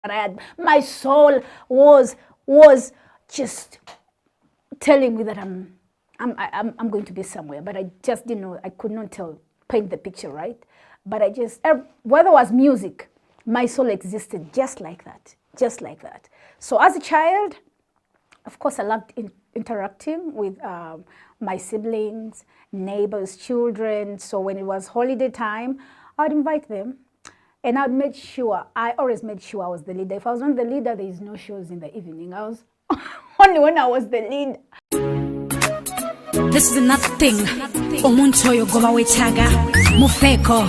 I had, my soul was just telling me that I'm going to be somewhere, but I just didn't know. I could not paint the picture right. But I just, whether it was music, my soul existed just like that, just like that. So as a child, of course, I loved interacting with my siblings, neighbors, children. So when it was holiday time, I'd invite them. And I always made sure I was the leader. If I was not the leader, there is no shows in the evening. I was only when I was the lead. This is another thing. Omuntu oyo goba wetaga mufeko.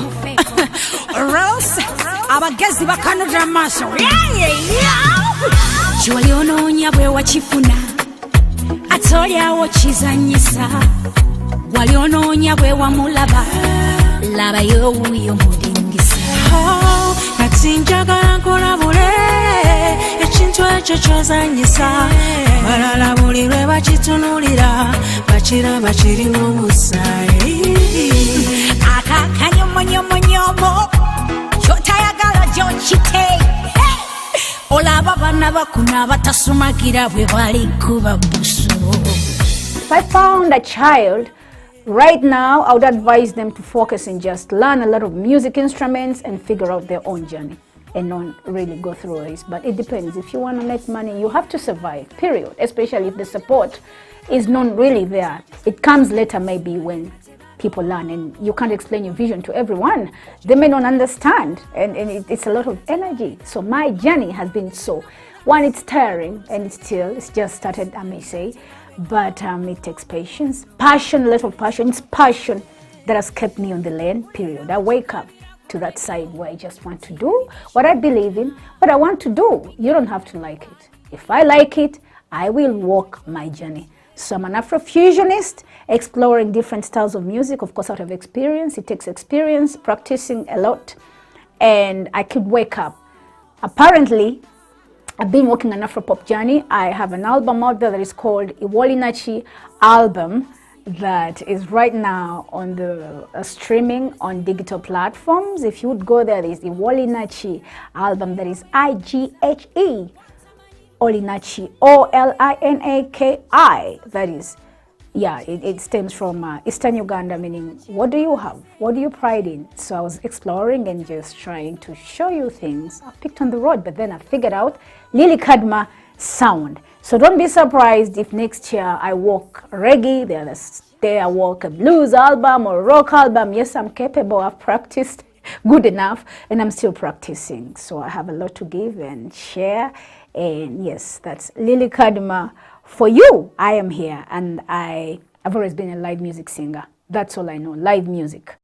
Rose, abagezi bakanudra maso. Chwali onoonya bwe wakifuna. Atolyawo kizanyisa. Wali onoonya bwe wamulaba. Labayo wuyo mudingisa. Kati njagala nkulabule. Ekintu ekyo ky'ozanyisa. Balala buli lwe bakitunulira. Bakiraba kirimu omusaayi. Akakanyomonyomonyomo. Kyotayagala gy'okite. Olaba bana bakuna batasumagira bwe bali kuba busu. If I found a child right now, I would advise them to focus and just learn a lot of music instruments and figure out their own journey and not really go through this. But it depends. If you want to make money, you have to survive, period. Especially if the support is not really there. It comes later maybe when people learn, and you can't explain your vision to everyone. They may not understand, and it's a lot of energy. So my journey has been one, it's tiring, and it's just started, I may say, but it takes patience, passion, a lot of passion. It's passion that has kept me on the lane, period. I wake up to that side where I just want to do what I believe in, but I want to do. You don't have to like it. If I like it, I will walk my journey. So I'm an Afrofusionist, exploring different styles of music, of course, out of experience. It takes experience, practicing a lot, and I could wake up. Apparently, I've been working on Afropop journey. I have an album out there that is called Iwalinachi album that is right now on the streaming on digital platforms. If you would go there, there's Iwalinachi album that is IGHE. Olinachi, OLINAKI, that is, yeah, it stems from Eastern Uganda, meaning what do you have? What do you pride in? So I was exploring and just trying to show you things. I picked on the road, but then I figured out Lily Kadma sound. So don't be surprised if next year I walk reggae, the other day I walk a blues album or rock album. Yes, I'm capable. I've practiced good enough and I'm still practicing. So I have a lot to give and share. And yes, that's Lily Kadma for you. I am here, and I've always been a live music singer. That's all I know, live music.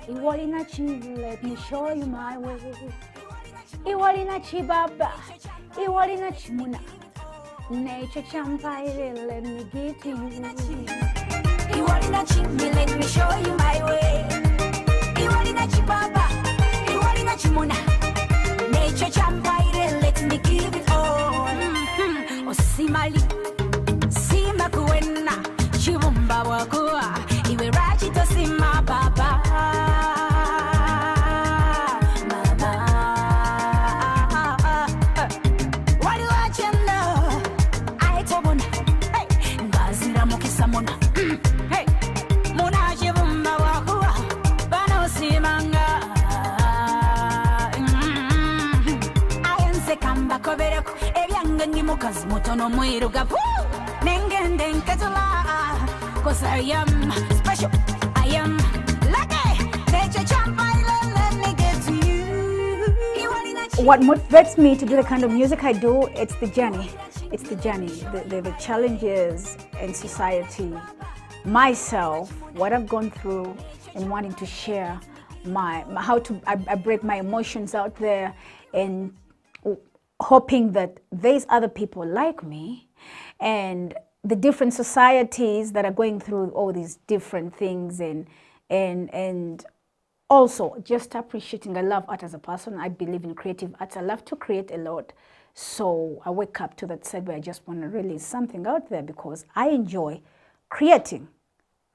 Iwalinachi, let me show you my way. Iwalinachi baba, Iwalinachi muna. Nature champagne, let me give to you. Iwalinachi, let me show you my way. Iwalinachi baba, Iwalinachi muna. Nature champagne, let me give it all. Osimali, simakuena, chibumba wakua. Iwe raji to sima baba. Mukazi mutono mwirugavu nengende nkatula cause I am special, I am lucky. Nature champagne, let me get to you. What motivates me to do the kind of music I do, it's the journey. It's the journey, the challenges in society, myself, what I've gone through, and wanting to share I break my emotions out there, and hoping that there's other people like me, and the different societies that are going through all these different things, and also just appreciating. I love art as a person. I believe in creative arts. I love to create a lot. So I wake up to that side where I just want to release something out there because I enjoy creating.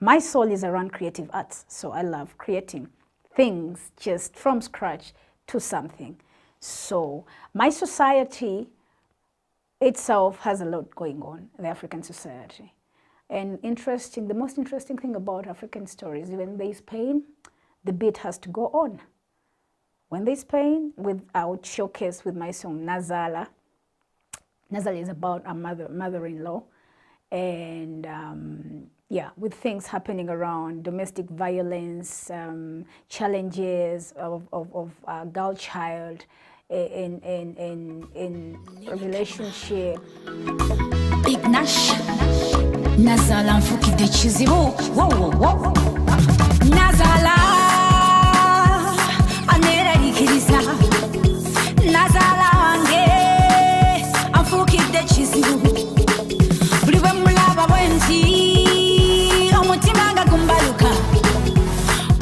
My soul is around creative arts. So I love creating things just from scratch to something. So my society itself has a lot going on, the African society. And the most interesting thing about African stories, when there's pain, the beat has to go on. When there's pain, I would showcase with my song Nazala. Nazala is about a mother-in-law, and yeah, with things happening around domestic violence, challenges of a girl child in a relationship. Big Nash, Nazala mfukide chizibu, wow. Nazala, anera likiriza. Nazala wange, amfukide chizibu. Buliwe mulaba bwenti, omutima nga gumbaluka.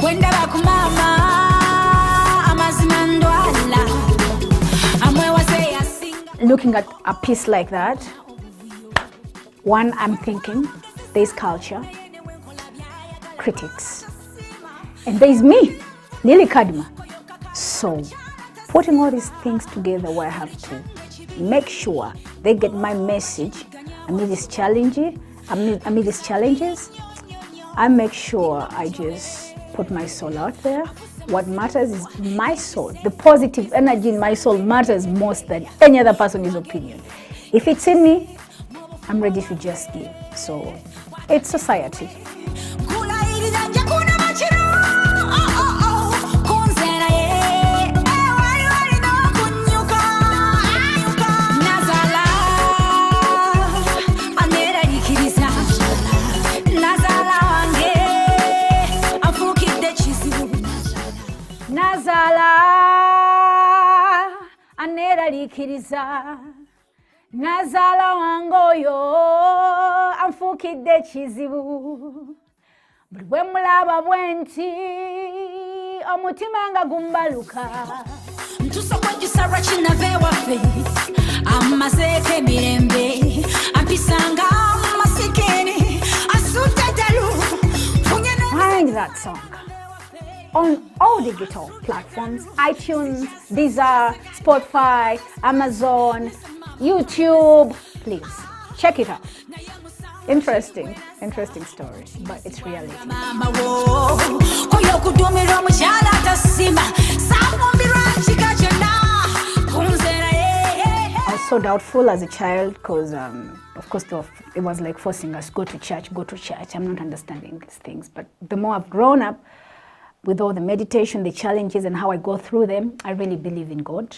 Kwenda bakumama, amazima ndwala. Amwewase yasinga. Looking at a piece like that, one, I'm thinking, there's culture, critics, and there's me, Lily Kadima. So, putting all these things together where I have to make sure they get my message amid these challenges, I make sure I just put my soul out there. What matters is my soul. The positive energy in my soul matters most than any other person's opinion. If it's in me, I'm ready to just give. So it's society. Nazala anera likiriza. Nazala wangoyo amfukide chizibu. Bwe mulaba bwenti omutima nga gumbaluka. Mtuso kwa jisara chinave wafe Amaseke mirembe Ampisanga masikeni Asutatalu Find that song on all digital platforms: iTunes, Deezer, Spotify, Amazon, YouTube. Please check it out. Interesting story, but it's reality. I was so doubtful as a child because, of course, it was like forcing us, go to church. I'm not understanding these things. But the more I've grown up, with all the meditation, the challenges, and how I go through them, I really believe in God.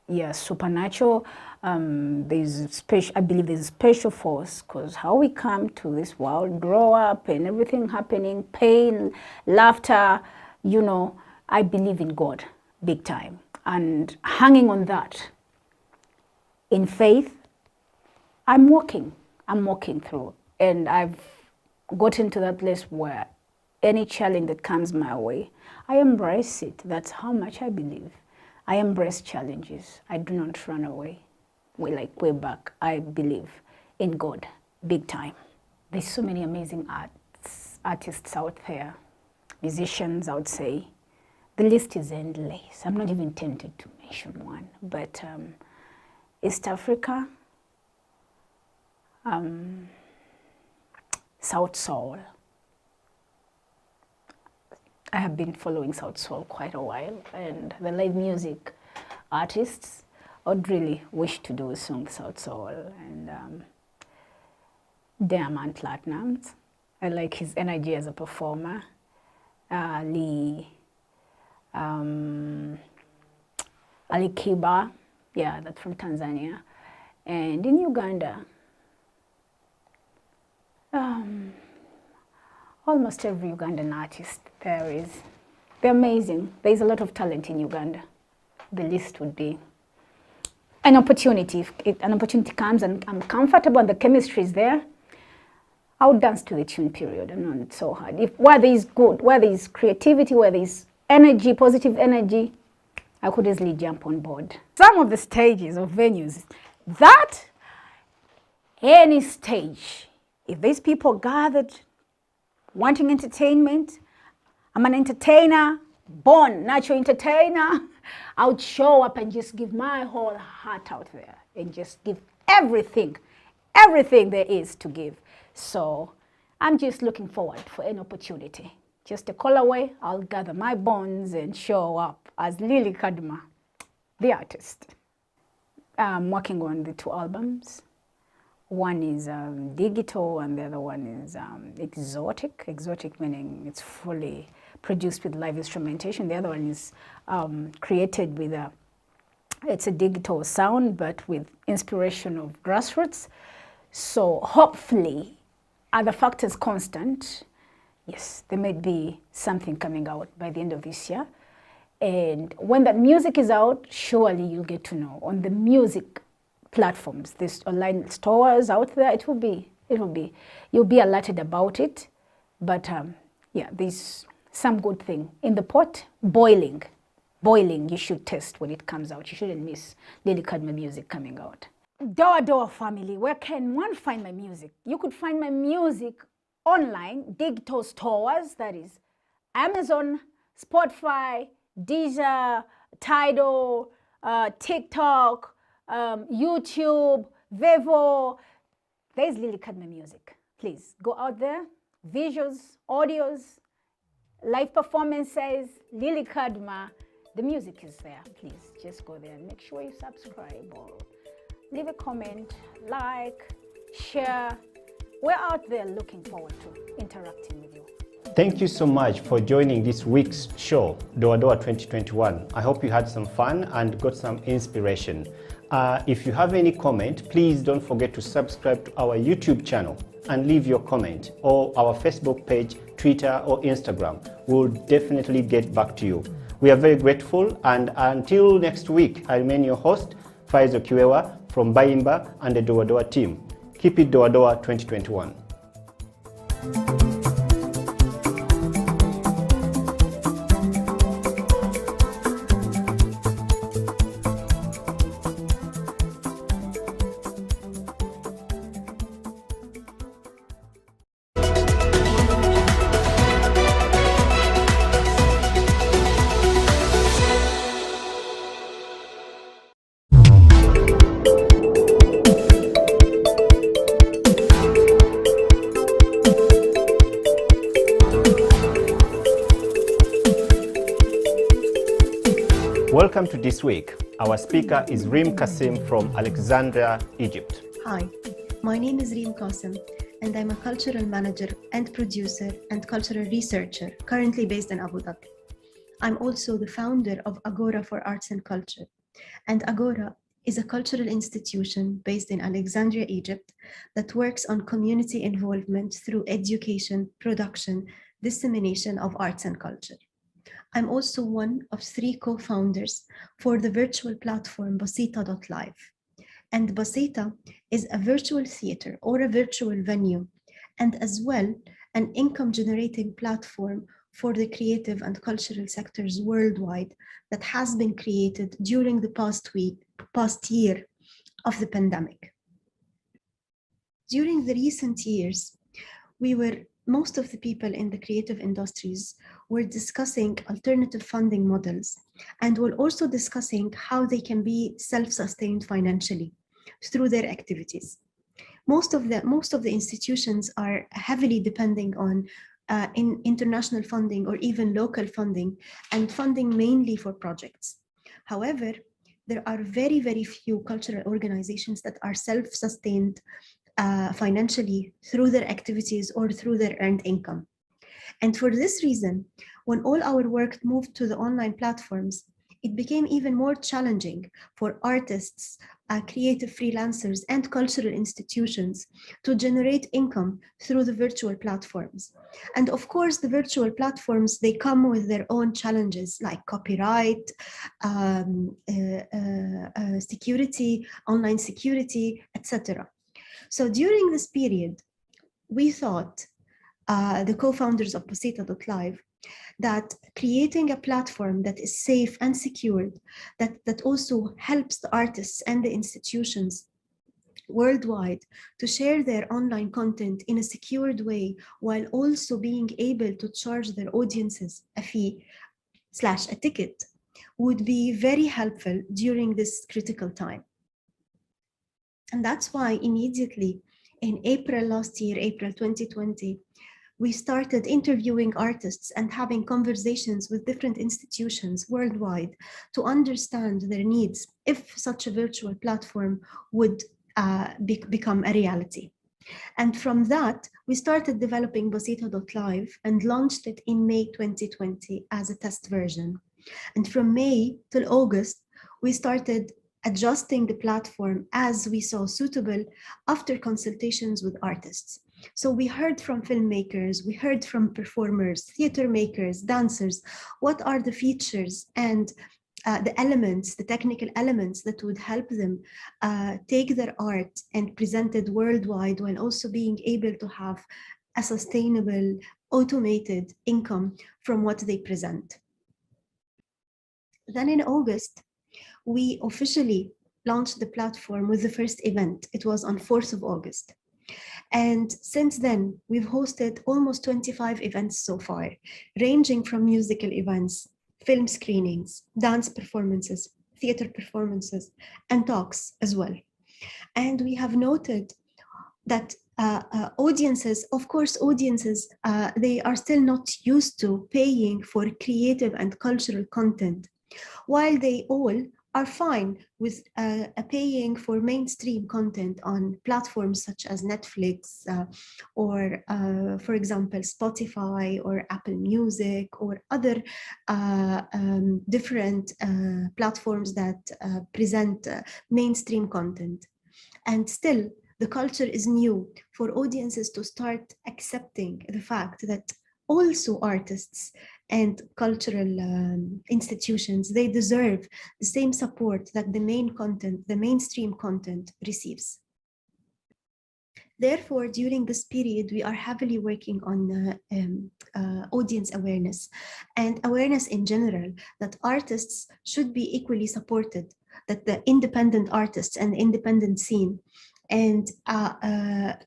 Yeah, supernatural. I believe there's a special force, because how we come to this world, grow up, and everything happening, pain, laughter, I believe in God big time. And hanging on that, in faith, I'm walking through. And I've gotten to that place where any challenge that comes my way, I embrace it. That's how much I believe. I embrace challenges. I do not run away. Way back, I believe in God, big time. There's so many amazing artists out there, musicians, I would say. The list is endless. I'm not even tempted to mention one, but East Africa, South Soul. I have been following South Soul quite a while, and the live music artists, I would really wish to do a song South Soul, and Diamond Platnumz. I like his energy as a performer. Ali Kiba, yeah, that's from Tanzania. And in Uganda, almost every Ugandan artist there is. They're amazing. There's a lot of talent in Uganda. The list would be an opportunity. If an opportunity comes and I'm comfortable and the chemistry is there, I'll dance to the tune, period. And not so hard. Where there is good, where there is creativity, where there is energy, positive energy, I could easily jump on board. Some of the stages of venues, that any stage, if these people gathered wanting entertainment, I'm an entertainer, born natural entertainer, I would show up and just give my whole heart out there and just give everything there is to give. So I'm just looking forward for an opportunity. Just a call away, I'll gather my bones and show up as Lily Kaduma, the artist. I'm working on the 2 albums. One is digital and the other one is exotic. Exotic meaning it's fully produced with live instrumentation. The other one is created with it's a digital sound but with inspiration of grassroots. So hopefully, are the factors constant? Yes, there may be something coming out by the end of this year. And when that music is out, surely you'll get to know on the music platforms, these online stores out there, you'll be alerted about it. But yeah, there's some good thing in the pot, boiling, you should test when it comes out. You shouldn't miss Lily Kaduma music coming out. Door family, where can one find my music? You could find my music online, digital stores, that is Amazon, Spotify, Deezer, Tidal, TikTok, YouTube, Vevo. There's Lily Kaduma music. Please go out there. Visuals, audios, live performances, Lily Kaduma. The music is there. Please just go there and make sure you subscribe or leave a comment, like, share. We're out there looking forward to interacting with you. Thank you so much for joining this week's show, Doa Doa 2021. I hope you had some fun and got some inspiration. If you have any comment, please don't forget to subscribe to our YouTube channel and leave your comment, or our Facebook page, Twitter or Instagram. We'll definitely get back to you. We are very grateful, and until next week, I remain your host, Faizo Kiwewa from Bayimba and the Doa Doa team. Keep it Doa Doa 2021. Welcome to This Week. Our speaker is Reem Kasim from Alexandria, Egypt. Hi, my name is Reem Kasim, and I'm a cultural manager and producer and cultural researcher currently based in Abu Dhabi. I'm also the founder of Agora for Arts and Culture. And Agora is a cultural institution based in Alexandria, Egypt, that works on community involvement through education, production, dissemination of arts and culture. I'm also one of 3 co-founders for the virtual platform Basita.live. And Basita is a virtual theater or a virtual venue, and as well an income-generating platform for the creative and cultural sectors worldwide that has been created during the past year of the pandemic. During the recent years, most of the people in the creative industries were discussing alternative funding models, and were also discussing how they can be self-sustained financially through their activities. Most of the institutions are heavily depending on international funding or even local funding, and funding mainly for projects. However, there are very, very few cultural organizations that are self-sustained financially through their activities or through their earned income. And for this reason, when all our work moved to the online platforms, it became even more challenging for artists, creative freelancers, and cultural institutions to generate income through the virtual platforms. And of course, the virtual platforms, they come with their own challenges like copyright, security, online security, etc. So during this period, we thought, the co-founders of Bosita.live, that creating a platform that is safe and secured, that also helps the artists and the institutions worldwide to share their online content in a secured way, while also being able to charge their audiences a fee / a ticket, would be very helpful during this critical time. And that's why immediately in April last year, April 2020, we started interviewing artists and having conversations with different institutions worldwide to understand their needs if such a virtual platform would become a reality. And from that, we started developing Bosita.live and launched it in May 2020 as a test version. And from May till August, we started adjusting the platform as we saw suitable after consultations with artists. So we heard from filmmakers, we heard from performers, theater makers, dancers, what are the features and the elements, the technical elements that would help them take their art and present it worldwide, while also being able to have a sustainable, automated income from what they present. Then in August, we officially launched the platform with the first event. It was on 4th of August. And since then, we've hosted almost 25 events so far, ranging from musical events, film screenings, dance performances, theater performances, and talks as well. And we have noted that audiences, of course, they are still not used to paying for creative and cultural content, while they all are fine with paying for mainstream content on platforms such as Netflix or, for example, Spotify or Apple Music or other different platforms that present mainstream content. And still, the culture is new for audiences to start accepting the fact that also artists and cultural institutions, they deserve the same support that the mainstream content receives. Therefore, during this period, we are heavily working on audience awareness and awareness in general, that artists should be equally supported, that the independent artists and the independent scene and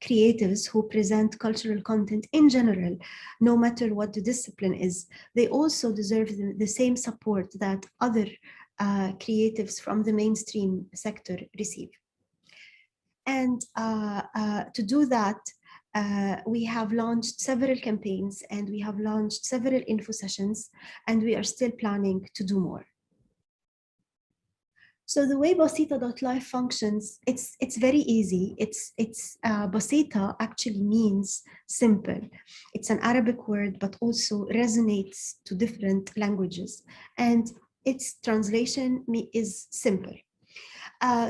creatives who present cultural content in general, no matter what the discipline is, they also deserve the same support that other creatives from the mainstream sector receive. And to do that, we have launched several campaigns and we have launched several info sessions, and we are still planning to do more. So the way Bosita.live functions, it's very easy. Bosita actually means simple. It's an Arabic word, but also resonates to different languages. And its translation is simple.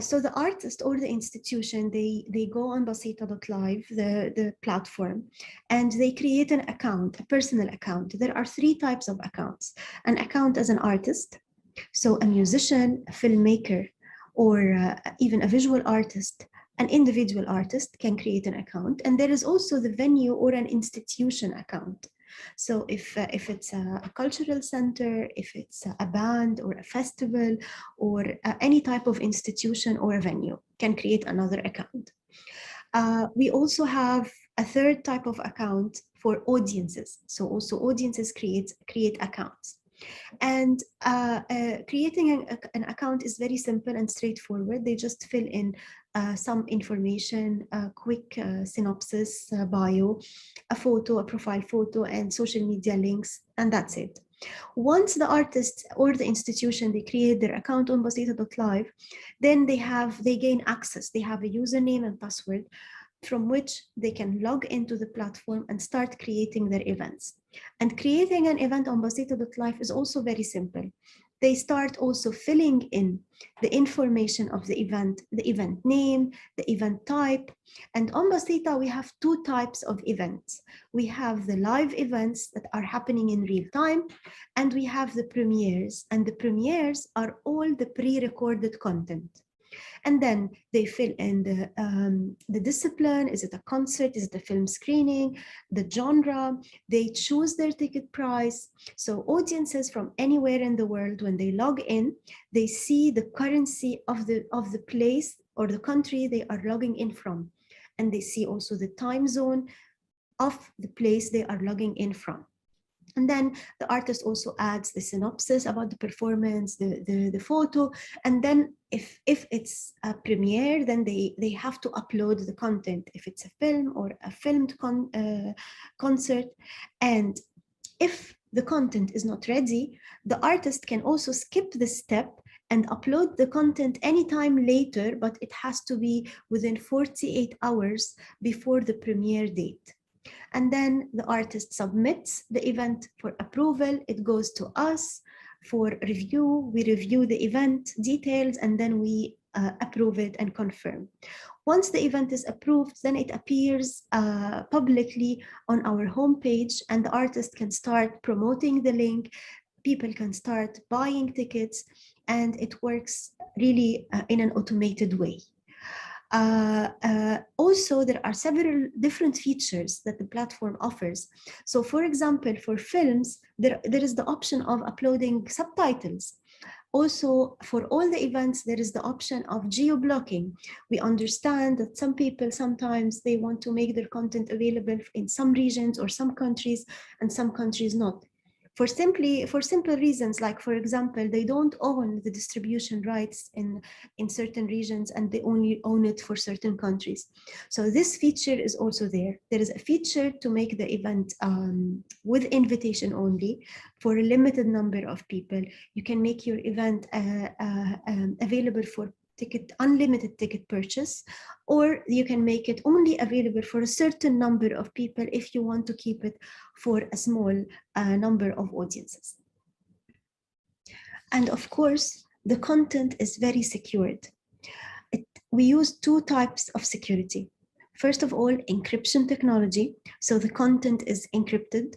So the artist or the institution, they go on Bosita.live, the platform, and they create an account, a personal account. There are 3 types of accounts. An account as an artist, so a musician, a filmmaker, or even a visual artist, an individual artist can create an account. And there is also the venue or an institution account. So if it's a cultural center, if it's a band or a festival or any type of institution or a venue can create another account. We also have a 3rd type of account for audiences. So also audiences create accounts. And creating an account is very simple and straightforward. They just fill in some information, a quick synopsis, bio, a photo, a profile photo, and social media links, and that's it. Once the artist or the institution, they create their account on Bosita.live, then they gain access. They have a username and password from which they can log into the platform and start creating their events. And creating an event on Bosita.live is also very simple. they start also filling in the information of the event name, the event type. And on Basita, we have two types of events. We have the live events that are happening in real time, and we have the premieres. And the premieres are all the pre-recorded content. And then they fill in the discipline. Is it a concert? Is it a film screening? The genre. They choose their ticket price. So audiences from anywhere in the world, when they log in, they see the currency of the place or the country they are logging in from. And they see also the time zone of the place they are logging in from. And then the artist also adds the synopsis about the performance, the photo. And then if it's a premiere, then they have to upload the content, if it's a film or a filmed concert. And if the content is not ready, the artist can also skip this step and upload the content anytime later, but it has to be within 48 hours before the premiere date. And then the artist submits the event for approval. It goes to us for review. We review the event details, and then we approve it and confirm. Once the event is approved, then it appears publicly on our homepage, and the artist can start promoting the link. People can start buying tickets, and it works really in an automated way. Also, there are several different features that the platform offers. So for example, for films, there is the option of uploading subtitles. Also, for all the events, there is the option of geo-blocking. We understand that some people, sometimes they want to make their content available in some regions or some countries, and some countries not. For simple reasons, like for example, they don't own the distribution rights in certain regions, and they only own it for certain countries. So this feature is also there. There is a feature to make the event with invitation only for a limited number of people. You can make your event available for unlimited ticket purchase, or you can make it only available for a certain number of people if you want to keep it for a small number of audiences. And of course, the content is very secured. We use two types of security. First of all, encryption technology, so the content is encrypted.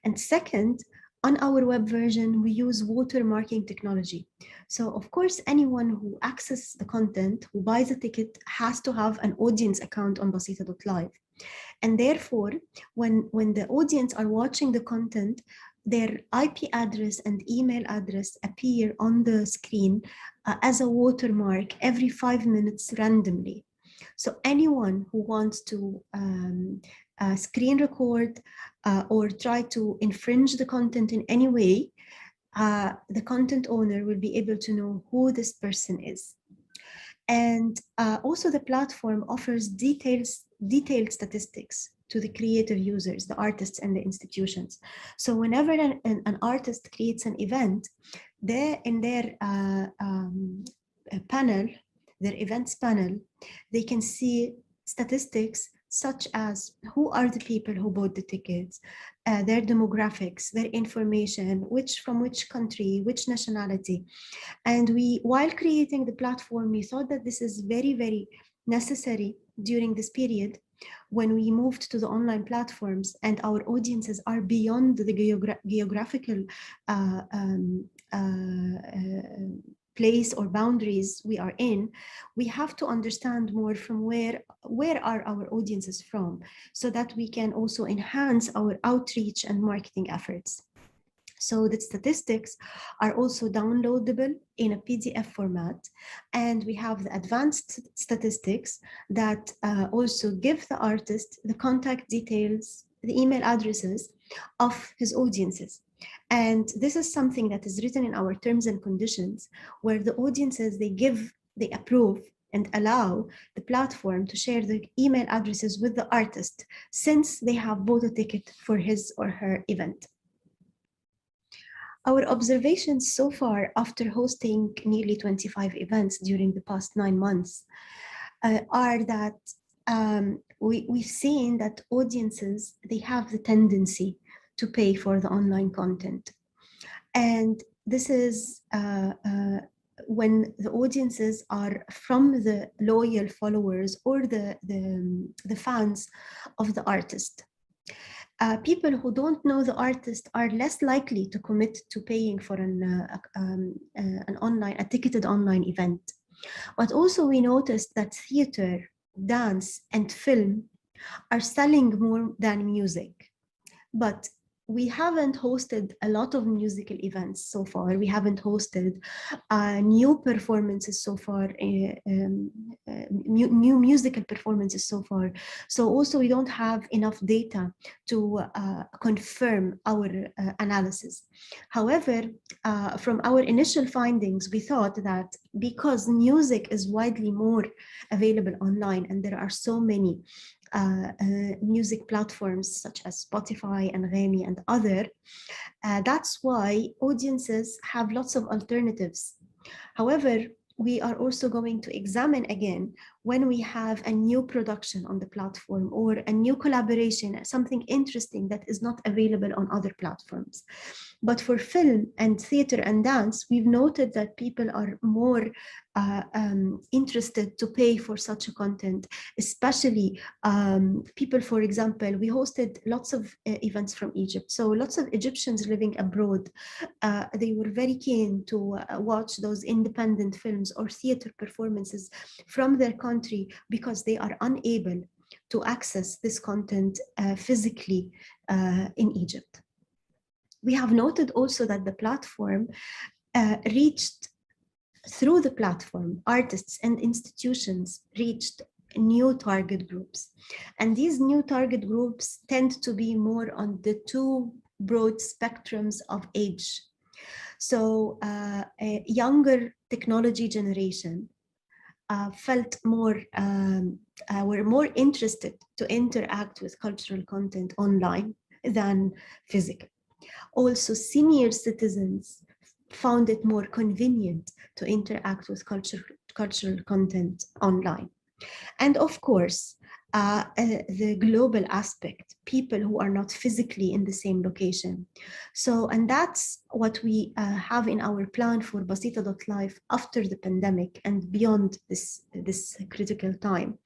And second, on our web version, we use watermarking technology. So of course, anyone who accesses the content, who buys a ticket, has to have an audience account on basita.live. And therefore, when the audience are watching the content, their IP address and email address appear on the screen as a watermark every 5 minutes randomly. So anyone who wants to screen record or try to infringe the content in any way, the content owner will be able to know who this person is. And also the platform offers detailed statistics to the creative users, the artists and the institutions. So whenever an artist creates an event, in their panel, their events panel, they can see statistics such as who are the people who bought the tickets, their demographics, their information, from which country, which nationality. And while creating the platform, we thought that this is very, very necessary during this period when we moved to the online platforms and our audiences are beyond the geographical place or boundaries we are in. We have to understand more from where are our audiences from, so that we can also enhance our outreach and marketing efforts. So the statistics are also downloadable in a PDF format, and we have the advanced statistics that also give the artist the contact details, the email addresses of his audiences. And this is something that is written in our terms and conditions, where the audiences, they approve and allow the platform to share the email addresses with the artist, since they have bought a ticket for his or her event. Our observations so far, after hosting nearly 25 events during the past 9 months, are that we've seen that audiences, they have the tendency to pay for the online content. And this is when the audiences are from the loyal followers or the fans of the artist. People who don't know the artist are less likely to commit to paying for a ticketed online event. But also we noticed that theater, dance, and film are selling more than music. But we haven't hosted a lot of musical events so far. We haven't hosted new performances so far, new musical performances so far. So also we don't have enough data to confirm our analysis. However, from our initial findings, we thought that because music is widely more available online and there are so many music platforms such as Spotify and Remi and other, that's why audiences have lots of alternatives. However, we are also going to examine again when we have a new production on the platform or a new collaboration, something interesting that is not available on other platforms. But for film and theater and dance, we've noted that people are more interested to pay for such a content, especially people, for example, we hosted lots of events from Egypt. So lots of Egyptians living abroad, they were very keen to watch those independent films or theater performances from their country because they are unable to access this content physically in Egypt. We have noted also that the platform reached, through the platform, artists and institutions reached new target groups. And these new target groups tend to be more on the two broad spectrums of age. So a younger technology generation felt more, were more interested to interact with cultural content online than physical. Also, senior citizens found it more convenient to interact with cultural content online. And of course, the global aspect, people who are not physically in the same location. So, and that's what we have in our plan for Basita.life after the pandemic and beyond this critical time.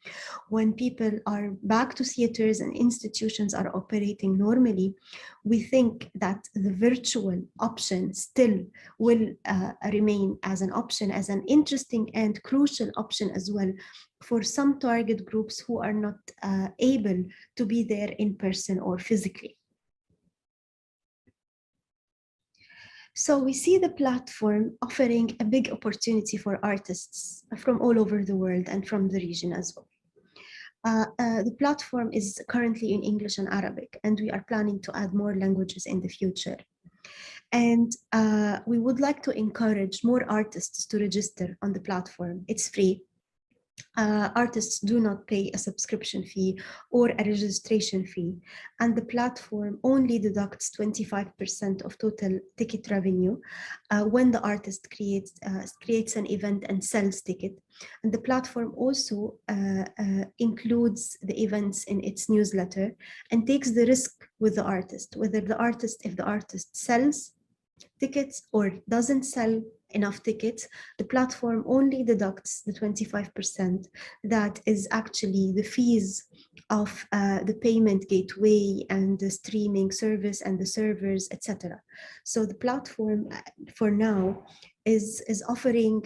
When people are back to theaters and institutions are operating normally, we think that the virtual option still will remain as an option, as an interesting and crucial option as well for some target groups who are not able to be there in person or physically. So we see the platform offering a big opportunity for artists from all over the world and from the region as well. The platform is currently in English and Arabic, and we are planning to add more languages in the future. And we would like to encourage more artists to register on the platform. It's free. Artists do not pay a subscription fee or a registration fee, and the platform only deducts 25% of total ticket revenue when the artist creates an event and sells ticket. And the platform also includes the events in its newsletter and takes the risk with the artist, whether if the artist sells tickets or doesn't sell enough tickets, the platform only deducts the 25% that is actually the fees of the payment gateway and the streaming service and the servers, etc. So the platform for now is offering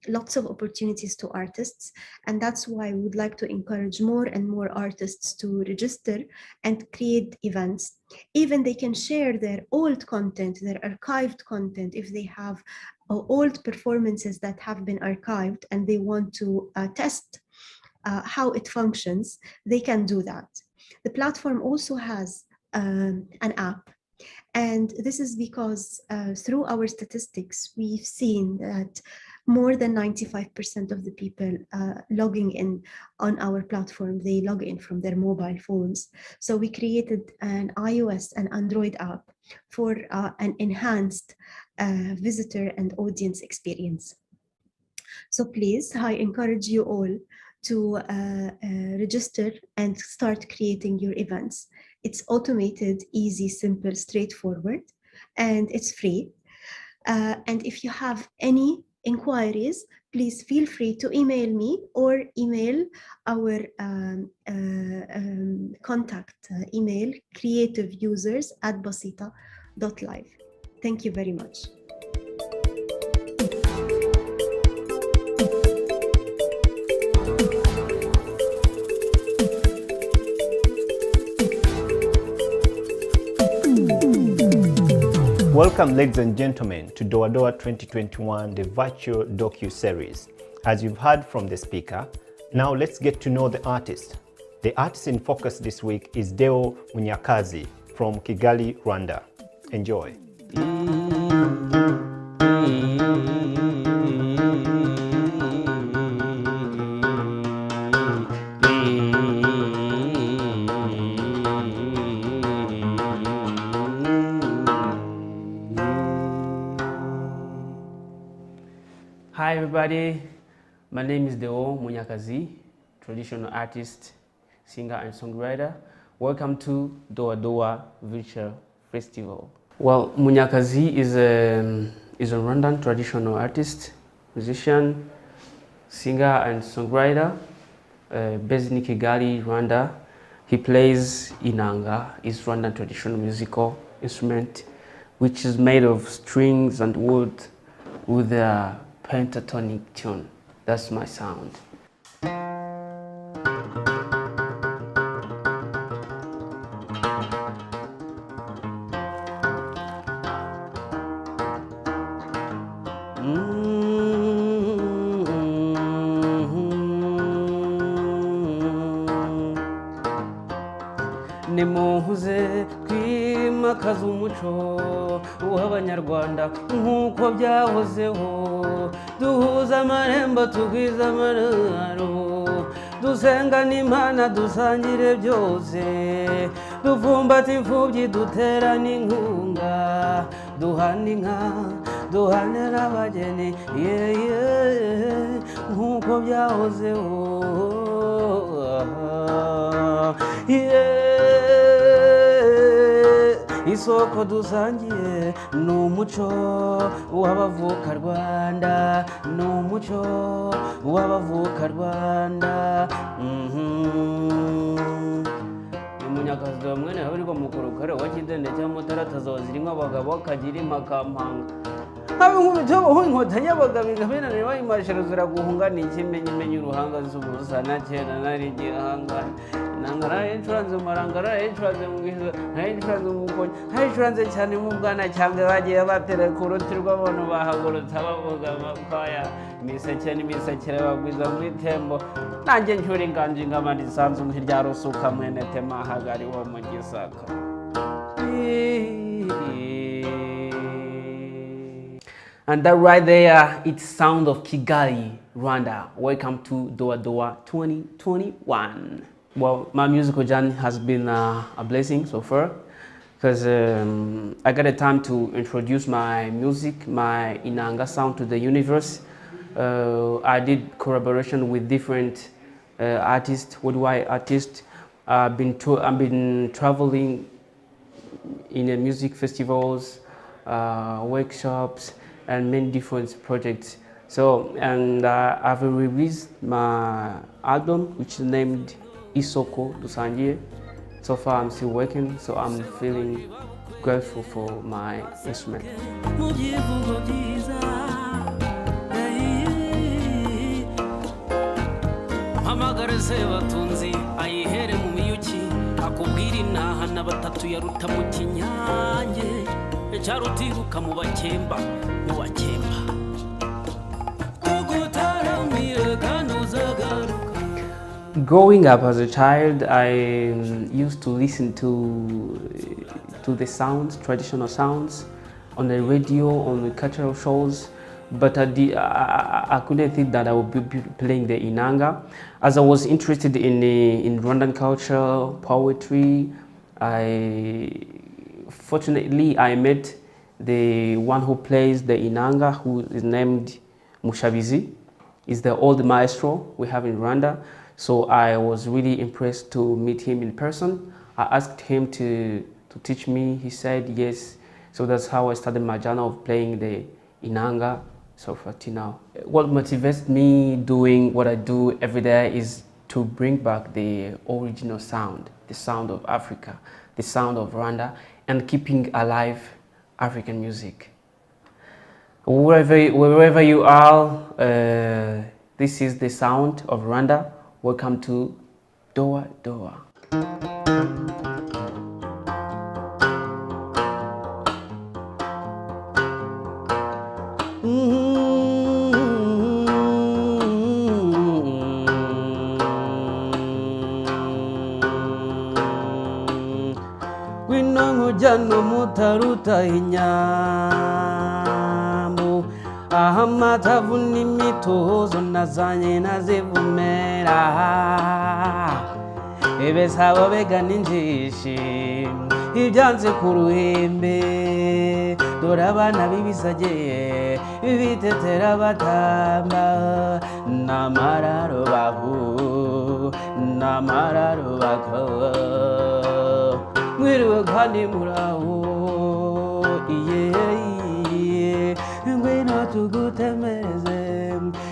lots of opportunities to artists, and that's why we would like to encourage more and more artists to register and create events. Even they can share their old content, their archived content, if they have old performances that have been archived and they want to test how it functions, they can do that. The platform also has an app. And this is because through our statistics, we've seen that more than 95% of the people logging in on our platform, they log in from their mobile phones. So we created an iOS and Android app for an enhanced visitor and audience experience. So please, I encourage you all to register and start creating your events. It's automated, easy, simple, straightforward, and it's free. And if you have any inquiries, please feel free to email me or email our contact email, creativeusers@basita.live. Thank you very much. Welcome, ladies and gentlemen, to Doa Doa 2021, the virtual docu-series. As you've heard from the speaker, now let's get to know the artist. The artist in focus this week is Deo Munyakazi from Kigali, Rwanda. Enjoy. Hi everybody, my name is Deo Munyakazi, traditional artist, singer and songwriter. Welcome to Doa Doa Virtual Festival. Well, Munyakazi is a Rwandan traditional artist, musician, singer and songwriter, based in Kigali, Rwanda. He plays inanga, is Rwandan traditional musical instrument, which is made of strings and wood with a pentatonic tune. That's my sound. Nimuze kwimakaza umuco w'abanyarwanda nk'uko byahozeho, duhuza amarembo tugwiza amararo, dusenga n'Imana dusangire byose, dufumbata imfubyi dutera n'inkunga, duhana inka duhane n'abageni, nk'uko byahozeho. Isoko dusangiye ni umuco w'abavuka Rwanda, ni umuco w'abavuka Rwanda. Munyakazi wa mwene habarirwa mukuru kare wa kidende cyangwa mutarataza wazirimo abagabo akagira impakampanga. Habe nk'umutobo w'inkotanyi abagabo ingabene bayimashira ziraguhunga ni ikimenyimenyi uruhanga z'ubusa na cyera nari gihangana. Nangara insurance marangara insurance mwiza insurance mukonyi insurance cyane mu bwana cyangwa bagiye batera ku ruti rw'abantu bahagurutse bavuga makwaya miseke n'imiseke bagwiza muri tembo nanjye ncyura inganje ngabandi sanzu nk'irya rusuka mwene tema hagari wo mu Gisaka. And that right there, it's sound of Kigali, Rwanda. Welcome to Doa Doa 2021. Well, my musical journey has been a blessing so far, because I got a time to introduce my music, my inanga sound to the universe. I did collaboration with different artists, worldwide artists. I've been traveling in the music festivals, workshops, and many different projects. So, and I've released my album, which is named Isoko Dusangiye. So far I'm still working, so I'm feeling grateful for my instrument. Growing up as a child, I used to listen to the sounds, traditional sounds, on the radio, on the cultural shows, but I couldn't think that I would be playing the inanga. As I was interested in Rwandan culture, poetry, fortunately I met the one who plays the inanga, who is named Mushabizi. Is the old maestro we have in Rwanda. So I was really impressed to meet him in person. I asked him to teach me. He said yes, So that's how I started my journey of playing the inanga. So for till now, what motivates me doing what I do every day is to bring back the original sound, the sound of Africa, the sound of Rwanda, and keeping alive African music. Wherever you are, this is the sound of Rwanda. Welcome to Doa Doa. Winongo jano mutaruta inyambo ahamata vuni mitozo nazanye nazivumera ebesabo begana injishi ibyanze ku ruhembe dore abana b'ibisage bitetera batamba namararo bahu namararo bako mwiriwe kandi muraho iye ngwino tugutembereze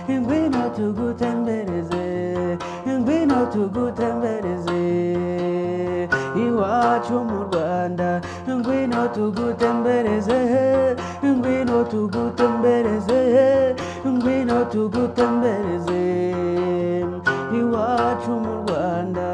ngwino tugutembereze ngwino tugutembereze iwacu mu Rwanda ngwino tugutembereze ngwino tugutembereze ngwino tugutembereze iwacu mu Rwanda.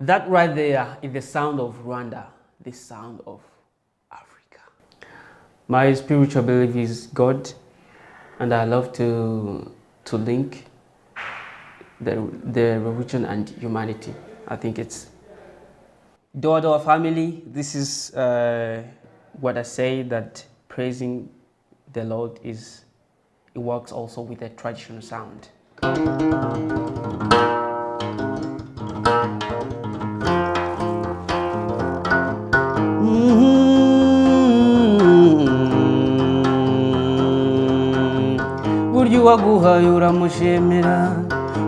That right there is the sound of Rwanda, the sound of Africa. My spiritual belief is God, and I love to link the religion and humanity. I think it's Doa Doa family. This is what I say, that praising the Lord it works also with a traditional sound. Burya uwaguhaye uramushimira,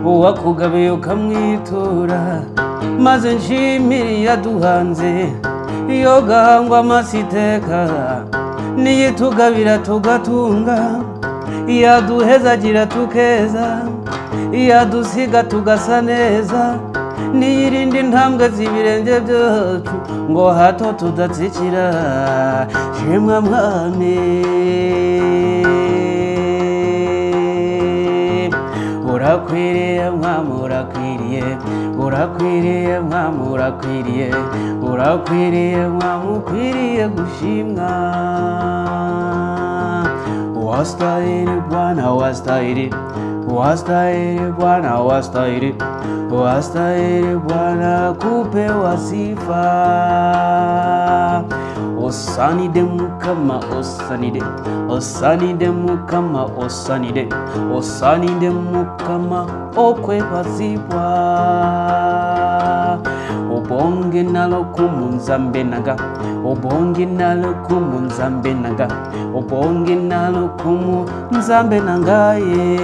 uwakugabiye ukamwitura, maze nshimire yaduhanze iyo gahangwa amasiteka, niyitugabira tugatunga, yaduhezagira tukeza, yadusiga tugasa neza, niyirinda intambwe z'ibirenge byacu ngo hato tudatsikira. Shimwa mwami, urakwiriye mwami, urakwiriye, urakwiriye mwami, urakwiriye, urakwiriye mwami, ukwiriye gushimwa. Wastahili Bwana, wastahili, wastahili Bwana, wastahili, wastahili Bwana kupewa sifa. Osanide Mukama, osanide, osanide Mukama, osanide, osanide Mukama okwebazibwa. Obonge nalo kumunzambe naga, obonge nalo kumunzambe naga, obonge nalo kumunzambe nangaye.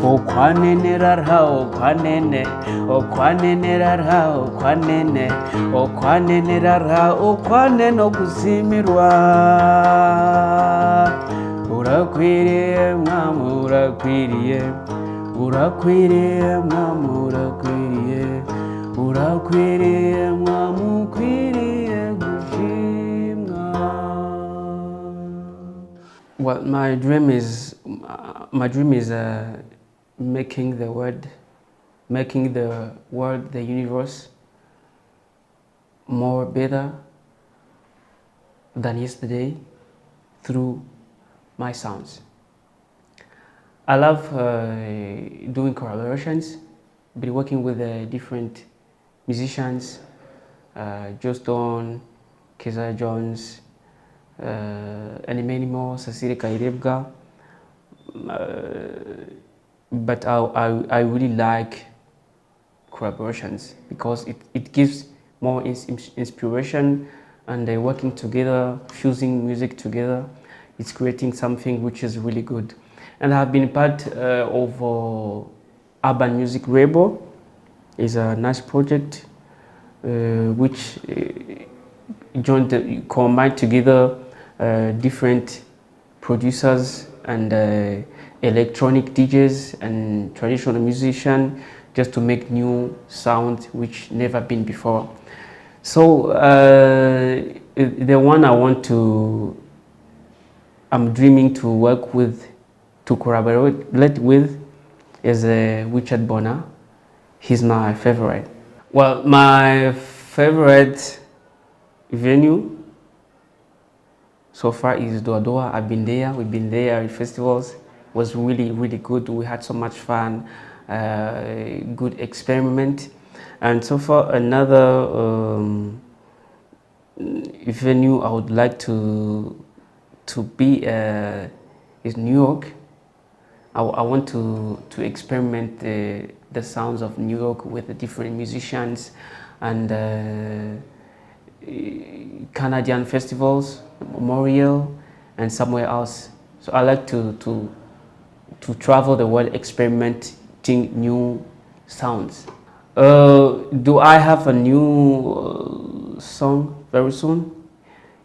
Okwanenera ra, okwanene, okwanenera ra, okwanene, okwanenera ra, okwanene okusimirwa. Urakwiriye mwami, urakwiriye, urakwiriye mwami, urakwiriye, urakwiriye mwami, ukwiriye gushimwa. Well, my dream is making the world, the universe more better than yesterday through my sounds. I love doing collaborations, been working with different musicians, Juston, Keza Jones, and many more, Cecilia Kairebga. But I really like collaborations because it gives more inspiration, and working together, fusing music together, it's creating something which is really good. And I've been part of Urban Music Label. It's a nice project which combined together different producers and electronic DJs and traditional musicians just to make new sound which never been before. So the one I'm dreaming to work with, to collaborate with, is Richard Bonner. He's my favorite. Well, my favorite venue so far is Doa Doa. I've been there. We've been there at festivals. It was really, really good. We had so much fun. Good experiment. And so far, another venue I would like to be is New York. I want to experiment the sounds of New York with the different musicians and Canadian festivals, Memorial, and somewhere else. So I like to travel the world experimenting new sounds. Do I have a new song very soon?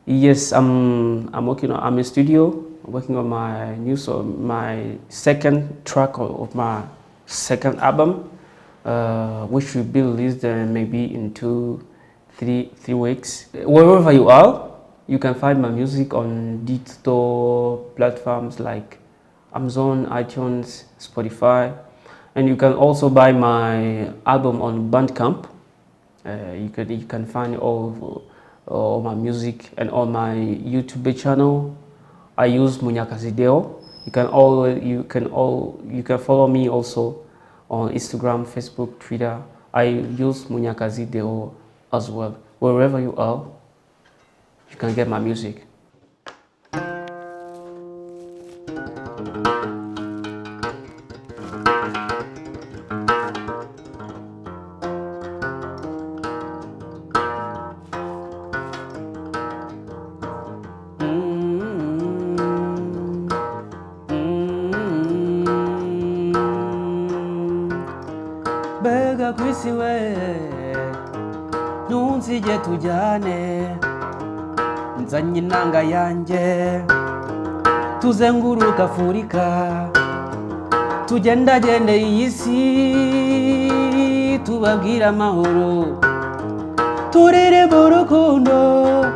Yes, I'm working on. I'm in studio. I'm working on my new song, my second track of my second album, which will be released maybe in 3 weeks. Wherever you are, you can find my music on digital platforms like Amazon, iTunes, Spotify, and you can also buy my album on Bandcamp. You can find all my music, and on my YouTube channel I use Munyakazi Deo. You can follow me also on Instagram, Facebook, Twitter. I use Munyakazi Deo as well. Wherever you are, you can get my music. Bega kwisiwe nunzije tujyane nzanye inanga yanjye tuzenguruka Afurika tugendagende iyi si tubabwira amahoro turirimba urukundo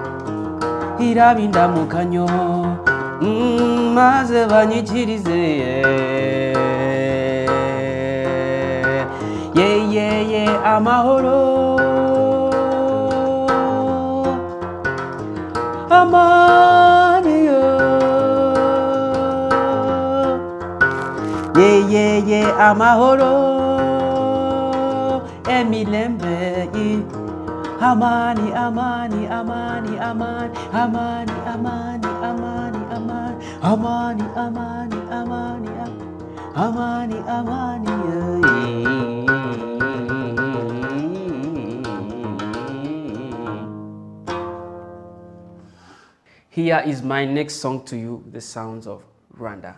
iraba indamukanyo maze banyikirize ye amahoro amani yo ye amahoro emilembe amani amani amani amani amani amani amani amani amani amani amani amani amani Here is my next song to you, the sounds of Rwanda.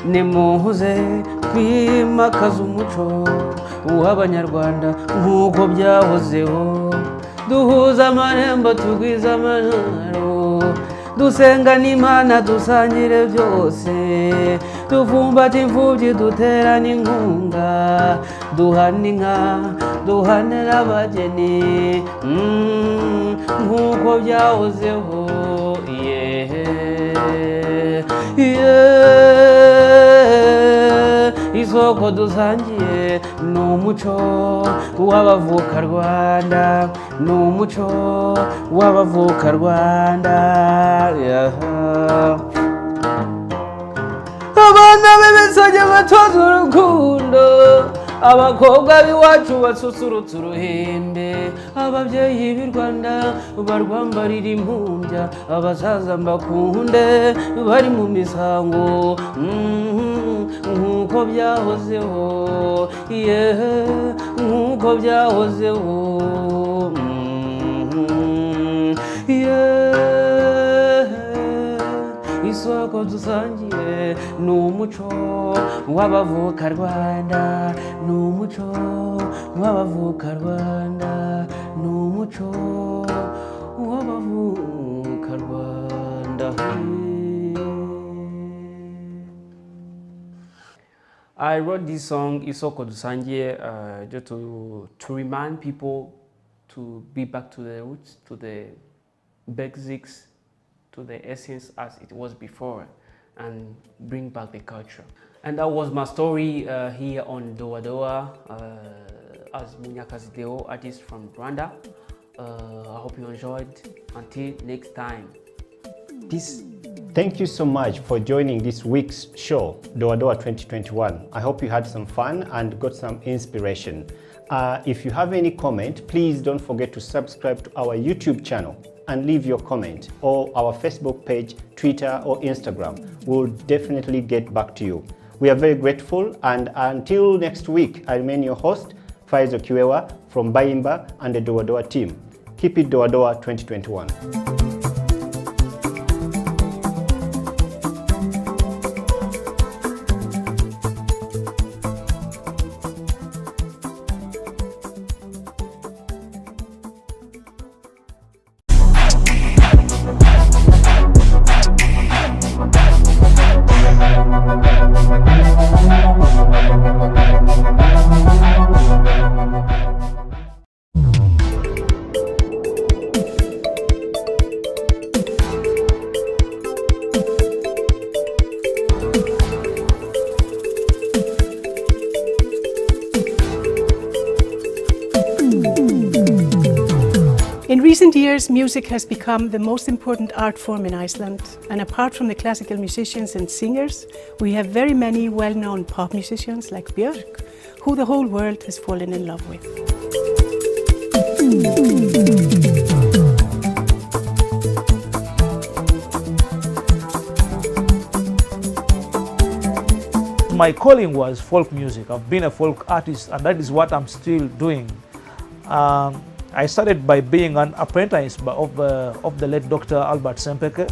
Nimuze twimakaze umuco w'abanyarwanda nk'uko byahozeho, duhuza amarembo tugwiza amanaro, dusenga n'Imana dusangire byose, tuvumbata imfubyi duterana inkunga, duhana inka duhanira abageni nk'uko byahozeho. Isoko dusangiye ni umuco w'abavuka Rwanda, ni umuco w'abavuka Rwanda. Abana b'ibisage batoza urukundo, abakobwa b'iwacu basusurutsa uruhembe, ababyeyi b'i Rwanda barwambarira impumbya, abasaza mbakunde bari mu misango nk'uko byahozeho, nk'uko byahozeho. Isoko dusangiye ni umuco w'abavuka Rwanda, ni umuco w'abavuka Rwanda, ni umuco w'abavuka Rwanda. I wrote this song Isoko Dusangiye just to remind people to be back to the roots, to the basics, to the essence as it was before, and bring back the culture. And that was my story here on Doa Doa as Munyakazi Deo, artist from Rwanda. I hope you enjoyed. Until next time. Peace. Thank you so much for joining this week's show, Doa Doa 2021. I hope you had some fun and got some inspiration. If you have any comment, please don't forget to subscribe to our YouTube channel and leave your comment, or our Facebook page, Twitter or Instagram. We'll definitely get back to you. We are very grateful, and until next week, I remain your host, Faizo Kiwewa from Bayimba and the Doa Doa team. Keep it Doa Doa 2021. In recent years, music has become the most important art form in Iceland, and apart from the classical musicians and singers, we have very many well-known pop musicians like Björk, who the whole world has fallen in love with. My calling was folk music. I've been a folk artist, and that is what I'm still doing. I started by being an apprentice of the late Dr. Albert Sempeke.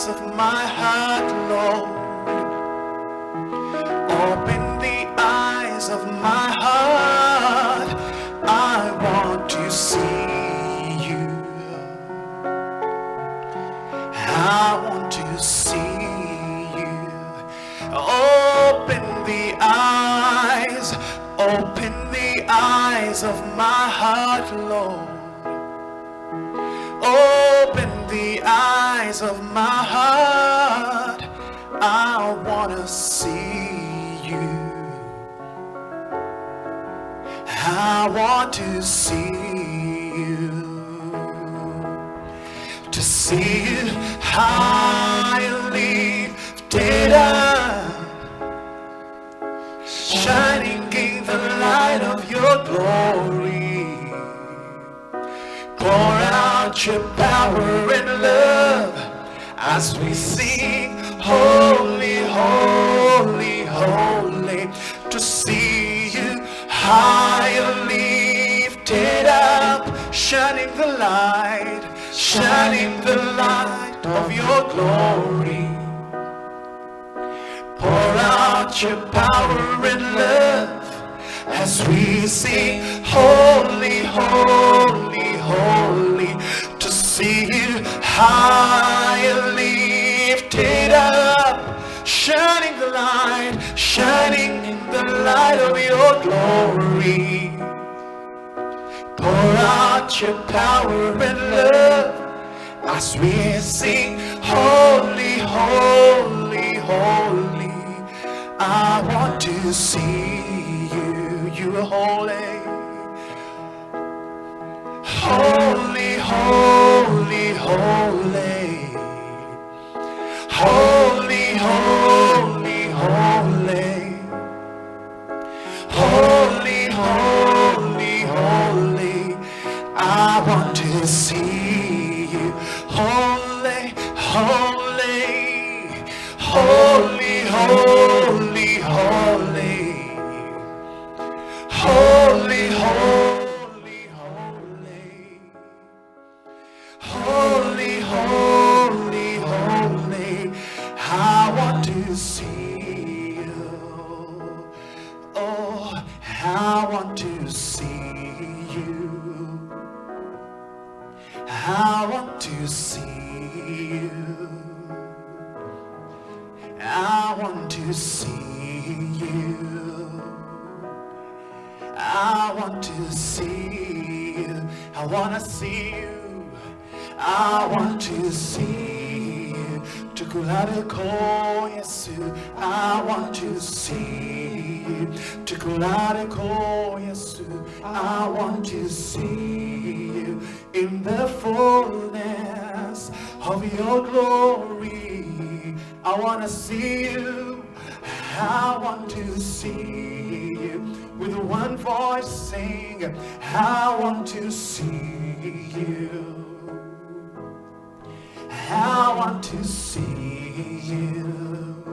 eyes of my heart, Lord. Open the eyes of my heart. I want to see you. I want to see you. Open the eyes of my heart, Lord. Open the eyes of my heart. I want to see you. I want to see you. To see you high lifted up, shining in the light of your glory. Pour out your power and love as we sing, holy, holy, holy. To see you high lifted up, shining the light of your glory. Pour out your power and love as we sing, holy, holy, holy. To see you high lifted up, shining the light of your glory. Pour out your power and love as we sing, holy, holy, holy. I want to see you. You are holy. Holy, holy, holy. Holy, holy, holy. Holy, holy, holy. I want to see you. Holy, holy, holy, holy, holy. Holy, holy, holy. Holy, holy, holy. I want to see you. Oh, I want to see you. I want to see you. I want to see you. I want to see you. I want to see you. I want to see you. Tukulareko Yesu. I want to see you. Tukulareko Yesu. I want to see you in the fullness of your glory. I want to see you. I want to see you. With one voice sing, I want to see you. I want to see you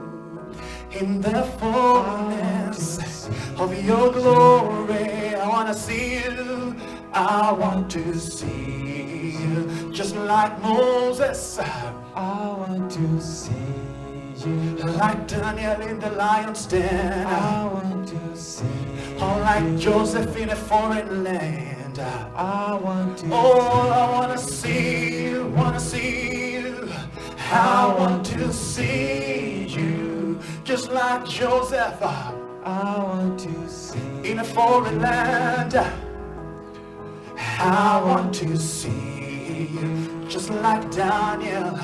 in the fullness of your glory. I want to see you. I want to see you. Just like Moses, I want to see you. Like Daniel in the lion's den, I want to see you. Or like Joseph in a foreign land, I want to. Oh, I want to see you. Want to see you. I want to see you. Just like Joseph, I want to see in a foreign land. I want to see you. Just like Daniel,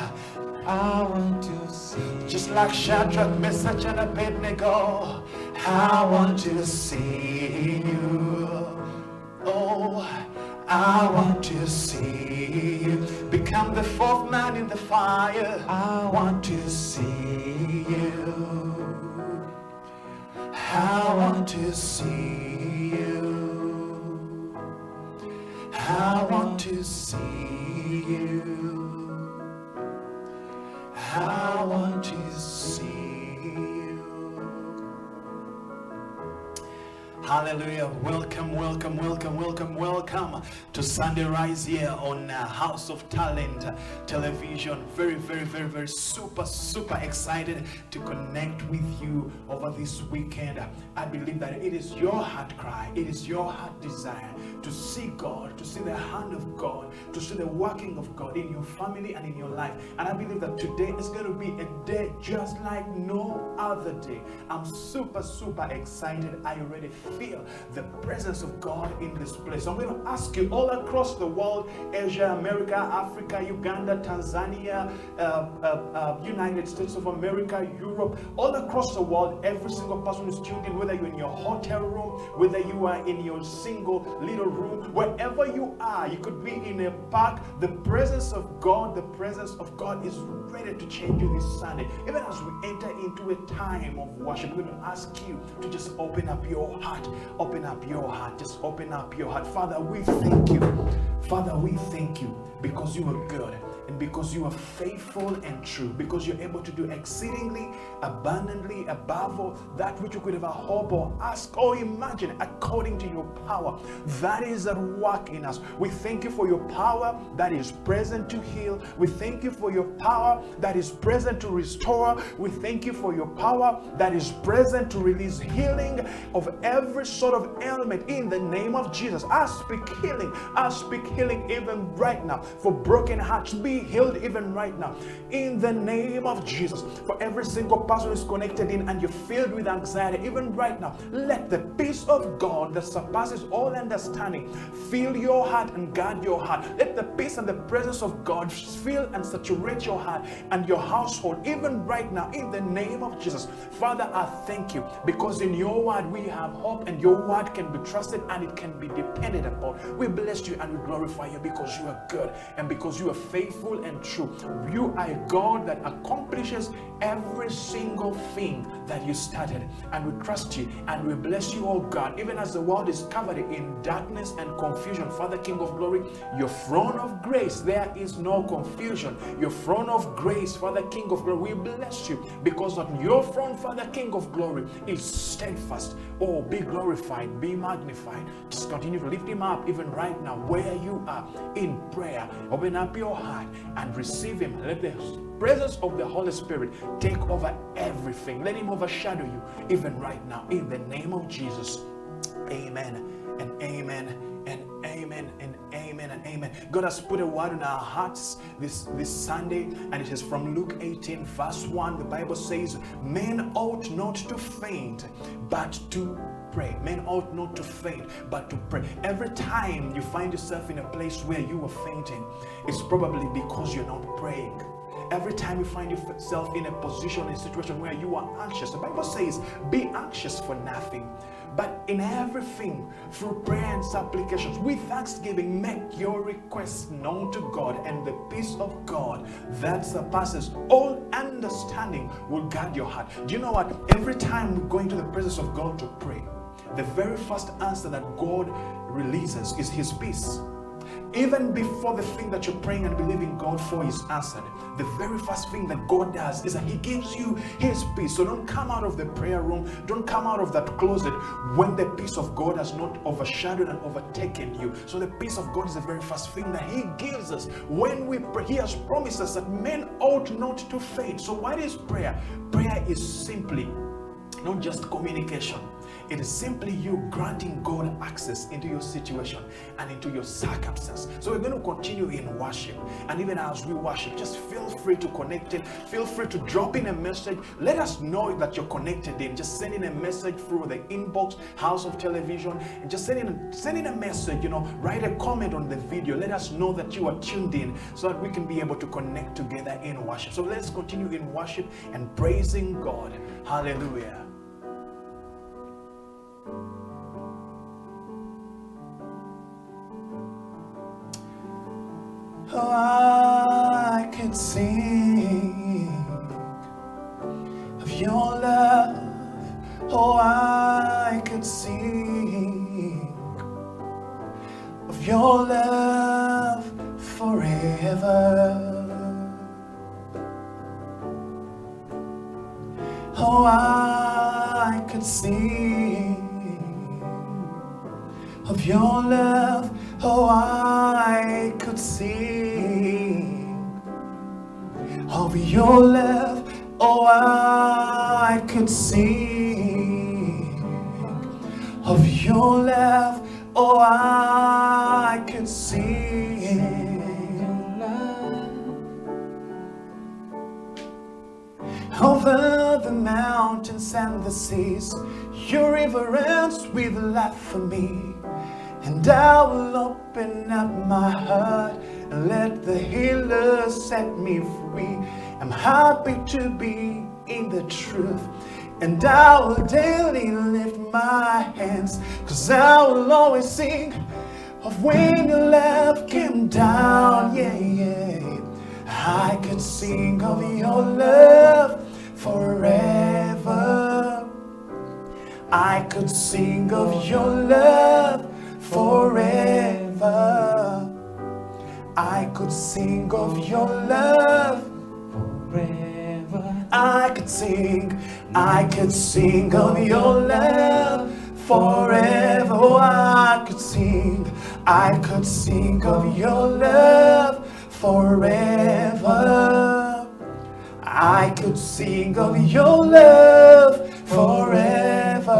I want to see. Just like Shadrach, Meshach, and Abednego, I want to see you. Oh, I want to see you. Become the fourth man in the fire. I want to see you. I want to see you. I want to see you. I want to see you. Hallelujah. Hallelujah. Welcome, welcome, welcome, welcome, welcome to Sunday Rise here on House of Talent Television. Very, very, very, very super excited to connect with you over this weekend. I believe that it is your heart cry, it is your heart desire to see God, to see the hand of God, to see the working of God in your family and in your life. And I believe that today is going to be a day just like no other day. I'm super excited. I already feel the presence of God in this place. I'm going to ask you all across the world, Asia, America, Africa, Uganda, Tanzania, United States of America, Europe, all across the world, every single person who's tuned in, whether you're in your hotel room, whether you are in your single little room, wherever you are, you could be in a park, the presence of God is ready to change you this Sunday. Even as we enter into a time of worship, we're going to ask you to just open up your heart. Open up your heart. Just open up your heart. Father, we thank you. Father, we thank you because you are good and because you are faithful and true, because you're able to do exceedingly abundantly above all that which you could ever hope or ask or imagine, according to your power that is at work in us. We thank you for your power that is present to heal. We thank you for your power that is present to restore. We thank you for your power that is present to release healing of every sort of ailment in the name of Jesus. I speak healing even right now. For broken hearts, be healed even right now in the name of Jesus. For every single person who's connected in and you're filled with anxiety, even right now, let the peace of God that surpasses all understanding fill your heart and guard your heart. Let the peace and the presence of God fill and saturate your heart and your household even right now in the name of Jesus. Father, I thank you because in your word we have hope, and your word can be trusted and it can be depended upon. We bless you and we glorify you because you are good and because you are faithful and true. You are a God that accomplishes every single thing that you started, and we trust you and we bless you, oh God, even as the world is covered in darkness and confusion. Father, King of glory, your throne of grace, there is no confusion. Your throne of grace, Father, King of glory, we bless you because on your throne, Father, King of glory, is steadfast. Oh, be glorified, be magnified. Just continue to lift him up even right now where you are in prayer. Open up your heart and receive him. Let the presence of the Holy Spirit take over everything. Let him overshadow you even right now in the name of Jesus. Amen and amen and amen and amen and amen. God has put a word in our hearts this Sunday, and it is from Luke 18 verse 1. The Bible says, men ought not to faint but to pray. Men ought not to faint but to pray. Every time you find yourself in a place where you are fainting, it's probably because you're not praying. Every time you find yourself in a position, in a situation where you are anxious, the Bible says, be anxious for nothing, but in everything, through prayer and supplications, with thanksgiving, make your requests known to God, and the peace of God that surpasses all understanding will guard your heart. Do you know what? Every time we go into the presence of God to pray, the very first answer that God releases is his peace. Even before the thing that you're praying and believing God for is answered, the very first thing that God does is that he gives you his peace. So don't come out of the prayer room, don't come out of that closet when the peace of God has not overshadowed and overtaken you. So the peace of God is the very first thing that he gives us when we pray. He has promised us that men ought not to faint. So what is prayer? Prayer is simply not just communication. It is simply you granting God access into your situation and into your circumstance. So we're going to continue in worship. And even as we worship, just feel free to connect in. Feel free to drop in a message. Let us know that you're connected in. Just send in a message through the inbox, House of Television. And just send in a message, write a comment on the video. Let us know that you are tuned in so that we can be able to connect together in worship. So let's continue in worship and praising God. Hallelujah. Oh, I could sing of your love. Oh, I could sing of your love forever. Oh, I could sing of your love. Oh, I could sing of your love. Oh, I could sing of your love. Oh, I could sing. Over the mountains and the seas, your river runs with life for me. And I will open up my heart and let the healer set me free. I'm happy to be in the truth, and I will daily lift my hands, 'cause I will always sing of when your love came down, yeah, yeah. I could sing of your love forever. I could sing of your love forever. I could sing of your love forever. I could sing of your love forever. Oh, I could sing of your love forever. I could sing of your love forever.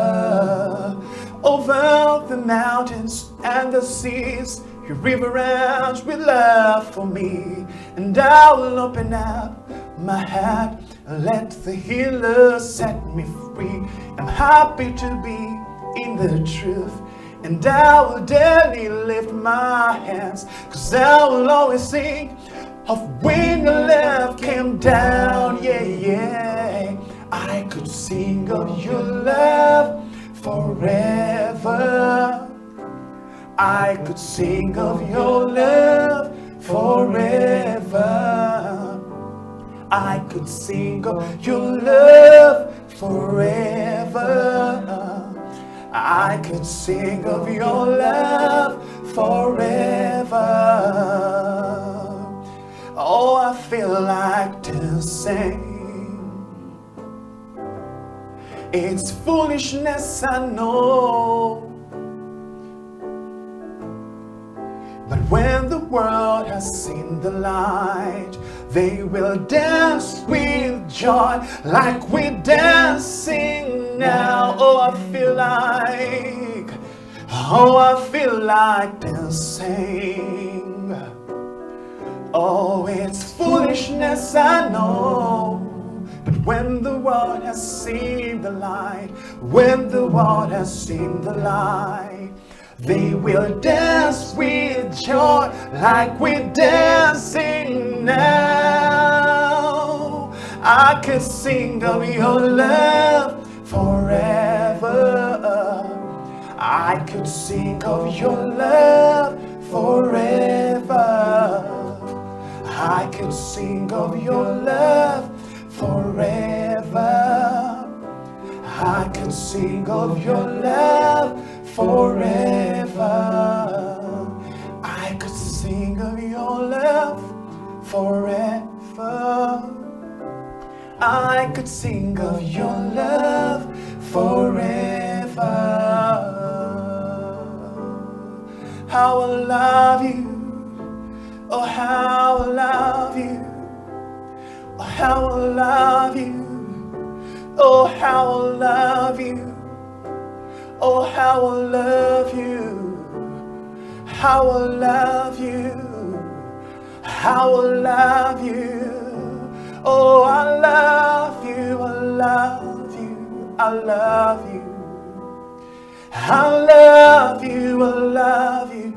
Over the mountains and the seas, your river runs with love for me. And I will open up my heart and let the healer set me free. I'm happy to be in the truth, and I will daily lift my hands, 'cause I will always sing of when your love came down, yeah, yeah. I could sing of your love forever. I could sing of your love forever. I could sing of your love forever. I could sing of your love forever. Oh, I feel like to sing. It's foolishness, I know, but when the world has seen the light, they will dance with joy like we're dancing now. Oh, I feel like dancing. Oh, it's foolishness, I know, but when the world has seen the light, when the world has seen the light, they will dance with joy like we're dancing now. I could sing of your love forever. I could sing of your love forever. I could sing of your love forever. I could sing of your love forever. I could sing of your love forever. I could sing of your love forever. How I love you. Oh, how I love you. Oh, how I love you. Oh, how I love you. Oh, how I love you. How I love you. How I love you. Oh, I love you. I love you. I love you. I love you. I love you.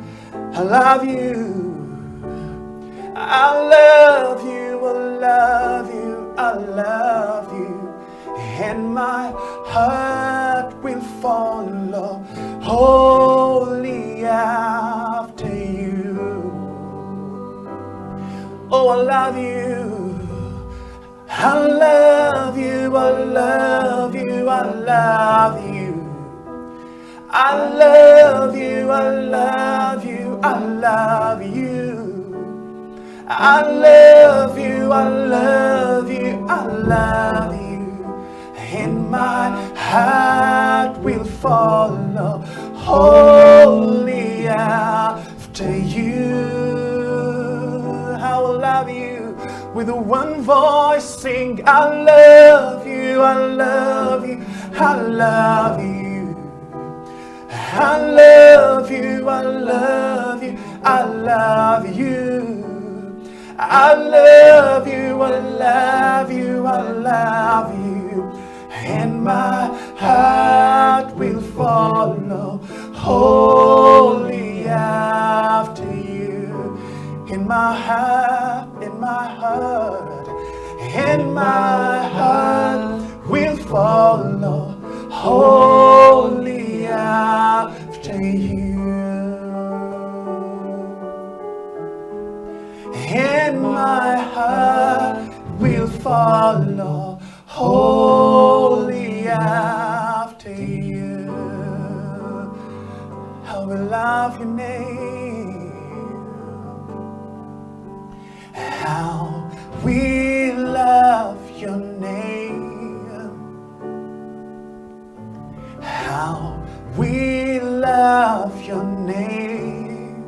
I love you. I love you, I love you, I love you, and my heart will follow wholly after you. Oh, I love you, I love you, I love you, I love you. I love you, I love you, I love you. I love you, I love you, I love you, and my heart will follow wholly with one voice sing, I love you, I love you, I love you. I love you, I love you, I love you. I love you, I love you, I love you. And my heart will follow wholly after you. In my heart, in my heart, in my heart will follow wholly after you. And my heart will follow wholly after you. I will love your name. How we love your name. How we love your name.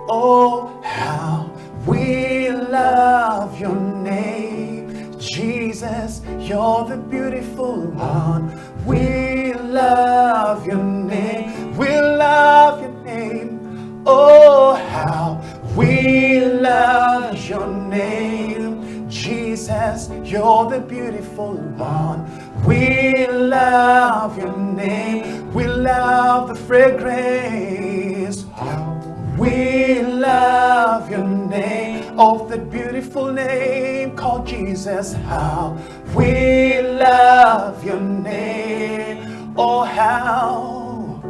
Oh, how we love your name. Jesus, you're the beautiful one. We love your name. We love your name. Oh, how we love your name. Jesus, you're the beautiful one. We love your name. We love the fragrance. We love your name, of that beautiful name called Jesus. How we love your name. Oh, how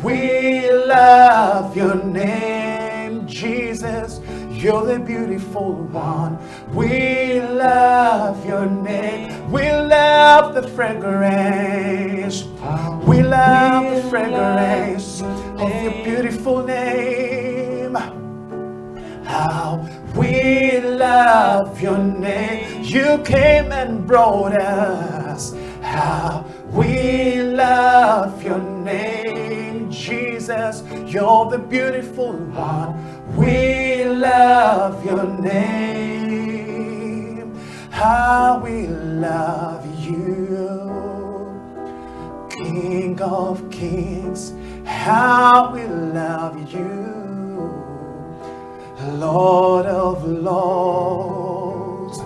we love your name. Jesus, you're the beautiful one. We love your name. We love the fragrance. We love the fragrance of your beautiful name. How we love your name. You came and brought us. How we love your name. Jesus, you're the beautiful one. We love your name. How we love you, King of kings. How we love you, Lord of lords.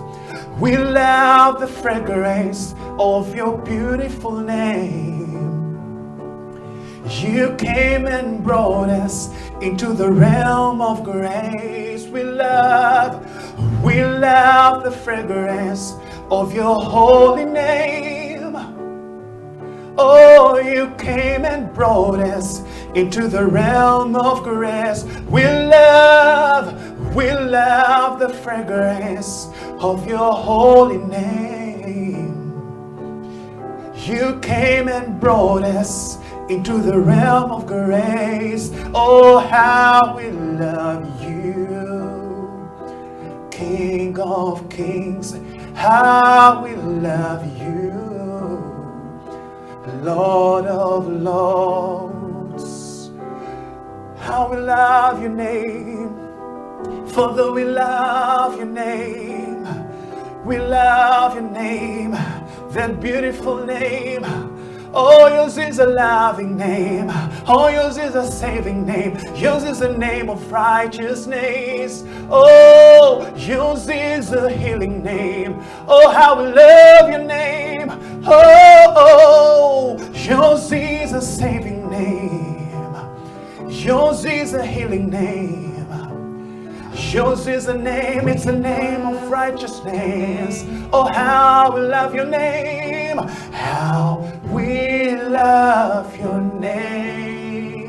We love the fragrance of your beautiful name. You came and brought us into the realm of grace. We love the fragrance of your holy name. Oh, you came and brought us into the realm of grace. We love the fragrance of your holy name. You came and brought us into the realm of grace. Oh, how we love you, King of kings. How we love you, Lord of lords. How we love your name. Father, we love your name. We love your name, that beautiful name. Oh, yours is a loving name. Oh, yours is a saving name. Yours is a name of righteousness. Oh, yours is a healing name. Oh, how we love your name. Oh, yours is a saving name. Yours is a healing name. Yours is a name, it's a name of righteousness. Oh, how we love your name. How we love your name.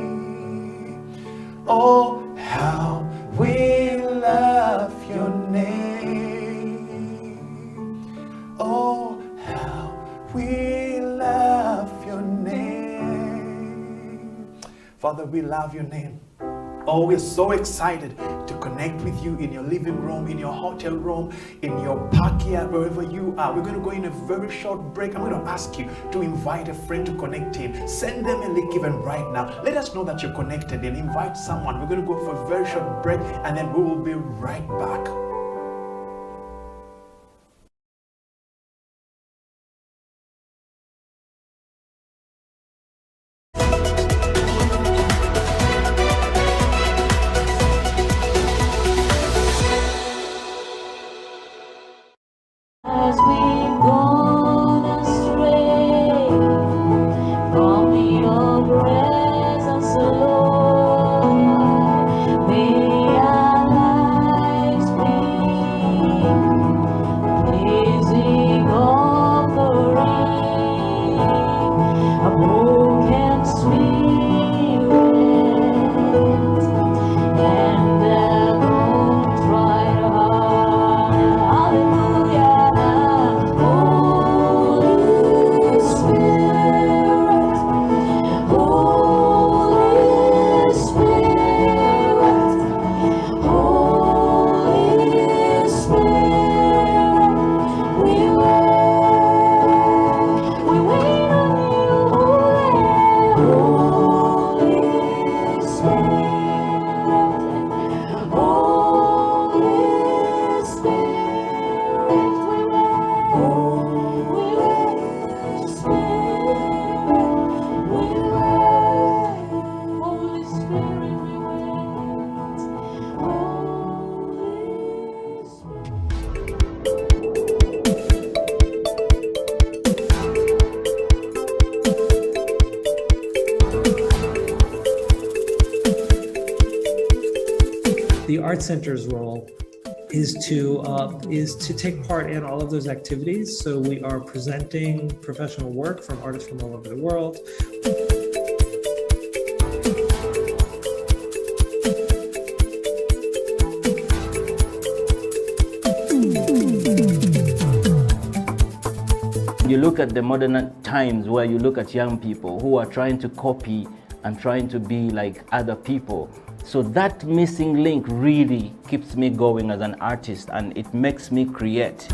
Oh, how we love your name. Oh, how we love your name. Father, we love your name. Oh, we're so excited to connect with you in your living room, in your hotel room, in your backyard, wherever you are. We're going to go in a very short break. I'm going to ask you to invite a friend to connect in. Send them a link even right now. Let us know that you're connected and invite someone. We're going to go for a very short break and then we will be right back. As we've gone astray from your presence, Lord, may our lives be pleasing offering, a broken spirit and a contrite heart. Hallelujah. Holy Spirit, Holy Spirit, Holy Spirit, we wait on you, Holy Spirit, Holy Spirit, we wait, Spirit, we wait, Holy Spirit, we wait, Holy Spirit. The Art Center's role is to take part in all of those activities. So we are presenting professional work from artists from all over the world. You look at the modern times where you look at young people who are trying to copy and trying to be like other people. So that missing link really keeps me going as an artist, and it makes me create.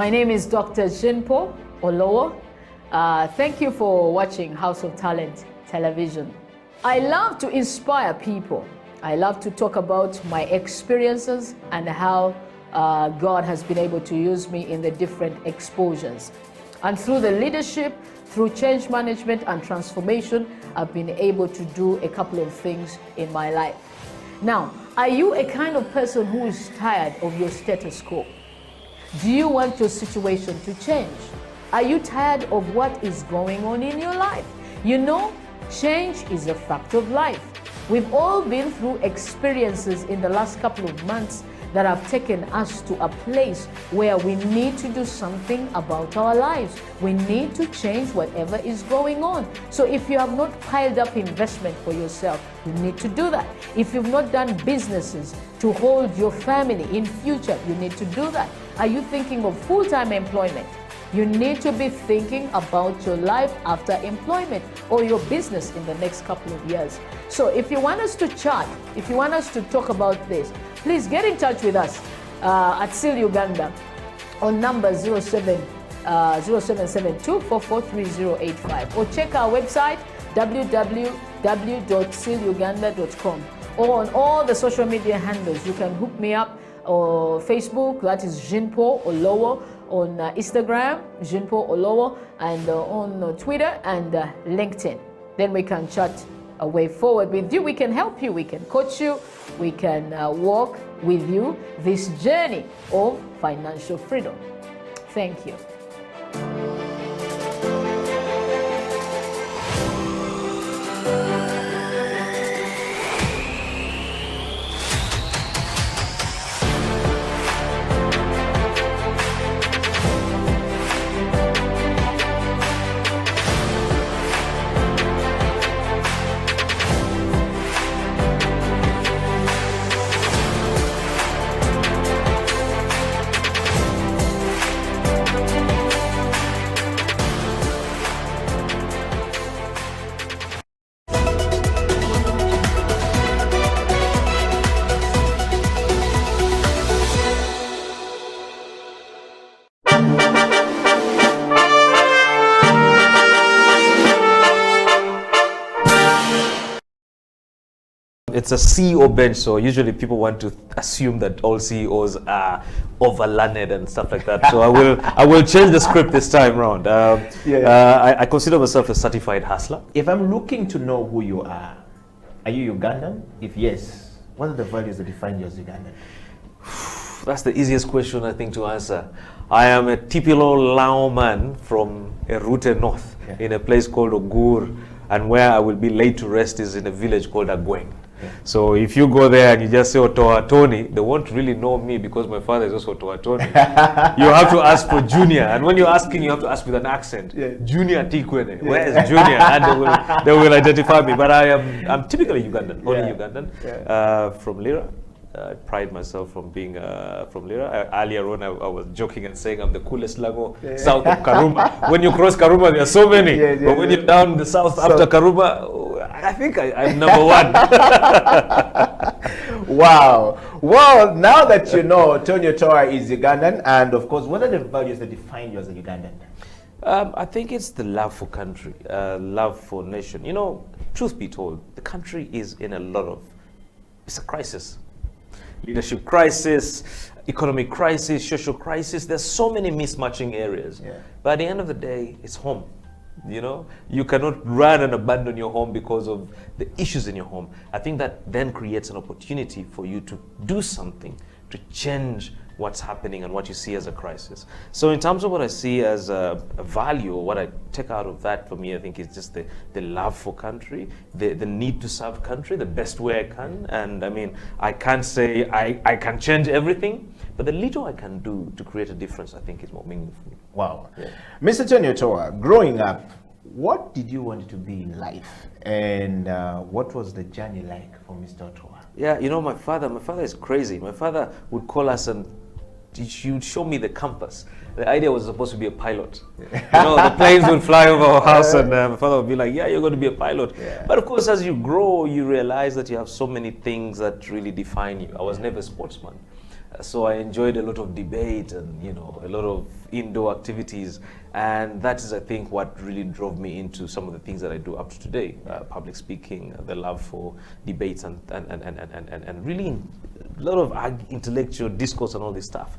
My name is Dr. Jinpo Olowo. Thank you for watching House of Talent Television. I love to inspire people. I love to talk about my experiences and how God has been able to use me in the different exposures. And through the leadership, through change management and transformation, I've been able to do a couple of things in my life. Now, are you a kind of person who is tired of your status quo? Do you want your situation to change? Are you tired of what is going on in your life? You know, change is a fact of life. We've all been through experiences in the last couple of months that have taken us to a place where we need to do something about our lives. We need to change whatever is going on. So if you have not piled up investment for yourself, you need to do that. If you've not done businesses to hold your family in future, you need to do that. Are you thinking of full-time employment? You need to be thinking about your life after employment or your business in the next couple of years. So if you want us to chat, if you want us to talk about this, please get in touch with us at SIL Uganda on number 0772443085 or check our website www.siluganda.com, or on all the social media handles. You can hook me up or Facebook, that is Jinpo Olowo, on Instagram, Jinpo Olowo, and on Twitter and LinkedIn. Then we can chat a way forward with you. We can help you, we can coach you, we can walk with you this journey of financial freedom. Thank you. It's a CEO bench, so usually people want to assume that all CEOs are overlearned and stuff like that. So I will change the script this time around. I consider myself a certified hustler. If I'm looking to know who you are you Ugandan? If yes, what are the values that define you as Ugandan? That's the easiest question, I think, to answer. I am a typical Lao man from a Rute North, in a place called Ogur, and where I will be laid to rest is in a village called Agweng. So if you go there and you just say Otoa Tony, they won't really know me because my father is also Otoa Tony. You have to ask for Junior, and when you're asking, you have to ask with an accent. Junior Tikwene, where is Junior? And they will identify me. But I'm typically Ugandan, only Ugandan, from Lira. I pride myself from being from Lira. Earlier on, I was joking and saying I'm the coolest Lago south of Karuma. When you cross Karuma, there are so many. But when you're down the south after Karuma, I think I'm number one. Wow. Well, now that you know Tonyo Toa is Ugandan, and of course, what are the values that define you as a Ugandan? I think it's the love for country, love for nation. You know, truth be told, the country is in a lot of, it's a crisis. Leadership crisis, economic crisis, social crisis. There's so many mismatching areas. But at the end of the day, it's home. You know, you cannot run and abandon your home because of the issues in your home. I think that then creates an opportunity for you to do something to change what's happening and what you see as a crisis. So in terms of what I see as a value, or what I take out of that for me, I think is just the love for country, the need to serve country the best way I can. And I mean, I can't say I can change everything, but the little I can do to create a difference, I think is more meaningful. Wow. Mr. Tonyo Toa, growing up, what did you want to be in life? And what was the journey like for Mr. Toa? Yeah, you know, my father is crazy. My father would call us and he would show me the compass. The idea was supposed to be a pilot. You know, the planes would fly over our house and my father would be like, yeah, you're going to be a pilot. But of course, as you grow, you realize that you have so many things that really define you. I was never a sportsman. So I enjoyed a lot of debate and, you know, a lot of indoor activities. And that is, I think, what really drove me into some of the things that I do up to today. Public speaking, the love for debates and really a lot of intellectual discourse and all this stuff.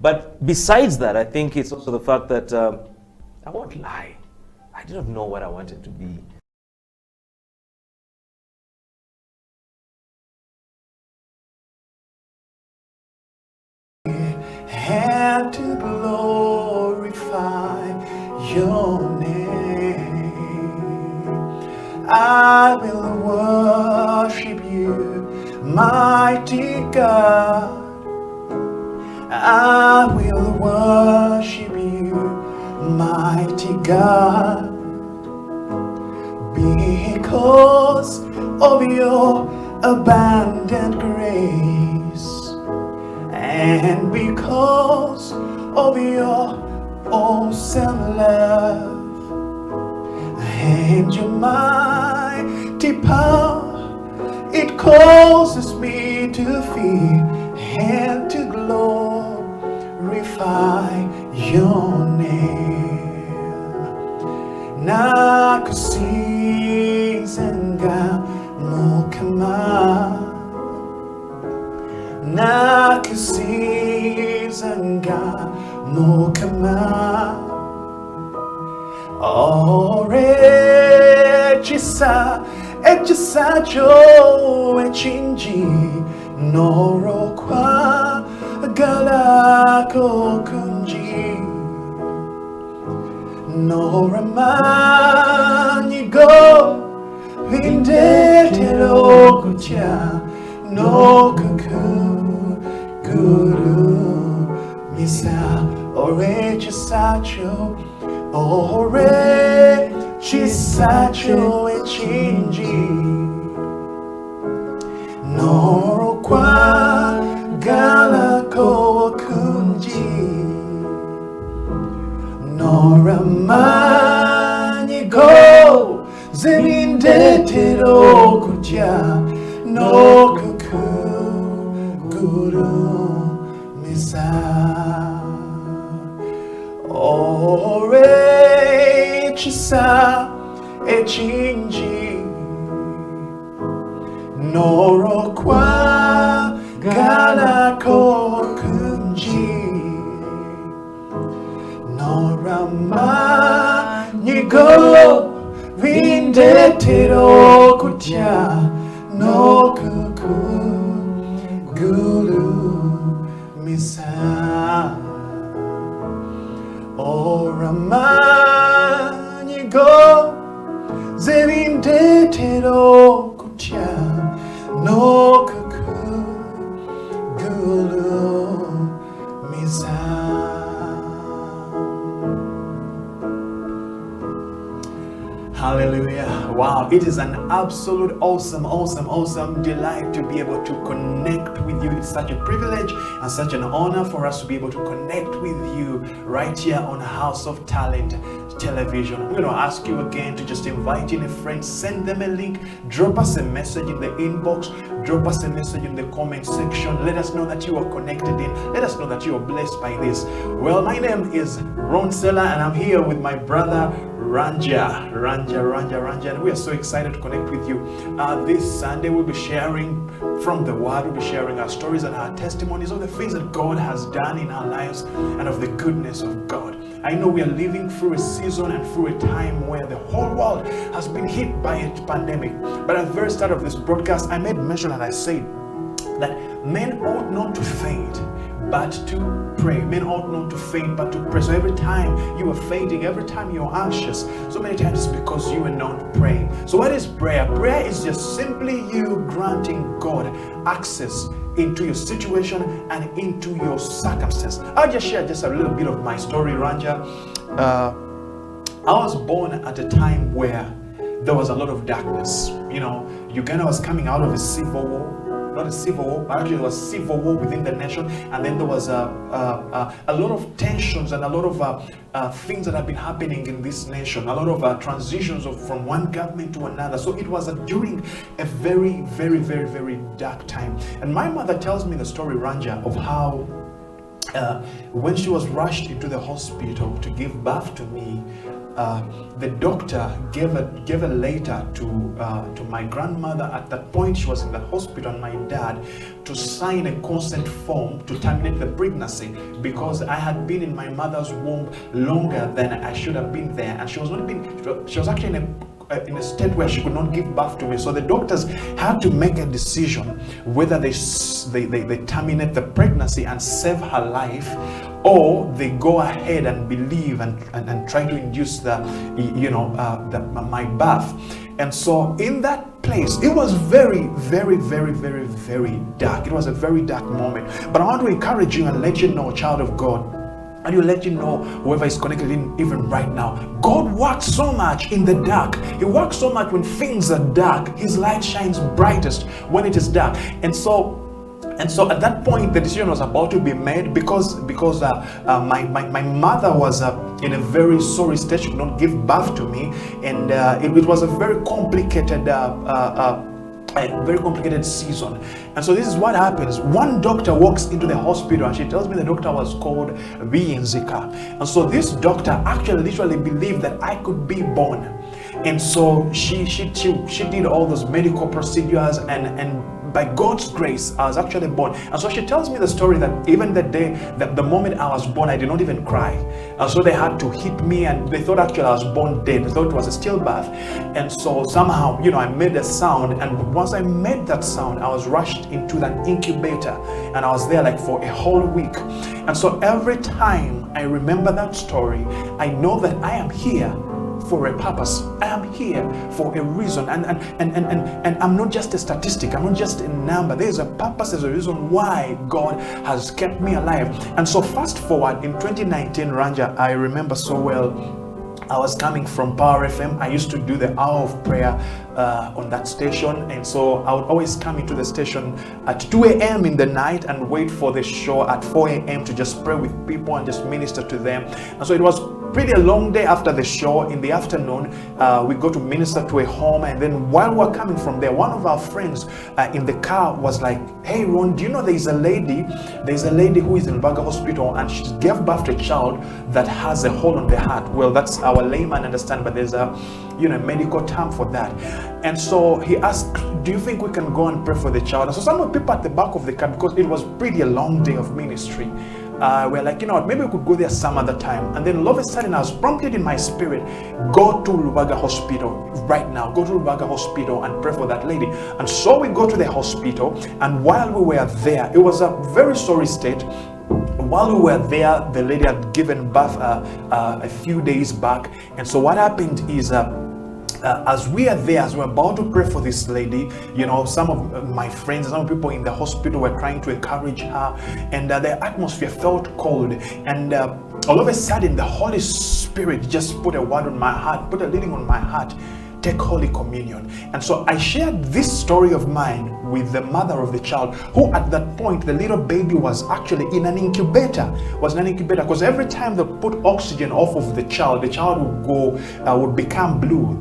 But besides that, I think it's also the fact that I won't lie. I didn't know what I wanted to be. And to glorify your name, I will worship you, mighty God. I will worship you, mighty God, because of your abundant grace and because of your awesome love and your mighty power. It causes me to fear and to glorify your name. Nakusizenga mukama, nakusizenga mukama. Ore chisa echisa jo echinji noro kwa galako kunji nora manigo vindetelo kucha no kuku guru misa ore chisacho ore chisacho echinji noro kwa galako kunji nora manigo zimindetelo kuja no kuku guru misa ore chisa echinji noro kwa galako kunji nora manigo vindetero kutia no kuku gulu misa ora manigo zevindetero kutia no kuku gulu misa. Hallelujah. Wow, it is an absolute awesome delight to be able to connect with you. It's such a privilege and such an honor for us to be able to connect with you right here on House of Talent Television. I'm going to ask you again to just invite in a friend, send them a link, drop us a message in the inbox, drop us a message in the comment section. Let us know that you are connected in. Let us know that you are blessed by this. Well, my name is Ron Sella and I'm here with my brother Ranja, and we are so excited to connect with you. This Sunday we'll be sharing from the Word. We'll be sharing our stories and our testimonies of the things that God has done in our lives and of the goodness of God. I know we are living through a season and through a time where the whole world has been hit by a pandemic. But at the very start of this broadcast, I made mention and I said that men ought not to faint, but to pray. Men ought not to faint, but to pray. So every time you are fainting, every time you are anxious, so many times it's because you are not praying. So what is prayer? Prayer is just simply you granting God access into your situation and into your circumstance. I'll just share just a little bit of my story, Ranja. I was born at a time where there was a lot of darkness. You know, Uganda was coming out of a civil war. not a civil war, but actually there was civil war within the nation, and then there was a lot of tensions and a lot of things that have been happening in this nation, a lot of transitions from one government to another. So it was during a very, very, very, very dark time. And my mother tells me the story, Ranja, of how when she was rushed into the hospital to give birth to me, the doctor gave a letter to my grandmother. At that point, she was in the hospital, and my dad, to sign a consent form to terminate the pregnancy, because I had been in my mother's womb longer than I should have been there, and she was actually in a state where she could not give birth to me. So the doctors had to make a decision whether they terminate the pregnancy and save her life, or they go ahead and believe and try to induce my birth. And so in that place, it was very, very, very, very, very dark. It was a very dark moment. But I want to encourage you and let you know, child of God, and will let you know, whoever is connected in even right now, God works so much in the dark. He works so much when things are dark. His light shines brightest when it is dark. And so at that point, the decision was about to be made, because my mother was in a very sorry state. She could not give birth to me, and it was a very complicated season. And so this is what happens. One doctor walks into the hospital, and she tells me the doctor was called Bienzika. And so this doctor actually literally believed that I could be born. And so she did all those medical procedures, and by God's grace, I was actually born. And so she tells me the story that even the day, that the moment I was born, I did not even cry. And so they had to hit me, and they thought actually I was born dead. They thought it was a stillbirth. And so somehow, I made a sound. And once I made that sound, I was rushed into that incubator. And I was there like for a whole week. And so every time I remember that story, I know that I am here for a purpose. I am here for a reason, and I'm not just a statistic. I'm not just a number. There is a purpose. There's a reason why God has kept me alive. And so fast forward in 2019, Ranja, I remember so well, I was coming from Power FM. I used to do the hour of prayer on that station, and so I would always come into the station at 2 a.m. in the night and wait for the show at 4 a.m. to just pray with people and just minister to them. And so it was pretty a long day after the show. In the afternoon, we go to minister to a home, and then while we're coming from there, one of our friends in the car was like, "Hey Ron, do you know there's a lady who is in Vaga Hospital, and she gave birth to a child that has a hole on the heart." Well, that's our layman understand, but there's a medical term for that. And so he asked, "Do you think we can go and pray for the child?" And so some of the people at the back of the car, because it was pretty a long day of ministry, we're like, you know what, maybe we could go there some other time. And then all of a sudden I was prompted in my spirit, go to Lubaga Hospital right now. Go to Lubaga Hospital and pray for that lady. And so we go to the hospital, and while we were there, it was a very sorry state. While we were there, the lady had given birth a few days back. And so what happened is, as we are there, as we're about to pray for this lady, some of my friends, some people in the hospital were trying to encourage her, and the atmosphere felt cold. And all of a sudden, the Holy Spirit just put a word on my heart, put a leading on my heart. Take Holy Communion. And so I shared this story of mine with the mother of the child, who at that point, the little baby was actually in an incubator, because every time they put oxygen off of the child would become blue,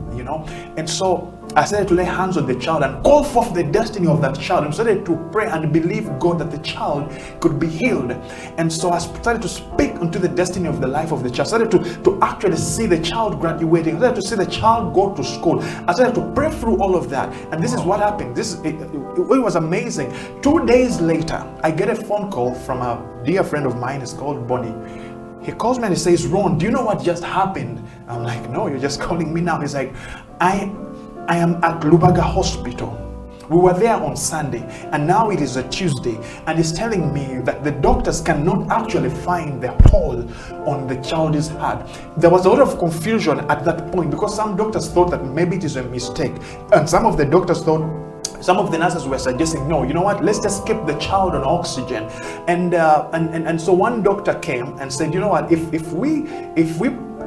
And so I started to lay hands on the child and call forth the destiny of that child, and started to pray and believe God that the child could be healed. And so I started to speak into the destiny of the life of the child. I started to actually see the child graduating. I started to see the child go to school. I started to pray through all of that. And this is what happened. It was amazing. 2 days later, I get a phone call from a dear friend of mine. It's called Bonnie. He calls me and he says, "Ron, do you know what just happened?" I'm like, "No, you're just calling me now." He's like, I am at Lubaga Hospital. We were there on Sunday, and now it is a Tuesday, and he's telling me that the doctors cannot actually find the hole on the child's heart. There was a lot of confusion at that point, because some doctors thought that maybe it is a mistake, and some of the doctors thought, some of the nurses were suggesting, "No, you know what, let's just keep the child on oxygen." And so one doctor came and said, "You know what, if we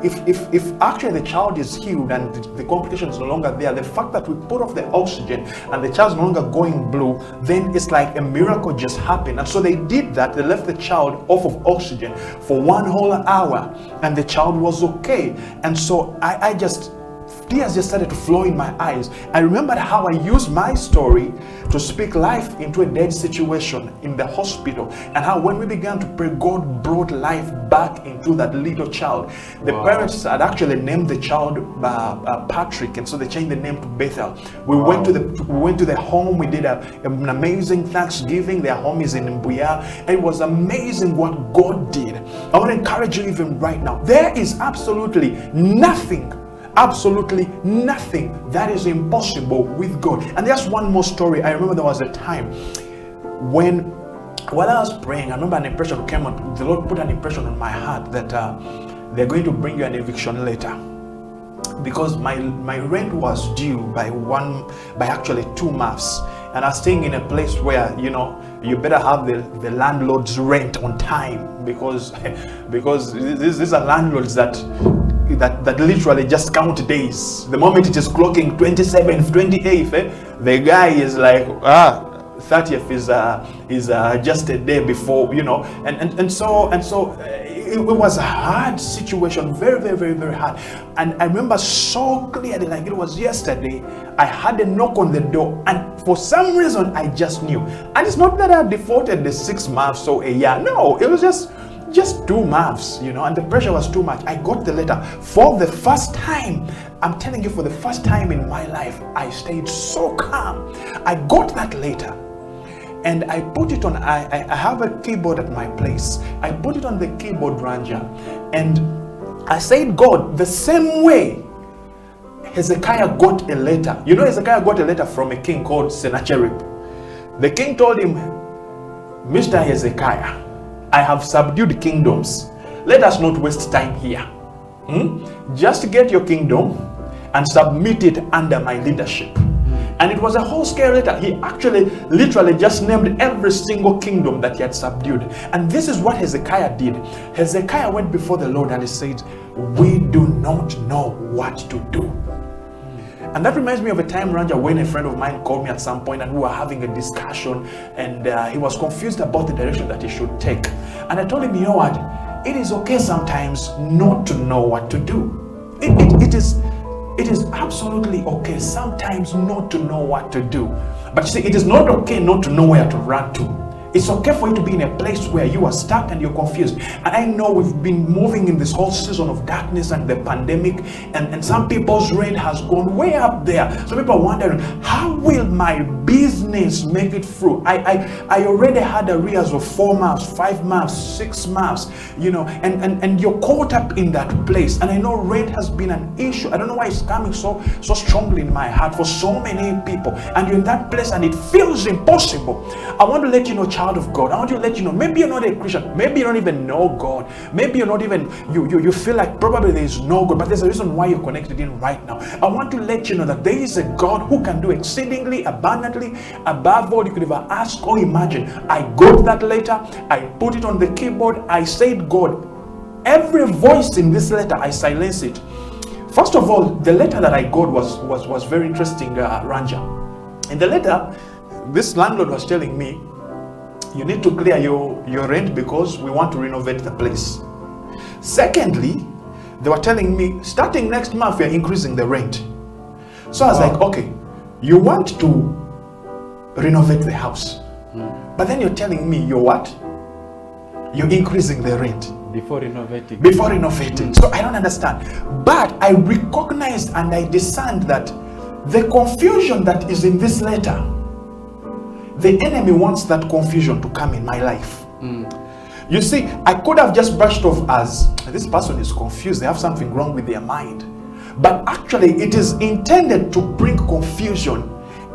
if actually the child is healed and the complication is no longer there, the fact that we put off the oxygen and the child's no longer going blue, then it's like a miracle just happened. And so they did that. They left the child off of oxygen for 1 whole hour, and the child was okay. And so I just, tears just started to flow in my eyes. I remembered how I used my story to speak life into a dead situation in the hospital, and how when we began to pray, God brought life back into that little child. The parents had actually named the child Patrick, and so they changed the name to Bethel. We went to the home. We did an amazing Thanksgiving. Their home is in Mbuya, and it was amazing what God did. I want to encourage you even right now. There is absolutely nothing that is impossible with God. And there's one more story. I remember there was a time while I was praying, I remember an impression came on. The Lord put an impression on my heart that they're going to bring you an eviction letter, because my rent was due by actually 2 months, and I was staying in a place where, you know, you better have the landlord's rent on time, because these are landlords that literally just count days. The moment it is clocking 27th, 28th, the guy is like, 30th is just a day before, you know. And so it was a hard situation, very, very, very, very hard. And I remember so clearly, like it was yesterday, I had a knock on the door, and for some reason I just knew. And it's not that I defaulted the 6 months or a year. No, it was just 2 months, you know, and the pressure was too much. I got the letter for the first time. I'm telling you, for the first time in my life, I stayed so calm. I got that letter, and I put it on, I have a keyboard at my place. I put it on the keyboard, Ranja, and I said, God, the same way Hezekiah got a letter. You know, Hezekiah got a letter from a king called Sennacherib. The king told him, Mr. Hezekiah, I have subdued kingdoms. Let us not waste time here. Just get your kingdom and submit it under my leadership. And it was a whole scale letter. He actually literally just named every single kingdom that he had subdued. And this is what Hezekiah did. Hezekiah went before the Lord and he said, we do not know what to do. And that reminds me of a time, Ranja, when a friend of mine called me at some point, and we were having a discussion, and he was confused about the direction that he should take. And I told him, you know what, it is okay sometimes not to know what to do. It is absolutely okay sometimes not to know what to do. But you see, it is not okay not to know where to run to. It's okay for you to be in a place where you are stuck and you're confused. And I know we've been moving in this whole season of darkness and the pandemic, and some people's rent has gone way up there. Some people are wondering, how will my business make it through? I already had arrears of 4 months, 5 months, 6 months, you know, and you're caught up in that place. And I know rent has been an issue. I don't know why it's coming so strongly in my heart for so many people. And you're in that place and it feels impossible. I want to let you know, child of God, I want to let you know, maybe you're not a Christian, maybe you don't even know God, maybe you're not even, you feel like probably there is no God, but there's a reason why you're connected in right now. I want to let you know that there is a God who can do exceedingly abundantly above all you could ever ask or imagine. I got that letter, I put it on the keyboard, I said, God, every voice in this letter, I silence it. First of all, the letter that I got was very interesting, Ranja. In the letter, this landlord was telling me, you need to clear your rent because we want to renovate the place. Secondly, they were telling me, starting next month, we are increasing the rent. So I was like, okay, you want to renovate the house, but then you're telling me you're what? You're increasing the rent. Before renovating. Before renovating. So I don't understand. But I recognized and I discerned that the confusion that is in this letter, the enemy wants that confusion to come in my life. You see, I could have just brushed off as, this person is confused, they have something wrong with their mind. But actually, it is intended to bring confusion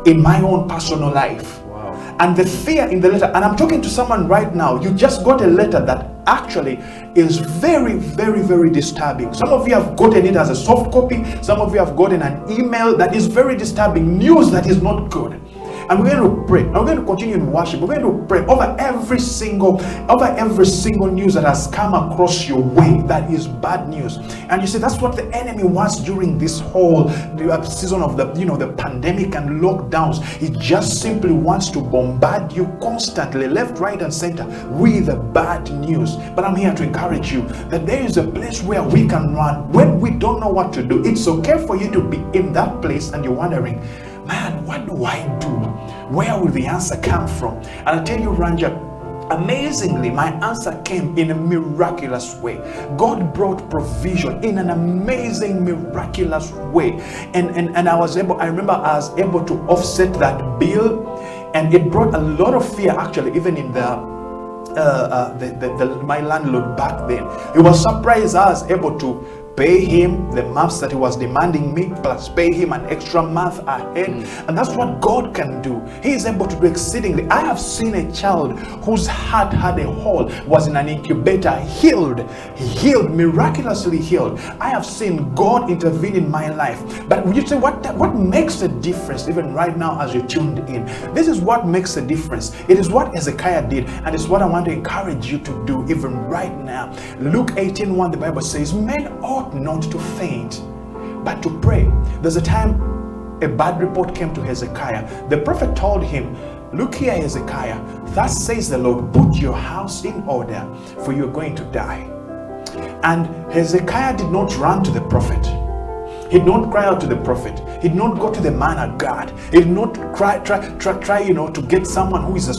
in my own personal life. Wow. And the fear in the letter, and I'm talking to someone right now, you just got a letter that actually is very, very, very disturbing. Some of you have gotten it as a soft copy, some of you have gotten an email that is very disturbing, news that is not good. And we're going to pray. And we're going to continue in worship. We're going to pray over every single news that has come across your way that is bad news. And you see, that's what the enemy wants during this whole season of the pandemic and lockdowns. He just simply wants to bombard you constantly, left, right, and center, with the bad news. But I'm here to encourage you that there is a place where we can run when we don't know what to do. It's okay for you to be in that place and you're wondering, man, what do I do? Where will the answer come from? And I tell you, Ranja, amazingly, my answer came in a miraculous way. God brought provision in an amazing, miraculous way. And I remember I was able to offset that bill, and it brought a lot of fear, actually, even in my landlord back then. He was surprised I was able to pay him the months that he was demanding me, plus pay him an extra month ahead. And that's what God can do. He is able to do exceedingly. I have seen a child whose heart had a hole, was in an incubator, healed. He healed, miraculously healed. I have seen God intervene in my life. But you say, what makes a difference even right now as you tuned in? This is what makes a difference. It is what Hezekiah did, and it's what I want to encourage you to do even right now. Luke 18:1, the Bible says, men ought not to faint, but to pray. There's a time a bad report came to Hezekiah. The prophet told him, look here, Hezekiah, thus says the Lord, put your house in order, for you're going to die. And Hezekiah did not run to the prophet. He did not cry out to the prophet. He did not go to the man of God. He did not try to get someone who is a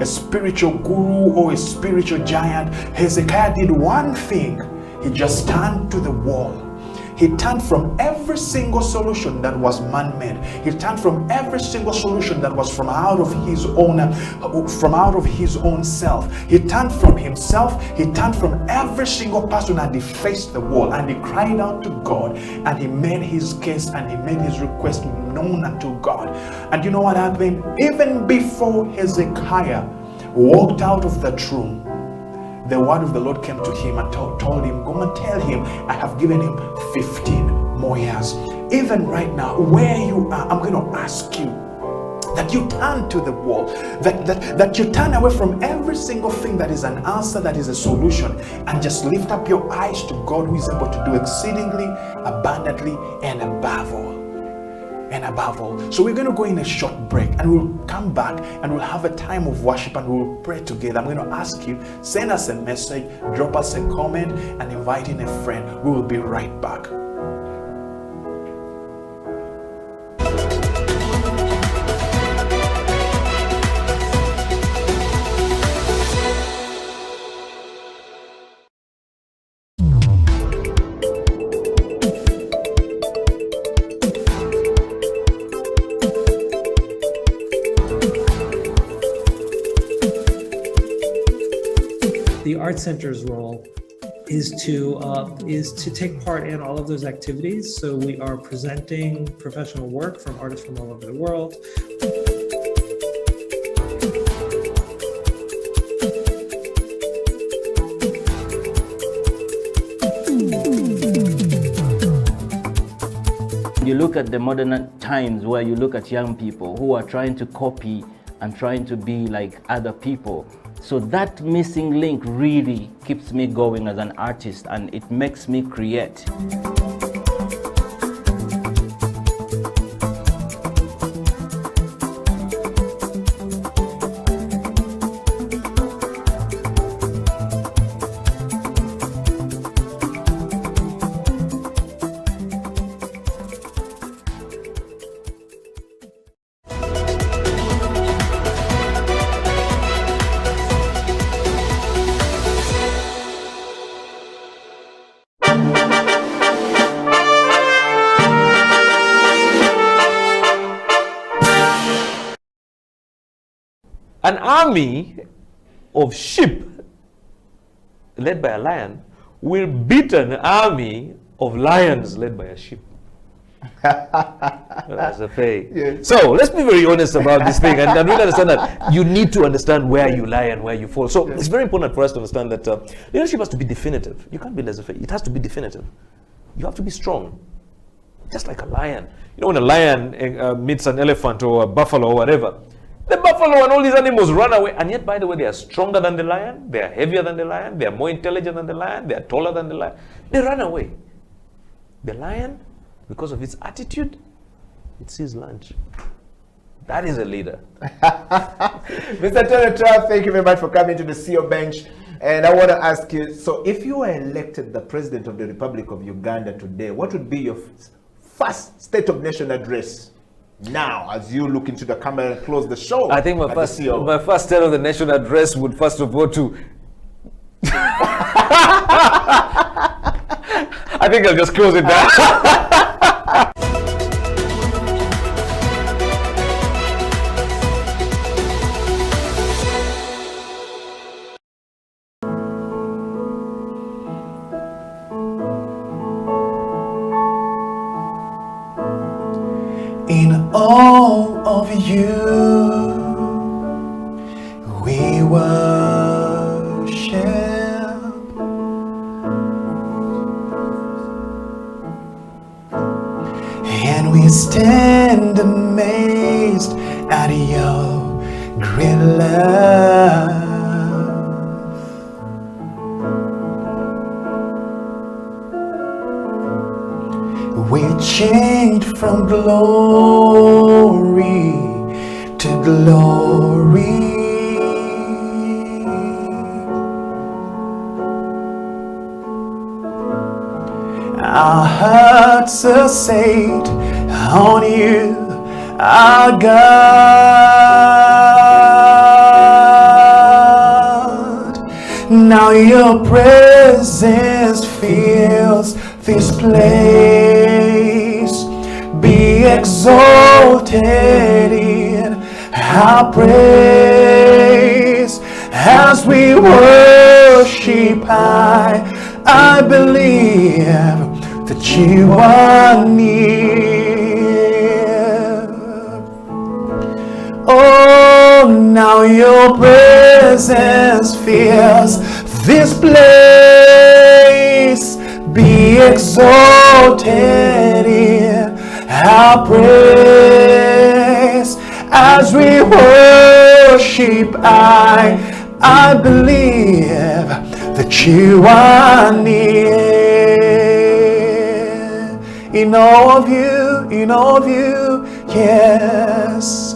spiritual guru or a spiritual giant. Hezekiah did one thing. He just turned to the wall. He turned from every single solution that was man-made. He turned from every single solution that was from out of his own self. He turned from himself. He turned from every single person, and he faced the wall, and he cried out to God, and he made his case, and he made his request known unto God. And you know what happened? Even before Hezekiah walked out of that room, the word of the Lord came to him and told him, go and tell him I have given him 15 more years. Even right now, where you are, I'm going to ask you that you turn to the wall, that you turn away from every single thing that is an answer, that is a solution, and just lift up your eyes to God, who is able to do exceedingly, abundantly, and above all. So we're going to go in a short break, and we'll come back and we'll have a time of worship, and we'll pray together. I'm going to ask you, send us a message, drop us a comment, and invite in a friend. We will be right back. The Art Center's role is to take part in all of those activities. So we are presenting professional work from artists from all over the world. You look at the modern times where you look at young people who are trying to copy and trying to be like other people. So that missing link really keeps me going as an artist, and it makes me create. An army of sheep led by a lion will beat an army of lions led by a sheep. That's a fake. Yes. So let's be very honest about this thing, and really understand that you need to understand where you lie and where you fall. So it's very important for us to understand that leadership has to be definitive. You can't be laissez-faire. It has to be definitive. You have to be strong. just like a lion. You know, when a lion meets an elephant or a buffalo or whatever, the buffalo and all these animals run away. And yet, by the way, they are stronger than the lion, they are heavier than the lion, they are more intelligent than the lion, they are taller than the lion. They run away. The lion, because of its attitude, it sees lunch. That is a leader. Mr. Tonotoa, thank you very much for coming to the CEO bench. And I want to ask you, so if you were elected the President of the Republic of Uganda today, what would be your first State of Nation address now, as you look into the camera and close the show? I think my first State of the Nation address would first of all to... I think I'll just close it down. In all of you, we worship, and we stand amazed at your great love. We changed from glory to glory. Our hearts are set on you, our God. Now your presence fills this place. Be exalted in our praise as we worship. I believe that you are near. Oh, now your presence fills this place. Be exalted in our praise as we worship. I believe that you are near. In all of you, yes,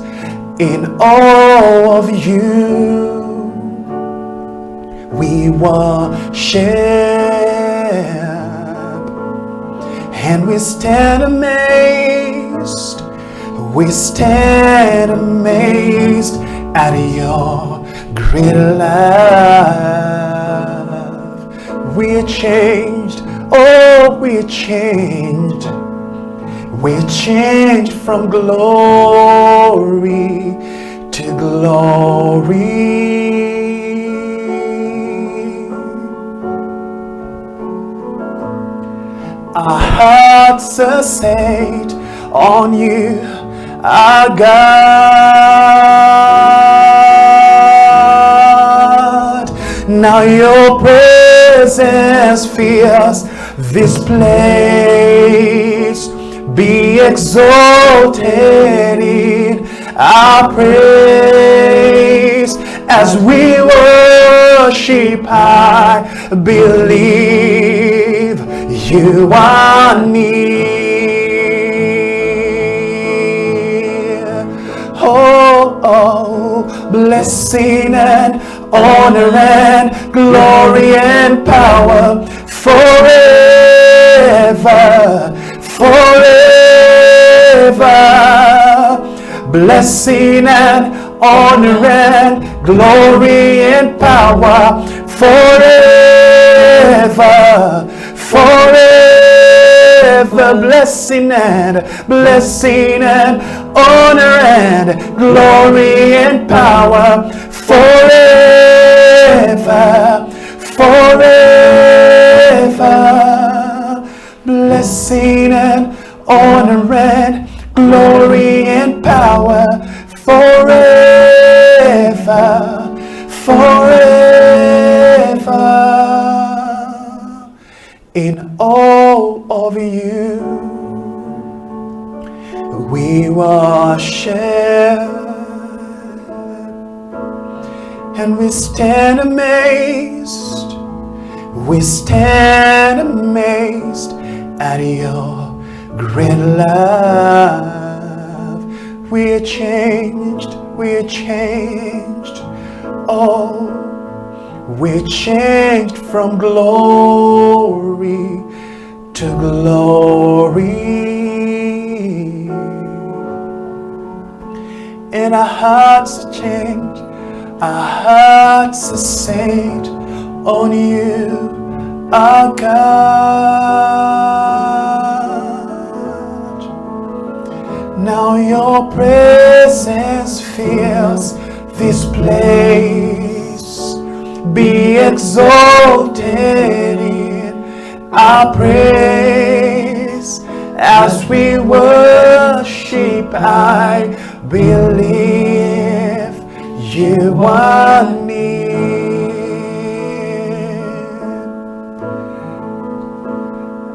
in all of you, we worship. And we stand amazed, at your great love. We changed, oh we changed from glory to glory. Our hearts are set on you, our God. Now your presence fills this place. Be exalted in our praise as we worship. I believe you are near. Oh, blessing and honor and glory and power forever. Blessing and honor and glory and power forever. Blessing and honor and glory and power forever. Blessing and honor and glory and power forever. In all of you. we worship, and we stand amazed. We stand amazed at your great love. We're changed, oh, we're changed from glory to glory. And our hearts are changed, our hearts are set on you, our God. Now your presence fills this place. Be exalted in our praise as we worship. I believe you are near.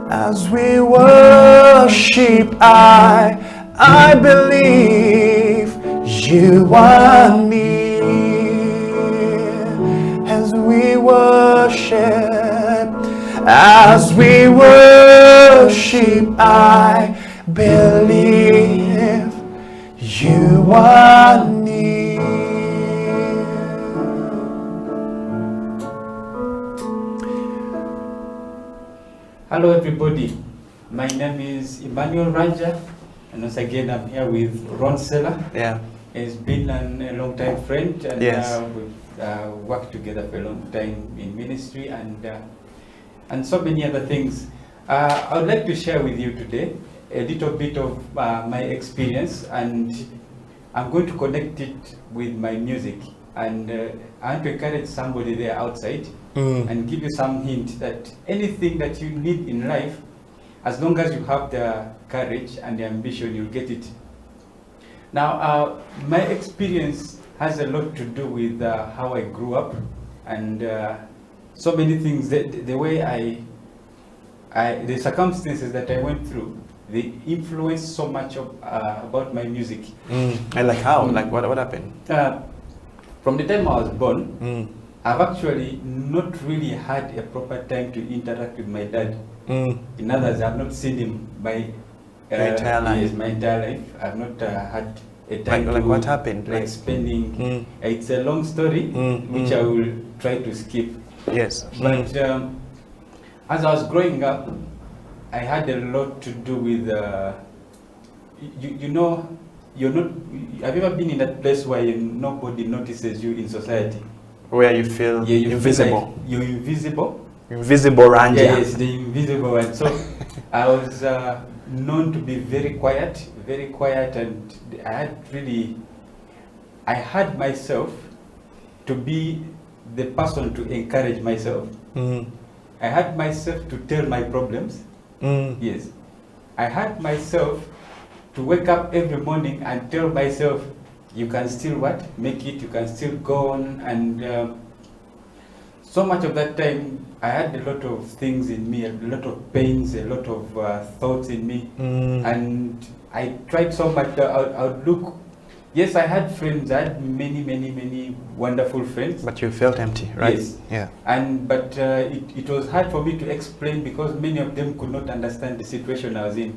As we worship, I believe you are near. As we worship, I believe you are near. Hello everybody, my name is Emmanuel Ranja, and once again I'm here with Ron Seller. Yeah. He's been a long time friend, and Yes. we've worked together for a long time in ministry and so many other things. I would like to share with you today a little bit of my experience, and I'm going to connect it with my music, and I want to encourage somebody there outside and give you some hint that anything that you need in life, as long as you have the courage and the ambition, you'll get it. Now, my experience has a lot to do with how I grew up, and so many things, the way the circumstances that I went through, they influenced so much of, about my music. And like how? Like what happened? From the time I was born, I've actually not really had a proper time to interact with my dad. In others, I've not seen him my entire life. Yes, my entire life. I've not had a time like to, what happened? like spending. It's a long story, which I will try to skip. Yes. But as I was growing up, I had a lot to do with, you know, you're not. Have you ever been in that place where nobody notices you in society? Where you feel invisible. Feel like you're invisible. Invisible Ranja. Yeah, yes, the invisible one. So I was known to be very quiet, and I had myself to be the person to encourage myself. I had myself to tell my problems. Yes. I had myself to wake up every morning and tell myself, you can still make it, you can still go on. And so much of that time, I had a lot of things in me, a lot of pains, a lot of thoughts in me. And I tried so much. I would look. Yes, I had friends. I had many wonderful friends. But you felt empty, right? Yes. Yeah. But it was hard for me to explain because many of them could not understand the situation I was in.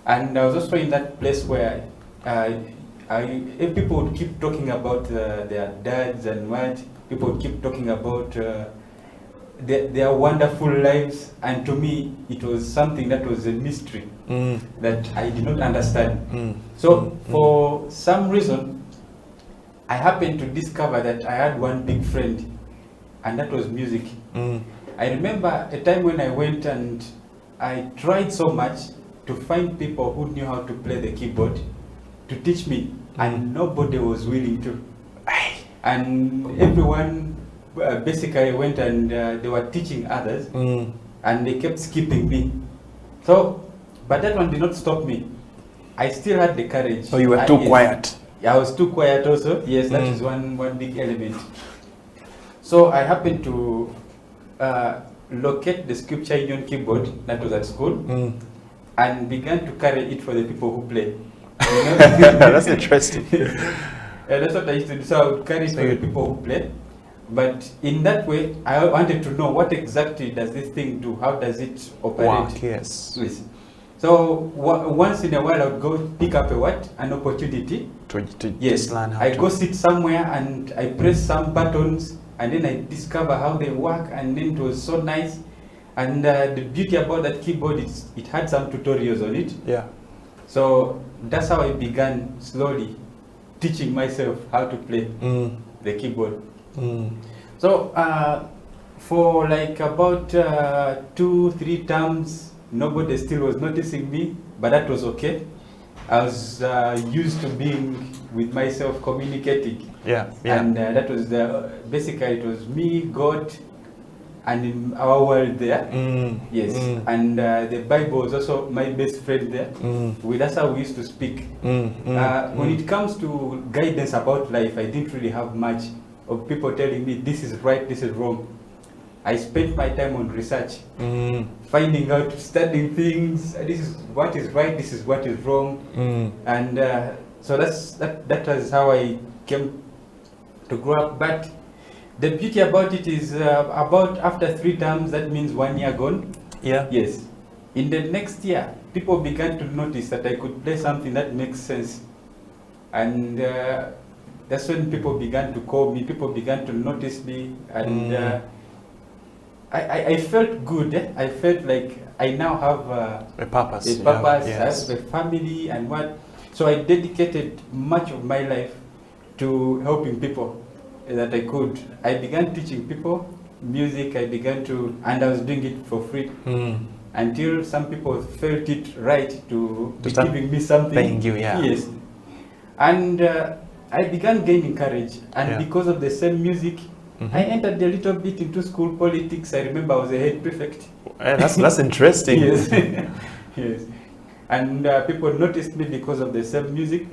And I was also in that place where if people would keep talking about their dads and what, people would keep talking about their wonderful lives, and to me it was something that was a mystery that I did not understand. So for some reason, I happened to discover that I had one big friend, and that was music. I remember a time when I went and I tried so much to find people who knew how to play the keyboard to teach me, and nobody was willing to. And everyone basically went and they were teaching others, and they kept skipping me. So, but that one did not stop me. I still had the courage. So you were too quiet. Yeah, I was too quiet also. Yes, that is one big element. So I happened to locate the Scripture Union keyboard that was at school, and began to carry it for the people who play. You know? That's interesting. And that's what I used to do. So I would carry it for the people who play. But in that way, I wanted to know what exactly does this thing do? How does it operate? Work, yes. So once in a while, I would go pick up an opportunity. To yes, just learn how I to. go sit somewhere and I press some buttons, and then I discover how they work, and then it was so nice. And the beauty about that keyboard is it had some tutorials on it. Yeah. So that's how I began slowly teaching myself how to play the keyboard. So for like about 2-3 terms, nobody still was noticing me, but that was okay. I was used to being with myself, communicating. Yeah, yeah. And that was basically it was me, God, and in our world there. Yes. And the Bible was also my best friend there. That's how we used to speak. When it comes to guidance about life, I didn't really have much of people telling me this is right, this is wrong. I spent my time on research, finding out, studying things. This is what is right, this is what is wrong, and so that was how I came to grow up. But the beauty about it is, about after 3 terms, that means 1 year gone. Yeah. Yes. In the next year, people began to notice that I could play something that makes sense, and that's when people began to call me. People began to notice me, and I felt good. I felt like I now have a purpose. A purpose. Yes. I have a family and what. So I dedicated much of my life to helping people that I could. I began teaching people music. I began to, and I was doing it for free until some people felt it right to be giving me something. Thank you. Yeah. Yes. And I began gaining courage, and because of the same music, I entered a little bit into school politics. I remember I was a head prefect. That's interesting. Yes. Yes. And people noticed me because of the same music.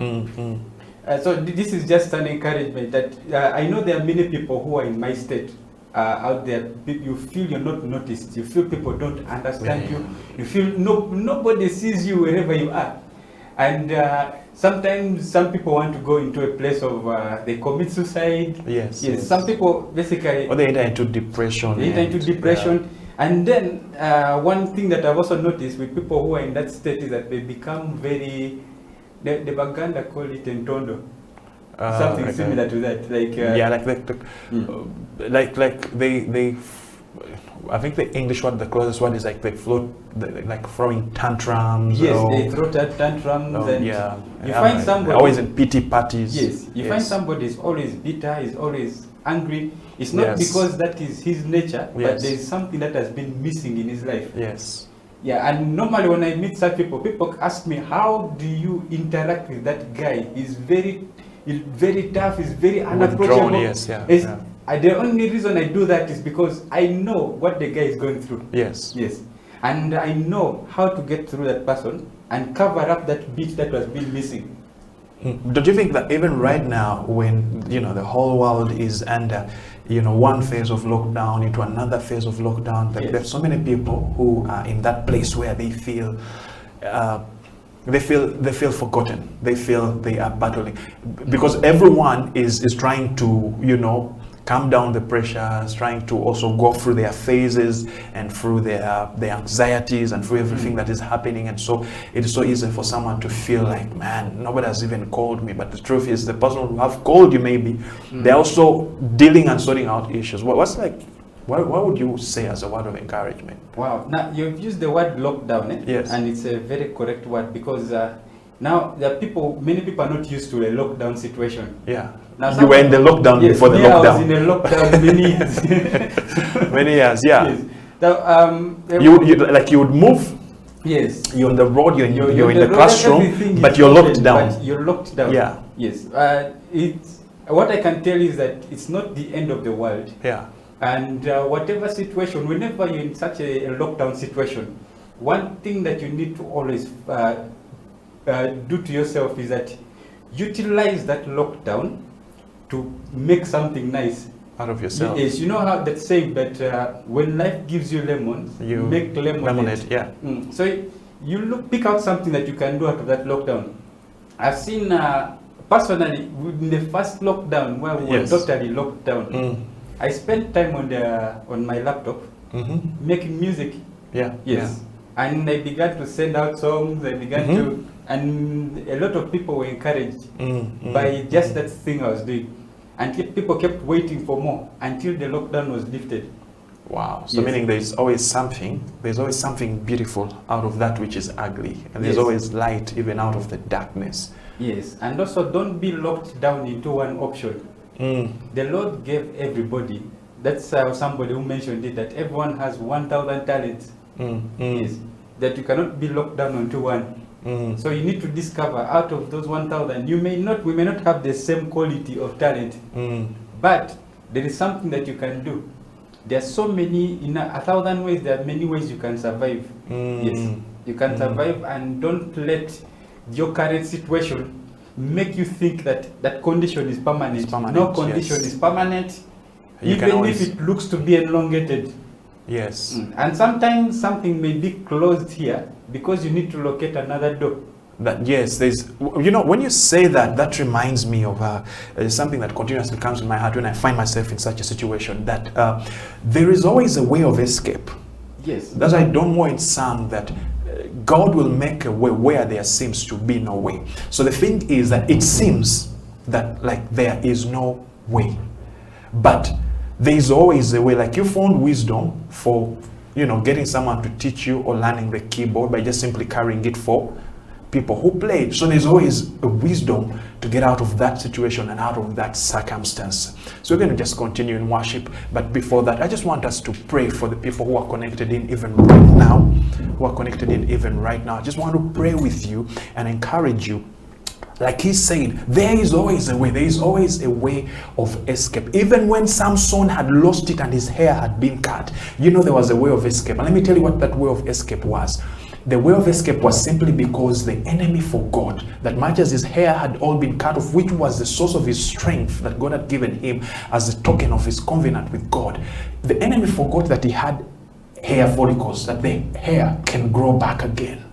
So this is just an encouragement that I know there are many people who are in my state out there. You feel you're not noticed. You feel people don't understand you. You feel nobody sees you wherever you are. And sometimes some people want to go into a place of they commit suicide. Yes. Yes. Some people basically. Or they enter into depression. They enter into depression. And then one thing that I've also noticed with people who are in that state is that they become very. The Baganda call it entondo. Something similar to that. Like like they. I think the English word, the closest one is like they float, like throwing tantrums. Yes, they throw tantrums, and you find somebody always in pity parties. Yes, you find somebody is always bitter, is always angry. It's not because that is his nature, but there is something that has been missing in his life. Yes. Yeah, and normally when I meet such people, people ask me, how do you interact with that guy? He's very tough, he's very unapproachable. Yes, the only reason I do that is because I know what the guy is going through. Yes. Yes. And I know how to get through that person and cover up that bit that was being missing. Don't you think that even right now, when the whole world is under one phase of lockdown into another phase of lockdown, that there's so many people who are in that place where they feel forgotten. They feel they are battling because everyone is trying to calm down the pressures, trying to also go through their phases and through their anxieties and through everything that is happening. And so it is so easy for someone to feel like, man, nobody has even called me. But the truth is, the person who have called you maybe, they're also dealing and sorting out issues. What would you say as a word of encouragement? Wow. Now, you've used the word lockdown, Yes. And it's a very correct word because now there are many people are not used to a lockdown situation. Yeah. Now, you were in the lockdown before the lockdown. I was in a lockdown many years. Many years, yeah. Yes. Now, you would move. Yes. You're on the road. You're in the road, classroom, but you're locked down. But you're locked down. Yeah. Yes. What I can tell you is that it's not the end of the world. Yeah. And whatever situation, whenever you're in such a lockdown situation, one thing that you need to always do to yourself is that utilize that lockdown to make something nice out of yourself. Yes, you know how that saying that when life gives you lemons, you make lemonade. Yeah. So you pick out something that you can do out of that lockdown. I've seen personally in the first lockdown where we were Yes. totally locked down. I spent time on my laptop making music. Yeah. Yes. And I began to send out songs. I began to, and a lot of people were encouraged by just that thing I was doing. And people kept waiting for more until the lockdown was lifted. Wow. So meaning there's always something beautiful out of that which is ugly. And there's Yes. always light even out of the darkness. Yes. And also don't be locked down into one option. The Lord gave everybody. That's somebody who mentioned it, that everyone has 1,000 talents. Yes. That you cannot be locked down onto one. So you need to discover out of those 1,000, we may not have the same quality of talent, but there is something that you can do. There are so many, in 1,000 ways, there are many ways you can survive. Yes, you can survive, and don't let your current situation make you think that that condition is permanent. No condition is permanent, even if it looks to be elongated. Yes. And sometimes something may be closed here because you need to locate another door. That yes, there's, you know, when you say that, that reminds me of something that continuously comes in my heart when I find myself in such a situation, that there is always a way of escape. Yes. That's why I don't know in Psalm that God will make a way where there seems to be no way. So the thing is that it seems that like there is no way, but there is always a way. Like you found wisdom for, you know, getting someone to teach you or learning the keyboard by just simply carrying it for people who play. So there's always a wisdom to get out of that situation and out of that circumstance. So we're going to just continue in worship. But before that, I just want us to pray for the people who are connected in even right now. I just want to pray with you and encourage you. Like he said, there is always a way. There is always a way of escape. Even when Samson had lost it and his hair had been cut, you know, there was a way of escape. And let me tell you what that way of escape was. The way of escape was simply because the enemy forgot that much as his hair had all been cut off, which was the source of his strength that God had given him as a token of his covenant with God, the enemy forgot that he had hair follicles, that the hair can grow back again.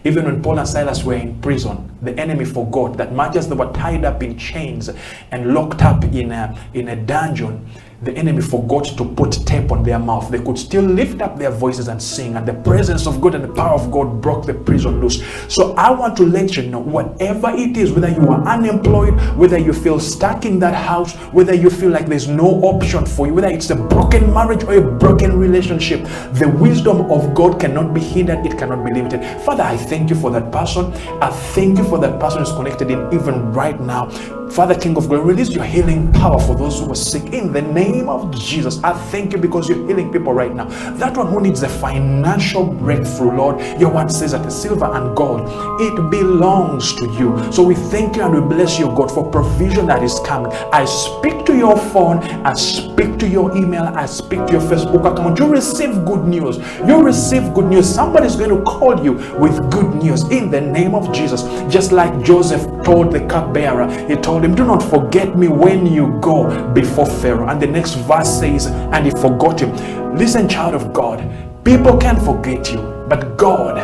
Even when Paul and Silas were in prison, the enemy forgot that much as they were tied up in chains and locked up in a dungeon, the enemy forgot to put tape on their mouth. They could still lift up their voices and sing, and the presence of God and the power of God broke the prison loose. So I want to let you know, whatever it is, whether you are unemployed, whether you feel stuck in that house, whether you feel like there's no option for you, whether it's a broken marriage or a broken relationship, the wisdom of God cannot be hindered, it cannot be limited. Father, I thank you for that person. I thank you for that person who's connected in even right now. Father, King of Glory, release your healing power for those who are sick in the name of Jesus. I thank you because you're healing people right now. That one who needs a financial breakthrough, Lord, your word says that the silver and gold, it belongs to you. So we thank you and we bless you, God, for provision that is coming. I speak to your phone, I speak to your email, I speak to your Facebook account. You receive good news. You receive good news. Somebody's going to call you with good news in the name of Jesus. Just like Joseph told the cupbearer, he told him, do not forget me when you go before Pharaoh. And the next verse says, and he forgot him. Listen, child of God, people can forget you, but God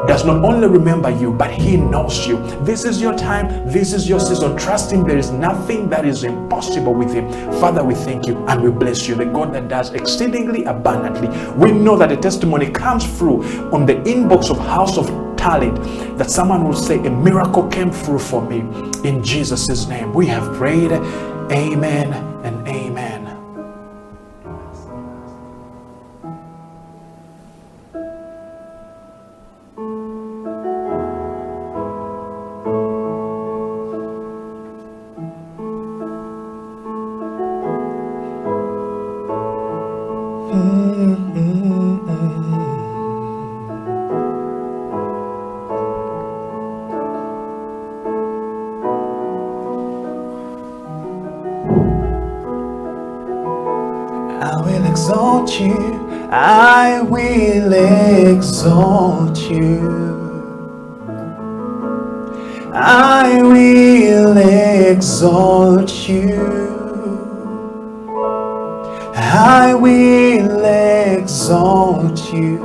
does not only remember you, but he knows you. This is your time. This is your season. Trust him. There is nothing that is impossible with him. Father, we thank you and we bless you, the God that does exceedingly abundantly. We know that the testimony comes through on the inbox of House of Talent, that someone will say a miracle came through for me. In Jesus' name we have prayed. Amen and amen. I will exalt you. I will exalt you. I will exalt you. I will exalt you.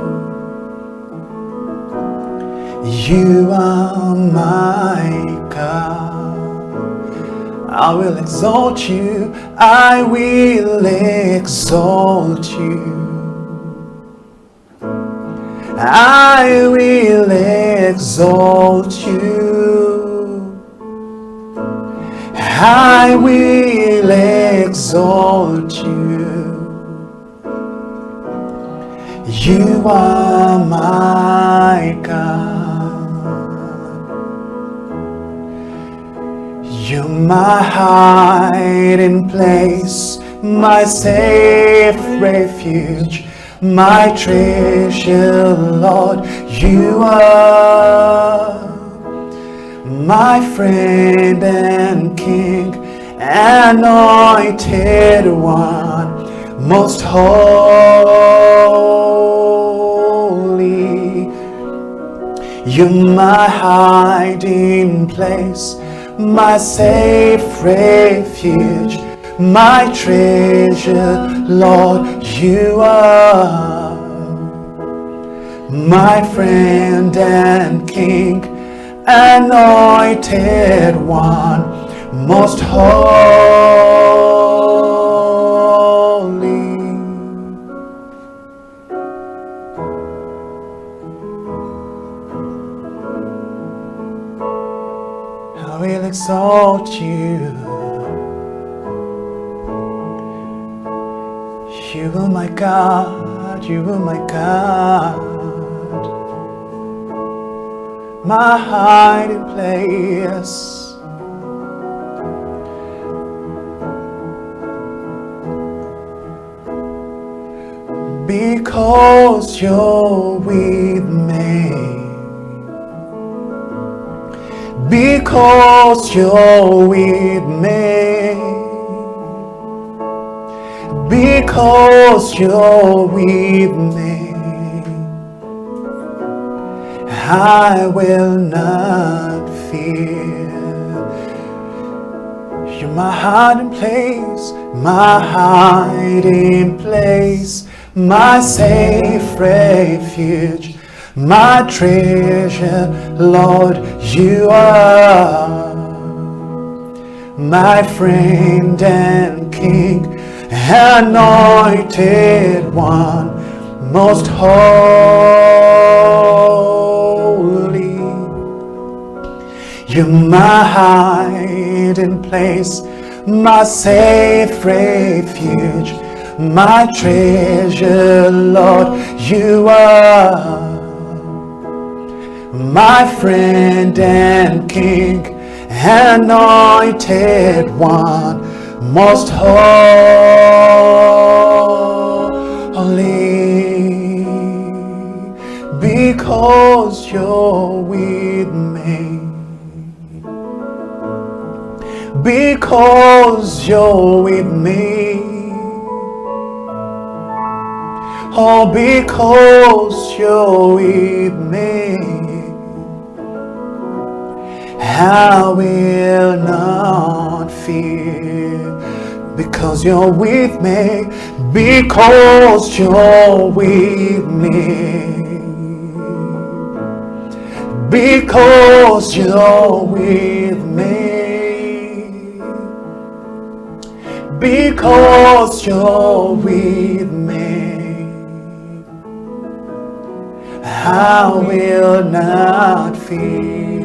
You are my I will exalt you. I will exalt you. I will exalt you. I will exalt you. You are my God. You're my hiding place, my safe refuge, my treasure, Lord. You are my friend and King, anointed one, most holy. You're my hiding place, my safe refuge, my treasure, Lord. You are my friend and King, anointed one, most holy. I will exalt you. You are my God, you are my God, my hiding place. Because you're with me, because you're with me, because you're with me, I will not fear. You're my hiding place, my hiding place, my safe refuge, my treasure, Lord. You are my friend and King, anointed one, most holy. You're my hiding place, my safe refuge, my treasure, Lord. You are my friend and King, anointed one, most holy. Because you're with me, because you're with me, oh, because you're with me, I will not fear. Because you're with me, because you're with me, because you're with me, because you're with me, I will not fear.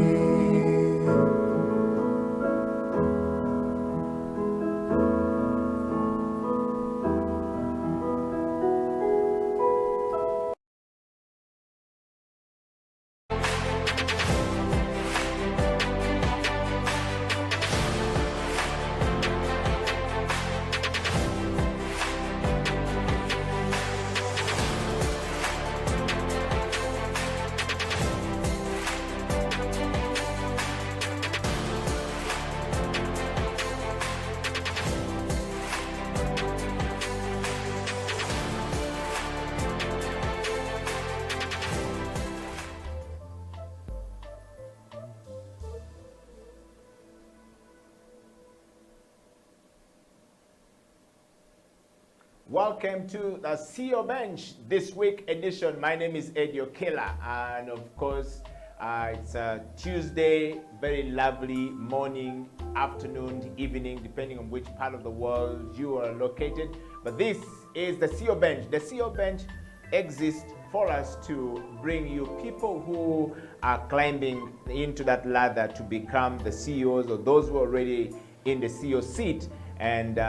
Welcome to the CEO Bench this week edition. My name is Eddie Okela, and of course, It's a Tuesday, very lovely morning, afternoon, evening, depending on which part of the world you are located. But this is the CEO Bench. The CEO Bench exists for us to bring you people who are climbing into that ladder to become the CEOs or those who are already in the CEO seat. And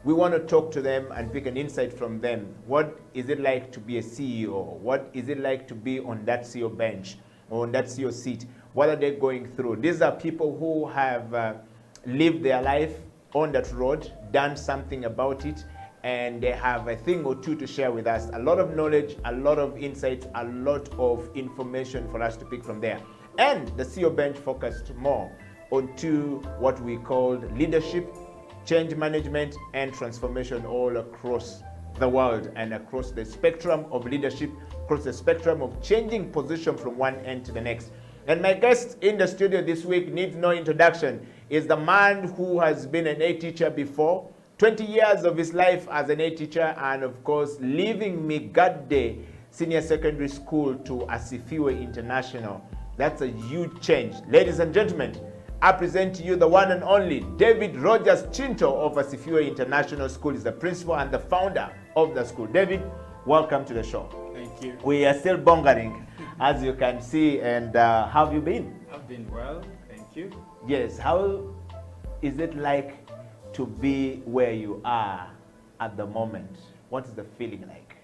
we want to talk to them and pick an insight from them. What is it like to be a CEO? What is it like to be on that CEO bench or on that CEO seat? What are they going through? These are people who have lived their life on that road, done something about it, and they have a thing or two to share with us. A lot of knowledge, a lot of insights, a lot of information for us to pick from there. And the CEO Bench focused more onto what we called leadership, change management, and transformation all across the world and across the spectrum of leadership, across the spectrum of changing position from one end to the next. And my guest in the studio this week needs no introduction. Is the man who has been an A teacher before, 20 years of his life as an A teacher, and of course leaving Migadde Senior Secondary School to Asifiwe International. That's a huge change. Ladies and gentlemen, I present to you the one and only David Rogers Chinto of Asifiwe International School. He's the principal and the founder of the school. David, welcome to the show. Thank you. We are still bongering, as you can see. And how have you been? I've been well, thank you. Yes, how is it like to be where you are at the moment? What is the feeling like?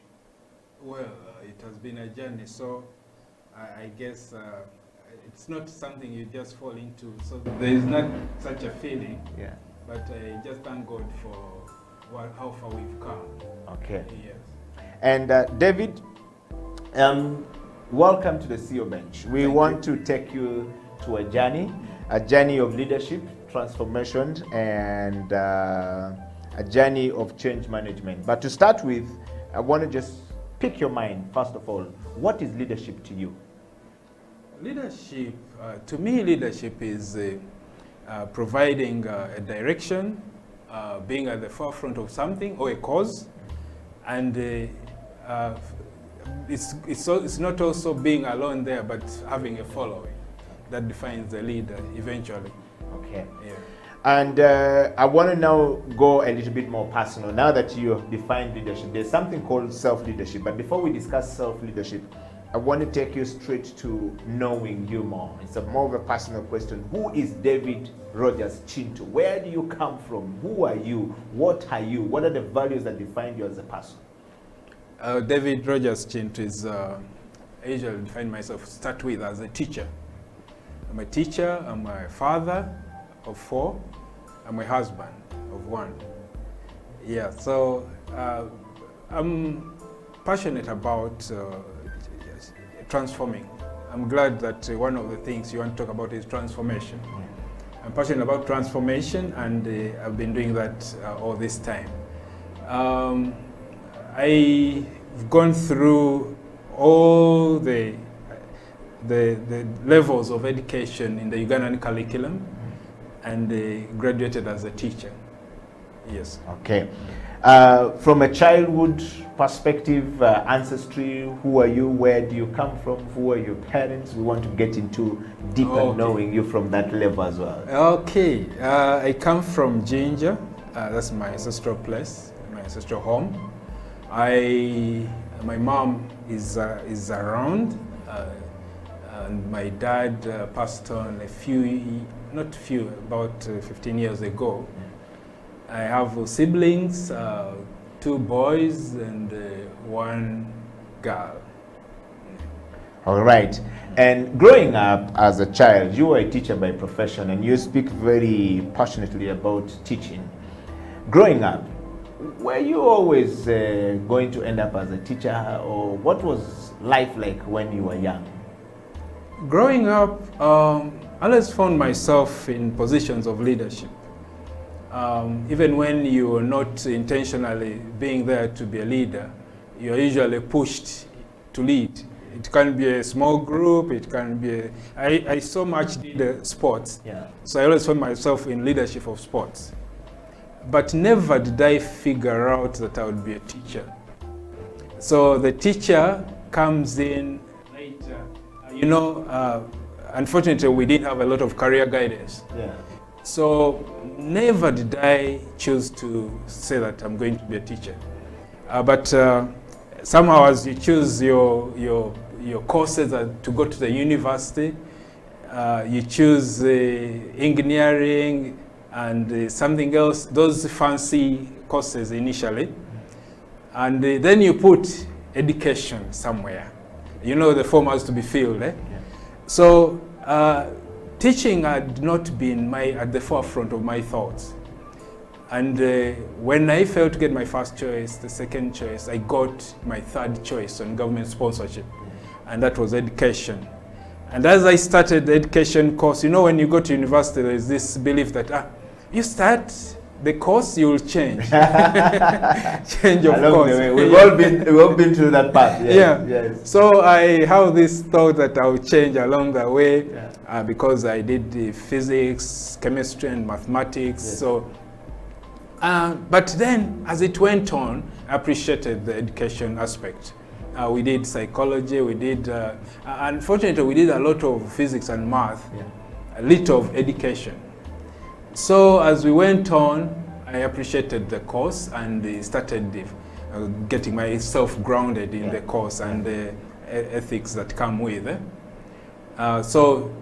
Well, it has been a journey, so I guess it's not something you just fall into. So there is not such a feeling. Yeah. But I just thank God for how far we've come. Okay. Yes. And David, welcome to the CEO Bench. We want to take you to a journey of leadership, transformation, and a journey of change management. But to start with, I want to just pick your mind, first of all. What is leadership to you? Leadership, to me, leadership is providing a direction, being at the forefront of something or a cause, and it's not also being alone there, but having a following. That defines the leader eventually. Okay. Yeah. And I want to now go a little bit more personal. Now that you have defined leadership, there's something called self-leadership. But before we discuss self-leadership, I want to take you straight to knowing you more. It's more of a personal question. Who is David Rogers Chinto? Where do you come from? Who are you? What are you? What are the values that define you as a person? David Rogers Chinto is, I usually define myself, start with, as a teacher. I'm a teacher, I'm a father of 4, I'm a husband of 1. Yeah, so I'm passionate about transforming. I'm glad that one of the things you want to talk about is transformation. I'm passionate about transformation, and I've been doing that all this time. I've gone through all the levels of education in the Ugandan curriculum, and graduated as a teacher. Yes. Okay. From a childhood perspective, ancestry, who are you? Where do you come from? Who are your parents? We want to get into deeper knowing you from that level as well. Okay. I come from Jinja. That's my ancestral place, my ancestral home. My mom is around, and my dad passed on about 15 years ago. I have siblings, 2 boys and 1 girl. All right. And growing up as a child, you were a teacher by profession, and you speak very passionately about teaching. Growing up, were you always going to end up as a teacher, or what was life like when you were young? Growing up, I always found myself in positions of leadership. Even when you are not intentionally being there to be a leader, you are usually pushed to lead. It can be a small group, it can be I so much did sports, so I always found myself in leadership of sports. But never did I figure out that I would be a teacher. So the teacher comes in later. unfortunately, we didn't have a lot of career guidance. Yeah. So never did I choose to say that I'm going to be a teacher. But somehow, as you choose your courses to go to the university, you choose engineering and something else, those fancy courses initially, and then you put education somewhere. You know, the form has to be filled. Eh? Yeah. So teaching had not been at the forefront of my thoughts. And when I failed to get my first choice, the second choice, I got my third choice on government sponsorship, and that was education. And as I started the education course, you know, when you go to university, there's this belief that you start the course, you will change. Change of course. We've all been through that path. Yes. Yeah. Yes. So I have this thought that I will change along the way, because I did the physics, chemistry, and mathematics. Yes. So, but then as it went on, I appreciated the education aspect. We did psychology. We did, unfortunately, we did a lot of physics and math, a little of education. So as we went on, I appreciated the course and started getting myself grounded in the course and the ethics that come with it. So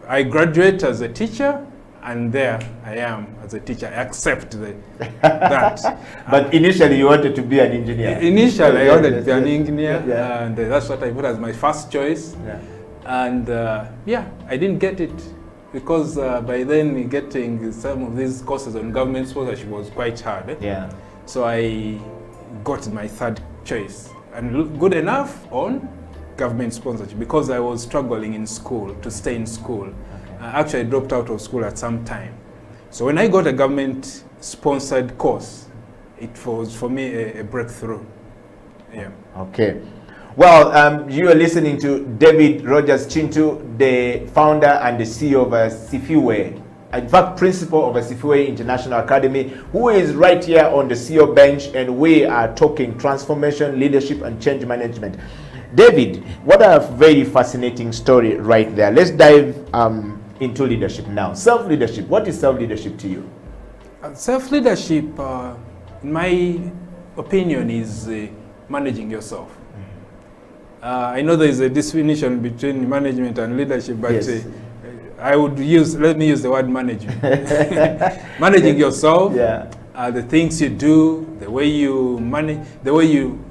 I graduate as a teacher, and there I am as a teacher. I accept that. But initially you wanted to be an engineer. Initially I wanted to be an engineer, and that's what I put as my first choice. Yeah. And I didn't get it, because by then getting some of these courses on government sponsorship was quite hard. Eh? Yeah. So I got my third choice, and good enough on government sponsorship, because I was struggling in school, to stay in school. Okay. Actually, I dropped out of school at some time. So when I got a government sponsored course, it was for me a breakthrough. Yeah. Okay. Well, you are listening to David Rogers Chintu, the founder and the CEO of Sifiwe, in fact, principal of Sifiwe International Academy, who is right here on the CEO bench, and we are talking transformation, leadership, and change management. David, what a very fascinating story right there. Let's dive into leadership now. Self-leadership. What is self-leadership to you? Self-leadership, in my opinion, is managing yourself. I know there is a definition between management and leadership, but yes. Let me use the word management. Managing yourself, the things you do, the way you manage, the way you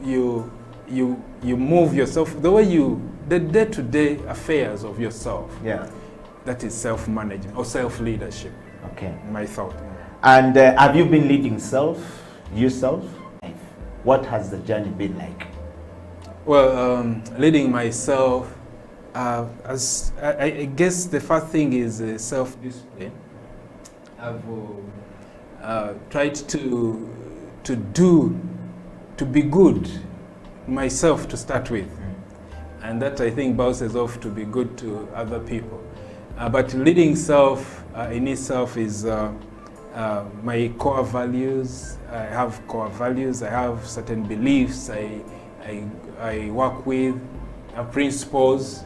move yourself, the day-to-day affairs of yourself. Yeah. That is self-management or self-leadership. Okay. My thought. And have you been leading yourself? What has the journey been like? Well, leading myself, as I guess the first thing is self-discipline. I've tried to be good myself to start with, and that I think bounces off to be good to other people. But leading self in itself is my core values. I have core values. I have certain beliefs. I work with principles.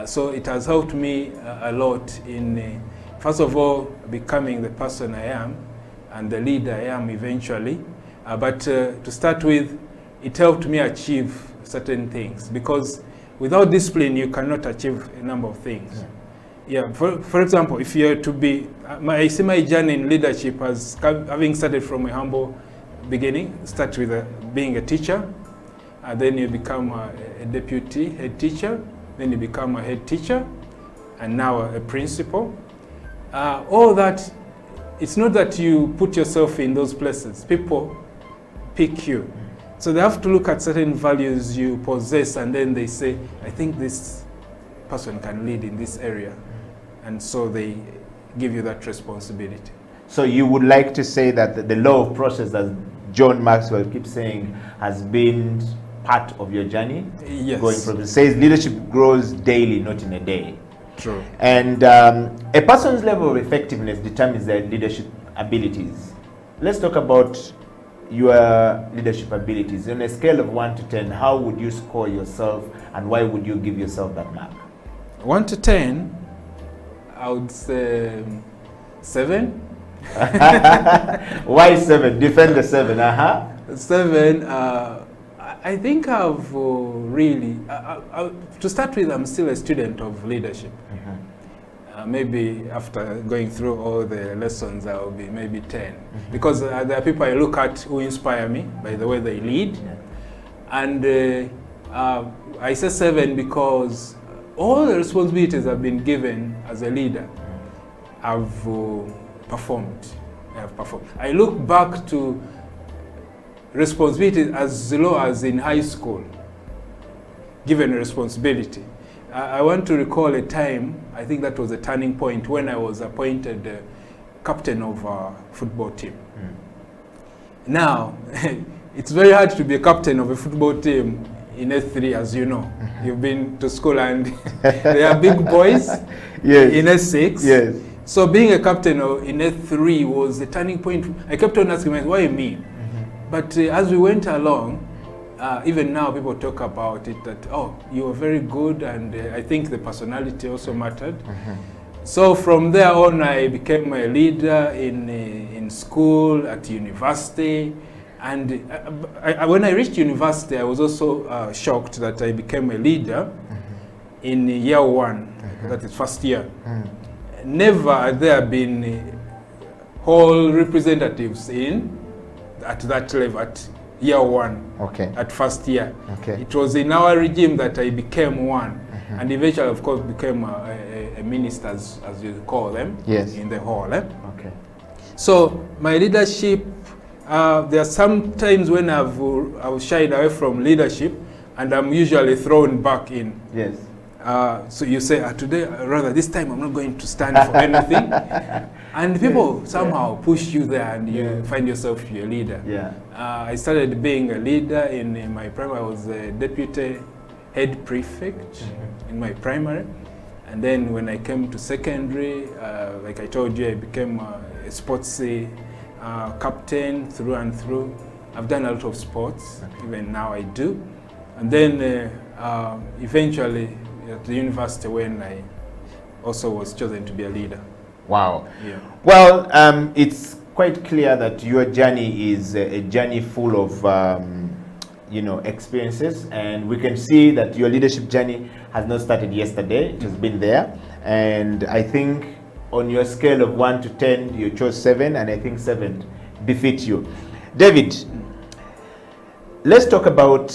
So it has helped me a lot in, first of all, becoming the person I am and the leader I am eventually. But to start with, it helped me achieve certain things, because without discipline, you cannot achieve a number of things. Yeah, for example, if you're to be, I see my journey in leadership as having started from a humble beginning, start with being a teacher, then you become a deputy head teacher, then you become a head teacher, and now a principal. All that, it's not that you put yourself in those places. People pick you. So they have to look at certain values you possess, and then they say, I think this person can lead in this area. And so they give you that responsibility. So you would like to say that the law of process, as John Maxwell keeps saying, has been part of your journey? Yes. Going from, it says leadership grows daily, not in a day. True. And a person's level of effectiveness determines their leadership abilities. Let's talk about your leadership abilities. On a scale of 1 to 10, how would you score yourself, and why would you give yourself that mark? 1 to 10, I would say 7. Why 7? Defend the 7. 7. I think I've really, to start with, I'm still a student of leadership. Maybe after going through all the lessons, I will be maybe 10. Because there are people I look at who inspire me by the way they lead. And I say 7 because all the responsibilities I've been given as a leader, I've performed. I look back to responsibilities as low as in high school, given a responsibility. I want to recall a time, I think that was a turning point, when I was appointed captain of a football team. Now, it's very hard to be a captain of a football team in S3, as you know. You've been to school and they are big boys in S6. Yes. So being a captain in S3 was a turning point. I kept on asking myself, why me? But as we went along, even now people talk about it that, oh, you were very good, and I think the personality also mattered. So from there on, I became a leader in school, at university, and when I reached university, I was also shocked that I became a leader in year 1, that is first year. Never had there been whole representatives at that level, at year 1, at first year. It was in our regime that I became one, and eventually, of course, became a minister, as you call them, in the hall. So my leadership, there are some times when I've shied away from leadership, and I'm usually thrown back in. So you say, today, rather this time I'm not going to stand for anything. And people somehow push you there, and you find yourself to be a leader. I started being a leader in my primary. I was a deputy head prefect in my primary. And then when I came to secondary, like I told you, I became a sports captain through and through. I've done a lot of sports, even now I do. And then eventually at the university, when I also was chosen to be a leader. Wow. Well, it's quite clear that your journey is a journey full of experiences, and we can see that your leadership journey has not started yesterday. It has been there, and I think on your scale of 1 to 10, you chose 7, and I think 7 befits you. David, let's talk about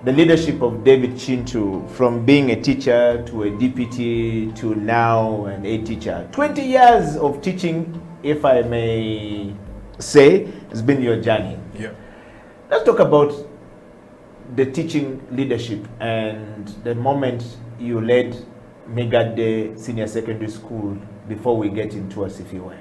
the leadership of David Chintu, from being a teacher to a deputy to now an a teacher. 20 years of teaching, if I may say, has been your journey. Let's talk about the teaching leadership and the moment you led Megade Senior Secondary School before we get into Asifiwe.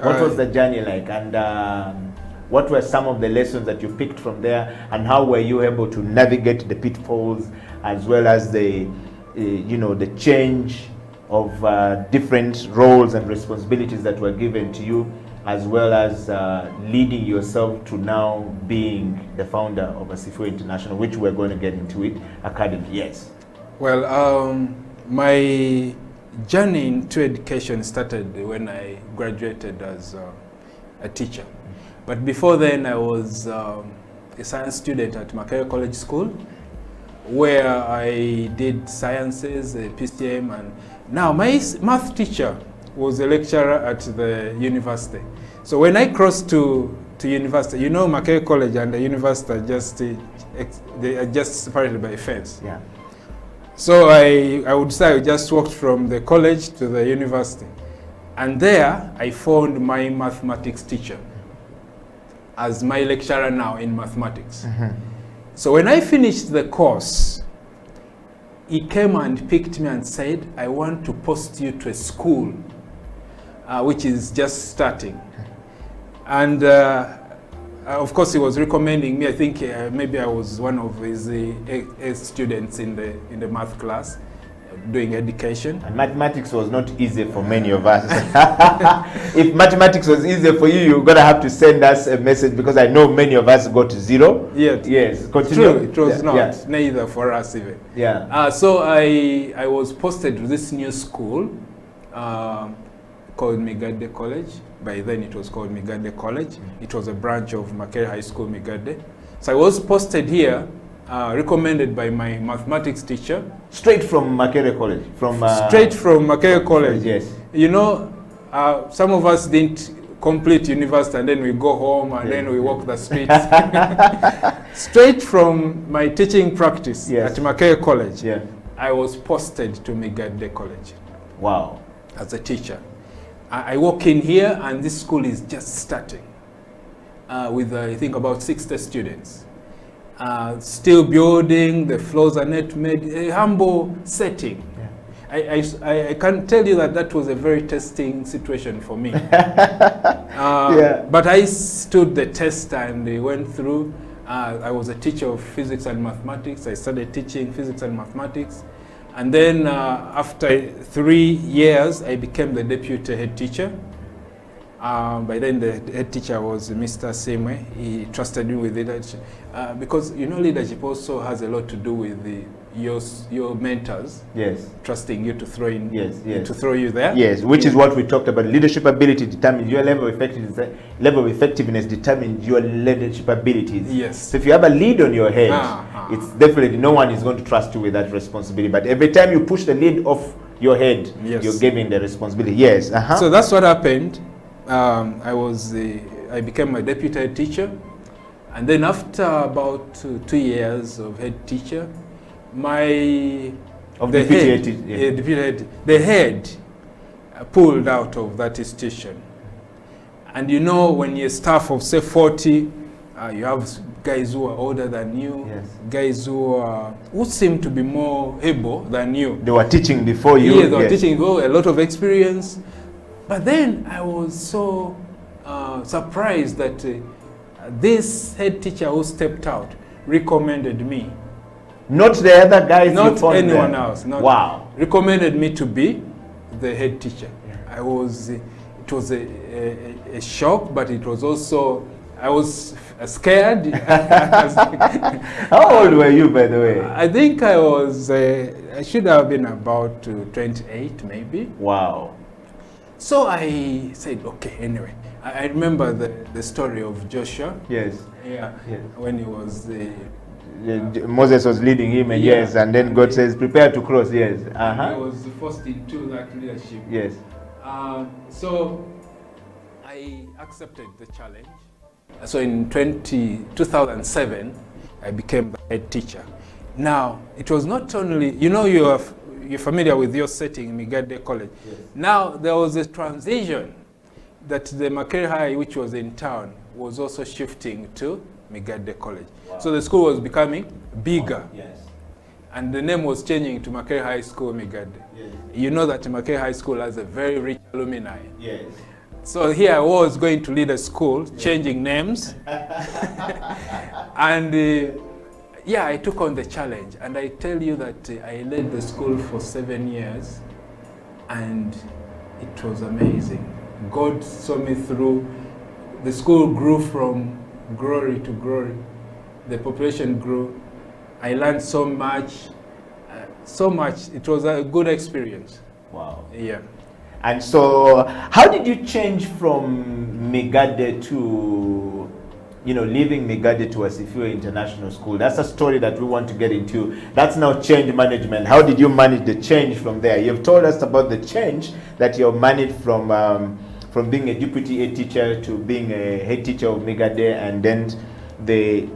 What was the journey like, and what were some of the lessons that you picked from there, and how were you able to navigate the pitfalls, as well as the the change of different roles and responsibilities that were given to you, as well as leading yourself to now being the founder of Asifiwe International, which we're going to get into it, Academy. Yes. Well, my journey into education started when I graduated as a teacher. But before then, I was a science student at Makerere College School, where I did sciences, PCM, and now my math teacher was a lecturer at the university. So when I crossed to university, you know, Makerere College and the university are just separated by a fence. So I would say I just walked from the college to the university, and there I found my mathematics teacher as my lecturer now in mathematics. So when I finished the course, he came and picked me and said, I want to post you to a school which is just starting. And of course he was recommending me. I think maybe I was one of his students in the math class, doing education. And mathematics was not easy for many of us. If mathematics was easy for you, you're going to have to send us a message, because I know many of us got 0. Yes. Continue. True, it was not, neither for us even. Yeah. So I was posted to this new school called Migade College. By then it was called Migade College. It was a branch of Makerere High School, Migade. So I was posted here, recommended by my mathematics teacher. Straight from Makerere College? Straight from Makerere College. Yes. You know, some of us didn't complete university and then we go home and then we walk the streets. Straight from my teaching practice at Makerere College, I was posted to Migade College. Wow. As a teacher. I walk in here and this school is just starting with I think about 60 students. Still building, the floors are not made, a humble setting. I can tell you that that was a very testing situation for me. But I stood the test and went through. I was a teacher of physics and mathematics. I started teaching physics and mathematics. And then after 3 years, I became the deputy head teacher. By then the head teacher was Mr. Semwe. He trusted me with leadership. Because you know, leadership also has a lot to do with your mentors. Yes. Trusting you to throw in, to throw you there. Yes, which is what we talked about. Leadership ability determines your level of effectiveness. Level of effectiveness determines your leadership abilities. Yes. So if you have a lead on your head, it's definitely no one is going to trust you with that responsibility. But every time you push the lead off your head, you're giving the responsibility. Yes. So that's what happened. I became a deputy head teacher, and then after about 2 years of head teacher, the head pulled out of that institution. And you know, when you're staff of say 40, you have guys who are older than you, guys who seem to be more able than you. They were teaching before you. Yeah, they were teaching, a lot of experience. But then I was so surprised that this head teacher who stepped out recommended me. Not the other guys? Not anyone else. Wow. Recommended me to be the head teacher. It was a shock, but it was also, I was scared. How old were you, by the way? I think I was, I should have been about 28 maybe. Wow. So I said, okay, anyway. I remember the story of Joshua. Yes. Yeah. When he was Moses was leading him, and and then God says, prepare to cross. Yes. He was forced into that leadership. Yes. So I accepted the challenge. So in 2007, I became the head teacher. Now, it was not only, you know, you're familiar with your setting, Migade College. Yes. Now, there was a transition that the Makerere High, which was in town, was also shifting to Migade College. Wow. So the school was becoming bigger. Yes. And the name was changing to Makerere High School, Migade. Yes. You know that Makerere High School has a very rich alumni. Yes. So here I was going to lead a school, changing names. And yeah, I took on the challenge. And I tell you that I led the school for 7 years. And it was amazing. God saw me through. The school grew from glory to glory. The population grew. I learned so much. It was a good experience. Wow. Yeah. And so, how did you change from Migade to, leaving Migade to Asifio International School? That's a story that we want to get into. That's now change management. How did you manage the change from there? You've told us about the change that you've managed from being a deputy head teacher to being a head teacher of Migade, and then the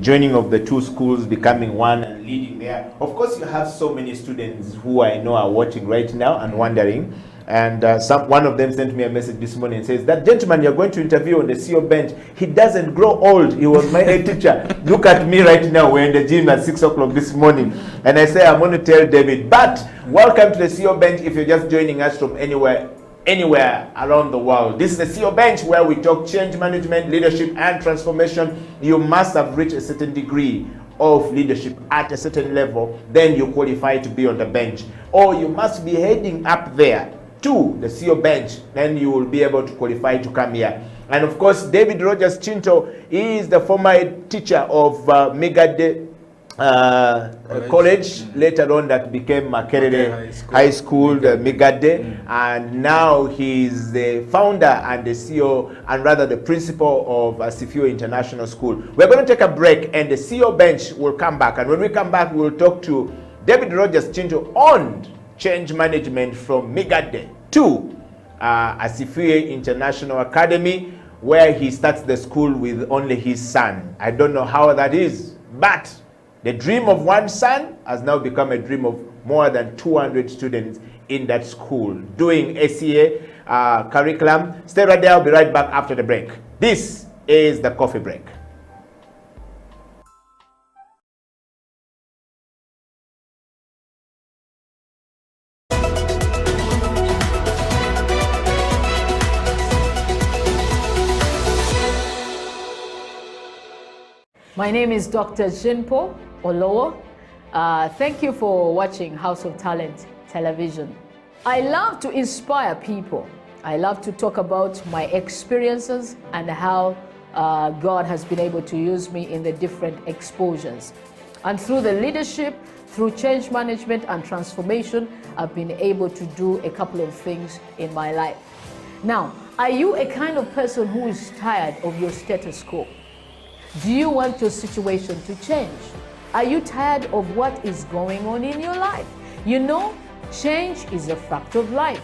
joining of the two schools, becoming one and leading there. Of course, you have so many students who I know are watching right now and wondering. And one of them sent me a message this morning and says, that gentleman you're going to interview on the CO bench, he doesn't grow old. He was my head teacher. Look at me right now. We're in the gym at 6 o'clock this morning. And I say, I'm going to tell David, but welcome to the CO bench if you're just joining us from anywhere around the world. This is the CO bench where we talk change management, leadership, and transformation. You must have reached a certain degree of leadership at a certain level, then you qualify to be on the bench. Or you must be heading up there to the CEO bench, then you will be able to qualify to come here. And of course, David Rogers Chinto is the former teacher of Migade College, later on that became Makerere High School, Migade, and now he's the founder and the CEO, and rather the principal of Sifio International School. We're going to take a break, and the CEO bench will come back. And when we come back, we'll talk to David Rogers Chinto on change management from Migade to Sifio International Academy, where he starts the school with only his son. I don't know how that is, but the dream of one son has now become a dream of more than 200 students in that school doing ACA curriculum. Stay right there. I'll be right back after the break. This is the coffee break. My name is Dr. Jinpo Olowo. Thank you for watching House of Talent Television. I love to inspire people. I love to talk about my experiences and how God has been able to use me in the different exposures. And through the leadership, through change management and transformation, I've been able to do a couple of things in my life. Now, are you a kind of person who is tired of your status quo? Do you want your situation to change? Are you tired of what is going on in your life? You know, change is a fact of life.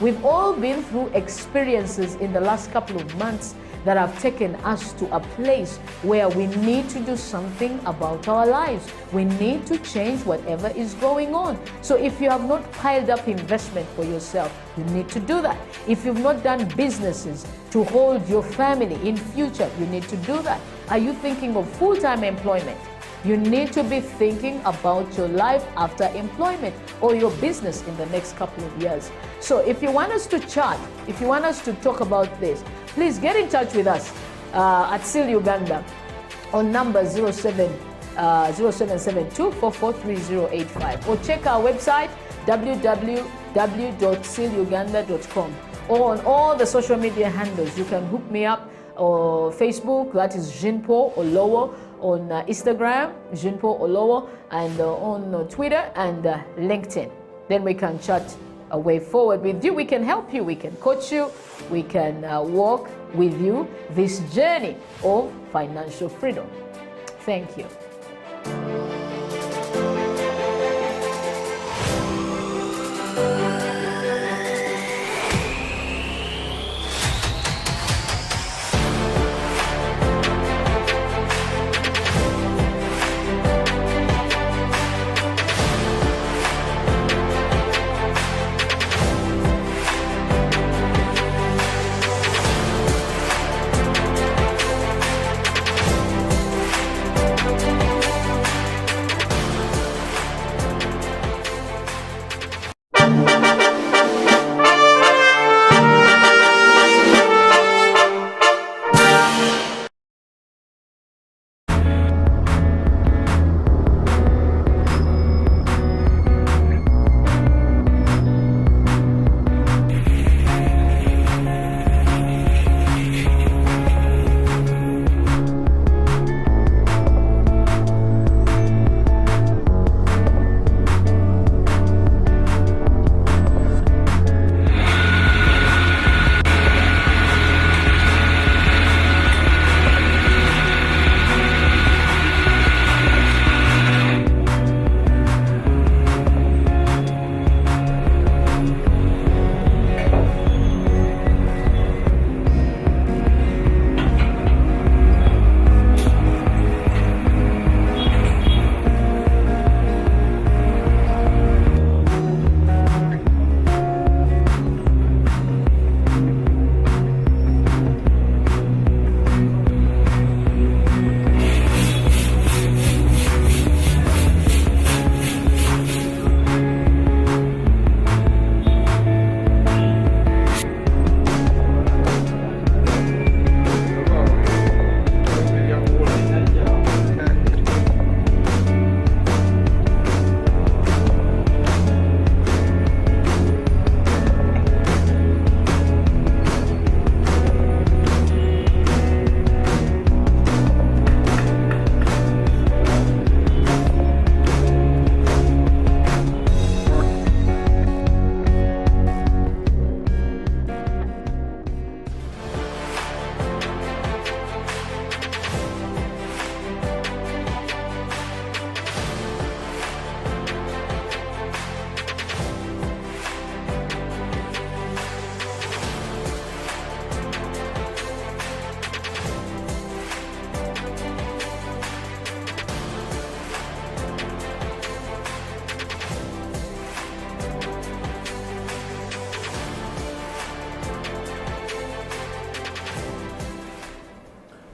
We've all been through experiences in the last couple of months that have taken us to a place where we need to do something about our lives. We need to change whatever is going on. So if you have not piled up investment for yourself, you need to do that. If you've not done businesses to hold your family in future, you need to do that. Are you thinking of full-time employment? You need to be thinking about your life after employment or your business in the next couple of years. So if you want us to chat, if you want us to talk about this, please get in touch with us at SIL Uganda on number 0772443085, or check our website www.siluganda.com, or on all the social media handles. You can hook me up or Facebook, that is Jinpo Olowo, on Instagram, Jinpo Olowo, and on Twitter and LinkedIn. Then we can chat a way forward with you. We can help you, we can coach you, we can walk with you this journey of financial freedom. Thank you.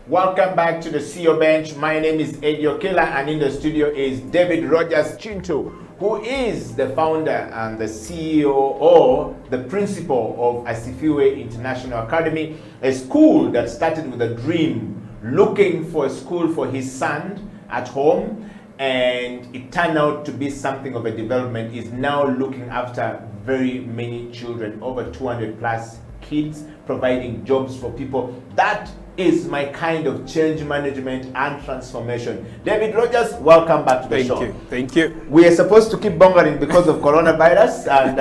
Welcome back to the CEO Bench. My name is Eddie Okela, and in the studio is David Rogers Chinto, who is the founder and the CEO or the principal of Asifiwe International Academy, a school that started with a dream, looking for a school for his son at home, and it turned out to be something of a development. Is now looking after very many children, over 200 plus kids, providing jobs for people. That is my kind of change management and transformation. David Rogers, welcome back to the show. Thank you. We are supposed to keep bungling because of coronavirus, and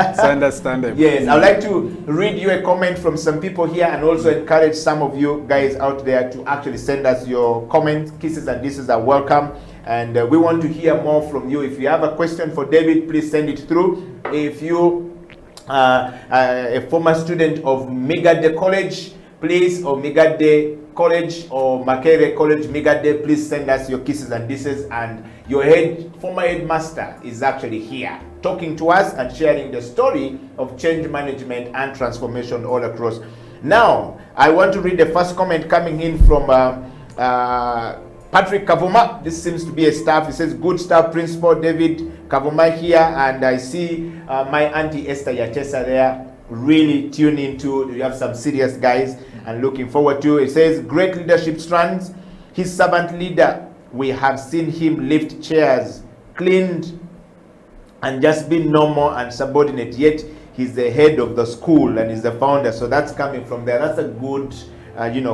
it's understandable. Yes, I'd like to read you a comment from some people here, and also encourage some of you guys out there to actually send us your comments. Kisses and disses are welcome, and we want to hear more from you. If you have a question for David, please send it through. If you are a former student of Migade College, please, or Migade College or Makere College, Migade, please send us your kisses and disses. And your former headmaster is actually here talking to us and sharing the story of change management and transformation all across. Now, I want to read the first comment coming in from Patrick Kavuma. This seems to be a staff. He says, good staff, Principal David Kavuma here. And I see my auntie Esther Yachesa there, really tune into. You have some serious guys and looking forward to. It says, great leadership strands. His servant leader, we have seen him lift chairs, cleaned, and just been normal and subordinate, yet he's the head of the school and he's the founder. So that's coming from there. That's a good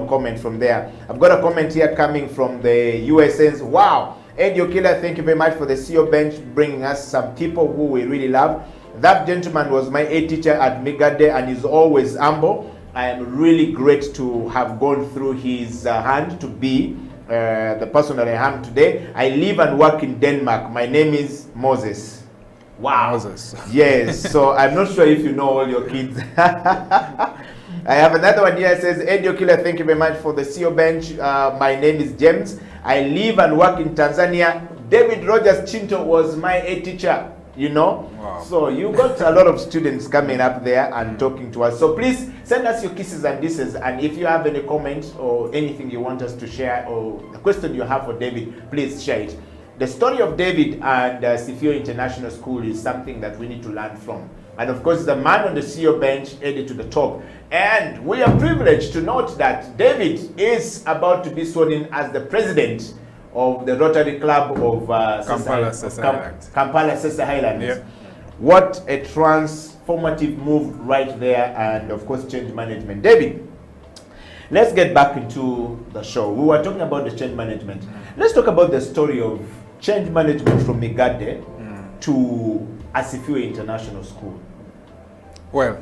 comment from there. I've got a comment here coming from the USNs. Wow, Eddie Okela, thank you very much for the CEO Bench, bringing us some people who we really love. That gentleman was my A teacher at Migade and is always humble. I am really great to have gone through his hand to be the person that I am today. I live and work in Denmark. My name is Moses. Wow. Moses. Yes, so I'm not sure if you know all your kids. I have another one here. It says, Eddie Okela, thank you very much for the CEO Bench. My name is James. I live and work in Tanzania. David Rogers Chinto was my A teacher. Wow. So you got a lot of students coming up there and talking to us. So please send us your kisses and disses, and if you have any comments or anything you want us to share or a question you have for David, please share it. The story of David and Asifiwe International School is something that we need to learn from. And of course, the man on the CEO Bench headed to the top. And we are privileged to note that David is about to be sworn in as the president of the Rotary Club of Kampala Sesa Highlands. Yeah. What a transformative move right there, and of course change management. David, let's get back into the show. We were talking about the change management. Let's talk about the story of change management from Migade to Asifiwe International School. Well,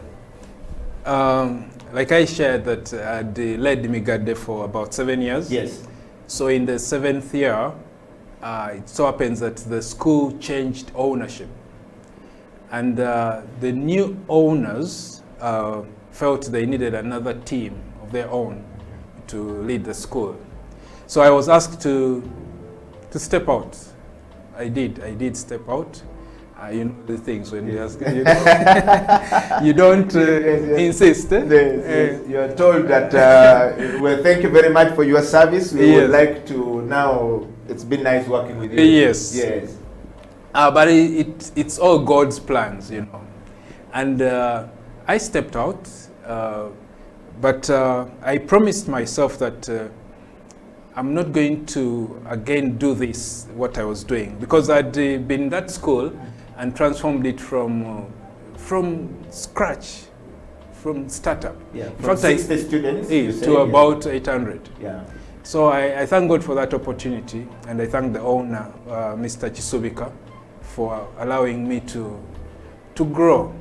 like I shared that I'd led Migade for about 7 years. Yes. So in the 7th year, it so happens that the school changed ownership. And the new owners felt they needed another team of their own to lead the school. So I was asked to step out. I did step out. You know the things when you ask, you don't insist. Yes. You are told that, well, thank you very much for your service. We would like to now, it's been nice working with you. Yes. Yes. But it's all God's plans, And I stepped out, but I promised myself that I'm not going to again do what I was doing, because I'd been in that school and transformed it from scratch, from startup. Yeah, from 60 students to about 800. Yeah. So I thank God for that opportunity, and I thank the owner, Mr. Chisubika, for allowing me to grow.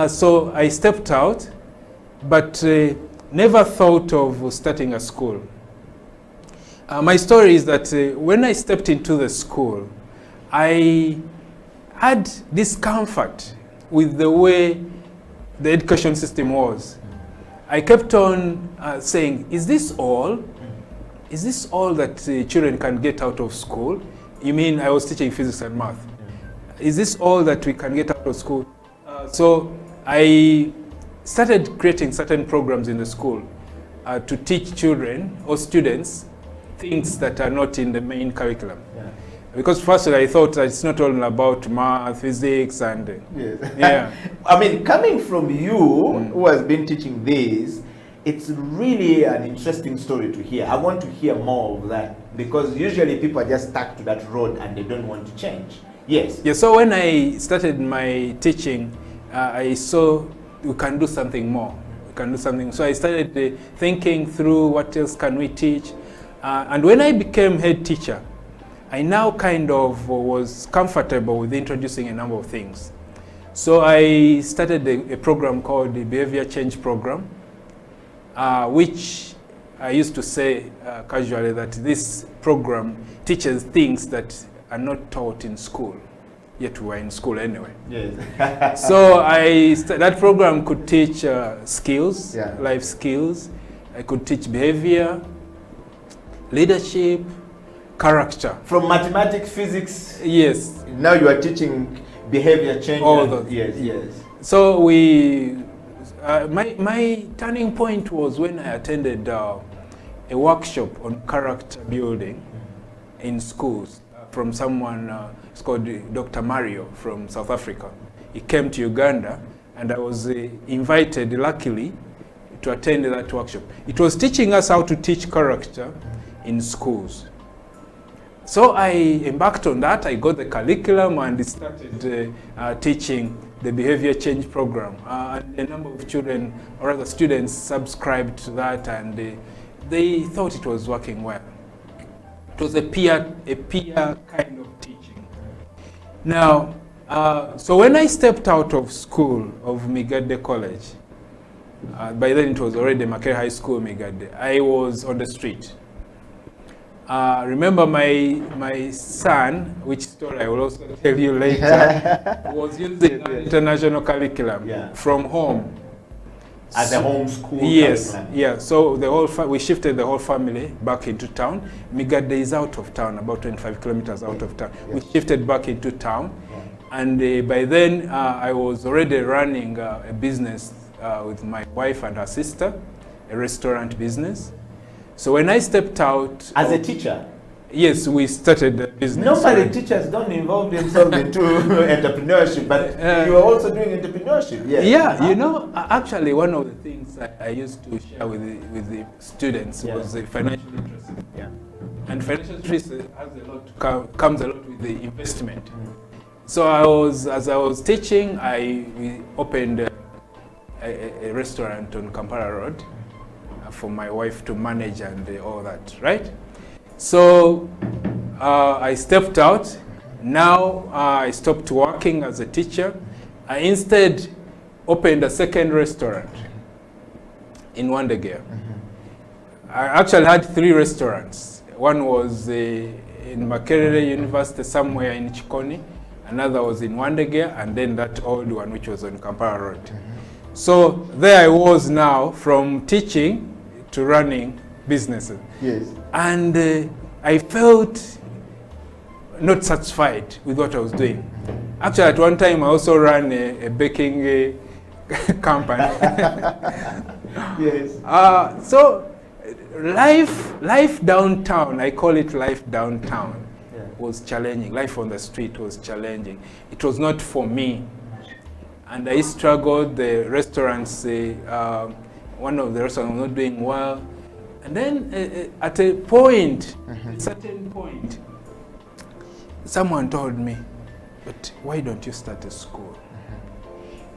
So I stepped out, but never thought of starting a school. My story is that when I stepped into the school, I had discomfort with the way the education system was. I kept on saying, is this all? Is this all that children can get out of school? You mean I was teaching physics and math? Is this all that we can get out of school? So I started creating certain programs in the school. to teach children or students things that are not in the main curriculum. Yeah. Because firstly, I thought that it's not all about math, physics, and Yes. yeah. I mean, coming from you, who has been teaching this, it's really an interesting story to hear. I want to hear more of that, because usually people are just stuck to that road and they don't want to change. Yes. Yeah. So when I started my teaching, I saw we can do something more. We can do something. So I started thinking through what else can we teach, and when I became head teacher, I now kind of was comfortable with introducing a number of things. So I started a program called the Behavior Change Program, which I used to say casually that this program teaches things that are not taught in school, yet we were in school anyway. Yes. So that program could teach skills, Yeah. life skills. I could teach behavior, leadership, character. From mathematics, physics. Yes. Now you are teaching behavior change. All those. Yes, yes. So my turning point was when I attended a workshop on character building in schools from someone, it's called Dr. Mario from South Africa. He came to Uganda, and I was invited, luckily, to attend that workshop. It was teaching us how to teach character in schools. So I embarked on that. I got the curriculum and started teaching the behavior change program. And a number of children, or rather students, subscribed to that, and they thought it was working well. It was a peer kind of teaching. Now, so when I stepped out of school of Migade College, by then it was already Makere High School, Migade, I was on the street. Remember my son, which story I will also tell you later, was using an international curriculum from home. As a home school Yes, curriculum. yeah. So the whole we shifted the whole family back into town. Migade is out of town, about 25 kilometers out of town. We shifted back into town, and by then I was already running a business with my wife and her sister, a restaurant business. So when I stepped out... As a teacher? Yes, we started the business. Normally teachers don't involve themselves into entrepreneurship, but you are also doing entrepreneurship. Yes. Yeah, you know, actually one of the things I used to share with the students was the financial literacy. Yeah. And financial literacy has comes a lot with the investment. So as I was teaching, we opened a restaurant on Kampala Road for my wife to manage and all that, right? So I stepped out. Now I stopped working as a teacher. I instead opened a second restaurant in Wandegea. I actually had 3 restaurants. One was in Makerere University, somewhere in Chikoni. Another was in Wandegea, and then that old one, which was on Kampala Road. So there I was now, from teaching to running businesses. Yes. And I felt not satisfied with what I was doing. Actually, at one time, I also ran a baking company. Yes. So life downtown, I call it life downtown, was challenging. Life on the street was challenging. It was not for me. And I struggled. The restaurants, one of the restaurants was not doing well. And then at a point, a certain point, someone told me, but why don't you start a school?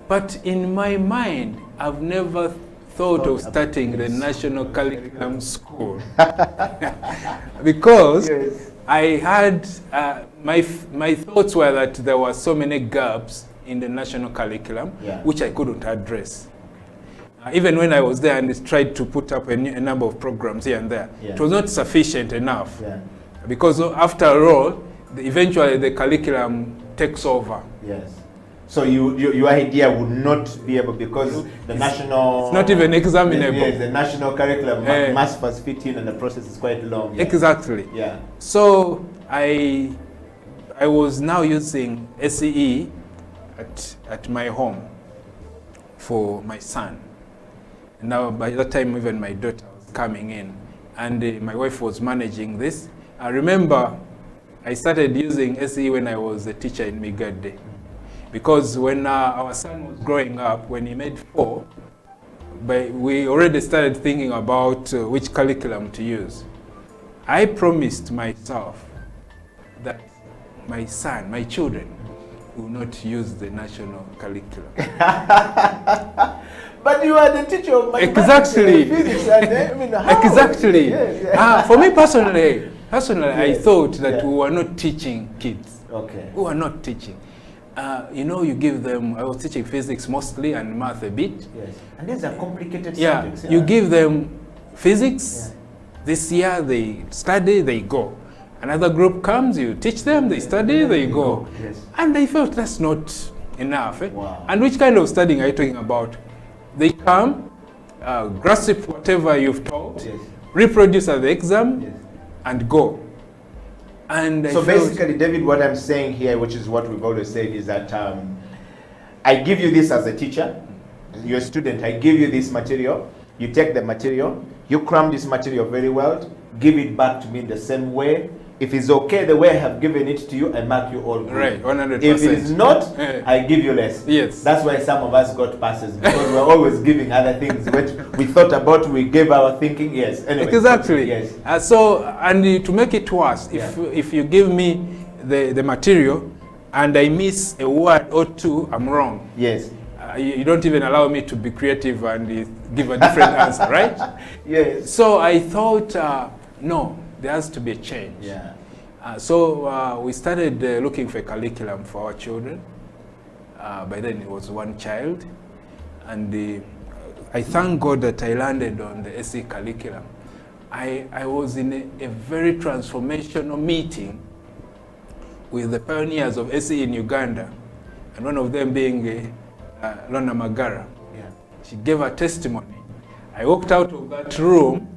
But in my mind, I've never thought of starting the national curriculum school. Because I had, my thoughts were that there were so many gaps in the national curriculum, which I couldn't address. Even when I was there and tried to put up a number of programs here and there, it was not sufficient enough. Because after all, eventually the curriculum takes over. Yes. So your idea would not be able, because the national... It's not even examinable. Yes, the national curriculum must first fit in, and the process is quite long. Yeah. Exactly. Yeah. So I was now using SEE at my home for my son. And now by that time, even my daughter was coming in, and my wife was managing this. I remember I started using SE when I was a teacher in Migade, because when our son was growing up, when he made 4, we already started thinking about which curriculum to use. I promised myself that my son, my children, will not use the national curriculum. But you are the teacher of mathematics Exactly. and physics, and I mean, how? Exactly. Yes. For me personally, I Yes. thought that Yeah. we were not teaching kids. Okay. We were not teaching. You know, you give them, I was teaching physics mostly and math a bit. Yes. And these are complicated Yeah, subjects. you give them physics. This year they study, they go. Another group comes, you teach them, they study, they go. Yes. And I felt that's not enough. Wow. And which kind of studying are you talking about? They come, grasp whatever you've taught, Yes. reproduce at the exam, Yes. and go. And I So felt- basically, David, what I'm saying here, which is what we've always said, is that I give you this as a teacher, you're a student, I give you this material, you take the material, you cram this material very well, give it back to me in the same way. If it's okay the way I have given it to you, I mark you all good. Right, 100%. If it is not, Yeah. I give you less. Yes. That's why some of us got passes, because we're always giving other things which we thought about, we gave our thinking, yes. Anyway, Exactly. yes. To make it worse, if you give me the material and I miss a word or two, I'm wrong. Yes. You don't even allow me to be creative and give a different answer, right? Yes. So I thought, no, there has to be a change. Yeah. So we started looking for a curriculum for our children. By then it was one child. And I thank God that I landed on the SE curriculum. I was in a very transformational meeting with the pioneers of SE in Uganda, and one of them being Lona Magara. Yeah. She gave her testimony. I walked out of that room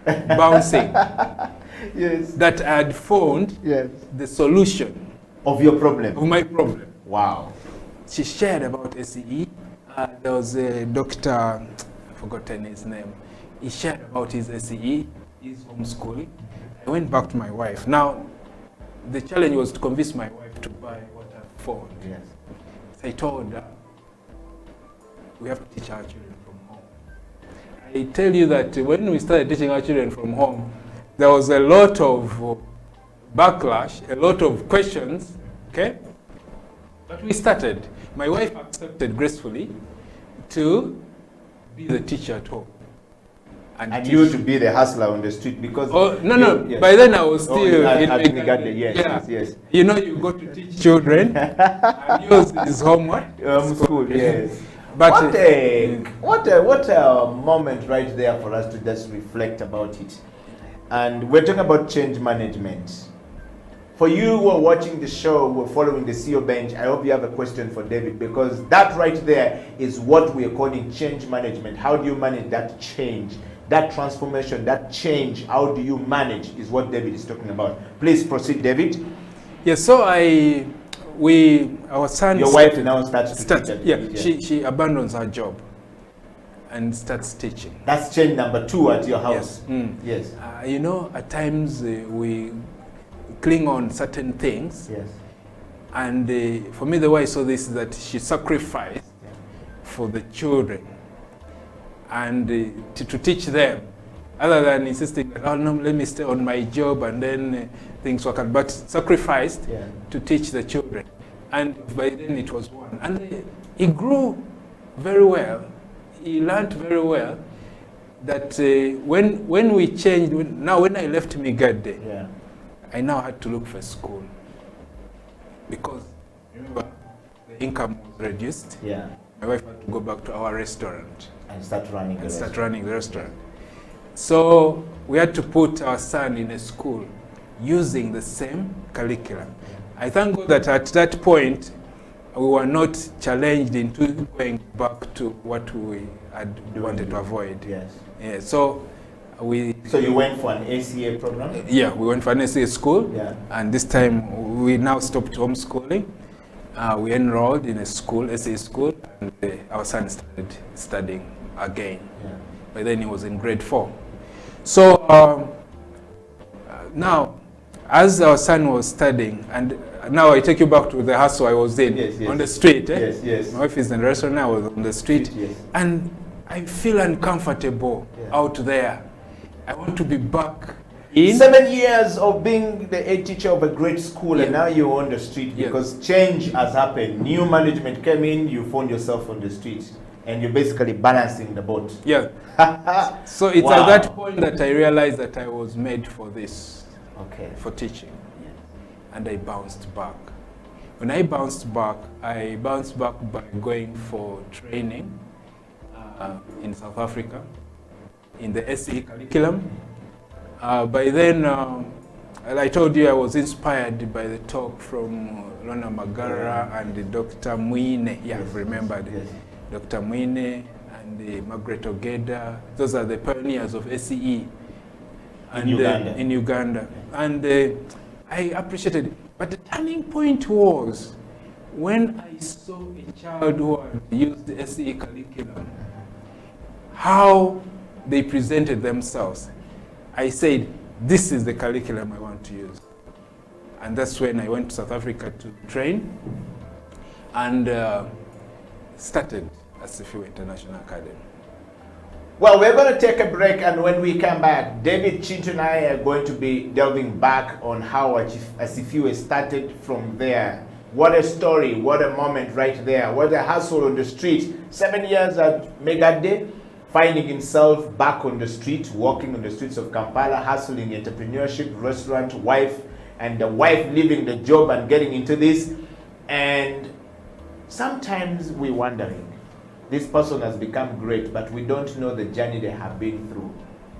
bouncing. Yes. That I had found the solution of your problem. Of my problem. Wow. She shared about SEE. There was a doctor, I've forgotten his name. He shared about his SEE, his homeschooling. I went back to my wife. Now, the challenge was to convince my wife to buy what I found. Yes. So I told her, we have to teach our children from home. I tell you that when we started teaching our children from home, there was a lot of backlash, a lot of questions, okay? But we started. My wife accepted gracefully to be the teacher at home. And you to be the hustler on the street, because... Yes. By then I was still at in Migade, yes, yeah. yes. You know, you go to teach children, and yours is homework. School, yes. But what a moment right there for us to just reflect about it. And we're talking about change management. For you who are watching the show, who are following the CEO bench, I hope you have a question for David, because that right there is what we are calling change management. How do you manage that change, that transformation, that change? How do you manage is what David is talking about. Please proceed, David. Yes, so our son... Your wife now starts to teach. Yeah, she abandons her job and starts teaching. That's change number 2 at your house. Yes. You know, at times we cling on certain things. Yes. And for me, the way I saw this is that she sacrificed for the children and to teach them, other than insisting that, oh no, let me stay on my job and then things work out, but sacrificed to teach the children. And by then it was one. And he grew very well. He learned very well that when we changed, when I left Migade, I now had to look for a school. Because, remember, the income was reduced. Yeah. My wife had to go back to our restaurant. And start running the restaurant. So we had to put our son in a school using the same curriculum. I thank God that at that point, we were not challenged into going back to what we had wanted to avoid. Yes. Yeah, so you went for an ACA program? Yeah, we went for an ACA school. Yeah. And this time we now stopped homeschooling. We enrolled in a school, ACA school, and our son started studying again. Yeah. By then he was in grade 4. So now, as our son was studying, and now I take you back to the hustle I was in, on the street. My wife is in the restaurant, I was on the street. And I feel uncomfortable out there. I want to be back in. 7 years of being the head teacher of a great school, and now you're on the street because change has happened. New management came in, you found yourself on the street, and you're basically balancing the boat. Yeah. So it's at that point that I realized that I was made for this, for teaching. And I bounced back. When I bounced back by going for training in South Africa, in the SE curriculum. By then, as I told you, I was inspired by the talk from Lona Magara and Dr. Mwine. Yeah, I've remembered. Dr. Mwine and Margaret Ogeda. Those are the pioneers of SEE in Uganda. And I appreciated it. But the turning point was when I saw a child who had used the SEE curriculum, how they presented themselves. I said, this is the curriculum I want to use. And that's when I went to South Africa to train and started at Sifiwe International Academy. Well, we're going to take a break, and when we come back, David Chintu and I are going to be delving back on how Sifiwe started from there. What a story, what a moment right there. What a hustle on the street. 7 years at Megade, finding himself back on the street, walking on the streets of Kampala, hustling entrepreneurship, restaurant, wife, and the wife leaving the job and getting into this. And sometimes we're wondering, this person has become great, but we don't know the journey they have been through.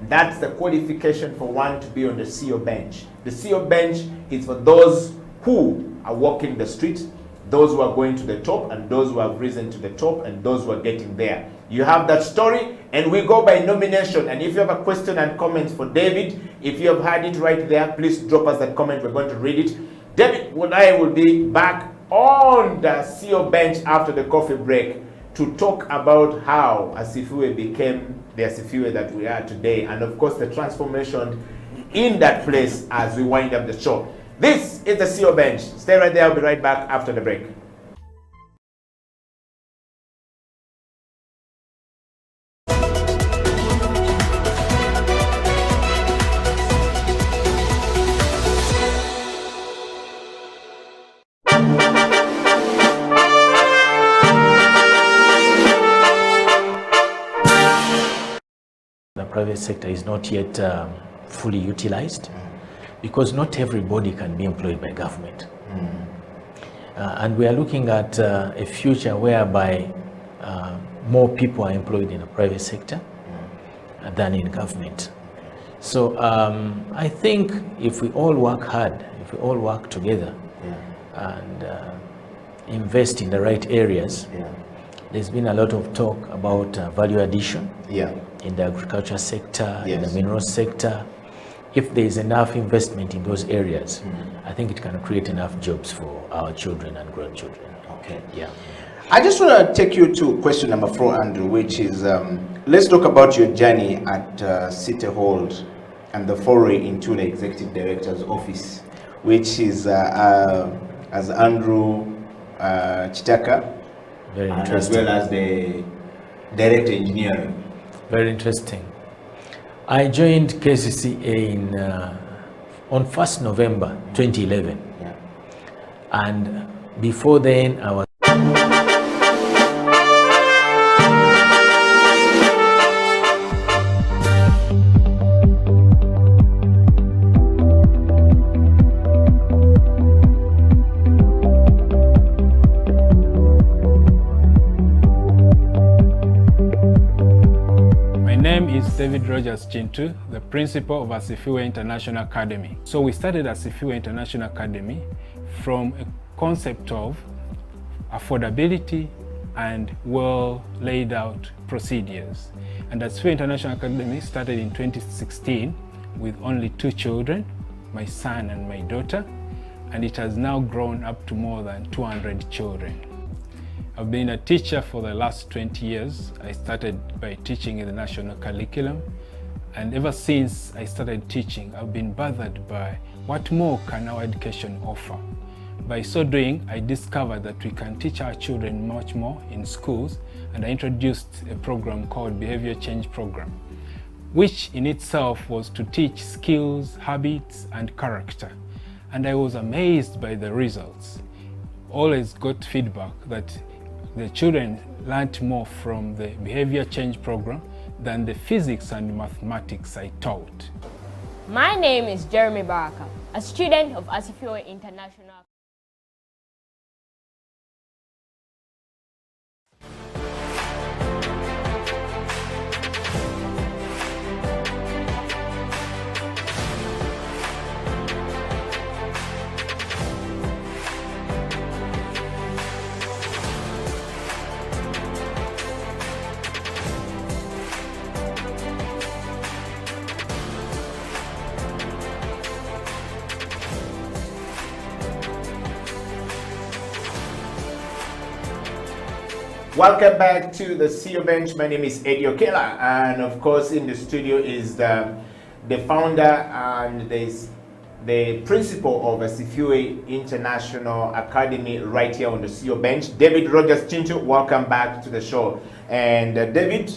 That's the qualification for one to be on the CEO bench. The CEO bench is for those who are walking the street, those who are going to the top, and those who have risen to the top, and those who are getting there. You have that story, and we go by nomination. And if you have a question and comments for David, if you have had it right there, please drop us that comment. We're going to read it. David and I will be back on the CEO bench after the coffee break to talk about how Sifiwe became the Sifiwe that we are today, and of course the transformation in that place as we wind up the show. This is the CEO bench. Stay right there. I'll be right back after the break. The private sector is not yet fully utilized because not everybody can be employed by government. And we are looking at a future whereby more people are employed in the private sector than in government. So I think if we all work hard, if we all work together and invest in the right areas, there's been a lot of talk about value addition in the agriculture sector, in the mineral sector. If there is enough investment in those areas, I think it can create enough jobs for our children and grandchildren. Okay. Yeah. I just want to take you to question number 4, Andrew, which is, let's talk about your journey at City Hall and the foray into the Executive Director's office, which is as Andrew Chitaka, Very as interesting. well as the Director Engineering. Very interesting. I joined KCCA on 1st November 2011. And before then, I was David Rogers Chintu, the principal of Sifiwe International Academy. So we started at Sifiwe International Academy from a concept of affordability and well laid out procedures. And at Sifiwe International Academy started in 2016 with only 2 children, my son and my daughter, and it has now grown up to more than 200 children. I've been a teacher for the last 20 years. I started by teaching in the national curriculum, and ever since I started teaching, I've been bothered by what more can our education offer. By so doing, I discovered that we can teach our children much more in schools, and I introduced a program called Behavior Change Program, which in itself was to teach skills, habits, and character. And I was amazed by the results. Always got feedback that the children learned more from the Behavior Change Program than the physics and mathematics I taught. My name is Jeremy Baraka, a student of Asifio International. Welcome back to the CEO Bench. My name is Eddie Okela, and of course in the studio is the founder and the principal of Asifio International Academy right here on the CEO Bench, David Rogers Chincho. Welcome back to the show. And David,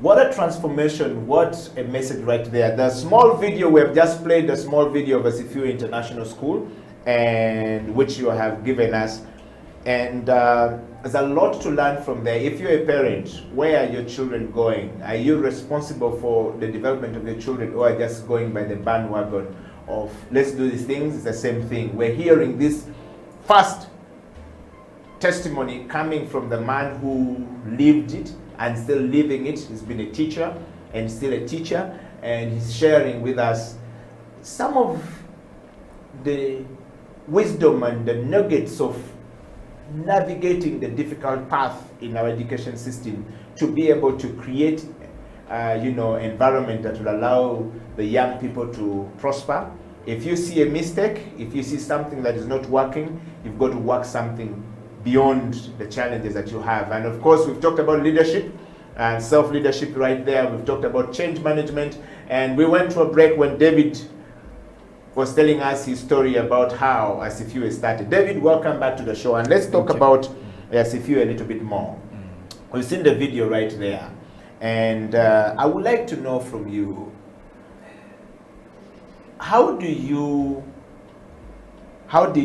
what a transformation, what a message right there. The small video, we have just played the small video of Asifio International School, and which you have given us. And there's a lot to learn from there. If you're a parent, where are your children going? Are you responsible for the development of your children, or are just going by the bandwagon of let's do these things? It's the same thing. We're hearing this first testimony coming from the man who lived it and still living it. He's been a teacher and still a teacher, and he's sharing with us some of the wisdom and the nuggets of navigating the difficult path in our education system to be able to create environment that will allow the young people to prosper. If you see a mistake, if you see something that is not working, you've got to work something beyond the challenges that you have. And of course, we've talked about leadership and self-leadership right there. We've talked about change management, and we went to a break when David was telling us his story about how Asifio started. David, welcome back to the show, and let's talk about Asifio a little bit more. We've seen the video right there, and I would like to know from you, how did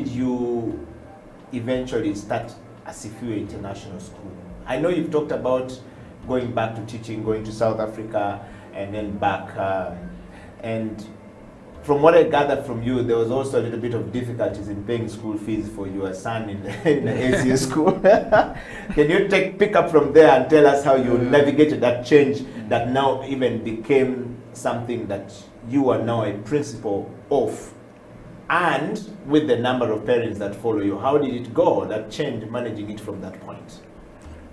you eventually start Asifio International School? I know you've talked about going back to teaching, going to South Africa, and then back, and from what I gathered from you, there was also a little bit of difficulties in paying school fees for your son in the ACA school. Can you pick up from there and tell us how you navigated that change that now even became something that you are now a principal of, and with the number of parents that follow you? How did it go, that change, managing it from that point?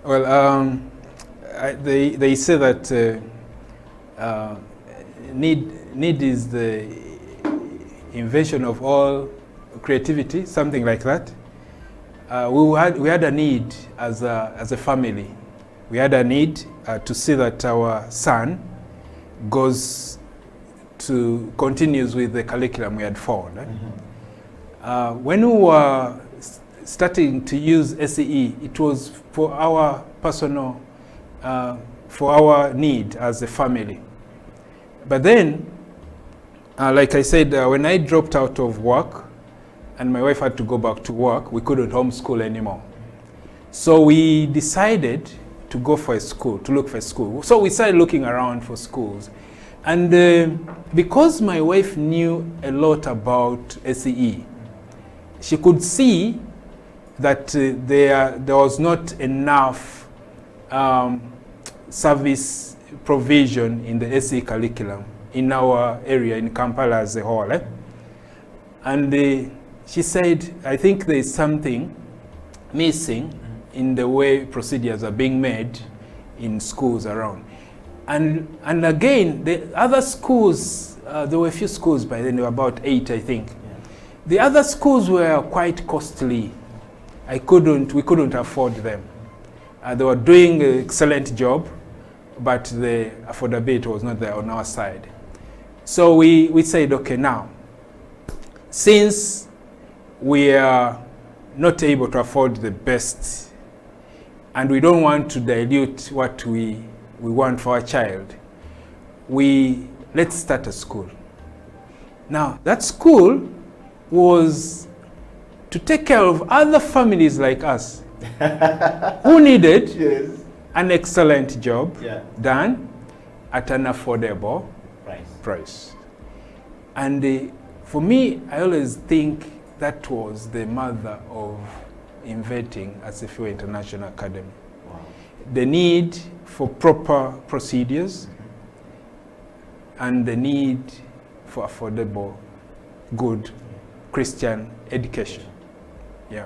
Well, they say that need is the invention of all creativity, something like that. We had a need as a family. We had a need to see that our son continues with the curriculum we had found. When we were starting to use SEE, it was for our personal, for our need as a family. But then, like I said, when I dropped out of work and my wife had to go back to work, we couldn't homeschool anymore. So we decided to go for a school, to look for a school. So we started looking around for schools. And because my wife knew a lot about SEE, she could see that there was not enough service provision in the SEE curriculum in our area, in Kampala as a whole. And she said, I think there is something missing in the way procedures are being made in schools around. And again, the other schools, there were a few schools by then, there were about 8, I think. Yeah. The other schools were quite costly. We couldn't afford them. They were doing an excellent job, but the affordability was not there on our side. So we said, okay, now, since we are not able to afford the best, and we don't want to dilute what we want for our child, let's start a school. Now, that school was to take care of other families like us who needed an excellent job done at an affordable price. And for me, I always think that was the mother of inventing Asifio International Academy. Wow. The need for proper procedures and the need for affordable, good Christian education. Yeah.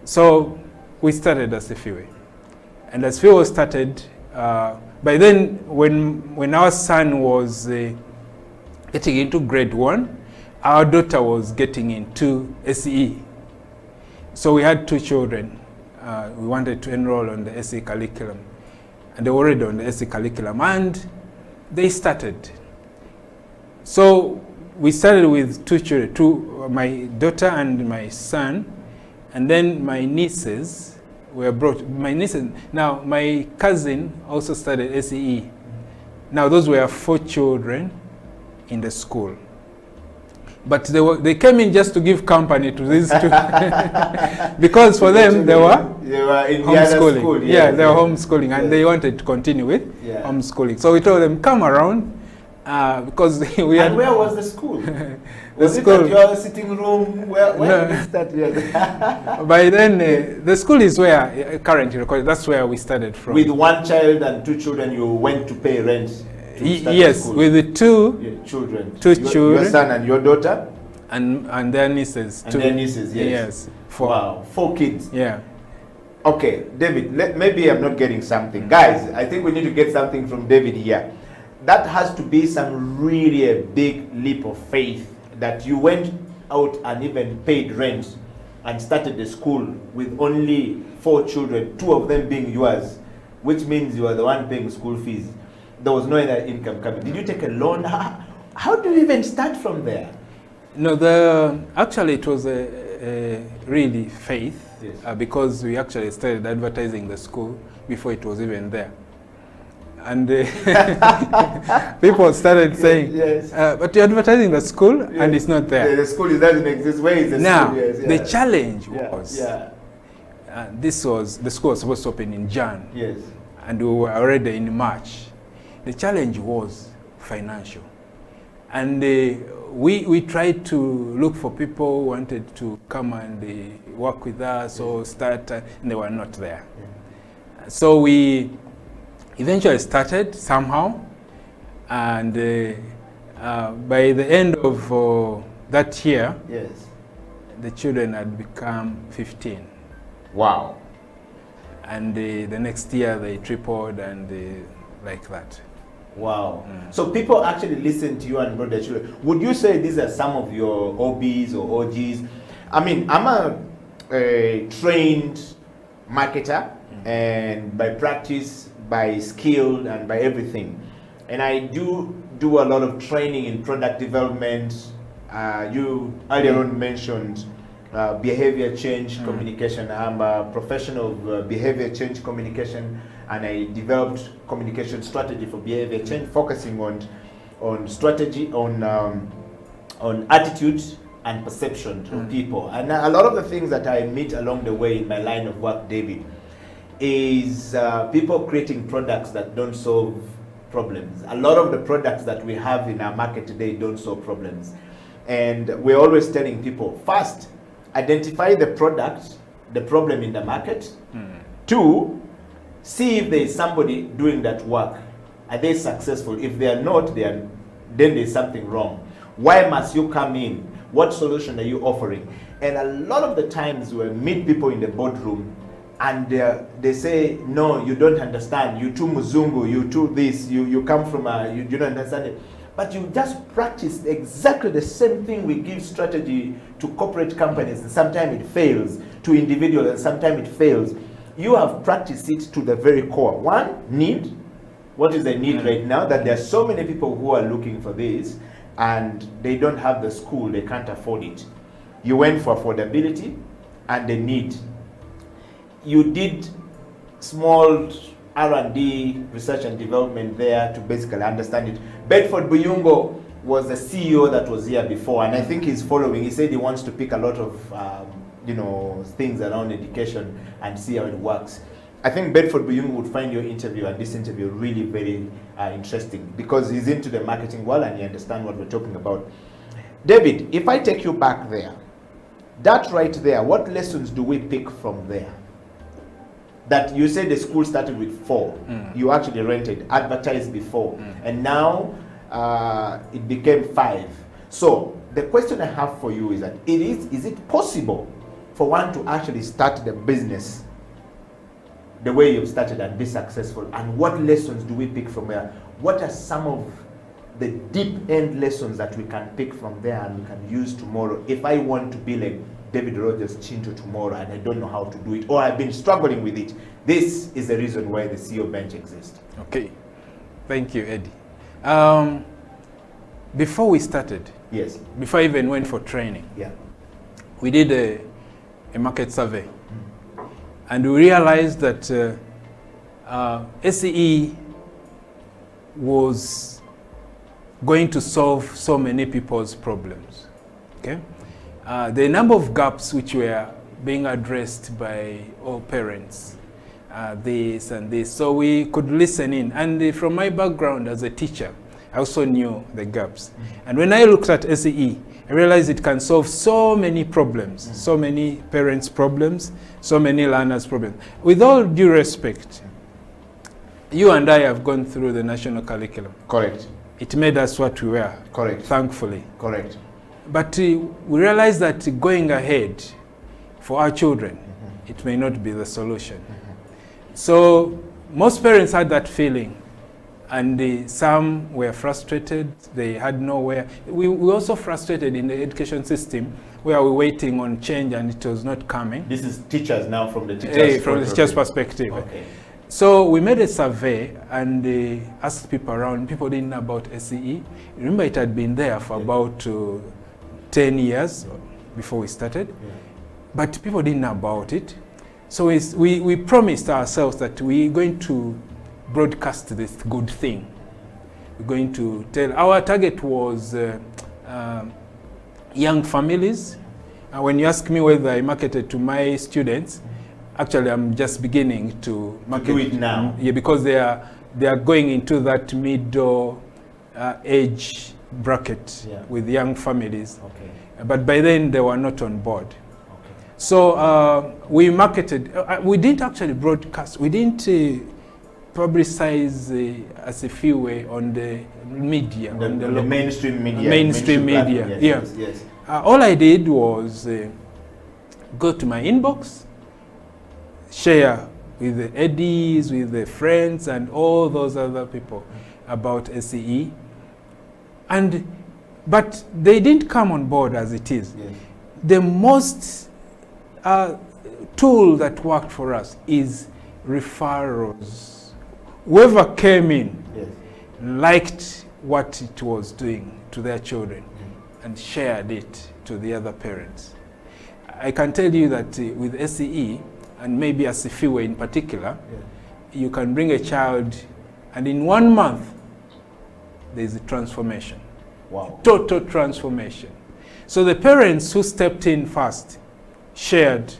So we started Asifio. And Asifio started, by then when our son was getting into grade 1, our daughter was getting into SE. So we had 2 children. We wanted to enroll on the SE curriculum. And they were already on the SE curriculum. And they started. So we started with 2 children, my daughter and my son. And then my nieces were brought. Now my cousin also started SE. Now those were 4 children in the school. But they came in just to give company to these 2. Because for them, they were in homeschooling. The school, they were homeschooling, and they wanted to continue with homeschooling. So we told them, come around, because we had... And where was the school? Was it at your sitting room? Where did it start? By then, the school is where currently recorded. That's where we started from. With 1 child and 2 children, you went to pay rent? Yes, with the 2 children. Children. Your son and your daughter? And their nieces. And their nieces, yes. Yes. 4. Wow, 4 kids. Yeah. Okay, David, maybe I'm not getting something. Guys, I think we need to get something from David here. That has to be some really a big leap of faith that you went out and even paid rent and started the school with only 4 children, 2 of them being yours, which means you are the one paying school fees. There was no other income coming. Did you take a loan? How do you even start from there? No, actually it was a really faith, because we actually started advertising the school before it was even there. And people started saying, but you're advertising the school and it's not there. The school doesn't exist. Where is the now, school? the challenge was, the school was supposed to open in Jan. Yes. And we were already in March. The challenge was financial. And we tried to look for people who wanted to come and work with us or start, and they were not there. So we eventually started somehow, and by the end of that year, the children had become 15. Wow. And the next year they tripled, and like that. Wow. So people actually listen to you and brought their children. Would you say these are some of your OBs or OGs? I mean, I'm a trained marketer, and by practice, by skill, and by everything. And I do a lot of training in product development. You earlier on mentioned behavior change communication. I'm a professional of behavior change communication, and I developed communication strategy for behavior change, focusing on strategy, on attitude and perception of people. And a lot of the things that I meet along the way in my line of work, David, is people creating products that don't solve problems. A lot of the products that we have in our market today don't solve problems. And we're always telling people, first, identify the product, the problem in the market. 2, see if there is somebody doing that work. Are they successful? If they are not, then there's something wrong. Why must you come in? What solution are you offering? And a lot of the times we meet people in the boardroom, and they say, no, you don't understand. You too Muzungu, you too this, you come from you don't understand it. But you just practice exactly the same thing we give strategy to corporate companies, and sometimes it fails, to individuals, and sometimes it fails. You have practiced it to the very core. One, need. What is the need right now? That there are so many people who are looking for this and they don't have the school, they can't afford it. You went for affordability and the need. You did small R&D, research and development there to basically understand it. Bedford Buyungo was the CEO that was here before, and I think he's following. He said he wants to pick a lot of things around education and see how it works. I think Bedford Buyungo would find your interview and this interview really very interesting because he's into the marketing world and he understands what we're talking about. David, if I take you back there, that right there, what lessons do we pick from there? That you said the school started with 4, you actually rented, advertised before, and now it became 5. So the question I have for you is that is it possible for one to actually start the business the way you've started and be successful? And what lessons do we pick from there? What are some of the deep end lessons that we can pick from there and we can use tomorrow? If I want to be like David Rogers Chinto tomorrow and I don't know how to do it, or I've been struggling with it, this is the reason why the CEO bench exists. Okay, thank you, Eddie. Before we started, yes, before I even went for training, we did a market survey, and we realized that SCE was going to solve so many people's problems. Okay, the number of gaps which were being addressed by all parents, this and this, so we could listen in. And from my background as a teacher, I also knew the gaps. And when I looked at SCE, I realized it can solve so many problems, so many parents' problems, so many learners' problems. With all due respect, you and I have gone through the national curriculum. Correct. It made us what we were. Correct. Thankfully. Correct. But we realized that going ahead for our children, it may not be the solution. So most parents had that feeling. And some were frustrated, they had nowhere. We also frustrated in the education system where we're waiting on change and it was not coming. This is teachers now from the teachers' from the teacher's perspective. Okay. So we made a survey and asked people around. People didn't know about SCE. Remember, it had been there for about 10 years before we started, but people didn't know about it. So we promised ourselves that we're going to broadcast this good thing. We're going to tell. Our target was young families. When you ask me whether I marketed to my students, actually I'm just beginning to market. Do it now. Yeah, because they are going into that middle age bracket with young families. Okay. But by then they were not on board. Okay. So we marketed. We didn't actually broadcast. We didn't publicize as a few way on the media, on the mainstream media. Mainstream media, yes. All I did was go to my inbox, share with the Eddies, with the friends, and all those other people about SCE. But they didn't come on board as it is. Yes. The most tool that worked for us is referrals. Whoever came in liked what it was doing to their children and shared it to the other parents. I can tell you that with SCE, and maybe as a few in particular, you can bring a child and in 1 month, there's a transformation. Wow. Total transformation. So the parents who stepped in first shared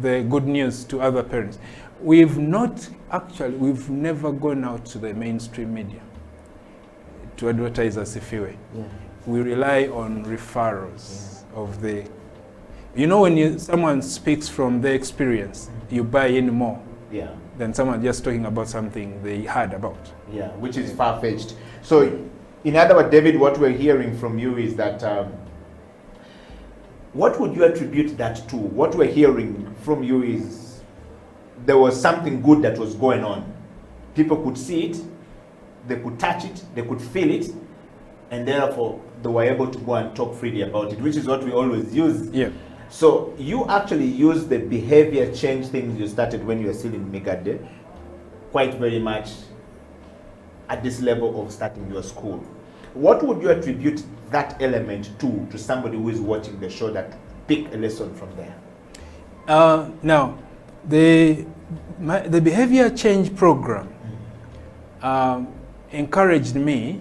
the good news to other parents. We've never gone out to the mainstream media to advertise as if way. We rely on referrals of the, when someone speaks from their experience, you buy in more than someone just talking about something they heard about. Yeah, which is far-fetched. So, in other words, David, what we're hearing from you is that, what would you attribute that to? What we're hearing from you is there was something good that was going on. People could see it, they could touch it, they could feel it, and therefore they were able to go and talk freely about it, which is what we always use. So you actually use the behavior change things you started when you were still in Migade, quite very much at this level of starting your school. What would you attribute that element to somebody who is watching the show that pick a lesson from there? Now, the behavior change program encouraged me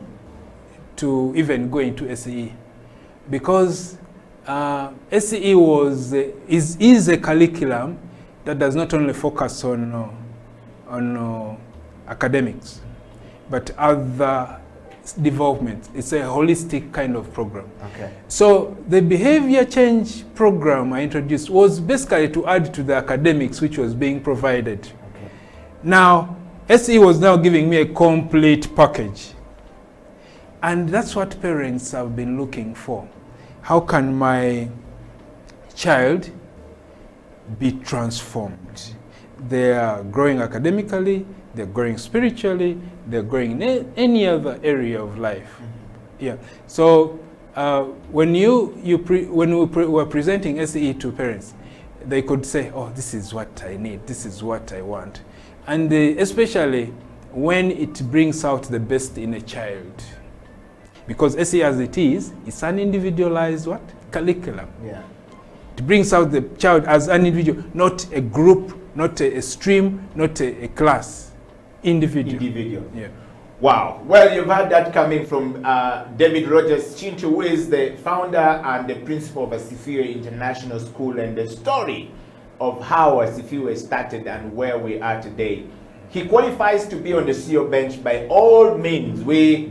to even go into SE, because SE is a curriculum that does not only focus on academics, but other development. It's a holistic kind of program. Okay. So the behavior change program I introduced was basically to add to the academics which was being provided. Okay. Now, SE was now giving me a complete package. And that's what parents have been looking for. How can my child be transformed? They are growing academically, they're growing spiritually, they're growing in any other area of life. Yeah. So when we were presenting SE to parents, they could say, "Oh, this is what I need. This is what I want," and especially when it brings out the best in a child, because SE as it is, it's an individualized what curriculum. Yeah. It brings out the child as an individual, not a group, not a stream, not a class. Individual. Yeah. Wow. Well, you've heard that coming from David Rogers Chintu, who is the founder and the principal of Asifio International School, and the story of how Asifio started and where we are today. He qualifies to be on the CEO bench by all means.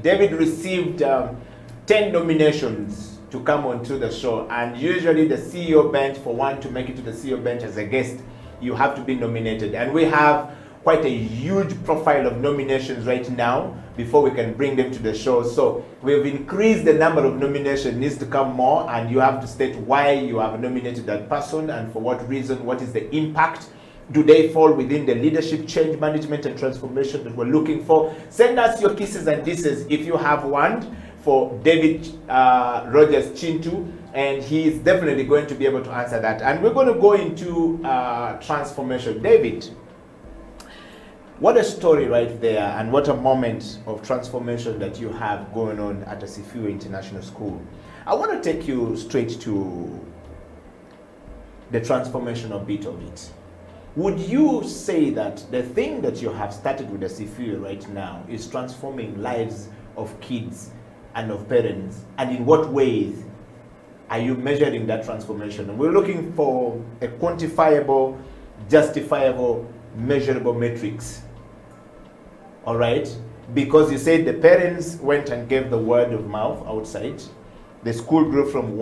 David received 10 nominations to come onto the show, and usually the CEO bench, for one to make it to the CEO bench as a guest, you have to be nominated, and we have quite a huge profile of nominations right now before we can bring them to the show. So we've increased the number of nominations, needs to come more, and you have to state why you have nominated that person and for what reason, what is the impact. Do they fall within the leadership change management and transformation that we're looking for? Send us your kisses and disses if you have one for David Rogers Chintu, and he's definitely going to be able to answer that. And we're going to go into transformation. David, what a story right there, and what a moment of transformation that you have going on at Asifio International School. I want to take you straight to the transformational bit of it. Would you say that the thing that you have started with Asifio right now is transforming lives of kids and of parents, and in what ways are you measuring that transformation? And we're looking for a quantifiable, justifiable, measurable metrics. All right, because you said the parents went and gave the word of mouth outside. The school grew from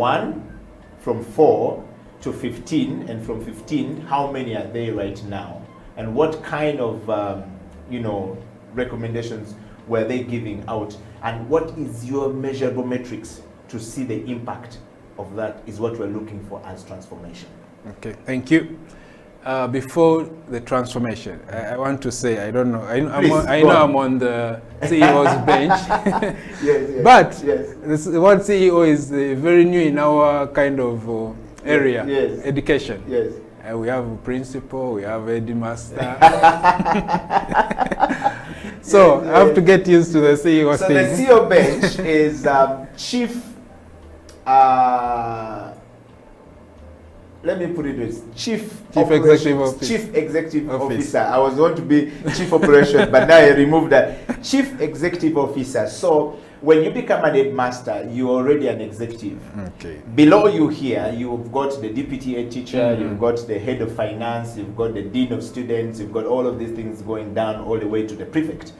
4 to 15, and from 15, how many are they right now? And what kind of, recommendations were they giving out? And what is your measurable metrics to see the impact of that is what we're looking for as transformation. Okay, thank you. Before the transformation, I want to say, I don't know, I know I'm on the CEO's bench, yes, but one CEO is very new in our kind of area, education. Yes. We have a principal, we have a headmaster. So I have to get used to the CEO so thing. So the CEO bench is chief, let me put it this, Chief Executive Officer. I was going to be Chief Operation, but now I removed that. Chief Executive Officer. So when you become an headmaster, you're already an executive. Okay. Below you here, you've got the deputy head teacher, you've got the head of finance, you've got the dean of students, you've got all of these things going down all the way to the prefect.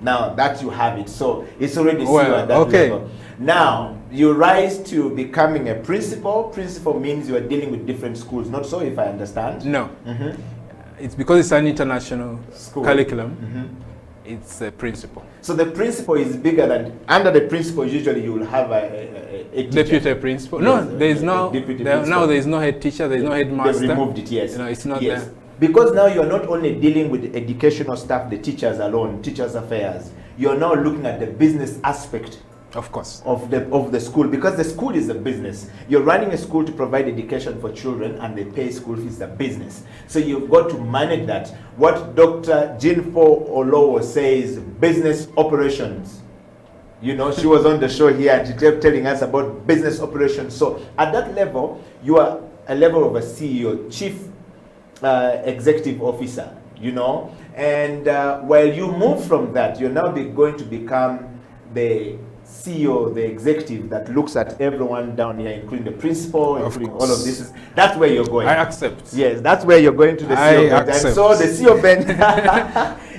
Now that you have it, so it's already CEO at that level. Now you rise to becoming a principal. Principal means you are dealing with different schools, not so, if I understand? No. It's because it's an international curriculum. It's a principal. So the principal is bigger than, under the principal usually you will have a deputy principal. No, there is no, now there is no head teacher, there is no headmaster. They've removed it, yes. You know, it's not there. Because now you are not only dealing with the educational staff, the teachers alone, teachers affairs. You are now looking at the business aspect Of course. Of the school, because the school is a business. You're running a school to provide education for children, and they pay school fees, a business. So you've got to manage that. What Dr. Jinpo Olowo says, business operations. You know, she was on the show here and she kept telling us about business operations. So at that level, you are a level of a CEO, chief executive officer, you know. And while you move from that, you're now going to become the CEO, the executive that looks at everyone down here, including the principal, including all of this. That's where you're going. I accept. Yes, that's where you're going to the CEO bench. And so the CEO bench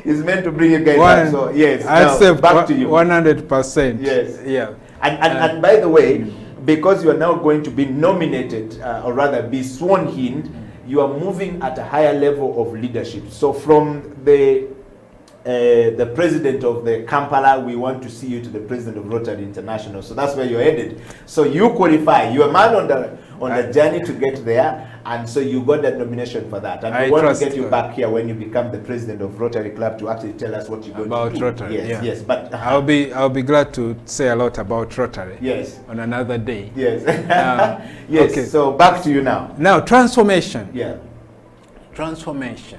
is meant to bring you guys up. So yes, I accept. Back to you. 100%. Yes. Yeah. And by the way, because you are now going to be nominated, or rather be sworn in, you are moving at a higher level of leadership. So from the president of the Kampala, we want to see you to the president of Rotary International. So that's where you're headed. So you qualify. You're a man on the journey to get there, and so you got that nomination for that. And we want to get you back here when you become the president of Rotary Club to actually tell us what you're going to do. Rotary. Yes, yeah. yes. But I'll be glad to say a lot about Rotary. Yes. On another day. Yes. Yes. Okay. So back to you now. Now transformation. Yeah. Transformation.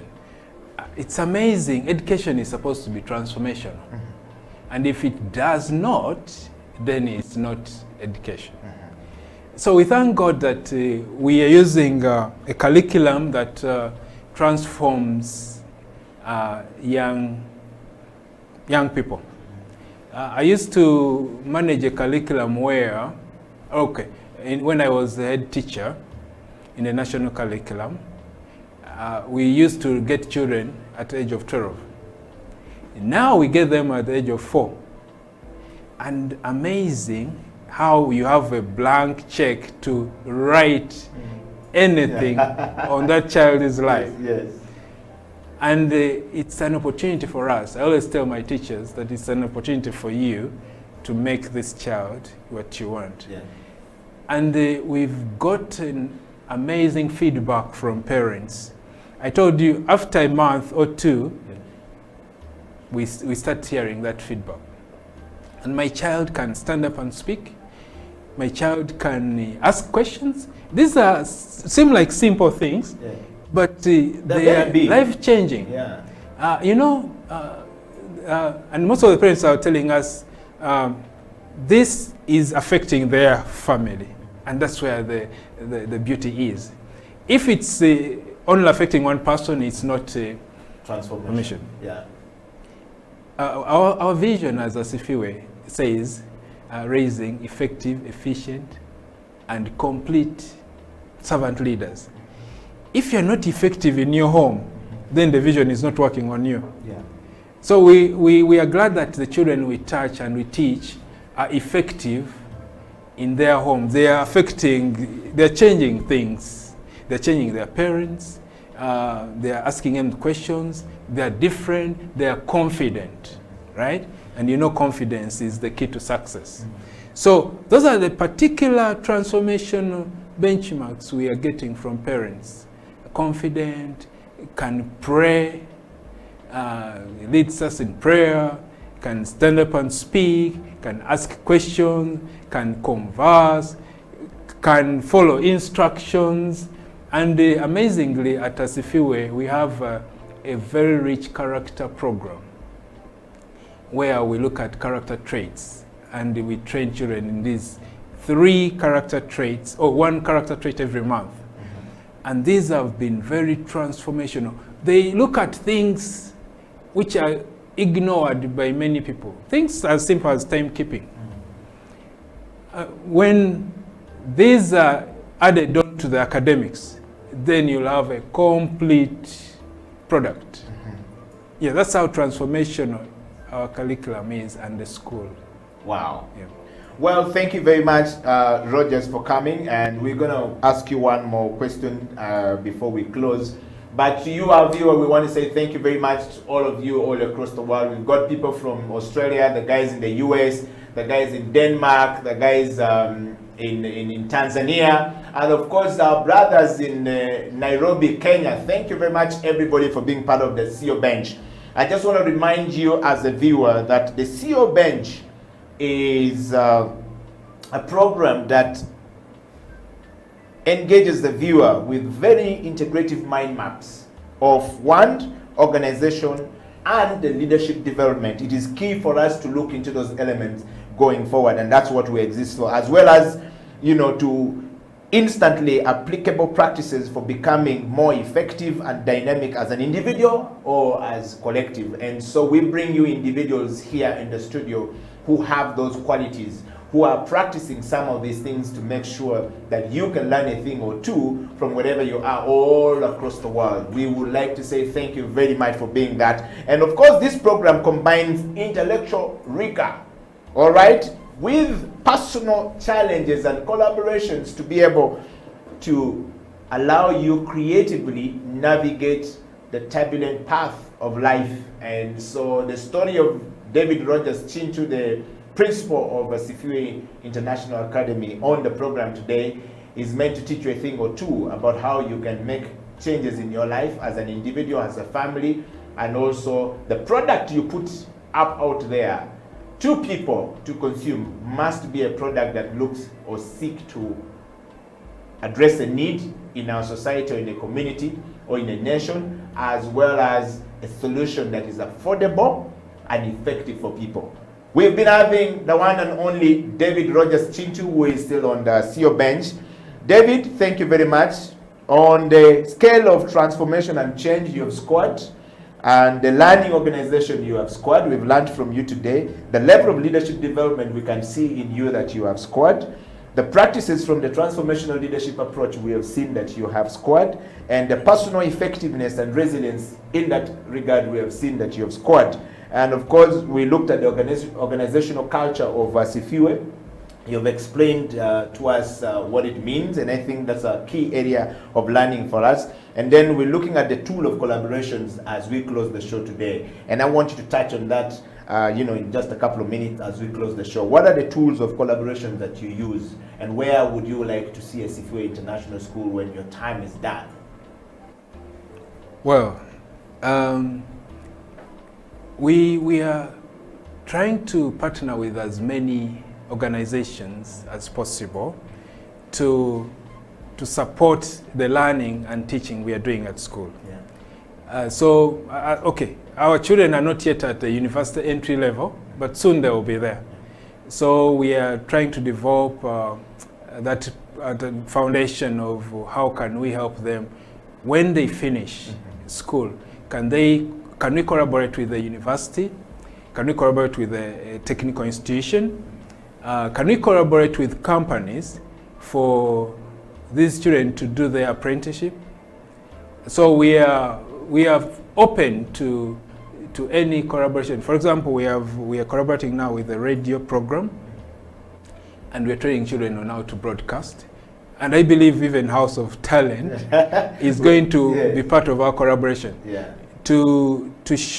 It's amazing. Education is supposed to be transformational. And if it does not, then it's not education. So we thank God that we are using a curriculum that transforms young people. I used to manage a curriculum where, when I was the head teacher in the national curriculum, we used to get children at the age of 12. Now we get them at the age of 4. And amazing how you have a blank check to write anything on that child's life. Yes. And it's an opportunity for us. I always tell my teachers that it's an opportunity for you to make this child what you want. Yeah. And we've gotten amazing feedback from parents. I told you, after a month or two, we start hearing that feedback. And my child can stand up and speak. My child can ask questions. These seem like simple things, but they are life-changing. Yeah. You know, and most of the parents are telling us this is affecting their family. And that's where the beauty is. If it's only affecting one person, it's not a transformation. Yeah. Our vision as Asifiwe says, raising effective, efficient, and complete servant leaders. If you're not effective in your home, then the vision is not working on you. Yeah. So we are glad that the children we touch and we teach are effective in their home. They're changing things. They're changing their parents. They're asking them questions. They're different. They're confident, right? And you know confidence is the key to success. So those are the particular transformational benchmarks we are getting from parents. Confident, can pray, leads us in prayer, can stand up and speak, can ask questions, can converse, can follow instructions. And amazingly, at Asifiwe, we have a very rich character program where we look at character traits, and we train children in these 3 character traits, or 1 character trait every month. And these have been very transformational. They look at things which are ignored by many people. Things as simple as timekeeping. When these are added on to the academics, then you'll have a complete product. Yeah, that's how transformational our curriculum is and the school. Wow. Yeah. Well, thank you very much, Rogers, for coming. And we're going to ask you one more question before we close. But to you, our viewer, we want to say thank you very much to all of you all across the world. We've got people from Australia, the guys in the US, the guys in Denmark, the guys in Tanzania, and of course our brothers in Nairobi, Kenya. Thank you very much, everybody, for being part of the CEO Bench. I just want to remind you as a viewer that the CEO Bench is a program that engages the viewer with very integrative mind maps of one, organization, and the leadership development. It is key for us to look into those elements going forward, and that's what we exist for, as well as, you know, to instantly applicable practices for becoming more effective and dynamic as an individual or as collective. And so we bring you individuals here in the studio who have those qualities, who are practicing some of these things to make sure that you can learn a thing or two from wherever you are all across the world. We would like to say thank you very much for being that. And of course, this program combines intellectual rigor, all right, with personal challenges and collaborations to be able to allow you creatively navigate the turbulent path of life. And so the story of David Rogers Chintu, the principal of Asifue International Academy, on the program today is meant to teach you a thing or two about how you can make changes in your life as an individual, as a family, and also the product you put up out there to people to consume must be a product that looks or seek to address a need in our society or in a community or in a nation, as well as a solution that is affordable and effective for people. We've been having the one and only David Rogers Chintu, who is still on the CEO bench. David, thank you very much. On the scale of transformation and change you have scored, and the learning organization you have scored, we've learned from you today. The level of leadership development we can see in you that you have scored. The practices from the transformational leadership approach we have seen that you have scored. And the personal effectiveness and resilience in that regard we have seen that you have scored. And of course, we looked at the organizational culture of Asifue. You've explained to us what it means, and I think that's a key area of learning for us. And then we're looking at the tool of collaborations as we close the show today. And I want you to touch on that in just a couple of minutes as we close the show. What are the tools of collaboration that you use, and where would you like to see Asifue International School when your time is done? Well, we are trying to partner with as many organizations as possible to support the learning and teaching we are doing at school. Yeah. Okay, our children are not yet at the university entry level, but soon they will be there. So we are trying to develop that foundation of how can we help them when they finish school. Can we collaborate with the university? Can we collaborate with a technical institution? Can we collaborate with companies for these children to do their apprenticeship? So we are open to any collaboration. For example, we are collaborating now with the radio program, and we're training children on how to broadcast. And I believe even House of Talent is going to be part of our collaboration. Yeah. To teach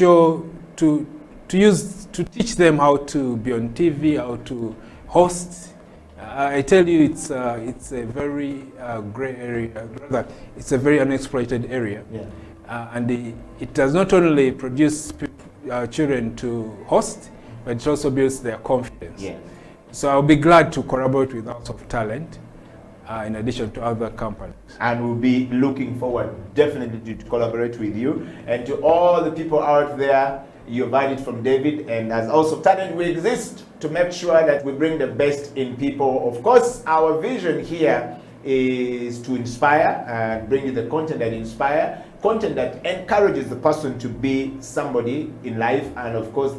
them how to be on TV, how to host. I tell you, it's a very gray area. Rather, it's a very unexploited area. Yeah. And it does not only produce children to host, but it also builds their confidence. Yeah. So I'll be glad to collaborate with House of Talent in addition to other companies. And we'll be looking forward definitely to collaborate with you. And to all the people out there, you've heard it from David, and as also Talent, we exist to make sure that we bring the best in people. Of course, our vision here is to inspire and bring you the content that inspire, content that encourages the person to be somebody in life. And of course,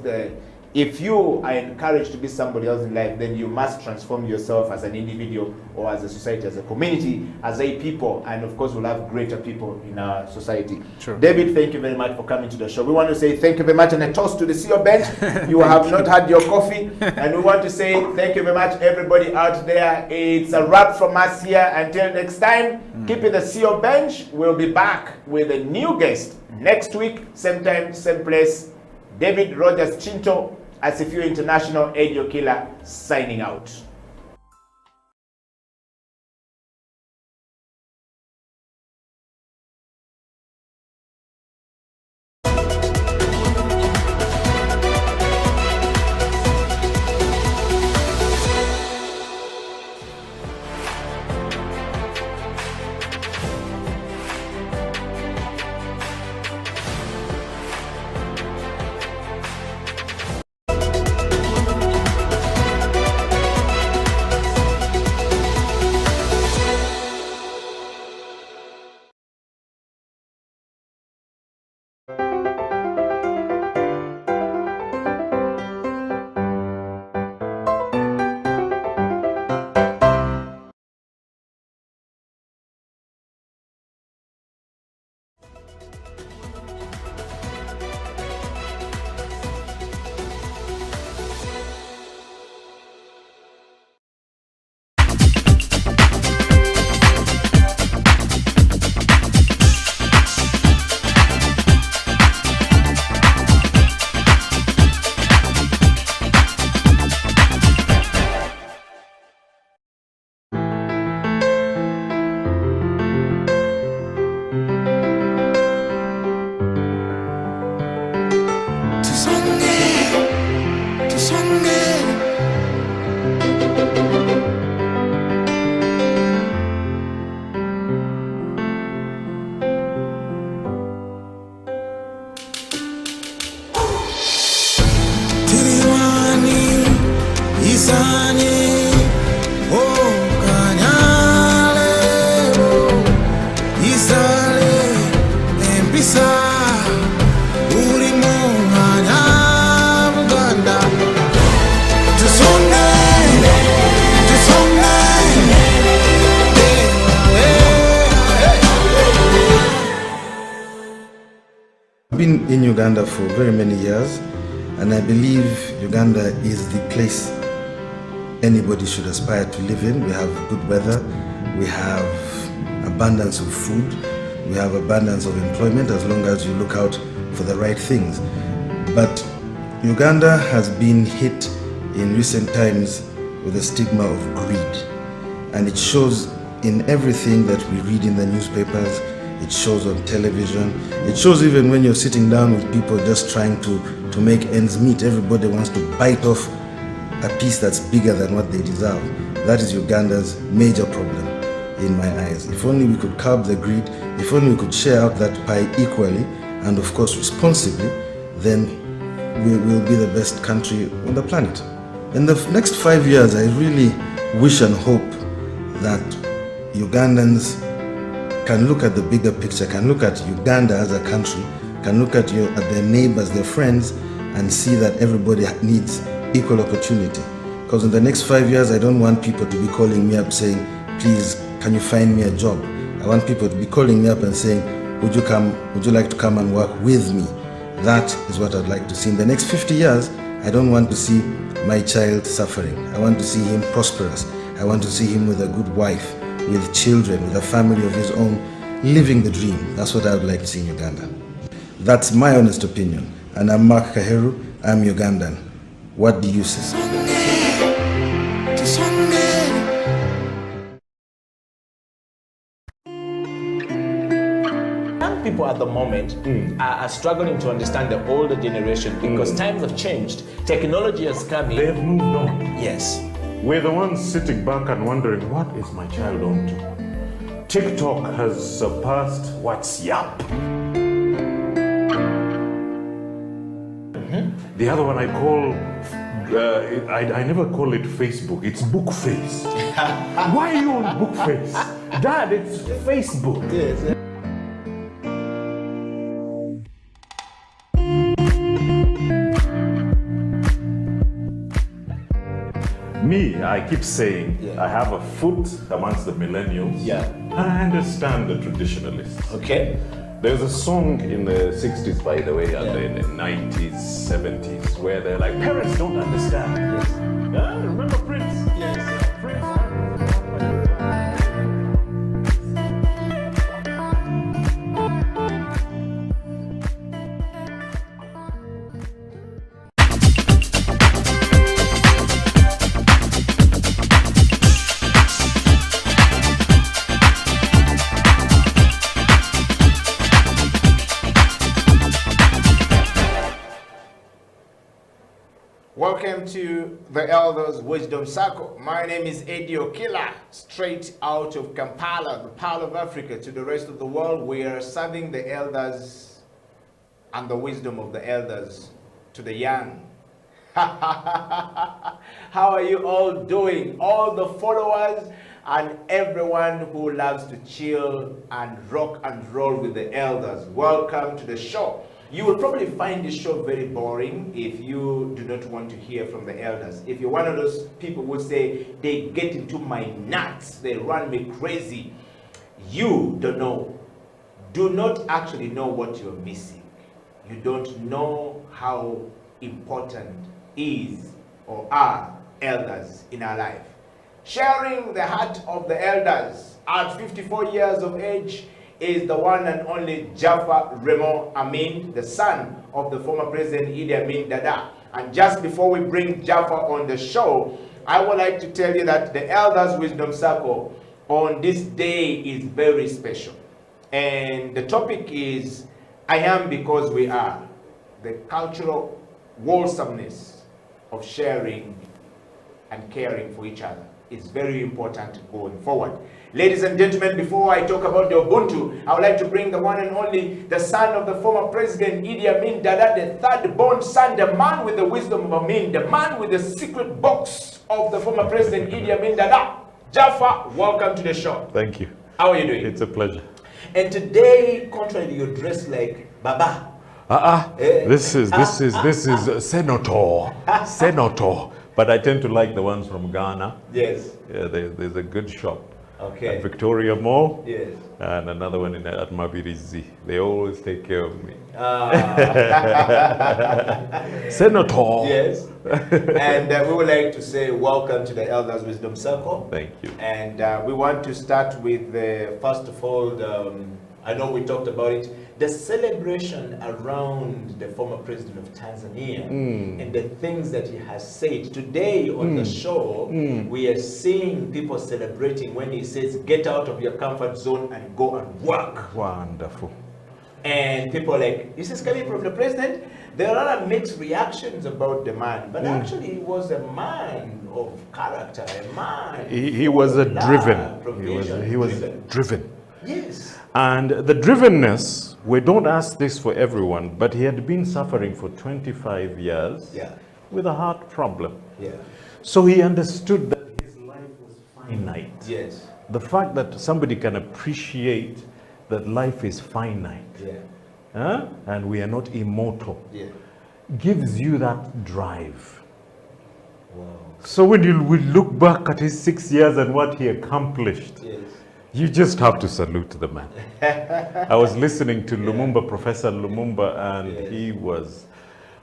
if you are encouraged to be somebody else in life, then you must transform yourself as an individual or as a society, as a community, as a people, and of course we'll have greater people in our society. Sure. David, thank you very much for coming to the show. We want to say thank you very much, and a toast to the CEO bench. You have not had your coffee, and we want to say thank you very much everybody out there. It's a wrap from us here. Until next time, keep it the CEO bench. We'll be back with a new guest next week, same time, same place. David Rogers Chintu, Asifue International Radio Killer, signing out. Isani, oh Kanyale, oh Isale, Empisa, Urimo, Uganda, Tusonge, I've been in Uganda for very many years, and I believe Uganda is the place anybody should aspire to live in. We have good weather, we have abundance of food, we have abundance of employment as long as you look out for the right things. But Uganda has been hit in recent times with a stigma of greed, and it shows in everything that we read in the newspapers. It shows on television. It shows even when you're sitting down with people just trying to make ends meet. Everybody wants to bite off a piece that's bigger than what they deserve. That is Uganda's major problem in my eyes. If only we could curb the greed, if only we could share out that pie equally and of course responsibly, then we will be the best country on the planet. In the next 5 years, I really wish and hope that Ugandans can look at the bigger picture, can look at Uganda as a country, can look at their neighbors, their friends, and see that everybody needs equal opportunity. Because in the next 5 years, I don't want people to be calling me up saying, please, can you find me a job? I want people to be calling me up and saying, would you like to come and work with me? That is what I'd like to see. In the next 50 years, I don't want to see my child suffering. I want to see him prosperous. I want to see him with a good wife, with children, with a family of his own, living the dream. That's what I would like to see in Uganda. That's my honest opinion. And I'm Mark Kaheru, I'm Ugandan. What do you say? Young people at the moment are struggling to understand the older generation because times have changed. Technology has come in. They've moved on. Yes. We're the ones sitting back and wondering, what is my child on to? TikTok has surpassed WhatsApp. The other one I call, I never call it Facebook, it's Bookface. Why are you on Bookface? Dad, it's Facebook. Yes. Me, I keep saying, I have a foot amongst the millennials. Yeah. I understand the traditionalists. Okay. There's a song in the 60s, by the way, and in the 90s, 70s, where they're like, parents don't understand. Yes. Remember Prince? Yes. Welcome to the Elders Wisdom Circle. My name is Eddie Okila, straight out of Kampala, the Pearl of Africa. To the rest of the world, we are serving the elders and the wisdom of the elders to the young. How are you all doing? All the followers and everyone who loves to chill and rock and roll with the elders. Welcome to the show. You will probably find this show very boring if you do not want to hear from the elders. If you're one of those people who say, they get into my nuts, they run me crazy, you don't know. Do not actually know what you're missing. You don't know how important is or are elders in our life. Sharing the heart of the elders at 54 years of age is the one and only Jaffa Raymond Amin, the son of the former President Idi Amin Dada. And just before we bring Jaffa on the show, I would like to tell you that the Elders Wisdom Circle on this day is very special. And the topic is, I am because we are. The cultural wholesomeness of sharing and caring for each other. is very important going forward. Ladies and gentlemen, before I talk about the Ubuntu, I would like to bring the one and only, the son of the former president, Idi Amin Dada, the third born son, the man with the wisdom of Amin, the man with the secret box of the former president, Idi Amin Dada. Jaffa, welcome to the show. Thank you. How are you doing? It's a pleasure. And today, contrary, you're dressed like Baba. This is Senator. But I tend to like the ones from Ghana. Yes. Yeah, there's a good shop. Okay. At Victoria Mall. Yes. And another one at Mabirizi. They always take care of me. Senator. Yes. And we would like to say welcome to the Elders Wisdom Circle. Thank you. And we want to start with, first of all, I know we talked about it, the celebration around the former president of Tanzania and the things that he has said. Today on the show, we are seeing people celebrating when he says, get out of your comfort zone and go and work. Wonderful. And people are like, this is coming from the president. There are a lot of mixed reactions about the man, but actually he was a man of character, a man. He was a driven. He was driven. Yes. And the drivenness, we don't ask this for everyone, but he had been suffering for 25 years with a heart problem. Yeah. So he understood that his life was finite. Yes. The fact that somebody can appreciate that life is finite and we are not immortal gives you that drive. Wow. So when you look back at his 6 years and what he accomplished, you just have to salute the man. I was listening to Lumumba, Professor Lumumba, and he was,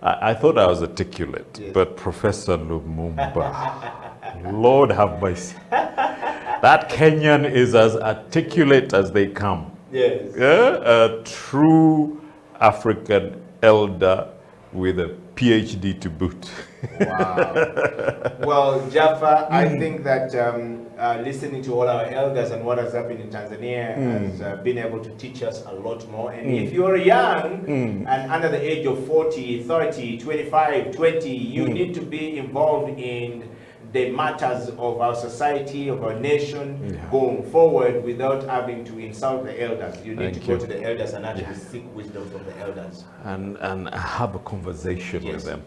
I thought I was articulate, but Professor Lumumba, Lord have mercy. That Kenyan is as articulate as they come. Yes. A true African elder with a PhD to boot. Wow. Well, Jaffa, I think that listening to all our elders and what has happened in Tanzania has been able to teach us a lot more. And if you're young and under the age of 40, 30, 25, 20, you need to be involved in the matters of our society, of our nation, going forward without having to insult the elders. You need to go to the elders and actually seek wisdom from the elders. And have a conversation with them.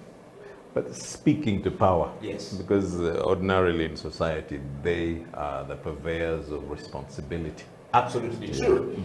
But speaking to power. Yes. Because ordinarily in society, they are the purveyors of responsibility. Absolutely true.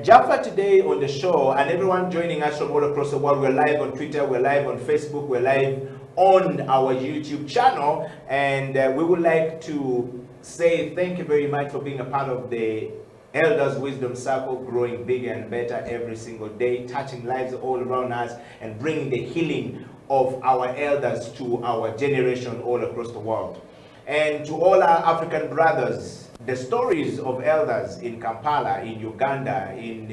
Jaffa today on the show, and everyone joining us from all across the world, we're live on Twitter, we're live on Facebook, we're live on our YouTube channel, and we would like to say thank you very much for being a part of the Elders Wisdom Circle, growing bigger and better every single day, touching lives all around us and bringing the healing of our elders to our generation all across the world. And to all our African brothers, the stories of elders in Kampala, in Uganda, in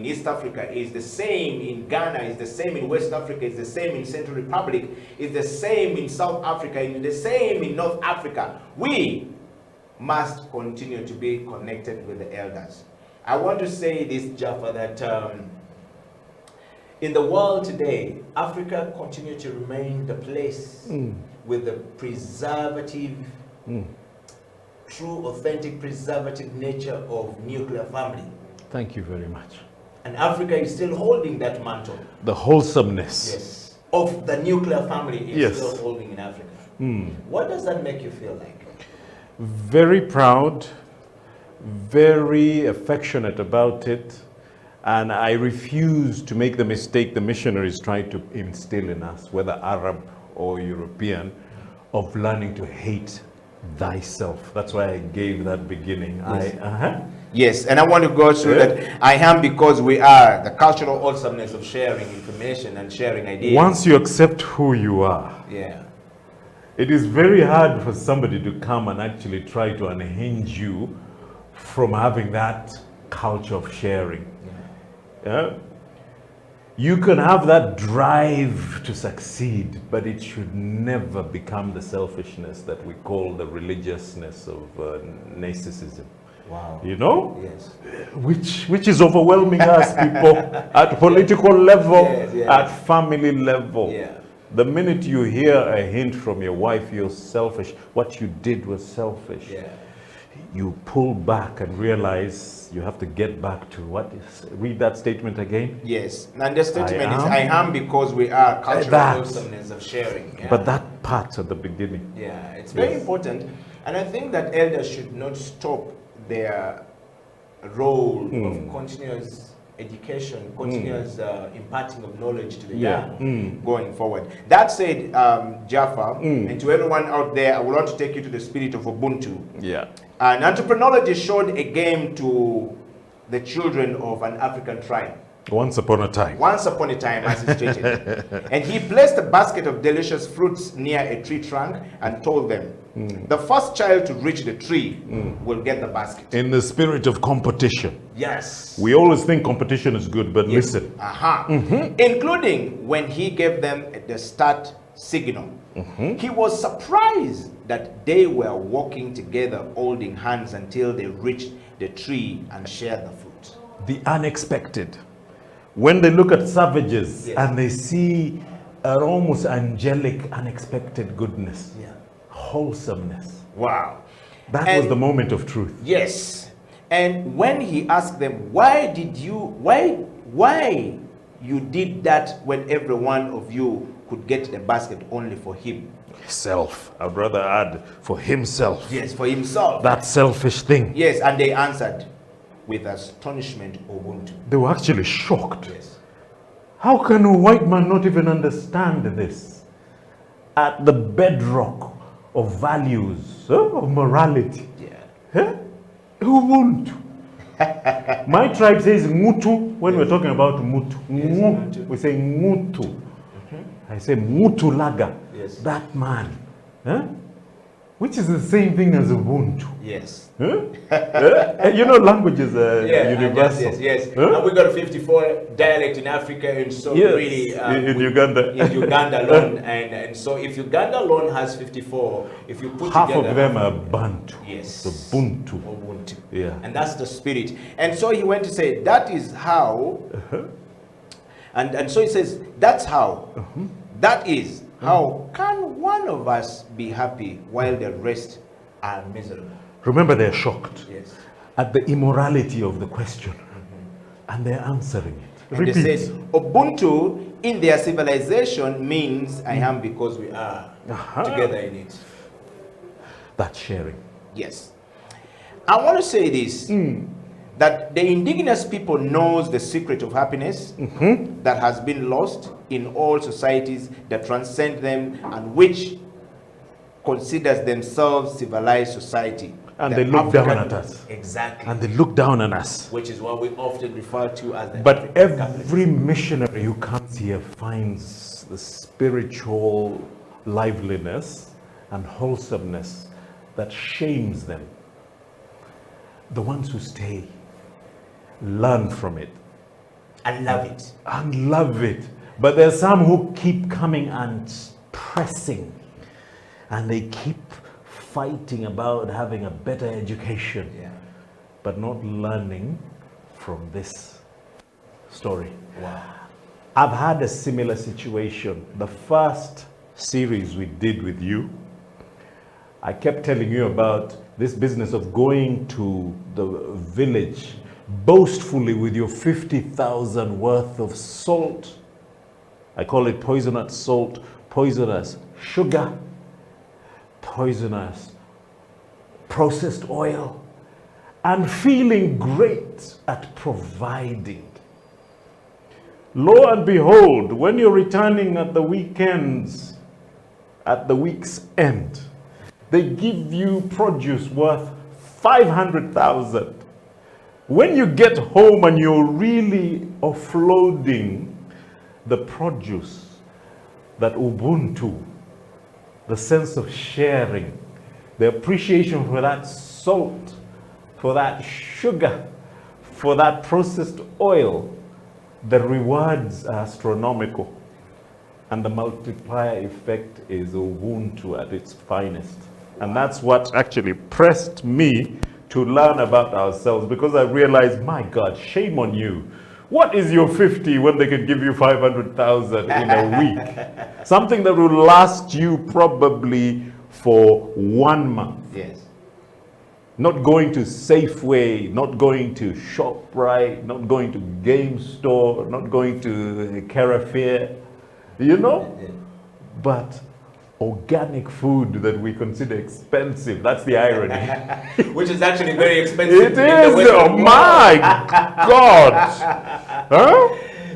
East Africa is the same in Ghana, is the same in West Africa, is the same in Central Republic, is the same in South Africa, is the same in North Africa. We must continue to be connected with the elders. I want to say this, Jaffa, that in the world today, Africa continues to remain the place with the preservative, true, authentic, preservative nature of nuclear family. Thank you very much. And Africa is still holding that mantle. The wholesomeness. Yes. Of the nuclear family is still holding in Africa. What does that make you feel like? Very proud, very affectionate about it. And I refuse to make the mistake the missionaries tried to instill in us, whether Arab or European, of learning to hate thyself. That's why I gave that beginning. Yes. Yes, and I want to go through that. I am because we are, the cultural awesomeness of sharing information and sharing ideas. Once you accept who you are, it is very hard for somebody to come and actually try to unhinge you from having that culture of sharing. You can have that drive to succeed, but it should never become the selfishness that we call the religiousness of narcissism. Wow. You know? Yes. Which is overwhelming us people at political level, at family level. The minute you hear a hint from your wife, you're selfish, what you did was selfish. Yeah. You pull back and realize you have to get back to what is, read that statement again. Yes, and the statement is, I am because we are cultural wholesomeness of sharing. Yeah. But that part at the beginning. Yeah, it's very important. And I think that elders should not stop their role of continuous education, continuous imparting of knowledge to the young going forward. That said, Jaffa, and to everyone out there, I would want to take you to the spirit of Ubuntu. Yeah. An anthropologist showed a game to the children of an African tribe. Once upon a time. Once upon a time, as he stated. And he placed a basket of delicious fruits near a tree trunk and told them, the first child to reach the tree will get the basket. In the spirit of competition. Yes. We always think competition is good, but listen. Including when he gave them the start signal. He was surprised that they were walking together holding hands until they reached the tree and shared the fruit. The unexpected. When they look at savages and they see an almost angelic, unexpected goodness, wholesomeness. Wow. That was the moment of truth. Yes. And when he asked them, why you did that when every one of you could get the basket only for him? Self. I'd rather add for himself. Yes, for himself. That selfish thing. Yes, and they answered with astonishment, Ubuntu. They were actually shocked. Yes. How can a white man not even understand this? At the bedrock of values, of morality. Yeah. Ubuntu. My tribe says Mutu when we're talking about Mutu. Yes, we say Mutu. I say Mutu Laga. Yes. That man. Which is the same thing as Ubuntu. Yes. You know, language is universal. Yes. And we got 54 dialect in Africa, and so really in Uganda. In Uganda alone, and so if Uganda alone has 54, if you put half together, of them are Bantu. Yes. Ubuntu. Ubuntu. Yeah. And that's the spirit. And so he went to say that is how. And so he says that's how. That is. How can one of us be happy while the rest are miserable? Remember, they're shocked at the immorality of the question, and they're answering it. And they said, Ubuntu in their civilization means I am because we are together in it. That's sharing. Yes. I want to say this. That the indigenous people knows the secret of happiness that has been lost in all societies that transcend them and which considers themselves civilized society. And they look down at us. Exactly. And they look down on us. Which is what we often refer to as the But every missionary who comes here finds the spiritual liveliness and wholesomeness that shames them. The ones who stay learn from it and love it. And love it. But there's some who keep coming and pressing, and they keep fighting about having a better education, but not learning from this story. Wow. I've had a similar situation. The first series we did with you, I kept telling you about this business of going to the village boastfully with your 50,000 worth of salt. I call it poisonous salt, poisonous sugar, poisonous processed oil, and feeling great at providing. Lo and behold, when you're returning at the weekends, at the week's end, they give you produce worth 500,000. When you get home and you're really offloading the produce, that Ubuntu, the sense of sharing, the appreciation for that salt, for that sugar, for that processed oil, the rewards are astronomical. And the multiplier effect is Ubuntu at its finest. And that's what actually pressed me to learn about ourselves, because I realized, my God, shame on you. What is your 50 when they can give you 500,000 in a week? Something that will last you probably for 1 month. Yes. Not going to Safeway, not going to ShopRite, not going to Game Store, not going to Carrefour, you know? But organic food that we consider expensive, that's the irony. Which is actually very expensive. It is, oh my God. Huh?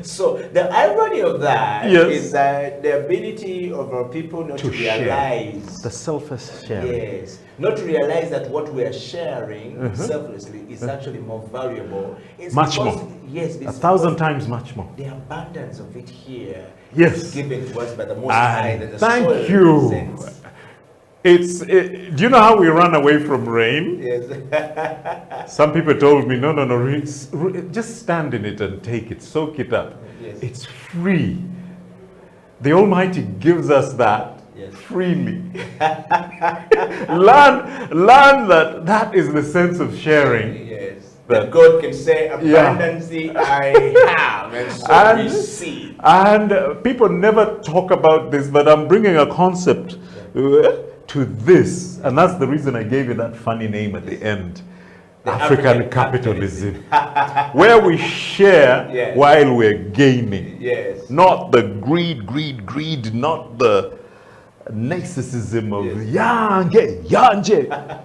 So the irony of that Yes. is that the ability of our people not to realize the selfless sharing. Yes, not to realize that what we are sharing Mhm. selflessly is actually more valuable. It's Much because- more. Yes, it's 1,000 because times much more. The abundance of it here Yes. is given to us by the Most High. That the Thank soil you. represents. Do you know how we run away from rain? Yes. Some people told me, no, just stand in it and take it, soak it up. Yes. It's free. The Almighty gives us that Yes. freely. learn that is the sense of sharing. Yes. That God can say, abundance I have, and so receive. And people never talk about this, but I'm bringing a concept to this, and that's the reason I gave you that funny name at the end. African capitalism, where we share Yes. while we're gaining. Yes. Not the greed, not the narcissism of yanje.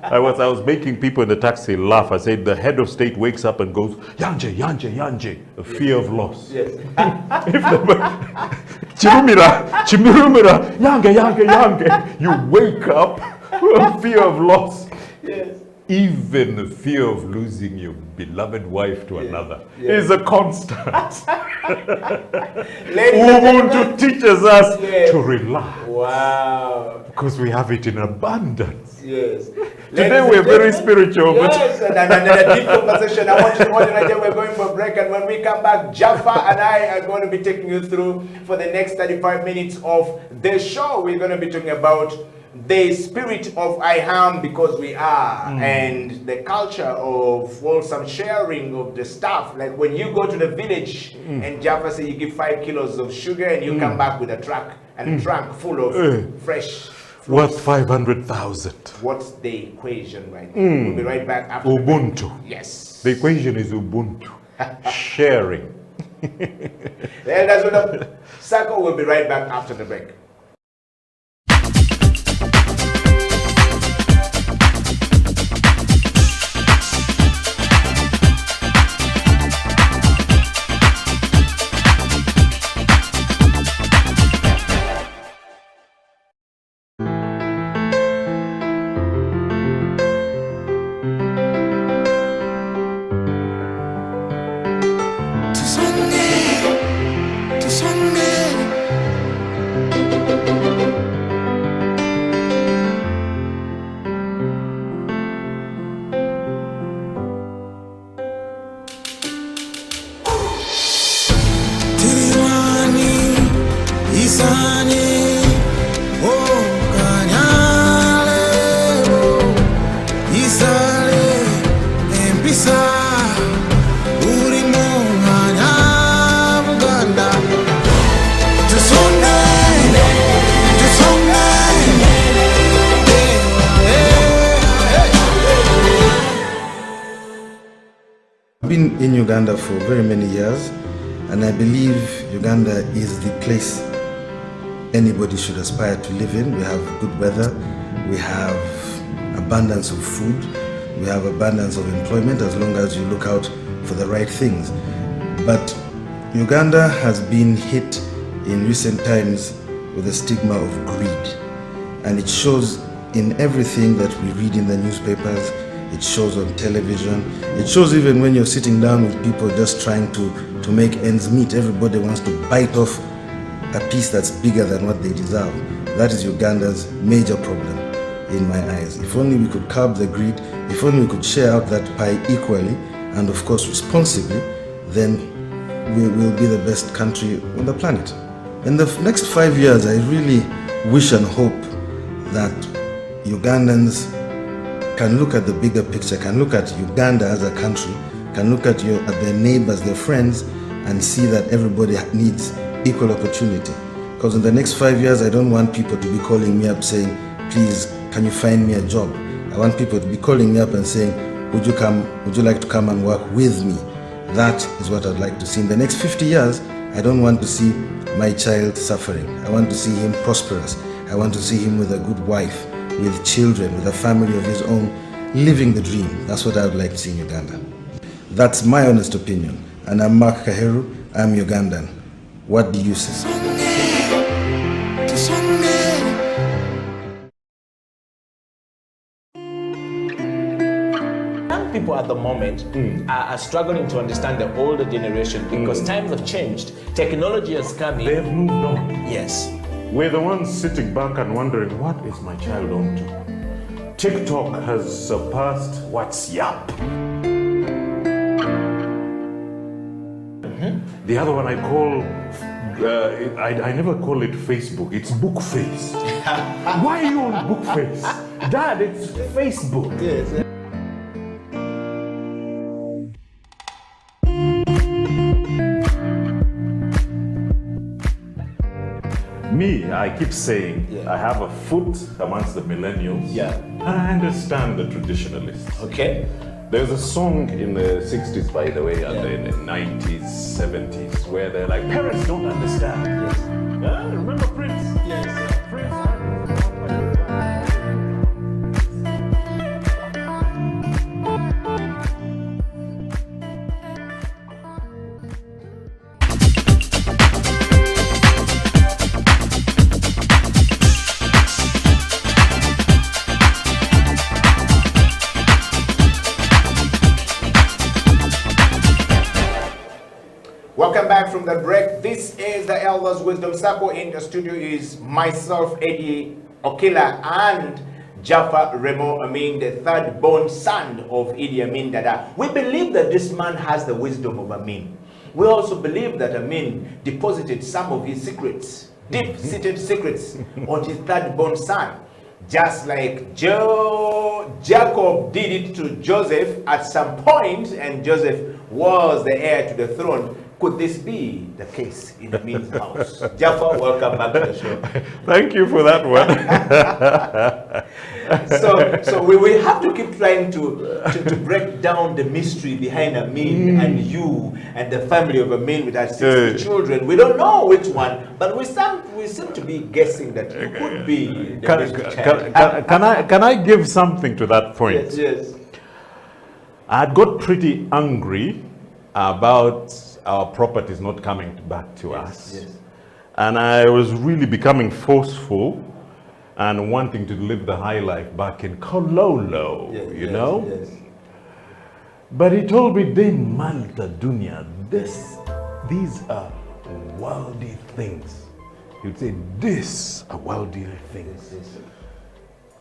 I was making people in the taxi laugh. I said the head of state wakes up and goes yanje, a fear of loss. Yes. Chimurumira, yange. You wake up a fear of loss. Yes. Even the fear of losing your beloved wife to another Yes. is a constant. Ubuntu teaches us to relax. Wow. Because we have it in abundance. Yes. Today we're very spiritual. Yes, and a deep conversation. I want you to know that we're going for a break, and when we come back, Jaffa and I are going to be taking you through for the next 35 minutes of the show. We're going to be talking about the spirit of I am because we are, and the culture of some sharing of the stuff. Like when you go to the village and Jaffa say you give 5 kilos of sugar and you come back with a truck and a trunk full of fresh Worth 500,000. What's the equation right now? We'll be right back after Ubuntu. the break. Yes. The equation is Ubuntu. Sharing. That's what the circle. Will be right back after the break. I've been in Uganda for very many years, and I believe Uganda is the place anybody should aspire to live in. We have good weather, we have abundance of food, we have abundance of employment as long as you look out for the right things. But Uganda has been hit in recent times with the stigma of greed, and it shows in everything that we read in the newspapers. It shows on television. It shows even when you're sitting down with people just trying to make ends meet. Everybody wants to bite off a piece that's bigger than what they deserve. That is Uganda's major problem in my eyes. If only we could curb the greed, if only we could share out that pie equally and of course responsibly, then we will be the best country on the planet. In the next 5 years, I really wish and hope that Ugandans can look at the bigger picture, can look at Uganda as a country, can look at their neighbors, their friends, and see that everybody needs equal opportunity. Because in the next 5 years, I don't want people to be calling me up saying, please, can you find me a job? I want people to be calling me up and saying, would you like to come and work with me? That is what I'd like to see. In the next 50 years, I don't want to see my child suffering. I want to see him prosperous. I want to see him with a good wife, with children, with a family of his own, living the dream. That's what I would like to see in Uganda. That's my honest opinion. And I'm Mark Kaheru, I'm Ugandan. What do you say? Young people at the moment are struggling to understand the older generation because times have changed. Technology has come in. They've moved on. Yes. We're the ones sitting back and wondering, what is my child on to? TikTok has surpassed WhatsApp. The other one I call, I never call it Facebook, it's Bookface. Why are you on Bookface? Dad, it's Facebook. Yes. Me, I keep saying, I have a foot amongst the millennials. Yeah. And I understand the traditionalists. Okay. There's a song in the 60s, by the way, and in the 90s, 70s, where they're like, parents don't understand. Yes. Remember Prince? Yes. Welcome back from the break. This is the Elders Wisdom Circle. In the studio is myself, Eddie Okila, and Jaffa Remo Amin, the third born son of Idi Amin Dada. We believe that this man has the wisdom of Amin. We also believe that Amin deposited some of his secrets, deep-seated secrets, on his third born son. Just like Jacob did it to Joseph at some point, and Joseph was the heir to the throne. Could this be the case in Amin's house? Jaffa, welcome back to the show. Thank you for that one. So we have to keep trying to break down the mystery behind Amin and you and the family of Amin with our 60 children. We don't know which one, but we seem to be guessing that you could be the best child. Can I give something to that point? Yes, yes. I had got pretty angry about our properties not coming back to us. Yes. And I was really becoming forceful and wanting to live the high life back in Kololo, you know? Yes. But he told me, "De Malta Dunya, these are worldly things." He would say, "These are worldly things."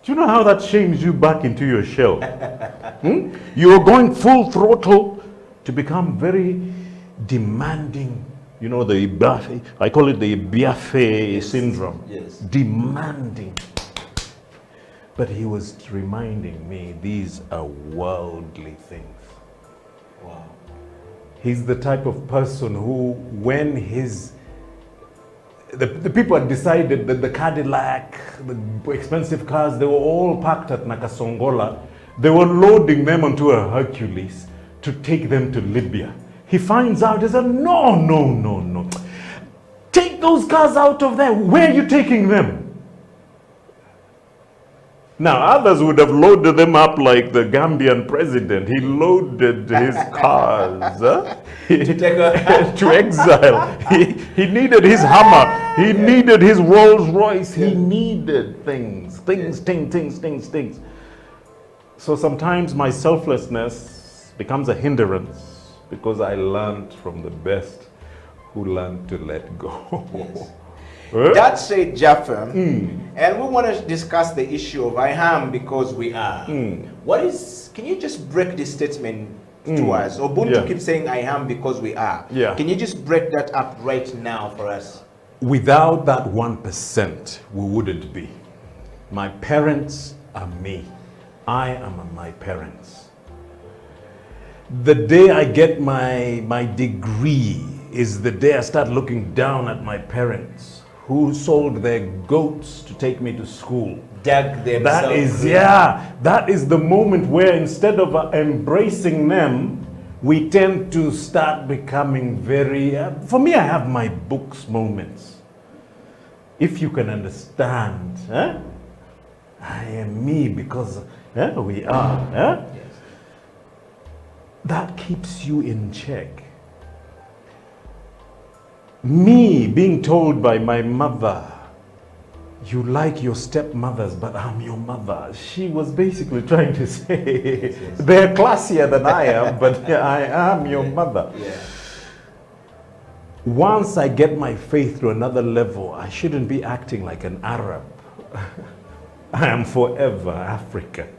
Do you know how that shames you back into your shell? You're going full throttle to become very demanding. You know, I call it the Biafre syndrome. Yes. Demanding. But he was reminding me, these are worldly things. Wow. He's the type of person who, when the people had decided that the Cadillac, the expensive cars, they were all parked at Nakasongola. They were loading them onto a Hercules to take them to Libya. He finds out, he said, no. Take those cars out of there. Where are you taking them? Now, others would have loaded them up like the Gambian president. He loaded his cars to exile. He needed his hammer. He needed his Rolls Royce. He needed things. So sometimes my selflessness becomes a hindrance because I learned from the best who learned to let go. Yes. That said, Jaffa, and we want to discuss the issue of I am because we are. Can you just break this statement to us? Ubuntu keeps saying I am because we are. Yeah. Can you just break that up right now for us? Without that 1%, we wouldn't be. My parents are me. I am my parents. The day I get my degree is the day I start looking down at my parents who sold their goats to take me to school. Dug themselves. That is, yeah, that is the moment where instead of embracing them, we tend to start becoming very, for me, I have my books moments. If you can understand, I am me because we are. Yes. That keeps you in check. Me being told by my mother, you like your stepmothers, but I'm your mother. She was basically trying to say, they're classier than I am, but I am your mother. Yeah. Once I get my faith to another level, I shouldn't be acting like an Arab. I am forever African.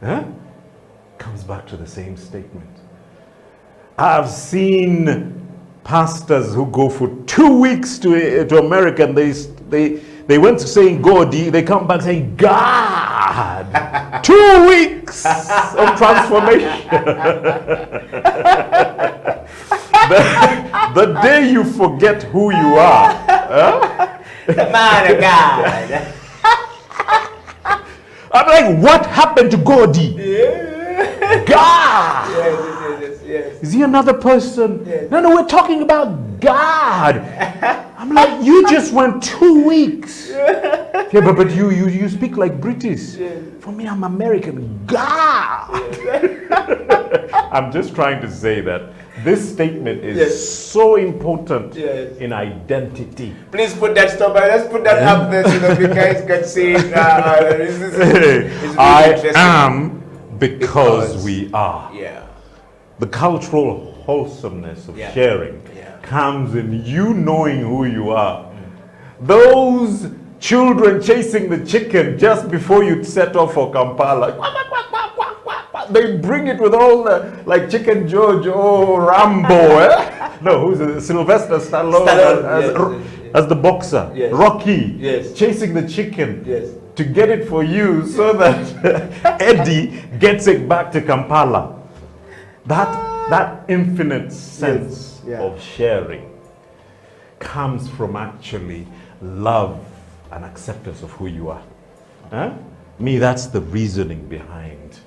Huh? Comes back to the same statement. I've seen pastors who go for 2 weeks to America and they went to saying God, they come back saying God. 2 weeks of transformation. the day you forget who you are. The man of God. I'm like, what happened to Gordy? God! Yes. Is he another person? Yes. No, we're talking about God. I'm like, you just went 2 weeks. Yeah, but you speak like British. Yes. For me, I'm American. God! I'm just trying to say that this statement is so important in identity. Please put that stop. Let's put that up there so that you guys can see it. Really I am because we are. Yeah. The cultural wholesomeness of sharing comes in you knowing who you are. Those children chasing the chicken just before you set off for Kampala, they bring it with all the, like Chicken George, Rambo, no, who's it? Sylvester Stallone, as the boxer, Rocky, chasing the chicken to get it for you so that Eddie gets it back to Kampala. That infinite sense of sharing comes from actually love and acceptance of who you are. Me, that's the reasoning behind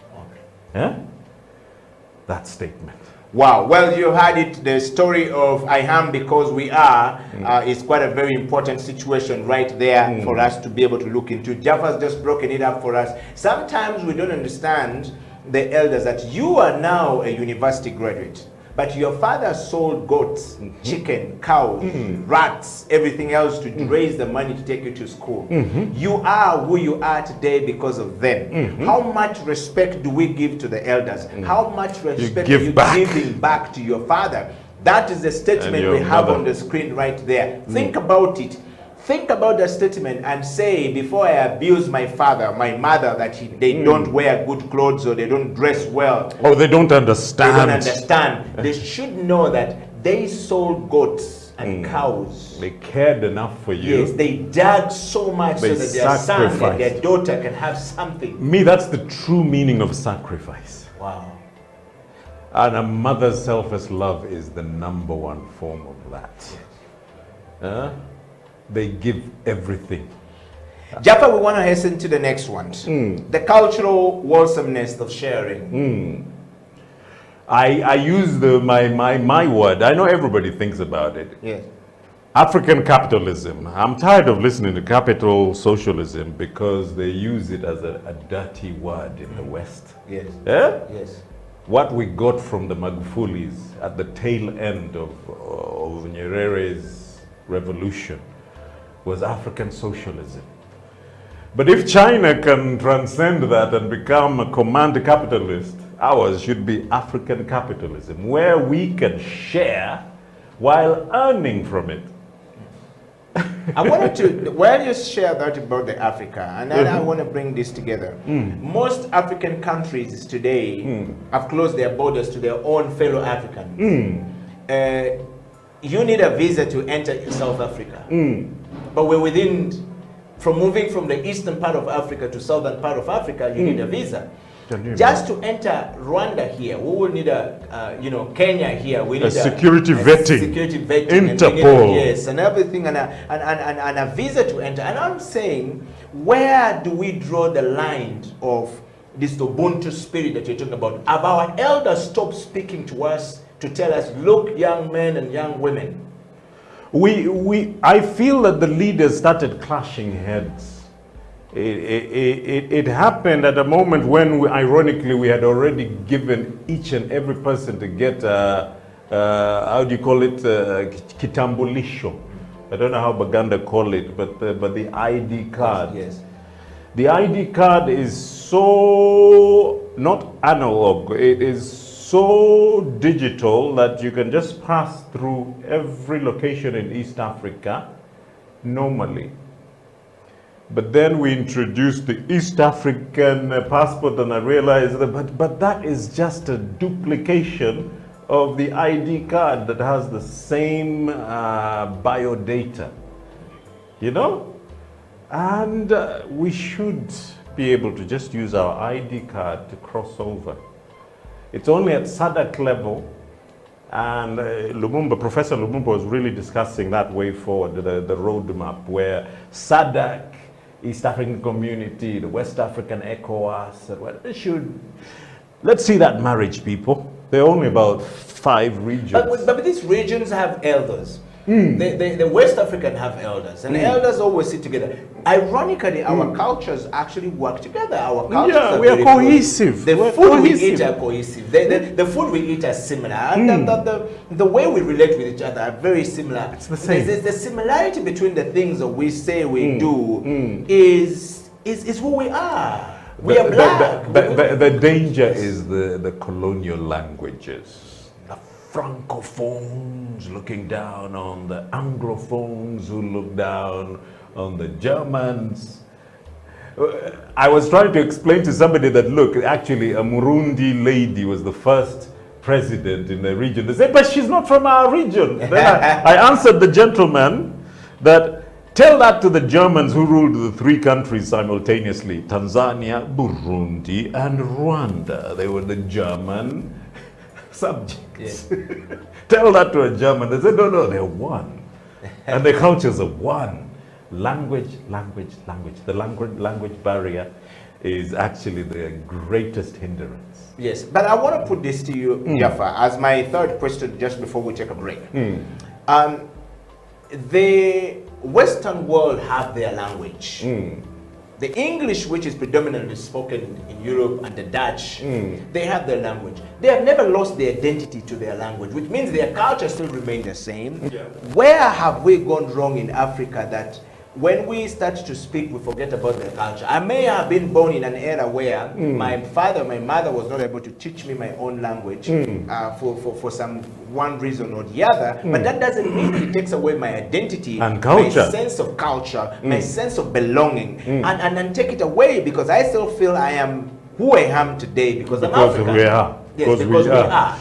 that statement. Wow. Well, you had it. The story of I am because we are is quite a very important situation right there for us to be able to look into. Jaffa's just broken it up for us. Sometimes we don't understand the elders that you are now a university graduate, but your father sold goats, chicken, cows, rats, everything else to raise the money to take you to school. You are who you are today because of them. How much respect do we give to the elders? How much respect are you giving back to your father? That is the statement we have on the screen right there. Think about it. Think about the statement and say, before I abuse my father, my mother, that they don't wear good clothes or they don't dress well. Or they don't understand. They don't understand. They should know that they sold goats and cows. They cared enough for you. Yes, they dug so much so that their son and their daughter can have something. Me, that's the true meaning of sacrifice. Wow. And a mother's selfless love is the #1 form of that. They give everything. Jaffa, we want to hasten to the next one. The cultural wholesomeness of sharing. I use my word. I know everybody thinks about it. Yes. African capitalism. I'm tired of listening to capital socialism because they use it as a dirty word in the West. Yes. Yes. What we got from the Magufulis at the tail end of Nyerere's revolution was African socialism. But if China can transcend that and become a command capitalist, ours should be African capitalism, where we can share while earning from it. I wanted to, while you share that about the Africa, and then I want to bring this together. Most African countries today have closed their borders to their own fellow Africans. You need a visa to enter South Africa. But we're within, from moving from the eastern part of Africa to southern part of Africa, you need a visa. Just to enter Rwanda here, we will need Kenya here. We need security vetting. Security vetting. Interpol. Yes, and everything, and a visa to enter. And I'm saying, where do we draw the line of this Ubuntu spirit that you're talking about? Have our elders stopped speaking to us to tell us, look, young men and young women? I feel that the leaders started clashing heads. It happened at a moment when, ironically, we had already given each and every person to get, how do you call it, kitambulisho. I don't know how Baganda call it, but the ID card. Yes. The ID card is so, not analog, it is so digital that you can just pass through every location in East Africa normally. But then we introduced the East African passport, and I realized that, but that is just a duplication of the ID card that has the same biodata, you know? And we should be able to just use our ID card to cross over. It's only at SADC level, and Professor Lumumba was really discussing that way forward, the roadmap, where SADC, East African Community, the West African ECOWAS, let's see that marriage, people. There are only about 5 regions. But these regions have elders. The West African have elders, and elders always sit together. Ironically, our cultures actually work together. Our cultures are we are cohesive. The food we eat are cohesive. The food we eat are similar, and the way we relate with each other are very similar. It's the same. The similarity between the things that we say we do is who we are. We are black. The danger is the colonial languages. Francophones looking down on the Anglophones who look down on the Germans. I was trying to explain to somebody that, look, actually a Murundi lady was the first president in the region. They said, but she's not from our region. Then I answered the gentleman that, tell that to the Germans who ruled the 3 countries simultaneously, Tanzania, Burundi, and Rwanda. They were the German subjects. Yeah. Tell that to a German. They said, no, they're one. And the cultures are one. Language. The language barrier is actually the greatest hindrance. Yes, but I want to put this to you, Jaffa, as my third question just before we take a break. The Western world have their language. The English, which is predominantly spoken in Europe, and the Dutch, they have their language. They have never lost their identity to their language, which means their culture still remains the same. Yeah. Where have we gone wrong in Africa that when we start to speak, we forget about their culture? I may have been born in an era where my father, my mother was not able to teach me my own language for some one reason or the other, but that doesn't mean it takes away my identity and culture, my sense of culture, my sense of belonging, and take it away, because I still feel I am who I am today because I'm African. We are. Yes, because we are.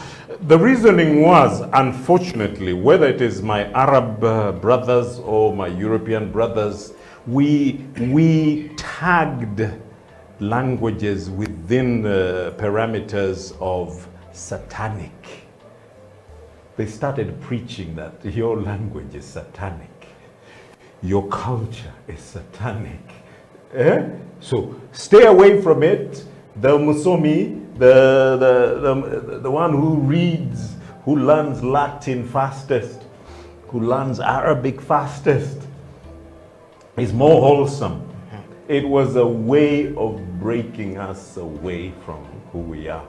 The reasoning was, unfortunately, whether it is my Arab brothers or my European brothers, we tagged languages within the parameters of satanic. They started preaching that your language is satanic, your culture is satanic. So stay away from it. The Musomi, the one who reads, who learns Latin fastest, who learns Arabic fastest, is more wholesome. It was a way of breaking us away from who we are.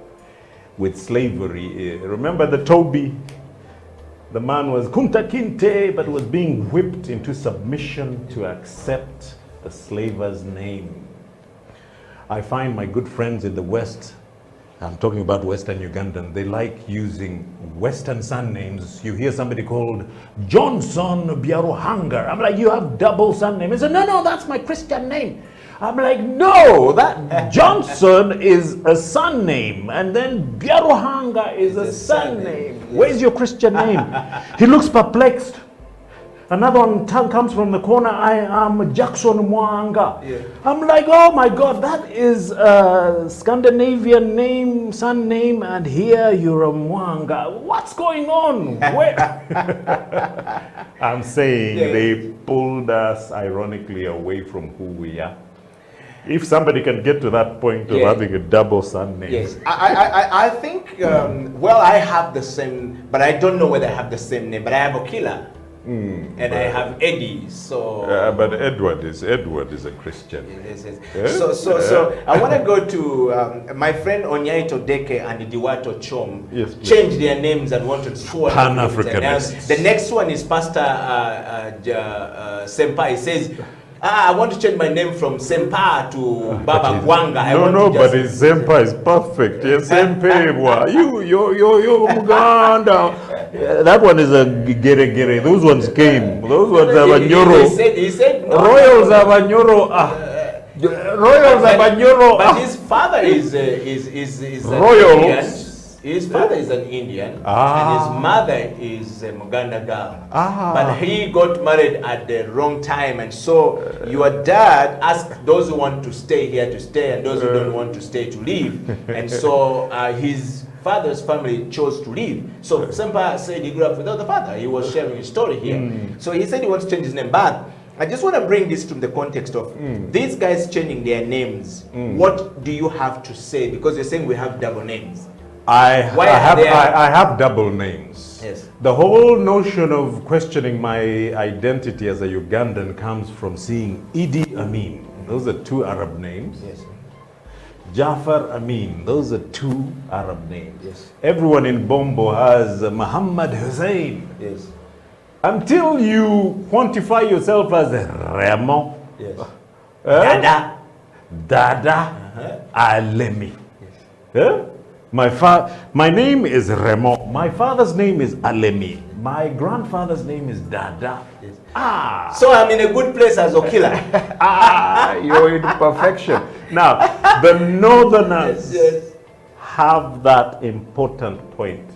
With slavery, remember the Toby? The man was Kunta Kinte, but was being whipped into submission to accept a slaver's name. I find my good friends in the West, I'm talking about Western Ugandan, they like using Western surnames. You hear somebody called Johnson Biaruhanga. I'm like, you have double surname. He said, no, that's my Christian name. I'm like, no, that Johnson is a surname, and then Biaruhanga is a surname. Where's your Christian name? He looks perplexed. Another one comes from the corner, I am Jackson Mwanga. Yeah. I'm like, oh my God, that is a Scandinavian name, son name, and here you're a Mwanga. What's going on? I'm saying they pulled us ironically away from who we are. If somebody can get to that point of having a double son name. Yes, I think, well, I have the same, but I don't know whether I have the same name, but I have Okila. And I have Eddie, so... but Edward is a Christian. Yes. Yeah? So I want to go to my friend Onyaito Deke and Diwato Chom changed their names and wanted to Pan-Africanists. The next one is Pastor Senpai. He says, I want to change my name from Sempa to Baba Gwanga. But his Sempa is perfect. Yes, Sempa. Yo, Muganda. That one is a gere. Those ones came. Those ones are Banyoro. He said no. Royals are Banyoro. Royals are Banyoro. But his father is Royals. His father is an Indian, and his mother is a Muganda girl. But he got married at the wrong time, and so your dad asked those who want to stay here to stay, and those who don't want to stay to leave. And so his father's family chose to leave. So Sempa said he grew up without the father. He was sharing his story here. So he said he wants to change his name. But I just want to bring this from the context of these guys changing their names. What do you have to say? Because you're saying we have double names. I have double names. Yes. The whole notion of questioning my identity as a Ugandan comes from seeing Idi Amin. Those are two Arab names. Yes. Jafar Amin. Those are two Arab names. Yes. Everyone in Bombo has Muhammad Hussein. Yes. Until you quantify yourself as Remo. Yes. Dada. Alemi. Yes. My name is Remo. My father's name is Alemi. My grandfather's name is Dada. Yes. So I'm in a good place as Okila. You're in perfection. Now, the Northerners have that important point.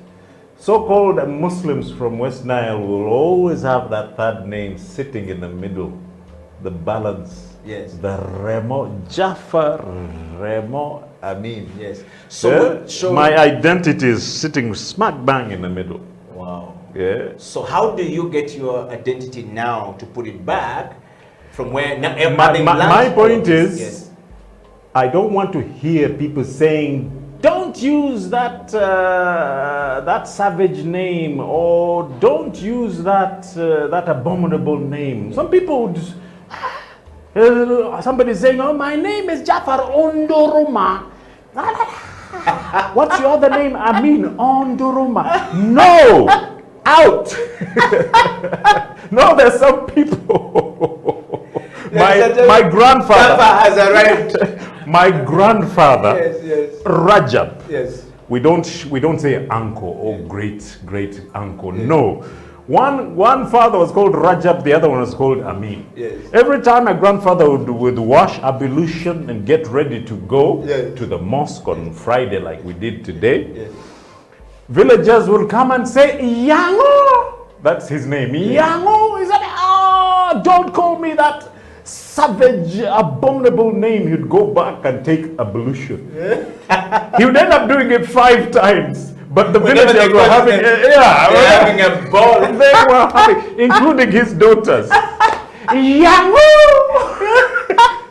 So-called Muslims from West Nile will always have that third name sitting in the middle, the balance. Yes. The Remo, Jafar Remo Amin. Yes. So my identity is sitting smack bang in the middle. Wow. Yeah. So how do you get your identity now to put it back from where now? My point is, I don't want to hear people saying, don't use that that savage name, or don't use that that abominable name. Some people would. Somebody saying, oh, my name is Jafar Ondoroma. What's your other name? Amin Ondoroma. No! Out! No, there's some people. My grandfather. Jafar has arrived. My grandfather, Rajab. Yes. We don't say uncle or great uncle. No. One father was called Rajab, the other one was called Amin. Yes. Every time my grandfather would wash ablution and get ready to go to the mosque on Friday like we did today, villagers will come and say, Yango! That's his name. Yango! He said, don't call me that savage, abominable name. He'd go back and take ablution. He would end up doing it 5 times. But the villagers were having having a ball. They were having, including his daughters. Yango!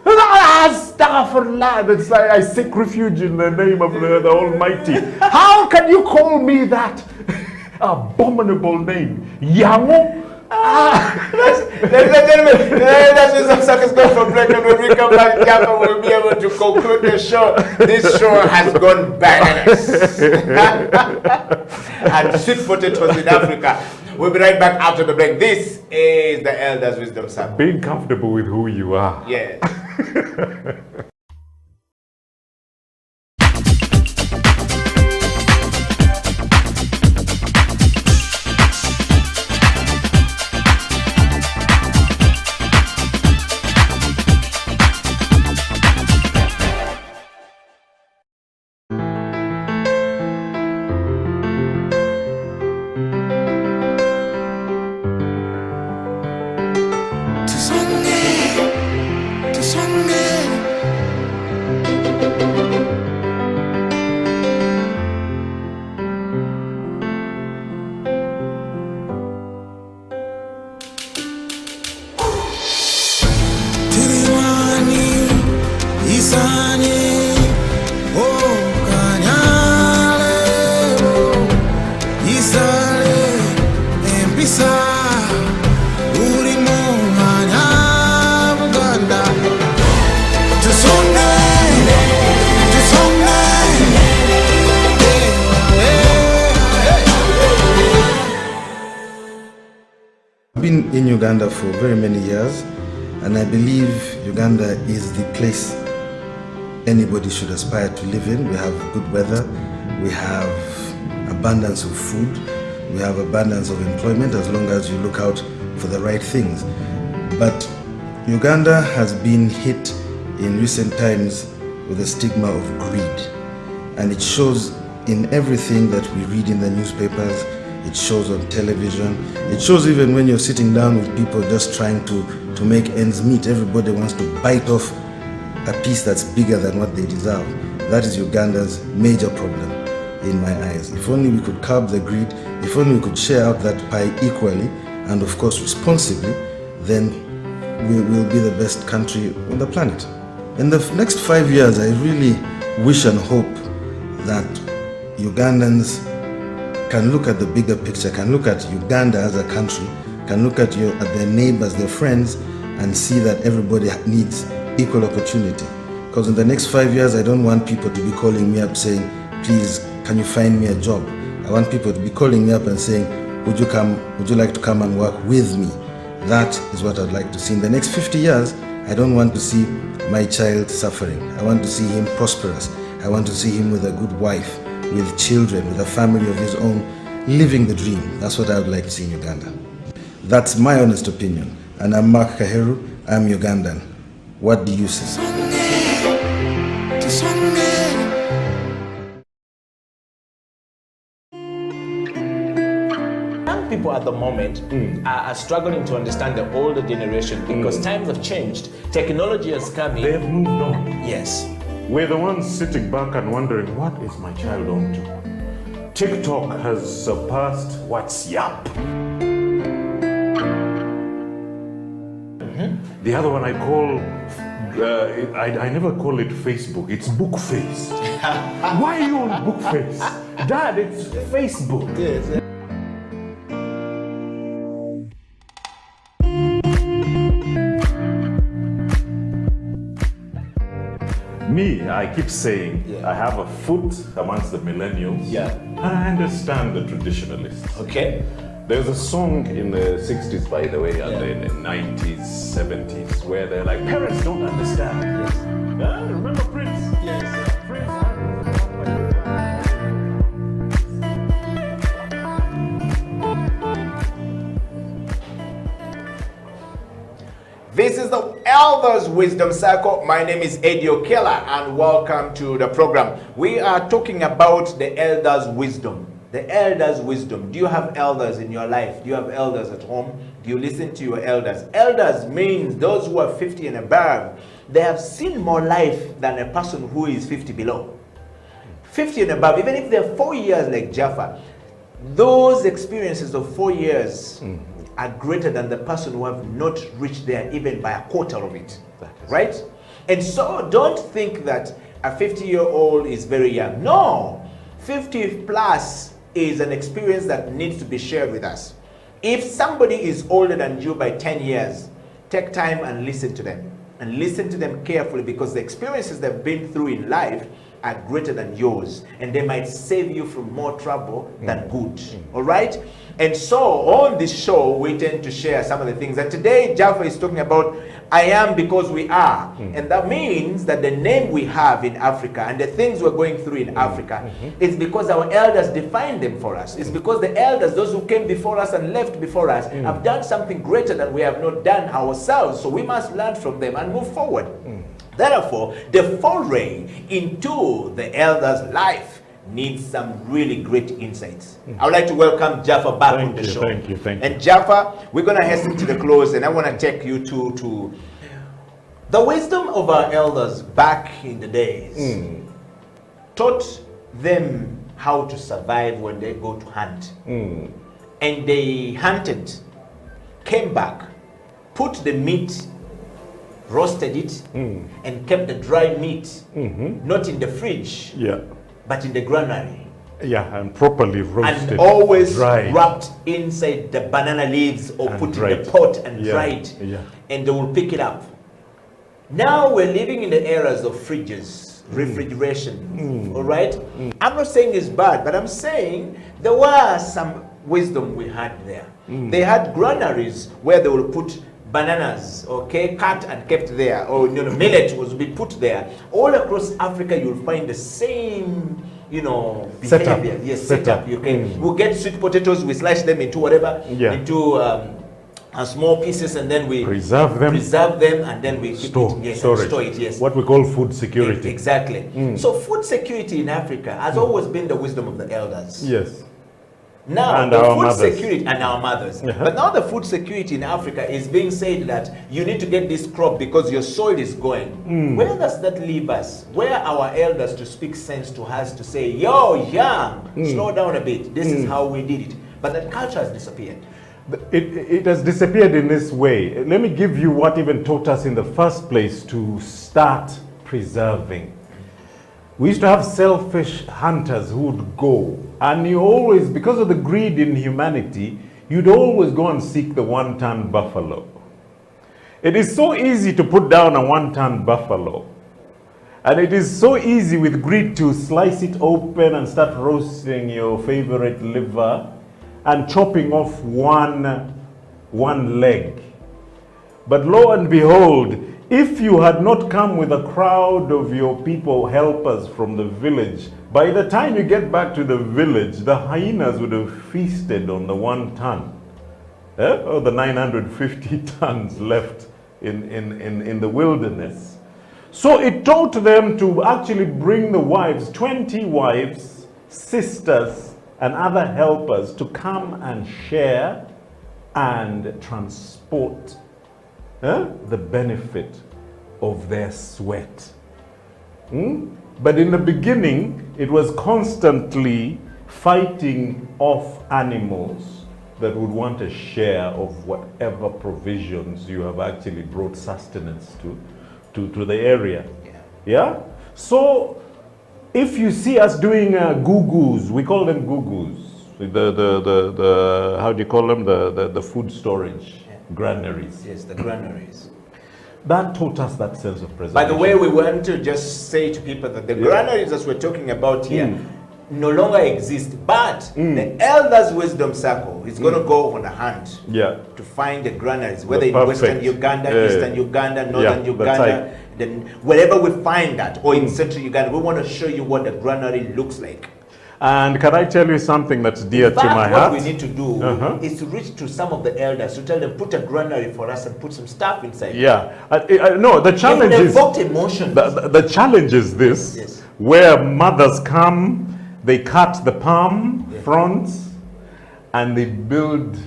Astaghfirullah. That's like I seek refuge in the name of the Almighty. How can you call me that abominable name? Yango? Ladies and gentlemen, that's where some suckers go for break, and when we come back, Jaffa will be able to conclude the show. This show has gone bananas. And sweet potatoes in Africa. We'll be right back after the break. This is the Elders Wisdom Circle. Being comfortable with who you are. Yeah. been in Uganda for very many years, and I believe Uganda is the place anybody should aspire to live in. We have good weather, we have abundance of food, we have abundance of employment as long as you look out for the right things. But Uganda has been hit in recent times with a stigma of greed, and it shows in everything that we read in the newspapers, it shows on television, it shows even when you're sitting down with people just trying to make ends meet. Everybody wants to bite off a piece that's bigger than what they deserve. That is Uganda's major problem in my eyes. If only we could curb the greed, if only we could share out that pie equally and of course responsibly, then we will be the best country on the planet. In the next 5 years, I really wish and hope that Ugandans can look at the bigger picture, can look at Uganda as a country, can look at their neighbors, their friends, and see that everybody needs equal opportunity. Because in the next 5 years, I don't want people to be calling me up saying, please, can you find me a job? I want people to be calling me up and saying, would you like to come and work with me? That is what I'd like to see. In the next 50 years, I don't want to see my child suffering. I want to see him prosperous. I want to see him with a good wife, with children, with a family of his own, living the dream. That's what I would like to see in Uganda. That's my honest opinion. And I'm Mark Kaheru, I'm Ugandan. What do you say? Young people at the moment are struggling to understand the older generation because times have changed. Technology has come in. They've moved on. Yes. We're the ones sitting back and wondering, what is my child on to? TikTok has surpassed WhatsApp. The other one I call, I never call it Facebook, it's Bookface. Why are you on Bookface? Dad, it's Facebook. Yes. Me, I keep saying, I have a foot amongst the millennials. Yeah. And I understand the traditionalists. Okay. There's a song in the 60s, by the way, and in the 90s, 70s, where they're like, parents don't understand. Yes. Remember Prince? Yes. This is the Elders Wisdom Circle. My name is Eddie Okela and welcome to the program. We are talking about the elders' wisdom. The elders' wisdom. Do you have elders in your life? Do you have elders at home? Do you listen to your elders? Elders means those who are 50 and above. They have seen more life than a person who is 50 below. 50 and above, even if they're 4 years like Jaffa, those experiences of 4 years are greater than the person who have not reached there even by a quarter of it, right? And so don't think that a 50-year-old is very young. No, 50 plus is an experience that needs to be shared with us. If somebody is older than you by 10 years, take time and listen to them. And listen to them carefully because the experiences they've been through in life are greater than yours. And they might save you from more trouble than good. All right? And so on this show, we tend to share some of the things. And today, Jaffa is talking about I am because we are. And that means that the name we have in Africa and the things we're going through in Africa is because our elders defined them for us. It's because the elders, those who came before us and left before us, have done something greater than we have not done ourselves. So we must learn from them and move forward. Therefore, the foray into the elders' life needs some really great insights. I would like to welcome Jaffa back on the show. Thank you. And Jaffa, we're going to hasten to the close, and I want to take you to the wisdom of our elders back in the days. Taught them how to survive when they go to hunt. And they hunted, came back, put the meat, roasted it, and kept the dry meat, not in the fridge, but in the granary. And properly roasted. And always dried. wrapped inside the banana leaves or put in the pot and dried. And they will pick it up. Now we're living in the eras of fridges, refrigeration, all right? I'm not saying it's bad, but I'm saying there were some wisdom we had there. They had granaries where they would put bananas, okay, cut and kept there, or millet was be put there. All across Africa, you'll find the same, behavior. Setup. Yes, Setup. setup. You can. We'll get sweet potatoes. We slice them into whatever, into small pieces, and then we preserve them, and then we keep store, it. Yes, storage. store it. Yes, what we call food security. Exactly. So food security in Africa has always been the wisdom of the elders. Yes. Now and the our food mothers. security and our mothers. But now the food security in Africa is being said that you need to get this crop because your soil is going. Where does that leave us? Where are our elders to speak sense to us to say, yo, young, slow down a bit. This is how we did it. But that culture has disappeared. It has disappeared in this way. Let me give you what even taught us in the first place to start preserving. We used to have selfish hunters who would go, and you always, because of the greed in humanity, you'd always go and seek the one-ton buffalo. It is so easy to put down a one-ton buffalo. And it is so easy with greed to slice it open and start roasting your favorite liver and chopping off one leg. But lo and behold, if you had not come with a crowd of your people, helpers from the village, by the time you get back to the village, the hyenas would have feasted on the 1 ton, or the 950 tons left in the wilderness. So it taught them to actually bring the wives, 20 wives, sisters, and other helpers to come and share and transport the benefit of their sweat. But in the beginning, it was constantly fighting off animals that would want a share of whatever provisions you have actually brought sustenance to the area. Yeah? So if you see us doing gugus, we call them gugus. The how do you call them? The food storage granaries. Yes, the granaries. That taught us that sense of preservation. By the way, we want to just say to people that the granaries that we're talking about here no longer exist, but the elders' wisdom circle is going to go on a hunt to find the granaries, whether in Western Uganda, Eastern Uganda, Northern Uganda, then wherever we find that, or in Central Uganda, we want to show you what the granary looks like. And can I tell you something that's dear to my heart? What we need to do is to reach to some of the elders to tell them, put a granary for us and put some stuff inside. Yeah. No, the challenge is... emotions. The challenge is this, where mothers come, they cut the palm fronds, and they build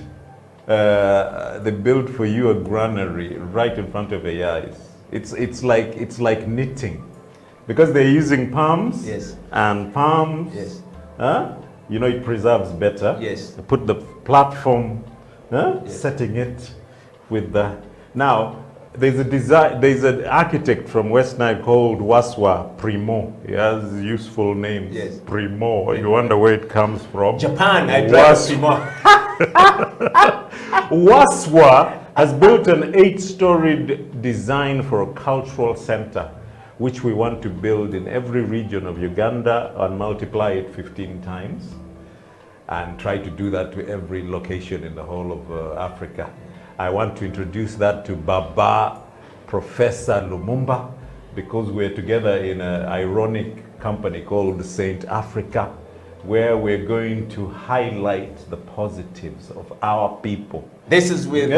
for you a granary right in front of your eyes. It's like knitting, because they're using palms and palms. You know, it preserves better. They put the platform, setting it with the... Now, there's an architect from West Nile called Waswa Primo. He has useful names. Primo. You wonder where it comes from. Japan, I drive Primo. Waswa has built an 8-storied design for a cultural center, which we want to build in every region of Uganda and multiply it 15 times and try to do that to every location in the whole of Africa. I want to introduce that to Baba Professor Lumumba, because we're together in an ironic company called Saint Africa, where we're going to highlight the positives of our people. This is with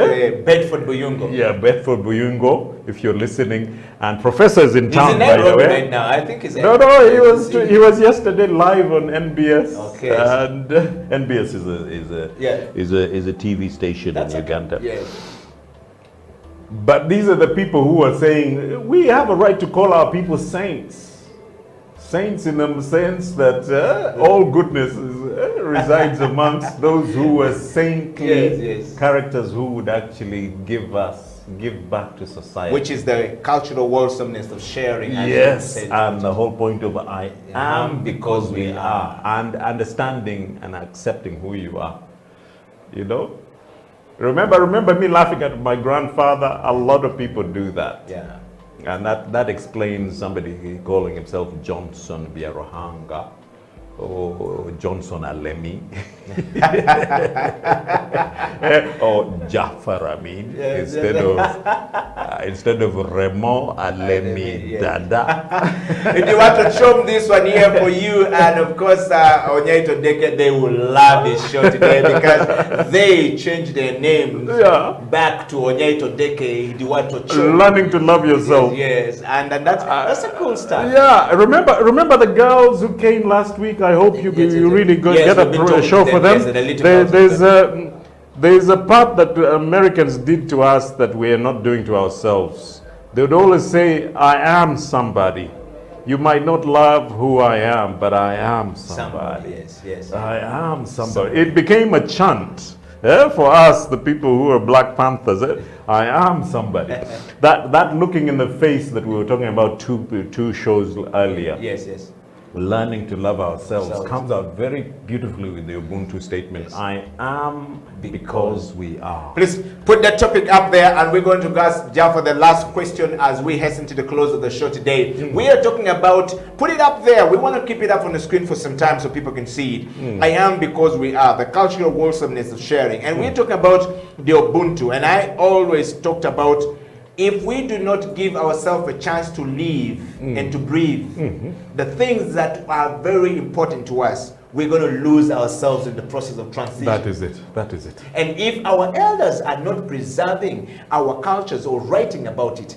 Bedford Buyungo. Yeah, Bedford Buyungo, if you're listening. And Professor is in town, by the way. Right now. I think he's No, he was yesterday live on NBS. Okay. And NBS is a TV station in Uganda. But these are the people who are saying, we have a right to call our people saints. Saints in the sense that all goodness resides amongst those who are saintly characters who would actually give back to society. Which is the cultural wholesomeness of sharing. Yes, and the whole point of I am because we are, and understanding and accepting who you are. You know? Remember me laughing at my grandfather? A lot of people do that. Yeah. And that explains somebody calling himself Johnson Biarohanga, or Johnson Alemi, or Jafar Amin, instead of Remo Alemi Dada. If you want to show this one here for you, and of course Onyaito Deke, they will love this show today because they changed their names back to Onyaito Deke. Learning to love yourself. Yes, and that's a cool stuff. Yeah, remember the girls who came last week. I hope you really get a show for them. There's a part that Americans did to us that we are not doing to ourselves. They would always say, I am somebody. You might not love who I am, but I am somebody. Yes. I am somebody. It became a chant for us, the people who are Black Panthers. I am somebody. that looking in the face that we were talking about two shows earlier. Yes. Learning to love ourselves comes out very beautifully with the Ubuntu statement. I am because we are. Please put that topic up there, and we're going to ask Jaffa the last question as we hasten to the close of the show today. We are talking about, put it up there. We want to keep it up on the screen for some time so people can see it. I am because we are, the cultural wholesomeness of sharing. And we're talking about the Ubuntu. And I always talked about, if we do not give ourselves a chance to live and to breathe, the things that are very important to us, we're going to lose ourselves in the process of transition. That is it. And if our elders are not preserving our cultures or writing about it,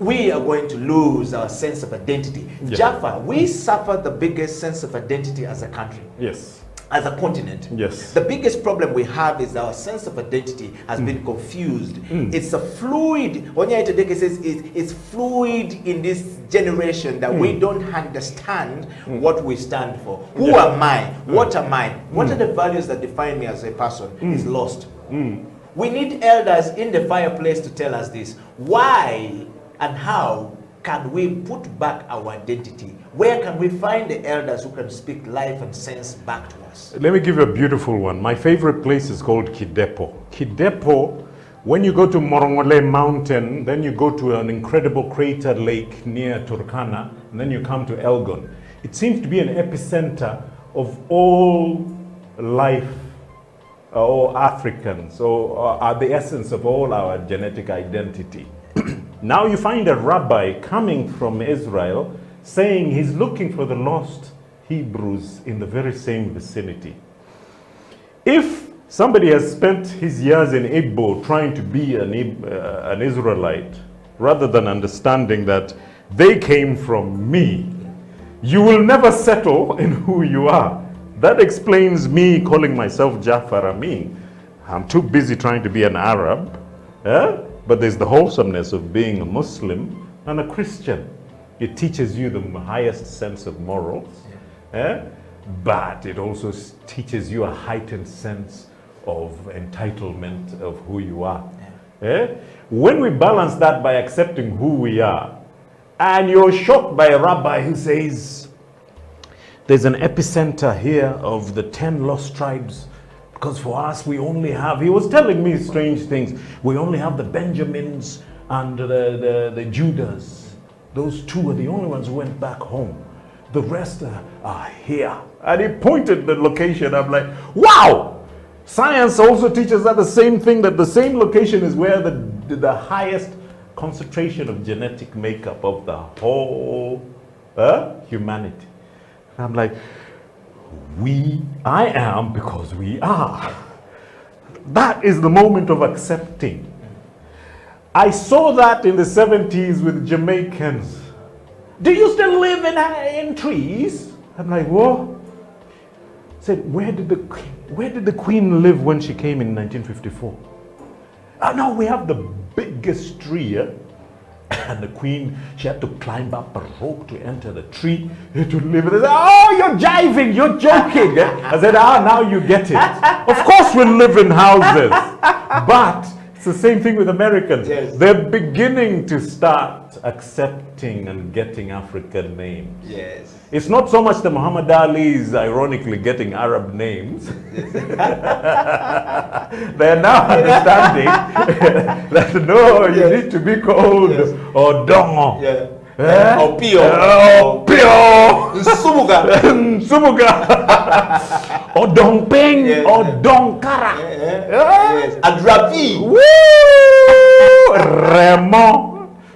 we are going to lose our sense of identity. Yeah. Jaffa, we suffer the biggest sense of identity as a country. Yes. As a continent. Yes. The biggest problem we have is our sense of identity has been confused. It's a fluid, Onyaito Deke says it's fluid in this generation that we don't understand what we stand for. Who am I? What am I? What are the values that define me as a person? Is lost. We need elders in the fireplace to tell us this. Why and how can we put back our identity? Where can we find the elders who can speak life and sense back to us? Let me give you a beautiful one. My favorite place is called Kidepo. Kidepo, when you go to Morongole Mountain, then you go to an incredible crater lake near Turkana, and then you come to Elgon. It seems to be an epicenter of all life, all Africans, or the essence of all our genetic identity. Now you find a rabbi coming from Israel saying he's looking for the lost Hebrews in the very same vicinity. If somebody has spent his years in Igbo trying to be an Israelite, rather than understanding that they came from me, you will never settle in who you are. That explains me calling myself Jafar Amin. I'm too busy trying to be an Arab. But there's the wholesomeness of being a Muslim and a Christian. It teaches you the highest sense of morals, but it also teaches you a heightened sense of entitlement of who you are. When we balance that by accepting who we are, and you're shocked by a rabbi who says, there's an epicenter here of the 10 lost tribes, because for us we only have, he was telling me strange things, we only have the Benjamins and the Judahs. Those two are the only ones who went back home. The rest are here. And he pointed the location. I'm like, wow! Science also teaches that the same thing, that the same location is where the highest concentration of genetic makeup of the whole humanity. And I'm like, I am because we are. That is the moment of accepting. I saw that in the 70s with Jamaicans. Do you still live in trees? I'm like, what? Said, where did the Queen live when she came in 1954? Oh no, we have the biggest tree here. And the Queen, she had to climb up a rope to enter the tree to live. They said, oh, you're jiving, you're joking. I said, now you get it. Of course we live in houses. But it's the same thing with Americans. Yes. They're beginning to start accepting and getting African names. Yes. It's not so much the Muhammad Ali's ironically getting Arab names. They're now understanding that no, you need to be called Odongo. Opio. Opio. Nsumuga. Nsumuga. Odompeng. Odonkara. Yes. Adrapi. Woo! Remo.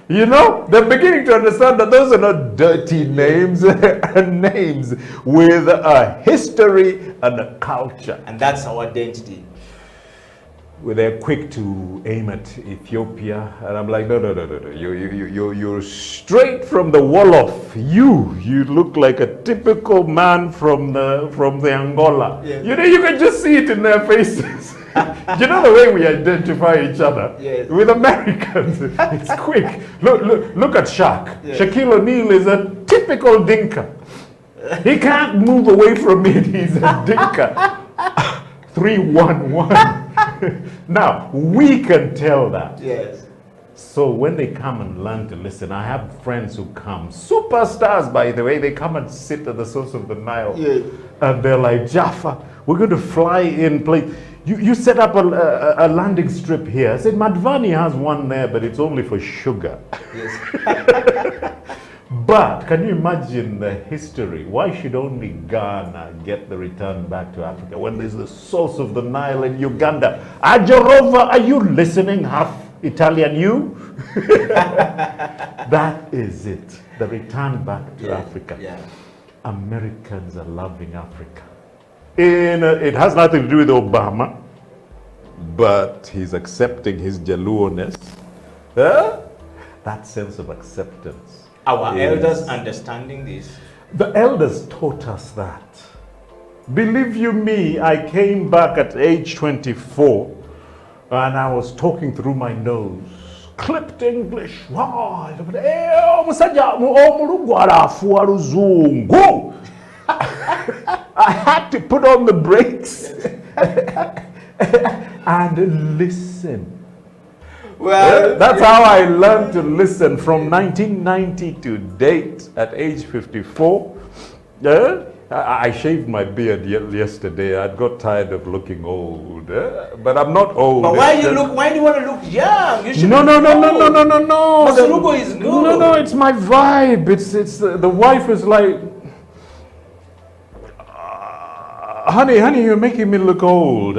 You know, they're beginning to understand that those are not dirty names, names with a history and a culture. And that's our identity. Well, they're quick to aim at Ethiopia, and I'm like, no. You're straight from the Wolof. You look like a typical man from the Angola. Yes. You know, you can just see it in their faces. You know the way we identify each other? Yes. With Americans, it's quick. Look at Shaq. Yes. Shaquille O'Neal is a typical Dinka. He can't move away from it. He's a Dinka. 3-1-1. Now, we can tell that. Yes. So when they come and learn to listen, I have friends who come, superstars by the way, they come and sit at the source of the Nile. Yes. And they're like, Jaffa, we're going to fly in, play. You set up a landing strip here. I said, Madvani has one there, but it's only for sugar. Yes. But can you imagine the history? Why should only Ghana get the return back to Africa when there's the source of the Nile in Uganda? Ajarova, are you listening? Half Italian you? That is it. The return back to Africa. Yeah. Americans are loving Africa. It has nothing to do with Obama, but he's accepting his Jaluo-ness. That sense of acceptance. Our elders understanding this. The elders taught us that. Believe you me, I came back at age 24 and I was talking through my nose. Clipped English. I had to put on the brakes and listen. Well, that's how I learned to listen from 1990 to date at age 54. I shaved my beard yesterday. I got tired of looking old, but I'm not old. But why do you want to look young? You should no. Masulugo is good. No, it's my vibe. It's the wife is like, honey, you're making me look old.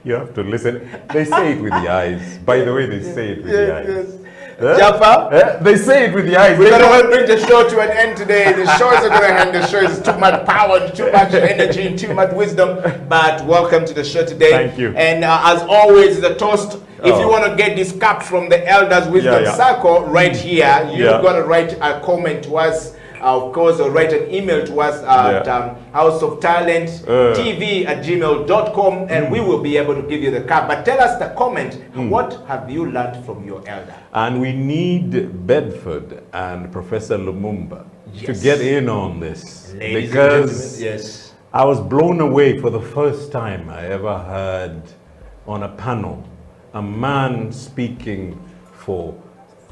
You have to listen. They say it with the eyes. By the way, they say it with the eyes. Jaffa? They say it with the eyes. We're going to bring the show to an end today. The show is going to end. The show is too much power, too much energy, and too much wisdom. But welcome to the show today. Thank you. And as always, the toast. If you want to get this cup from the Elders Wisdom Circle right here, you've got to write a comment to us. Of course, or write an email to us at houseoftalenttv@gmail.com, and we will be able to give you the cup. But tell us the comment. What have you learned from your elder? And we need Bedford and Professor Lumumba to get in on this. Ladies because and gentlemen, I was blown away for the first time I ever heard on a panel a man speaking for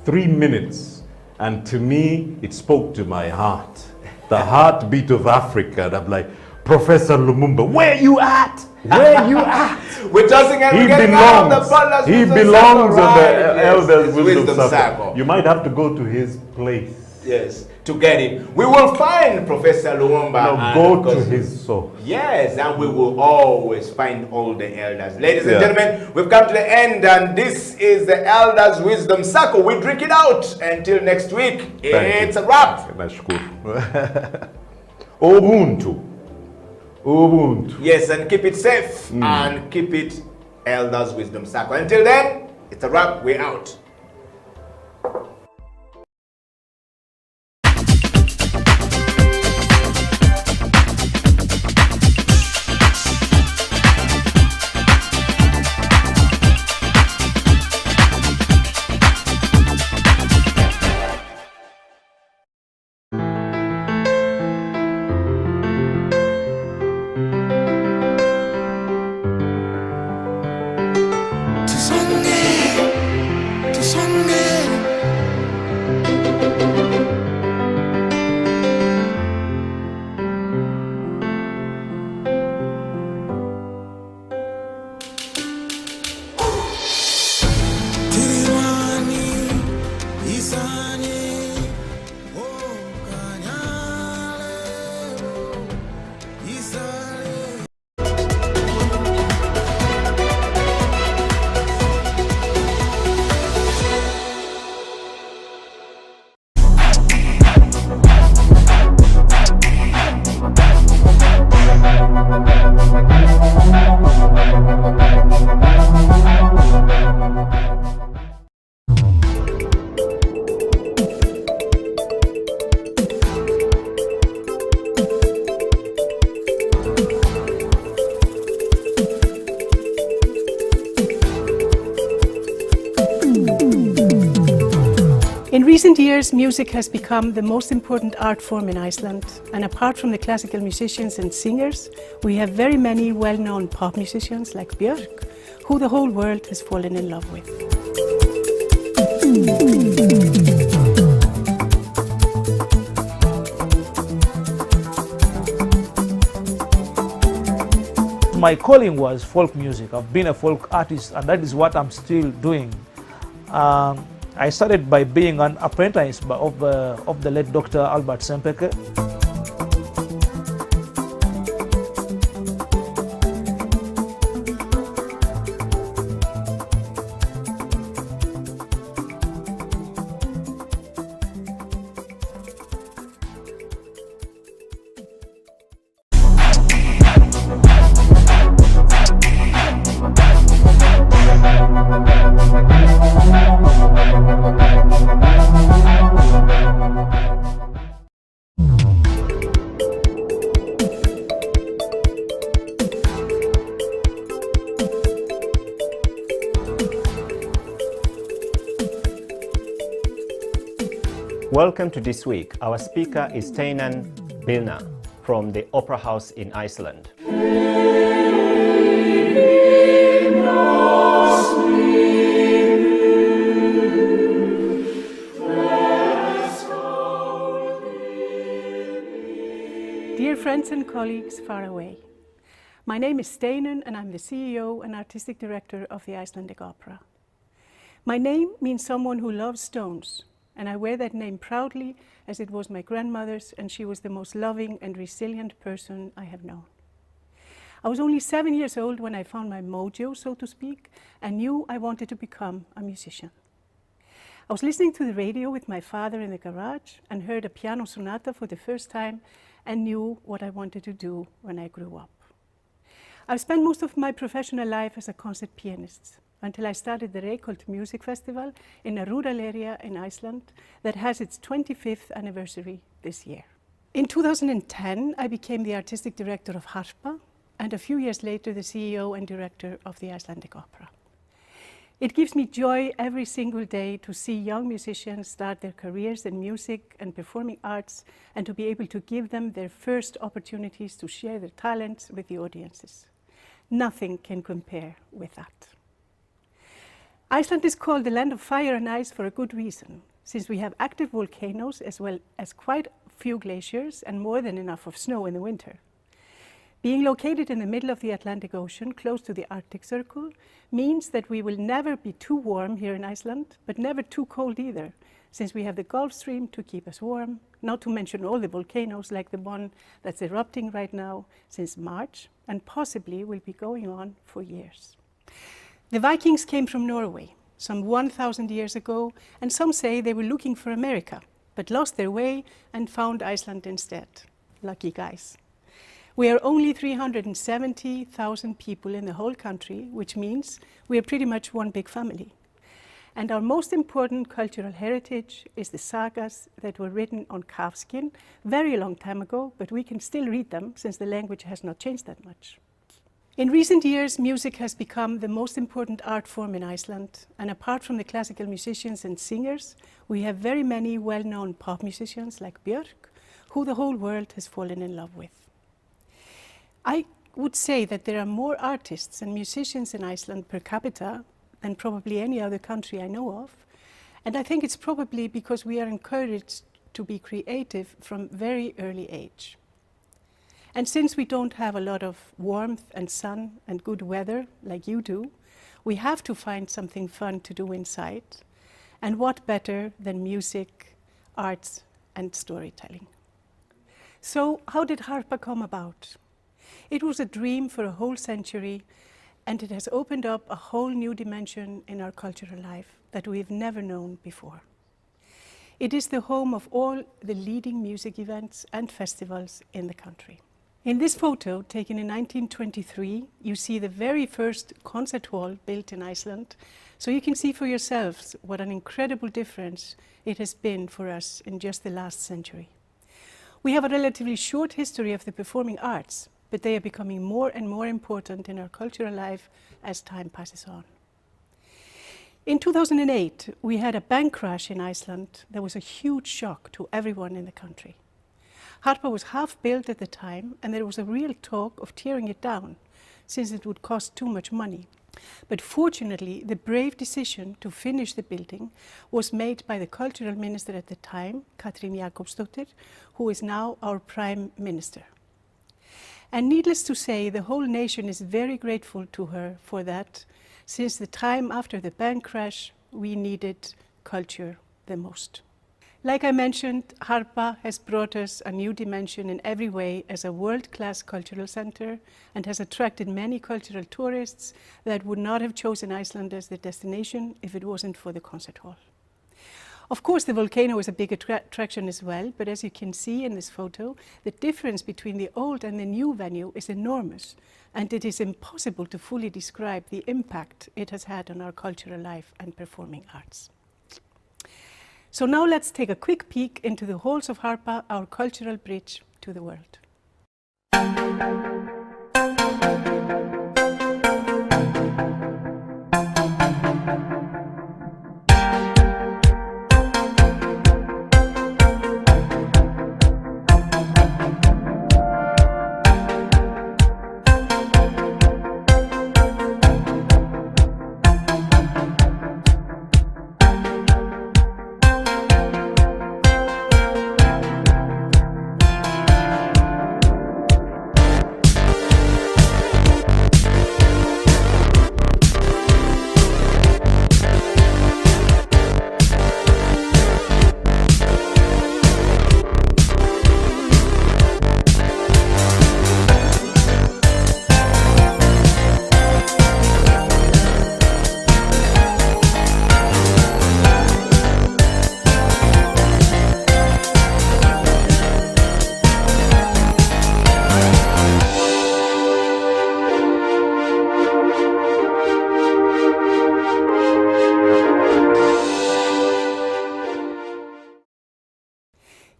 3 minutes. And to me, it spoke to my heart. The heartbeat of Africa. And I'm like, Professor Lumumba, where you at? Where you at? We're tossing and he getting out of the He belongs on the Elders Wisdom Circle. You might have to go to his place. Yes, to get him. We will find Professor Lumumba. No, go to his source. Yes, and we will always find all the elders. Ladies and gentlemen, we've come to the end, and this is the Elders Wisdom Circle. We drink it out. Until next week, it's a wrap. Ubuntu. Ubuntu. Yes, and keep it safe and keep it Elders Wisdom Circle. Until then, it's a wrap. We're out. recent years, music has become the most important art form in Iceland, and apart from the classical musicians and singers, we have very many well-known pop musicians like Björk, who the whole world has fallen in love with. My calling was folk music. I've been a folk artist, and that is what I'm still doing. I started by being an apprentice of the late Dr. Albert Sempeke. Welcome to This Week. Our speaker is Steinar Bilna from the Opera House in Iceland. Dear friends and colleagues far away, my name is Steinar and I'm the CEO and Artistic Director of the Icelandic Opera. My name means someone who loves stones, and I wear that name proudly as it was my grandmother's, and she was the most loving and resilient person I have known. I was only 7 years old when I found my mojo, so to speak, and knew I wanted to become a musician. I was listening to the radio with my father in the garage and heard a piano sonata for the first time and knew what I wanted to do when I grew up. I've spent most of my professional life as a concert pianist, until I started the Reykholt Music Festival in a rural area in Iceland that has its 25th anniversary this year. In 2010, I became the artistic director of Harpa, and a few years later, the CEO and director of the Icelandic Opera. It gives me joy every single day to see young musicians start their careers in music and performing arts, and to be able to give them their first opportunities to share their talents with the audiences. Nothing can compare with that. Iceland is called the land of fire and ice for a good reason, since we have active volcanoes as well as quite a few glaciers and more than enough of snow in the winter. Being located in the middle of the Atlantic Ocean, close to the Arctic Circle, means that we will never be too warm here in Iceland, but never too cold either, since we have the Gulf Stream to keep us warm, not to mention all the volcanoes like the one that's erupting right now since March, and possibly will be going on for years. The Vikings came from Norway some 1,000 years ago, and some say they were looking for America, but lost their way and found Iceland instead. Lucky guys. We are only 370,000 people in the whole country, which means we are pretty much one big family. And our most important cultural heritage is the sagas that were written on calfskin very long time ago, but we can still read them since the language has not changed that much. In recent years, music has become the most important art form in Iceland, and apart from the classical musicians and singers, we have very many well-known pop musicians like Björk, who the whole world has fallen in love with. I would say that there are more artists and musicians in Iceland per capita than probably any other country I know of, and I think it's probably because we are encouraged to be creative from very early age. And since we don't have a lot of warmth and sun and good weather like you do, we have to find something fun to do inside. And what better than music, arts, and storytelling? So how did Harpa come about? It was a dream for a whole century, and it has opened up a whole new dimension in our cultural life that we've never known before. It is the home of all the leading music events and festivals in the country. In this photo, taken in 1923, you see the very first concert hall built in Iceland, so you can see for yourselves what an incredible difference it has been for us in just the last century. We have a relatively short history of the performing arts, but they are becoming more and more important in our cultural life as time passes on. In 2008, we had a bank crash in Iceland. There was a huge shock to everyone in the country. Harpa was half built at the time, and there was a real talk of tearing it down, since it would cost too much money. But fortunately, the brave decision to finish the building was made by the cultural minister at the time, Katrín Jakobsdóttir, who is now our prime minister. And needless to say, the whole nation is very grateful to her for that, since the time after the bank crash, we needed culture the most. Like I mentioned, Harpa has brought us a new dimension in every way as a world-class cultural center and has attracted many cultural tourists that would not have chosen Iceland as their destination if it wasn't for the concert hall. Of course, the volcano is a big attraction as well, but as you can see in this photo, the difference between the old and the new venue is enormous, and it is impossible to fully describe the impact it has had on our cultural life and performing arts. So now let's take a quick peek into the halls of Harpa, our cultural bridge to the world.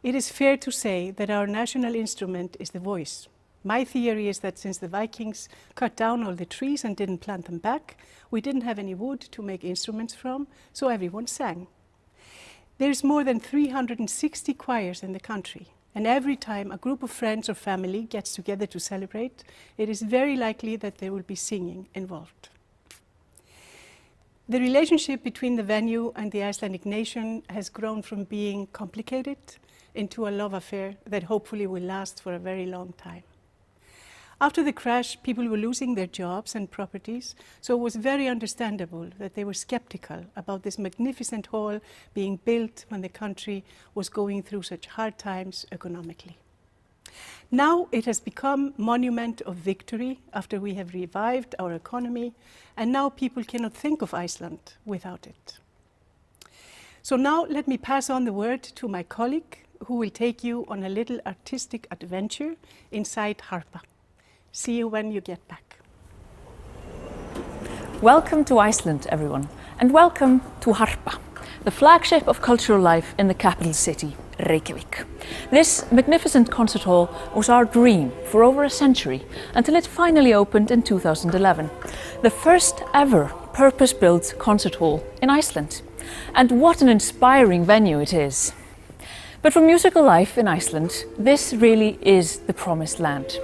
It is fair to say that our national instrument is the voice. My theory is that since the Vikings cut down all the trees and didn't plant them back, we didn't have any wood to make instruments from, so everyone sang. There's more than 360 choirs in the country, and every time a group of friends or family gets together to celebrate, it is very likely that there will be singing involved. The relationship between the venue and the Icelandic nation has grown from being complicated into a love affair that hopefully will last for a very long time. After the crash, people were losing their jobs and properties, so it was very understandable that they were skeptical about this magnificent hall being built when the country was going through such hard times economically. Now it has become a monument of victory after we have revived our economy, and now people cannot think of Iceland without it. So now let me pass on the word to my colleague, who will take you on a little artistic adventure inside Harpa. See you when you get back. Welcome to Iceland, everyone, and welcome to Harpa, the flagship of cultural life in the capital city, Reykjavik. This magnificent concert hall was our dream for over a century until it finally opened in 2011. The first ever purpose-built concert hall in Iceland. And what an inspiring venue it is. But for musical life in Iceland, this really is the promised land.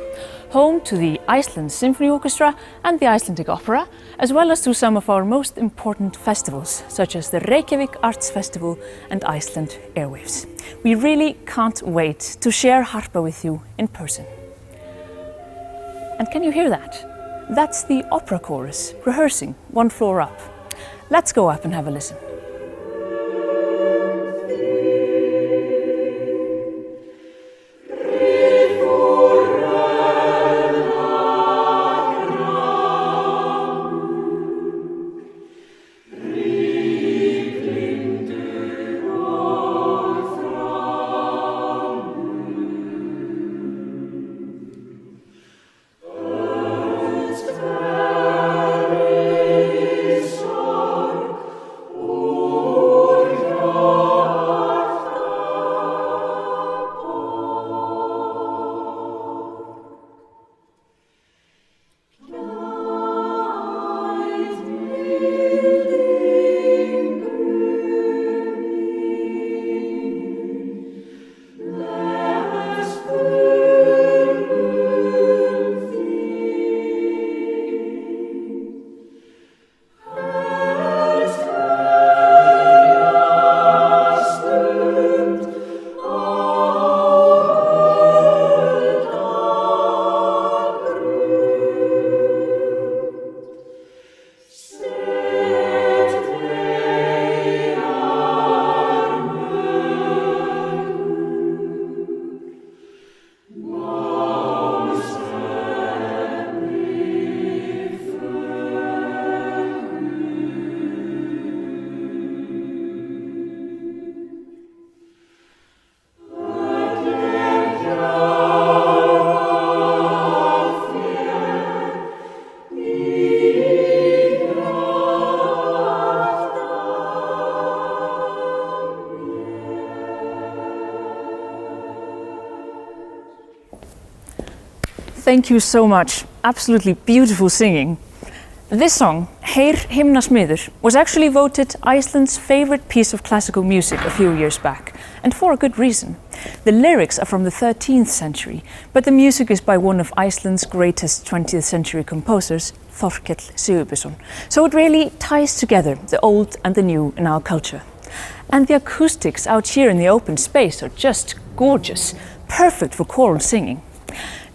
Home to the Iceland Symphony Orchestra and the Icelandic Opera, as well as to some of our most important festivals, such as the Reykjavik Arts Festival and Iceland Airwaves. We really can't wait to share Harpa with you in person. And can you hear that? That's the opera chorus, rehearsing one floor up. Let's go up and have a listen. Oh thank you so much. Absolutely beautiful singing. This song, Heyr himna smiður, was actually voted Iceland's favorite piece of classical music a few years back, and for a good reason. The lyrics are from the 13th century, but the music is by one of Iceland's greatest 20th century composers, Þorkell Sigurbjörnsson. So it really ties together the old and the new in our culture. And the acoustics out here in the open space are just gorgeous, perfect for choral singing.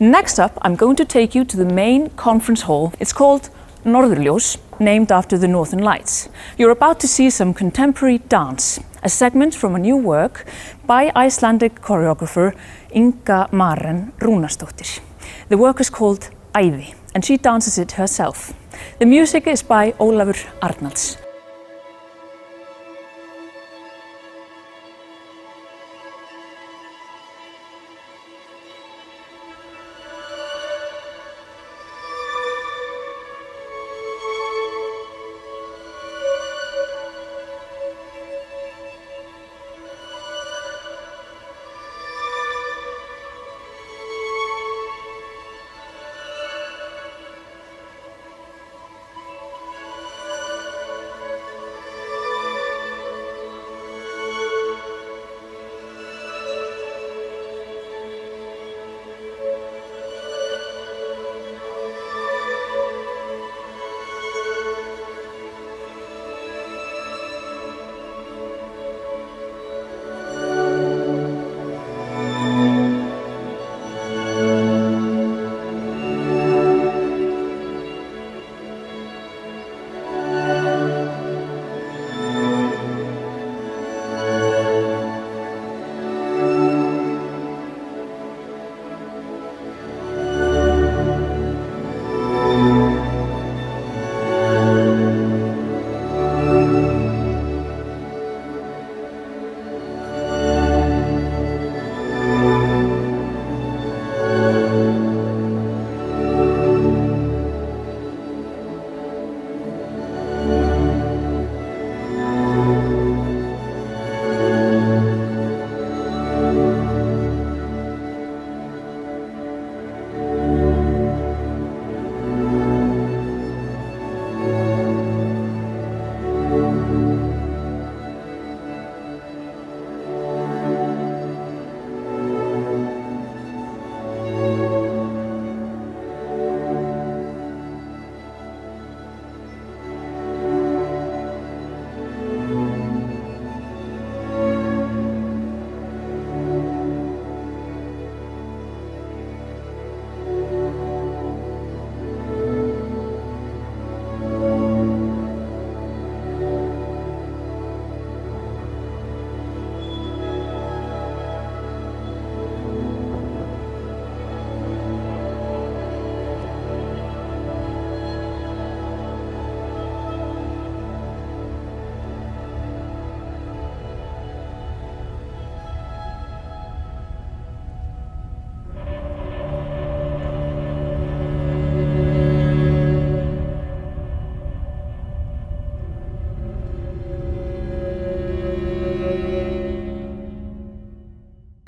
Next up, I'm going to take you to the main conference hall. It's called Norðurljós, named after the Northern Lights. You're about to see some contemporary dance, a segment from a new work by Icelandic choreographer Inga Maren Rúnarsdóttir. The work is called Æði, and she dances it herself. The music is by Ólafur Arnalds.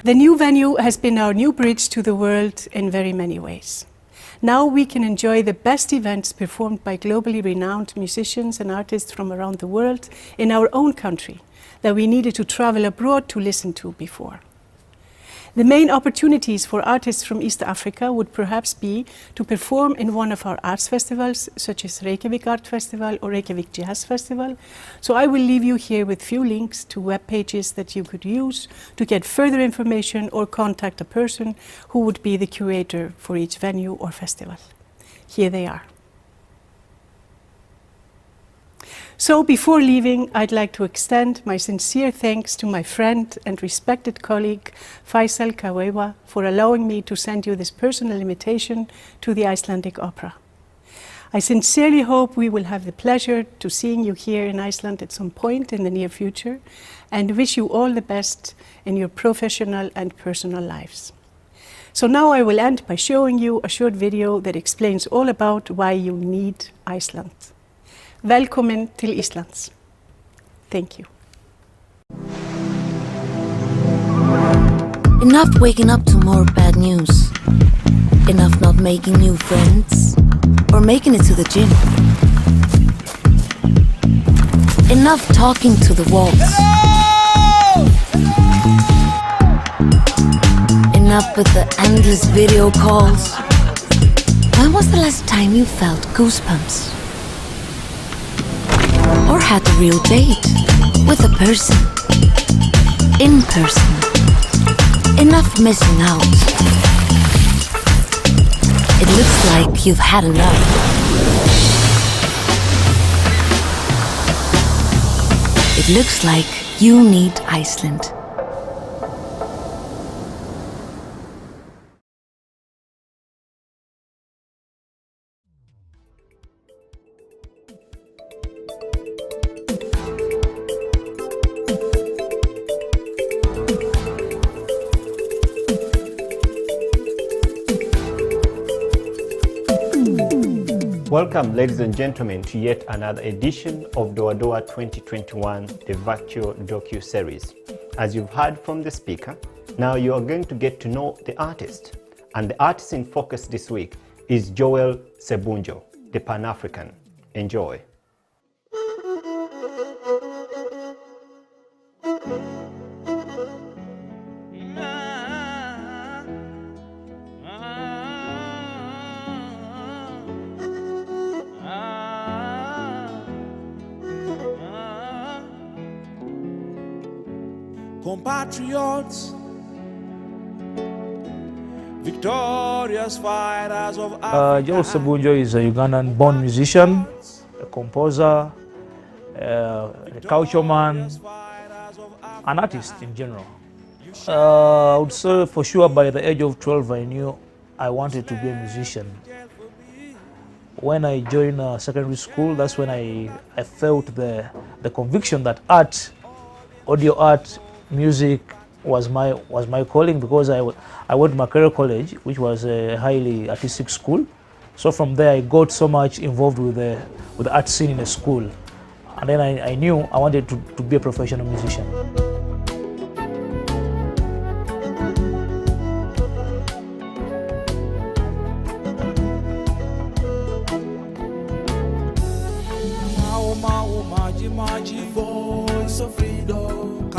The new venue has been our new bridge to the world in very many ways. Now we can enjoy the best events performed by globally renowned musicians and artists from around the world in our own country that we needed to travel abroad to listen to before. The main opportunities for artists from East Africa would perhaps be to perform in one of our arts festivals, such as Reykjavik Art Festival or Reykjavik Jazz Festival. So I will leave you here with few links to web pages that you could use to get further information or contact a person who would be the curator for each venue or festival. Here they are. So before leaving, I'd like to extend my sincere thanks to my friend and respected colleague Faisal Kawewa for allowing me to send you this personal invitation to the Icelandic Opera. I sincerely hope we will have the pleasure to seeing you here in Iceland at some point in the near future, and wish you all the best in your professional and personal lives. So now I will end by showing you a short video that explains all about why you need Iceland. Velkomin til Íslands. Thank you. Enough waking up to more bad news. Enough not making new friends or making it to the gym. Enough talking to the walls. Enough with the endless video calls. When was the last time you felt goosebumps? Or had a real date with a person? In person. Enough missing out. It looks like you've had enough. It looks like you need Iceland. Welcome, ladies and gentlemen, to yet another edition of Doa Doa 2021, the virtual docu-series. As you've heard from the speaker, now you are going to get to know the artist. And the artist in focus this week is Joel Sebunjo, the Pan-African. Enjoy. Compatriots, victorious fighters of Africa. Joel Sebunjo is a Ugandan-born musician, a composer, a culture man, an artist in general. I would say for sure by the age of 12 I knew I wanted to be a musician. When I joined secondary school, that's when I felt the conviction that art, audio art, music was my calling, because I went to Makerere College, which was a highly artistic school. So from there I got so much involved with the art scene in the school, and then I knew I wanted to be a professional musician. Voice of freedom,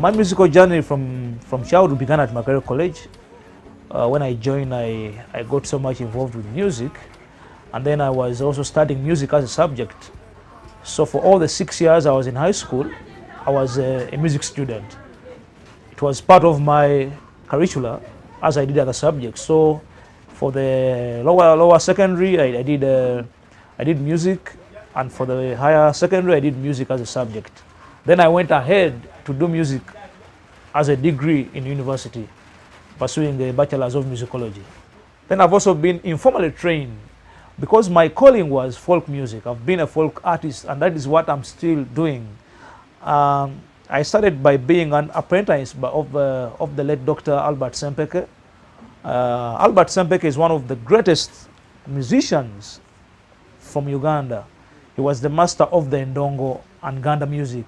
my musical journey from childhood began at Makerere College. When I joined, I got so much involved with music, and then I was also studying music as a subject. So for all the 6 years I was in high school, I was a music student. It was part of my curricula as I did other subjects. So for the lower secondary, I did music, and for the higher secondary, I did music as a subject. Then I went ahead to do music as a degree in university, pursuing the Bachelor's of Musicology. Then I've also been informally trained, because my calling was folk music. I've been a folk artist, and that is what I'm still doing. I started by being an apprentice of the late Dr. Albert Sempeke. Albert Sempeke is one of the greatest musicians from Uganda. He was the master of the Ndongo and Ganda music.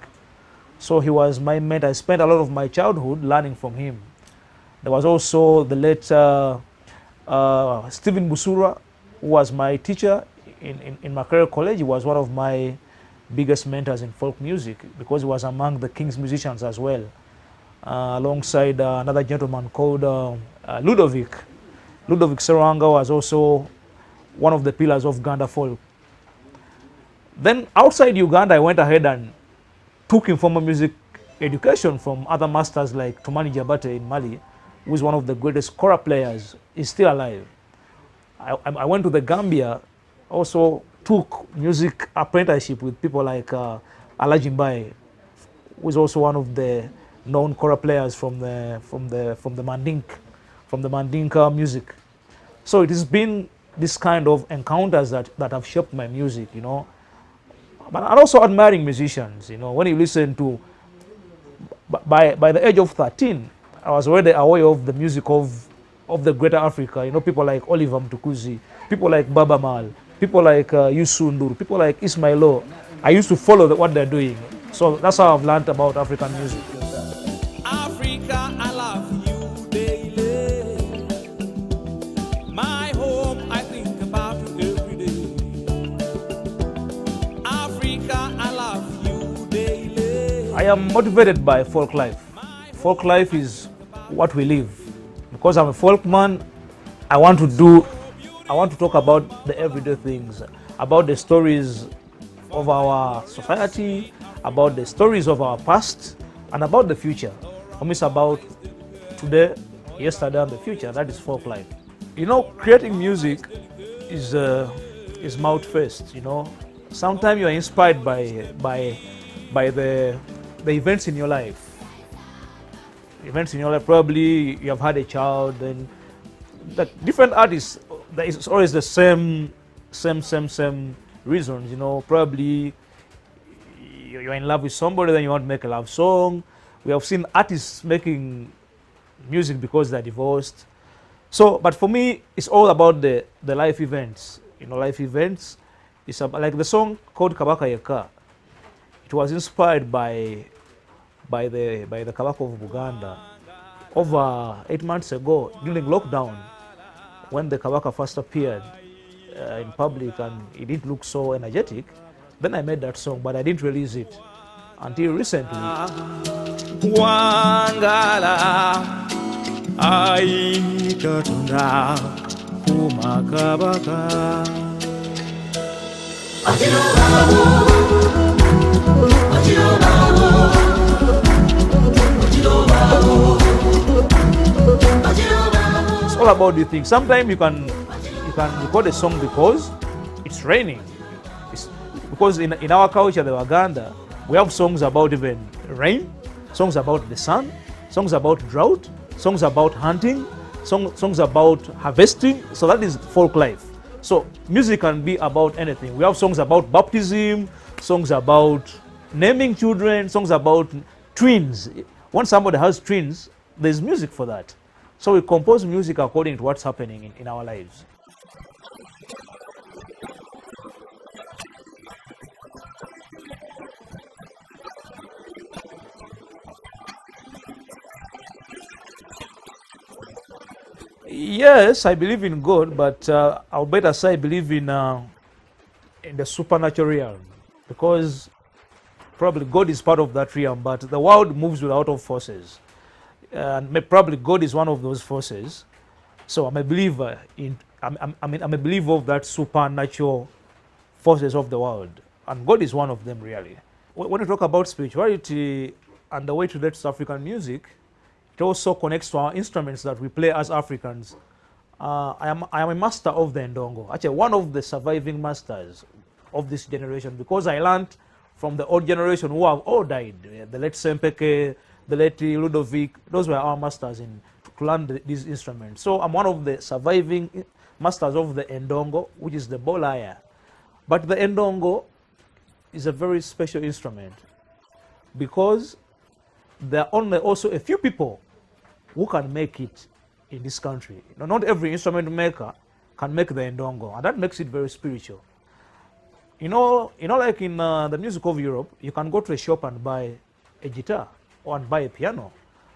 So he was my mentor. I spent a lot of my childhood learning from him. There was also the late Stephen Busura, who was my teacher in Makerere College. He was one of my biggest mentors in folk music, because he was among the King's musicians as well, alongside another gentleman called Ludovic. Ludovic Serwanga was also one of the pillars of Ganda folk. Then outside Uganda, I went ahead and took informal music education from other masters like Tumani Jabate in Mali, who is one of the greatest kora players. He's still alive. I went to the Gambia, also took music apprenticeship with people like Alaji Mbaye, who is also one of the known kora players from the Mandinka music. So it has been this kind of encounters that have shaped my music, you know. But I'm also admiring musicians, you know. When you listen to, by the age of 13, I was already aware of the music of the greater Africa, you know, people like Oliver Mtukuzi, people like Baba Mal, people like Yusundur, people like Ismailo. I used to follow what they're doing. So that's how I've learned about African music. I am motivated by folk life. Folk life is what we live. Because I'm a folk man, I want to talk about the everyday things, about the stories of our society, about the stories of our past, and about the future. For me, it's about today, yesterday, and the future. That is folk life. You know, creating music is mouth first. You know, sometimes you are inspired by the events in your life. Events in your life. Probably you have had a child, then the different artists. There is always the same reasons. You know, probably you're in love with somebody, then you want to make a love song. We have seen artists making music because they're divorced. So, but for me, it's all about the life events. You know, life events. It's about, like the song called Kabaka Yeka. It was inspired by the Kabaka of Buganda over 8 months ago during lockdown, when the Kabaka first appeared in public and it didn't look so energetic. Then I made that song, but I didn't release it until recently. Wangala aitatunda kumakabaka. It's all about the thing. Sometimes you can record a song because it's raining. Because in our culture, the Waganda, we have songs about even rain, songs about the sun, songs about drought, songs about hunting, songs about harvesting. So that is folk life. So music can be about anything. We have songs about baptism, songs about naming children, songs about twins. When somebody has twins, there's music for that. So we compose music according to what's happening in our lives. Yes, I believe in God, but I'll better say I believe in the supernatural realm, because probably God is part of that realm, but the world moves with a lot of forces. And probably God is one of those forces. So I'm a believer I'm a believer of that supernatural forces of the world, and God is one of them, really. When you talk about spirituality and the way to relate to African music, it also connects to our instruments that we play as Africans. I am a master of the ndongo, actually one of the surviving masters of this generation, because I learned from the old generation who have all died. The late Sempeke, the late Ludovic, those were our masters to learn these instruments. So I'm one of the surviving masters of the ndongo, which is the bolaya. But the ndongo is a very special instrument because there are only also a few people who can make it in this country. You know, not every instrument maker can make the ndongo, and that makes it very spiritual. You know, like in the music of Europe, you can go to a shop and buy a guitar or and buy a piano,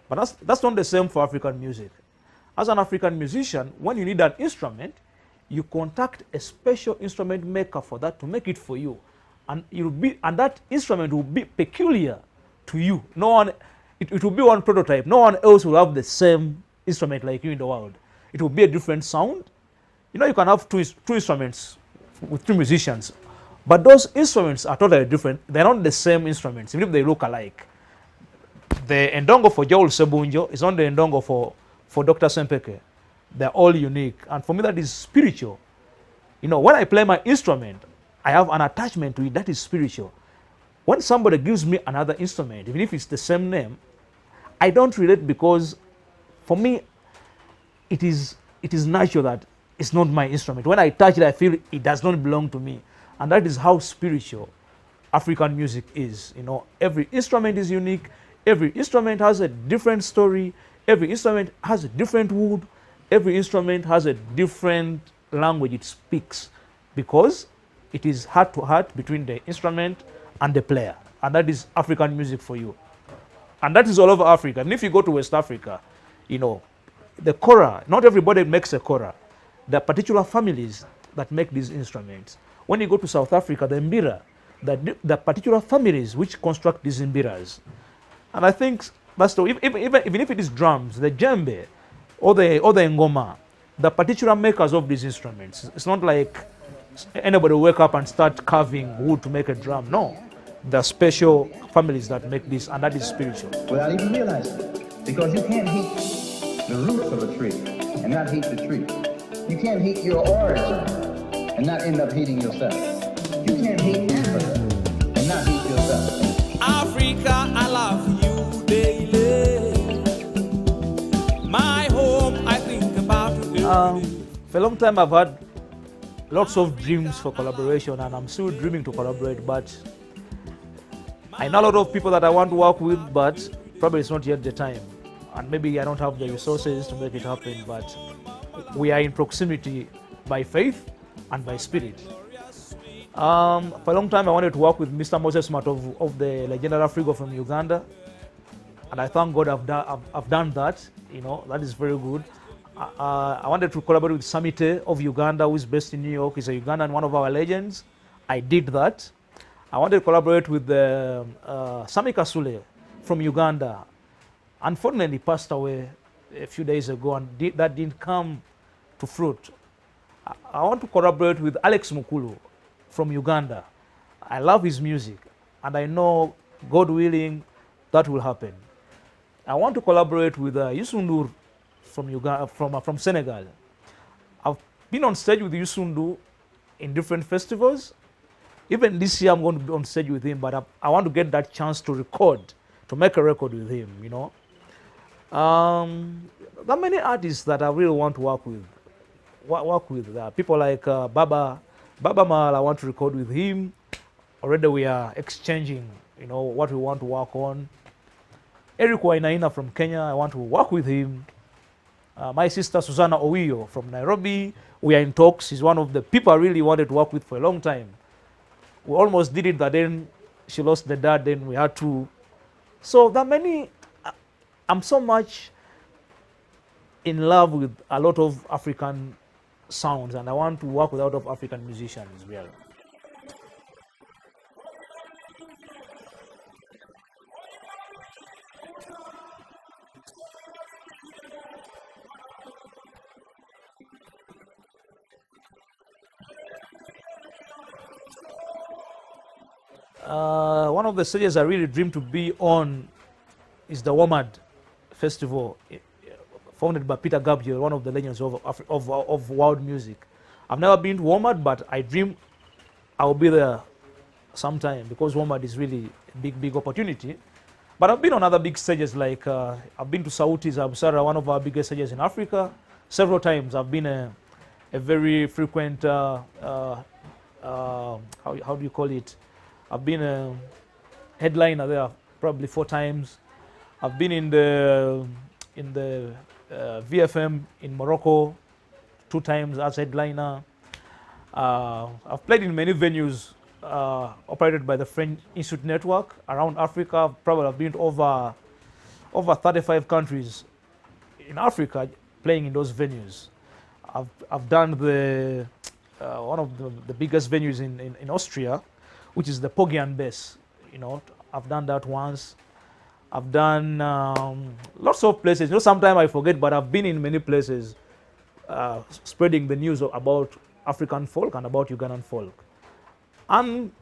but that's not the same for African music. As an African musician, when you need an instrument, you contact a special instrument maker for that to make it for you, and that instrument will be peculiar to you. No one. It will be one prototype. No one else will have the same instrument like you in the world. It will be a different sound. You know, you can have two instruments with two musicians, but those instruments are totally different. They're not the same instruments, even if they look alike. The ndongo for Joel Sebunjo is not the ndongo for Dr. Sempeke. They're all unique, and for me that is spiritual. You know, when I play my instrument, I have an attachment to it that is spiritual. When somebody gives me another instrument, even if it's the same name, I don't relate, because for me, it is natural that it's not my instrument. When I touch it, I feel it does not belong to me. And that is how spiritual African music is. You know, every instrument is unique. Every instrument has a different story. Every instrument has a different wood. Every instrument has a different language it speaks, because it is heart to heart between the instrument and the player. And that is African music for you. And that is all over Africa. And if you go to West Africa, you know, the kora, not everybody makes a kora. There are particular families that make these instruments. When you go to South Africa, the mbira, the particular families which construct these imbiras. And I think that's the, even if it is drums, the djembe or the ngoma, the particular makers of these instruments. It's not like anybody wake up and start carving wood to make a drum. No, there are special families that make this, and that is spiritual. Without even realizing it, because you can't hate the roots of a tree and not hate the tree. You can't hate your origin and not end up hating yourself. You can't hate Africa and not hate yourself. Africa, I love you daily. My home, I think about you. For a long time, I've had lots of dreams for collaboration, and I'm still dreaming to collaborate, but I know a lot of people that I want to work with, but probably it's not yet the time. And maybe I don't have the resources to make it happen, but we are in proximity by faith and by spirit. For a long time, I wanted to work with Mr. Moses Matov of the legendary Afrigo from Uganda. And I thank God I've done that. You know, that is very good. I wanted to collaborate with Samite of Uganda, who is based in New York. He's a Ugandan, one of our legends. I did that. I wanted to collaborate with Sami Kasule from Uganda. Unfortunately, he passed away a few days ago, and that didn't come to fruit. I want to collaborate with Alex Mukulu from Uganda. I love his music, and I know, God willing, that will happen. I want to collaborate with Youssou from Uganda, from Senegal. I've been on stage with Youssou in different festivals. Even this year, I'm going to be on stage with him, but I want to get that chance to record, to make a record with him, you know. There are many artists that I really want to work with. People like Baba Mal, I want to record with him. Already we are exchanging, you know, what we want to work on. Eric Wainaina from Kenya, I want to work with him. My sister Susanna Owiyo from Nairobi, we are in talks. She's one of the people I really wanted to work with for a long time. We almost did it, but then she lost the dad, then we had to. So there are many, I'm so much in love with a lot of African sounds, and I want to work with a lot of African musicians, really. One of the stages I really dream to be on is the WOMAD Festival, founded by Peter Gabriel, one of the legends of world music. I've never been to WOMAD, but I dream I'll be there sometime, because WOMAD is really a big opportunity. But I've been on other big stages, like I've been to Sauti za Busara, one of our biggest stages in Africa, several times. I've been a very frequent, how do you call it? I've been a headliner there probably 4 times. I've been in the VFM in Morocco 2 times as headliner. I've played in many venues operated by the French Institute Network around Africa. I've been to over 35 countries in Africa playing in those venues. I've done one of the biggest venues in Austria, which is the Pogian Bass. You know, I've done that once. I've done lots of places. You know, sometimes I forget, but I've been in many places spreading the news about African folk and about Ugandan folk. And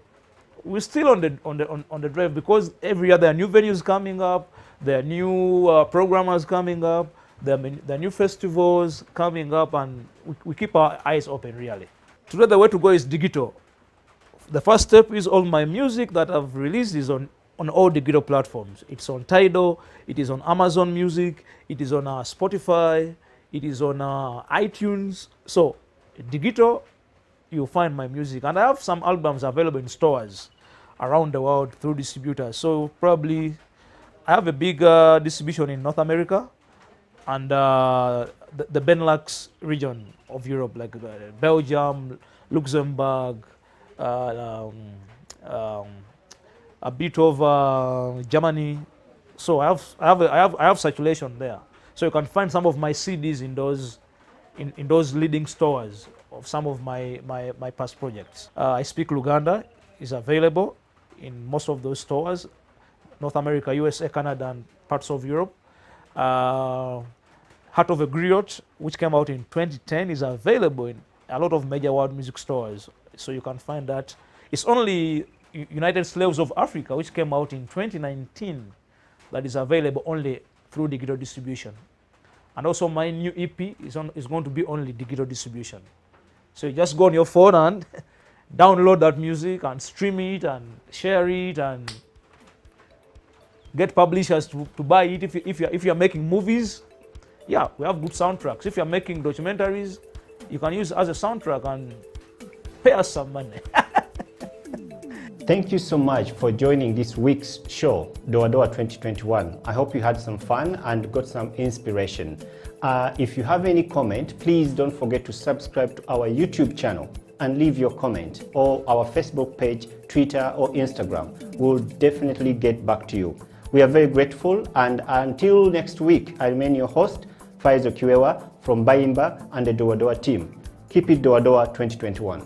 we're still on the drive, because every year there are new venues coming up, there are new programmers coming up, there are new festivals coming up, and we keep our eyes open, really. Today the way to go is digital. The first step is all my music that I've released is on all digital platforms. It's on Tidal, it is on Amazon Music, it is on Spotify, it is on iTunes. So digital, you'll find my music. And I have some albums available in stores around the world through distributors. So probably I have a big distribution in North America and the Benelux region of Europe, like Belgium, Luxembourg, a bit of Germany. So I have circulation there. So you can find some of my CDs in those leading stores of some of my past projects. I speak Luganda, is available in most of those stores, North America, USA, Canada, and parts of Europe. Heart of a Griot, which came out in 2010, is available in a lot of major world music stores. So you can find that. It's only United Slaves of Africa, which came out in 2019, that is available only through digital distribution. And also my new EP is going to be only digital distribution. So you just go on your phone and download that music and stream it and share it and get publishers to buy it. If you're making movies, yeah, we have good soundtracks. If you're making documentaries, you can use it as a soundtrack and pay us some money. Thank you so much for joining this week's show, Doa Doa 2021. I hope you had some fun and got some inspiration. If you have any comment, please don't forget to subscribe to our YouTube channel and leave your comment, or our Facebook page, Twitter, or Instagram. We'll definitely get back to you. We are very grateful, and until next week, I remain your host, Faizo Kiwewa from Bayimba and the Doa Doa team. Keep it Doa Doa 2021.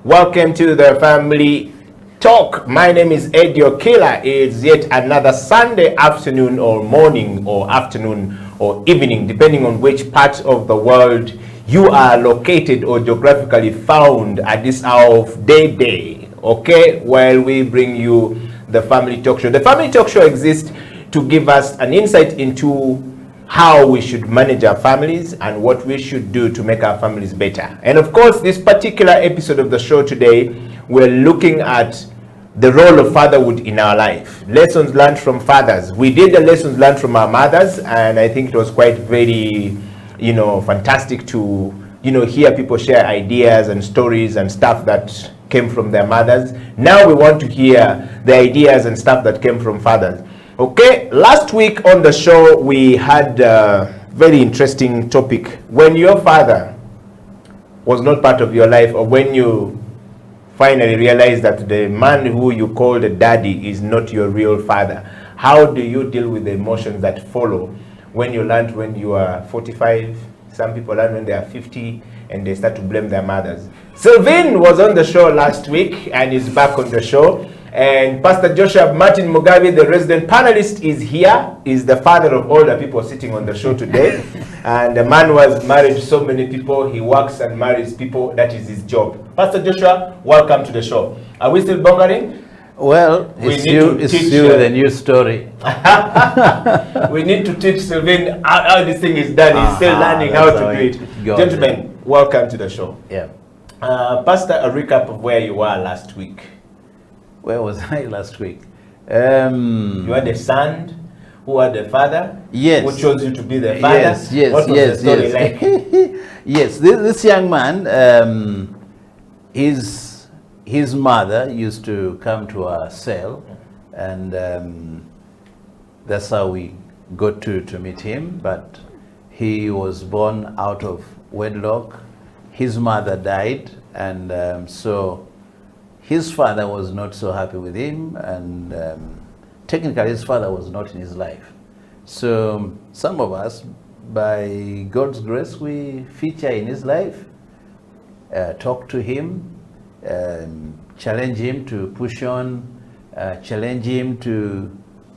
Welcome to the Family Talk. My name is Eddie Okila. It's yet another Sunday afternoon or morning or afternoon or evening, depending on which part of the world you are located or geographically found at this hour of day. Okay, while we bring you the Family Talk Show. The Family Talk Show exists to give us an insight into how we should manage our families and what we should do to make our families better. And of course, this particular episode of the show today, we're looking at the role of fatherhood in our life. Lessons learned from fathers. We did the lessons learned from our mothers, and I think it was quite very, fantastic to, hear people share ideas and stories and stuff that came from their mothers. Now we want to hear the ideas and stuff that came from fathers. Okay, last week on the show we had a very interesting topic. When your father was not part of your life, or when you finally realize that the man who you called a daddy is not your real father, how do you deal with the emotions that follow when you learned when you are 45? Some people learn when they are 50 and they start to blame their mothers. Sylvain was on the show last week and is back on the show. And Pastor Joshua Martin Mugabe, the resident panelist, is here. Is the father of all the people sitting on the show today. And the man was married to so many people. He works and marries people. That is his job. Pastor Joshua, welcome to the show. Are we still bongering? Well, it's you with a new story. We need to teach Sylvain how this thing is done. He's still learning how to do it. Gentlemen, welcome to the show. Yeah. Pastor, a recap of where you were last week. Where was I last week? You had a son who had a father? Yes. Who chose you to be the father? Yes, yes, what was yes, the story yes. like? Yes, this young man, his mother used to come to our cell, and that's how we got to meet him. But he was born out of wedlock. His mother died, and so his father was not so happy with him, and technically his father was not in his life. So some of us, by God's grace, we feature in his life, talk to him, challenge him to push on, challenge him to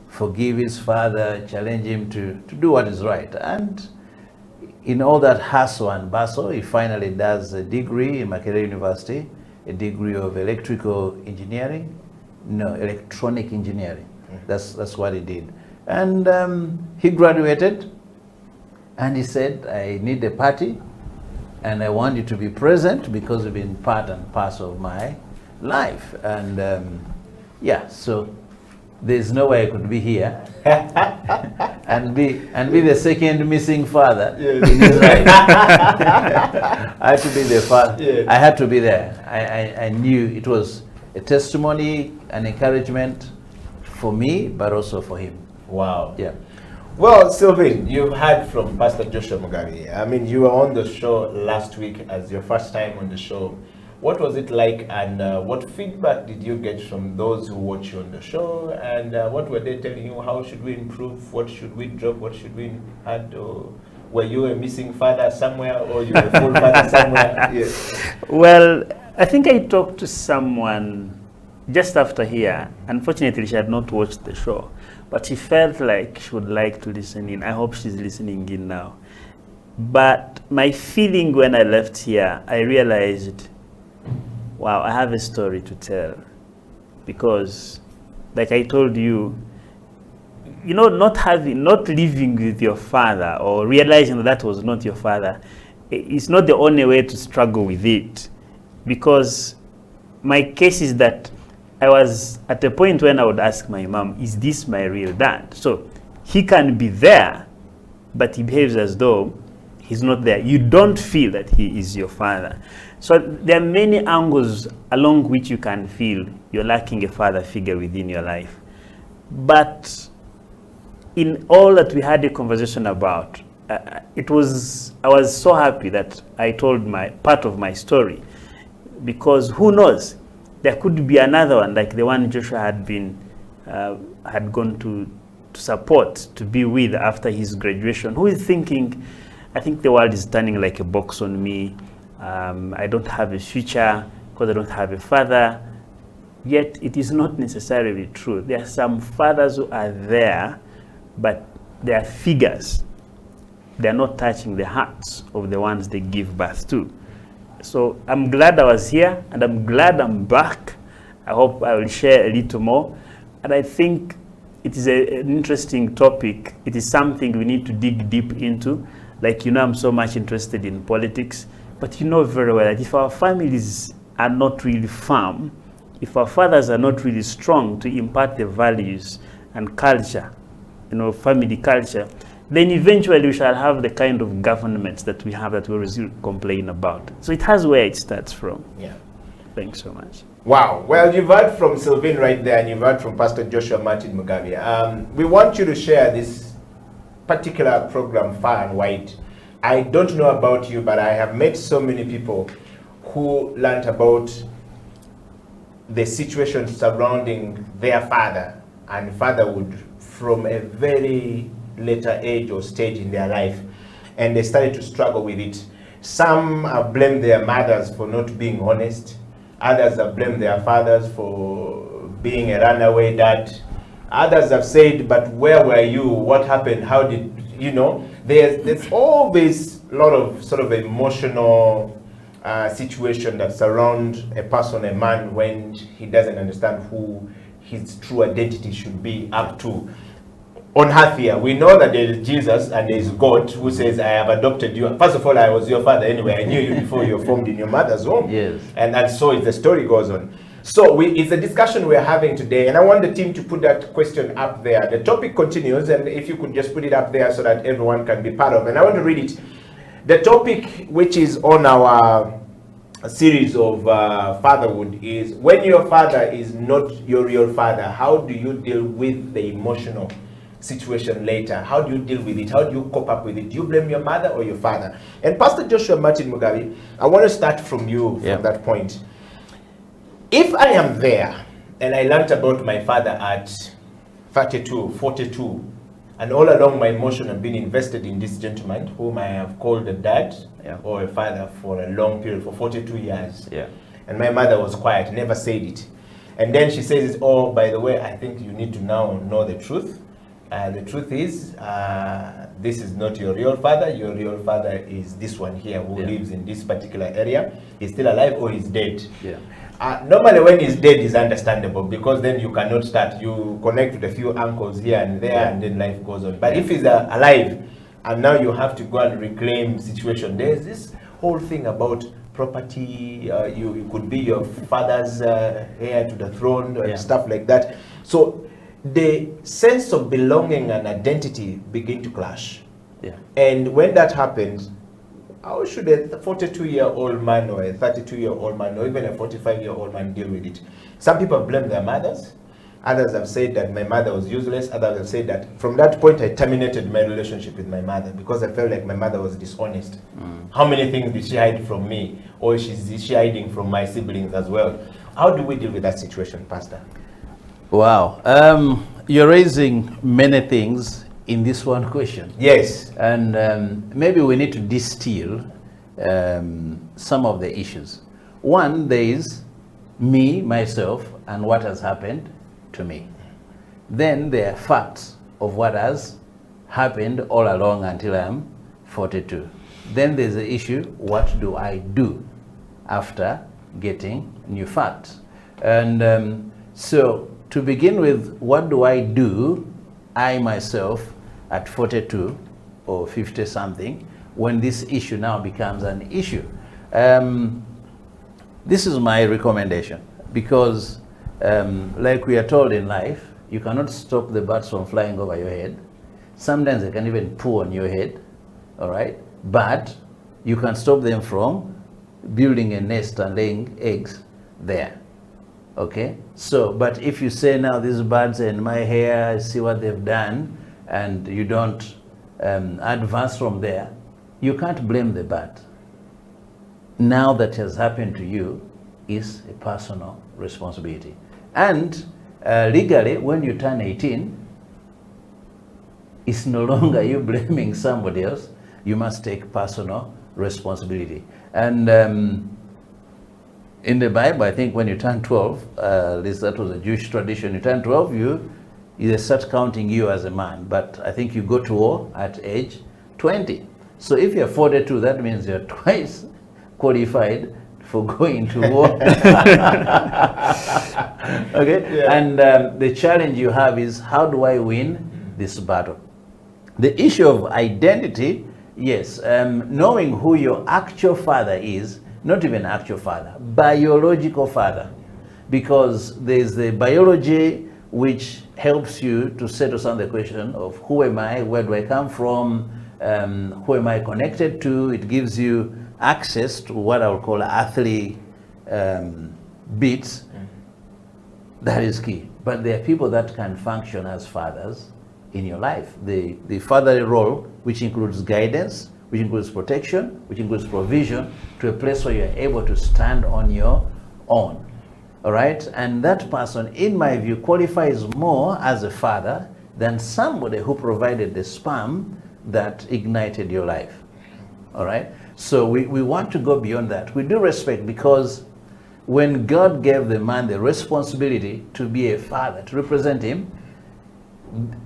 forgive his father, challenge him to do what is right. And in all that hustle and bustle, he finally does a degree in Makerere University, a degree of electrical engineering, no, electronic engineering. That's what he did. And he graduated, and he said, I need a party, and I want you to be present because you've been part and parcel of my life. And yeah, so there's no way I could be here and be the second missing father in his life. I had to be the father. Yes. I had to be there. I knew it was a testimony, an encouragement for me, but also for him. Wow. Yeah. Well, Sylvain, you've heard from Pastor Joshua Mugabe. I mean, you were on the show last week as your first time on the show. What was it like, and what feedback did you get from those who watch you on the show? And what were they telling you? How should we improve? What should we drop? What should we add? Or were you a missing father somewhere, or you were a full father somewhere? Yes. Well, I think I talked to someone just after here. Unfortunately, she had not watched the show, but she felt like she would like to listen in. I hope she's listening in now. But my feeling when I left here, I realized, wow, I have a story to tell. Because, like I told you, you know, not living with your father or realizing that was not your father, it's not the only way to struggle with it. Because my case is that I was at a point when I would ask my mom, is this my real dad? So he can be there, but he behaves as though he's not there. You don't feel that he is your father. So there are many angles along which you can feel you're lacking a father figure within your life. But in all that we had a conversation about, I was so happy that I told my part of my story, because who knows, there could be another one like the one Joshua had gone to support, to be with after his graduation, who is thinking, I think the world is turning like a box on me. I don't have a future because I don't have a father. Yet it is not necessarily true. There are some fathers who are there, but they are figures. They are not touching the hearts of the ones they give birth to. So I'm glad I was here, and I'm glad I'm back. I hope I will share a little more. And I think it is an interesting topic. It is something we need to dig deep into. Like, you know, I'm so much interested in politics, but you know very well that if our families are not really firm, if our fathers are not really strong to impart the values and culture, you know, family culture, then eventually we shall have the kind of governments that we have that we always complain about. So it has where it starts from. Yeah. Thanks so much. Wow. Well, you've heard from Sylvain right there, and you've heard from Pastor Joshua Martin Mugabe. We want you to share this particular program far and wide. I don't know about you, but I have met so many people who learned about the situation surrounding their father and fatherhood from a very later age or stage in their life, and they started to struggle with it. Some have blamed their mothers for not being honest. Others have blamed their fathers for being a runaway dad. Others have said, but where were you? What happened? How did, you know? There's always a lot of sort of emotional situation that surround a person, a man, when he doesn't understand who his true identity should be up to. On earth here, we know that there is Jesus and there is God who says, I have adopted you. First of all, I was your father anyway. I knew you before you were formed in your mother's womb. Yes. And so the story goes on. So it's a discussion we're having today, and I want the team to put that question up there. The topic continues, and if you could just put it up there so that everyone can be part of it. And I want to read it. The topic, which is on our series of fatherhood, is when your father is not your real father, how do you deal with the emotional situation later? How do you deal with it? How do you cope up with it? Do you blame your mother or your father? And Pastor Joshua Martin Mugabe, I want to start from you from that point. If I am there and I learned about my father at 32, 42, and all along my emotion have been invested in this gentleman whom I have called a dad or a father for a long period, for 42 years. And my mother was quiet, never said it. And then she says, oh, by the way, I think you need to now know the truth. The truth is, this is not your real father. Your real father is this one here who lives in this particular area. He's still alive or he's dead. Normally when he's dead is understandable, because then you cannot start. You connect with a few uncles here and there and then life goes on. But if he's alive and now you have to go and reclaim situation, there's this whole thing about property. You could be your father's heir to the throne and stuff like that. So the sense of belonging and identity begin to clash. And when that happens, how should a 42-year-old man or a 32-year-old man or even a 45-year-old man deal with it? Some people blame their mothers. Others have said that my mother was useless. Others have said that from that point I terminated my relationship with my mother because I felt like my mother was dishonest. How many things did she hide from me? Or is she hiding from my siblings as well? How do we deal with that situation, Pastor? Wow. You're raising many things in this one question. Yes. And maybe we need to distill some of the issues. One, there is me, myself, and what has happened to me. Then there are facts of what has happened all along until I'm 42. Then there's the issue, what do I do after getting new facts? And so to begin with, what do I do, I myself, at 42 or 50 something, when this issue now becomes an issue? This is my recommendation, because like we are told in life, you cannot stop the birds from flying over your head. Sometimes they can even poo on your head, all right? But you can stop them from building a nest and laying eggs there, okay? So, but if you say now these birds in my hair, I see what they've done, and you don't advance from there, you can't blame the bird. Now that has happened to you is a personal responsibility. And legally, when you turn 18, it's no longer you blaming somebody else. You must take personal responsibility. And in the Bible, I think when you turn 12, at least that was a Jewish tradition, you turn 12, they start counting you as a man. But I think you go to war at age 20. So if you're 42, that means you're twice qualified for going to war. Okay? Yeah. And the challenge you have is, how do I win this battle? The issue of identity, yes, knowing who your actual father is, not even actual father, biological father, because there's the biology which helps you to settle some of the question of who am I, where do I come from, who am I connected to. It gives you access to what I would call earthly bits. That is key. But there are people that can function as fathers in your life. The fatherly role, which includes guidance, which includes protection, which includes provision, to a place where you're able to stand on your own. All right? And that person, in my view, qualifies more as a father than somebody who provided the sperm that ignited your life. All right? So we want to go beyond that. We do respect, because when God gave the man the responsibility to be a father, to represent him,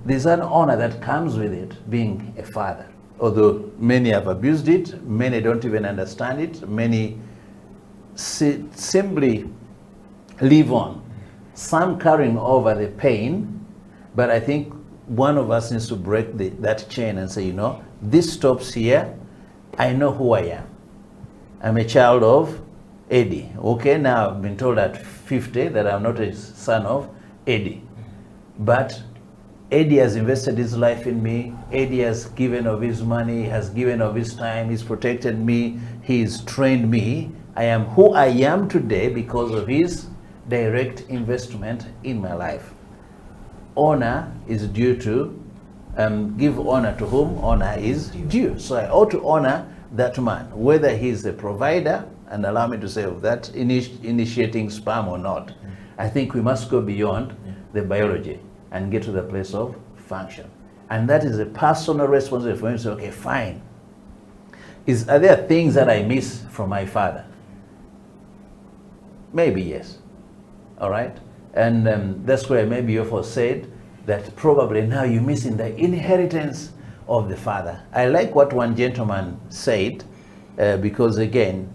there's an honor that comes with it, being a father. Although many have abused it, many don't even understand it, many simply live on, some carrying over the pain. But I think one of us needs to break that chain and say, you know, this stops here. I know who I am. I'm a child of Eddie. Okay, now I've been told at 50 that I'm not a son of Eddie. But Eddie has invested his life in me. Eddie has given of his money, has given of his time, he's protected me, he's trained me. I am who I am today because of his direct investment in my life. Honor is due to, give honor to whom honor is due. So I ought to honor that man, whether he's a provider, and allow me to say of that, initiating sperm or not. I think we must go beyond the biology and get to the place of function. And that is a personal responsibility for him to say, okay, fine. Are there things that I miss from my father? Maybe yes. All right? And that's where maybe you have said that probably now you're missing the inheritance of the father. I like what one gentleman said, because again,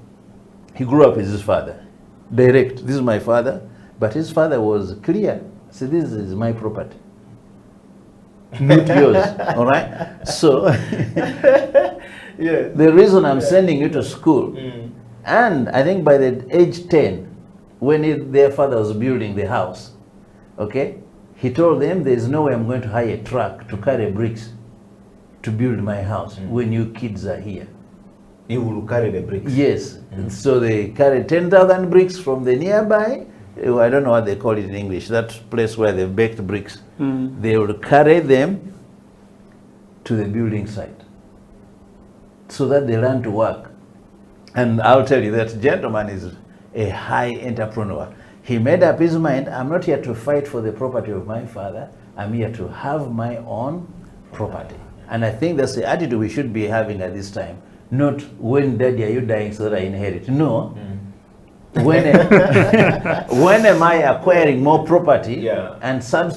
he grew up with his father. Direct, this is my father, but his father was clear. So this is my property, not yours, all right? So, the reason I'm sending you to school, and I think by the age 10, when their father was building the house, okay, he told them there's no way I'm going to hire a truck to carry bricks to build my house when you kids are here. You will carry the bricks? Yes. So they carried 10,000 bricks from the nearby, I don't know what they call it in English, that place where they baked bricks. They would carry them to the building site so that they learn to work. And I'll tell you that gentleman is a high entrepreneur. He made up his mind, I'm not here to fight for the property of my father, I'm here to have my own property. And I think that's the attitude we should be having at this time. Not when daddy are you dying so that I inherit. No. When am I acquiring more property and substance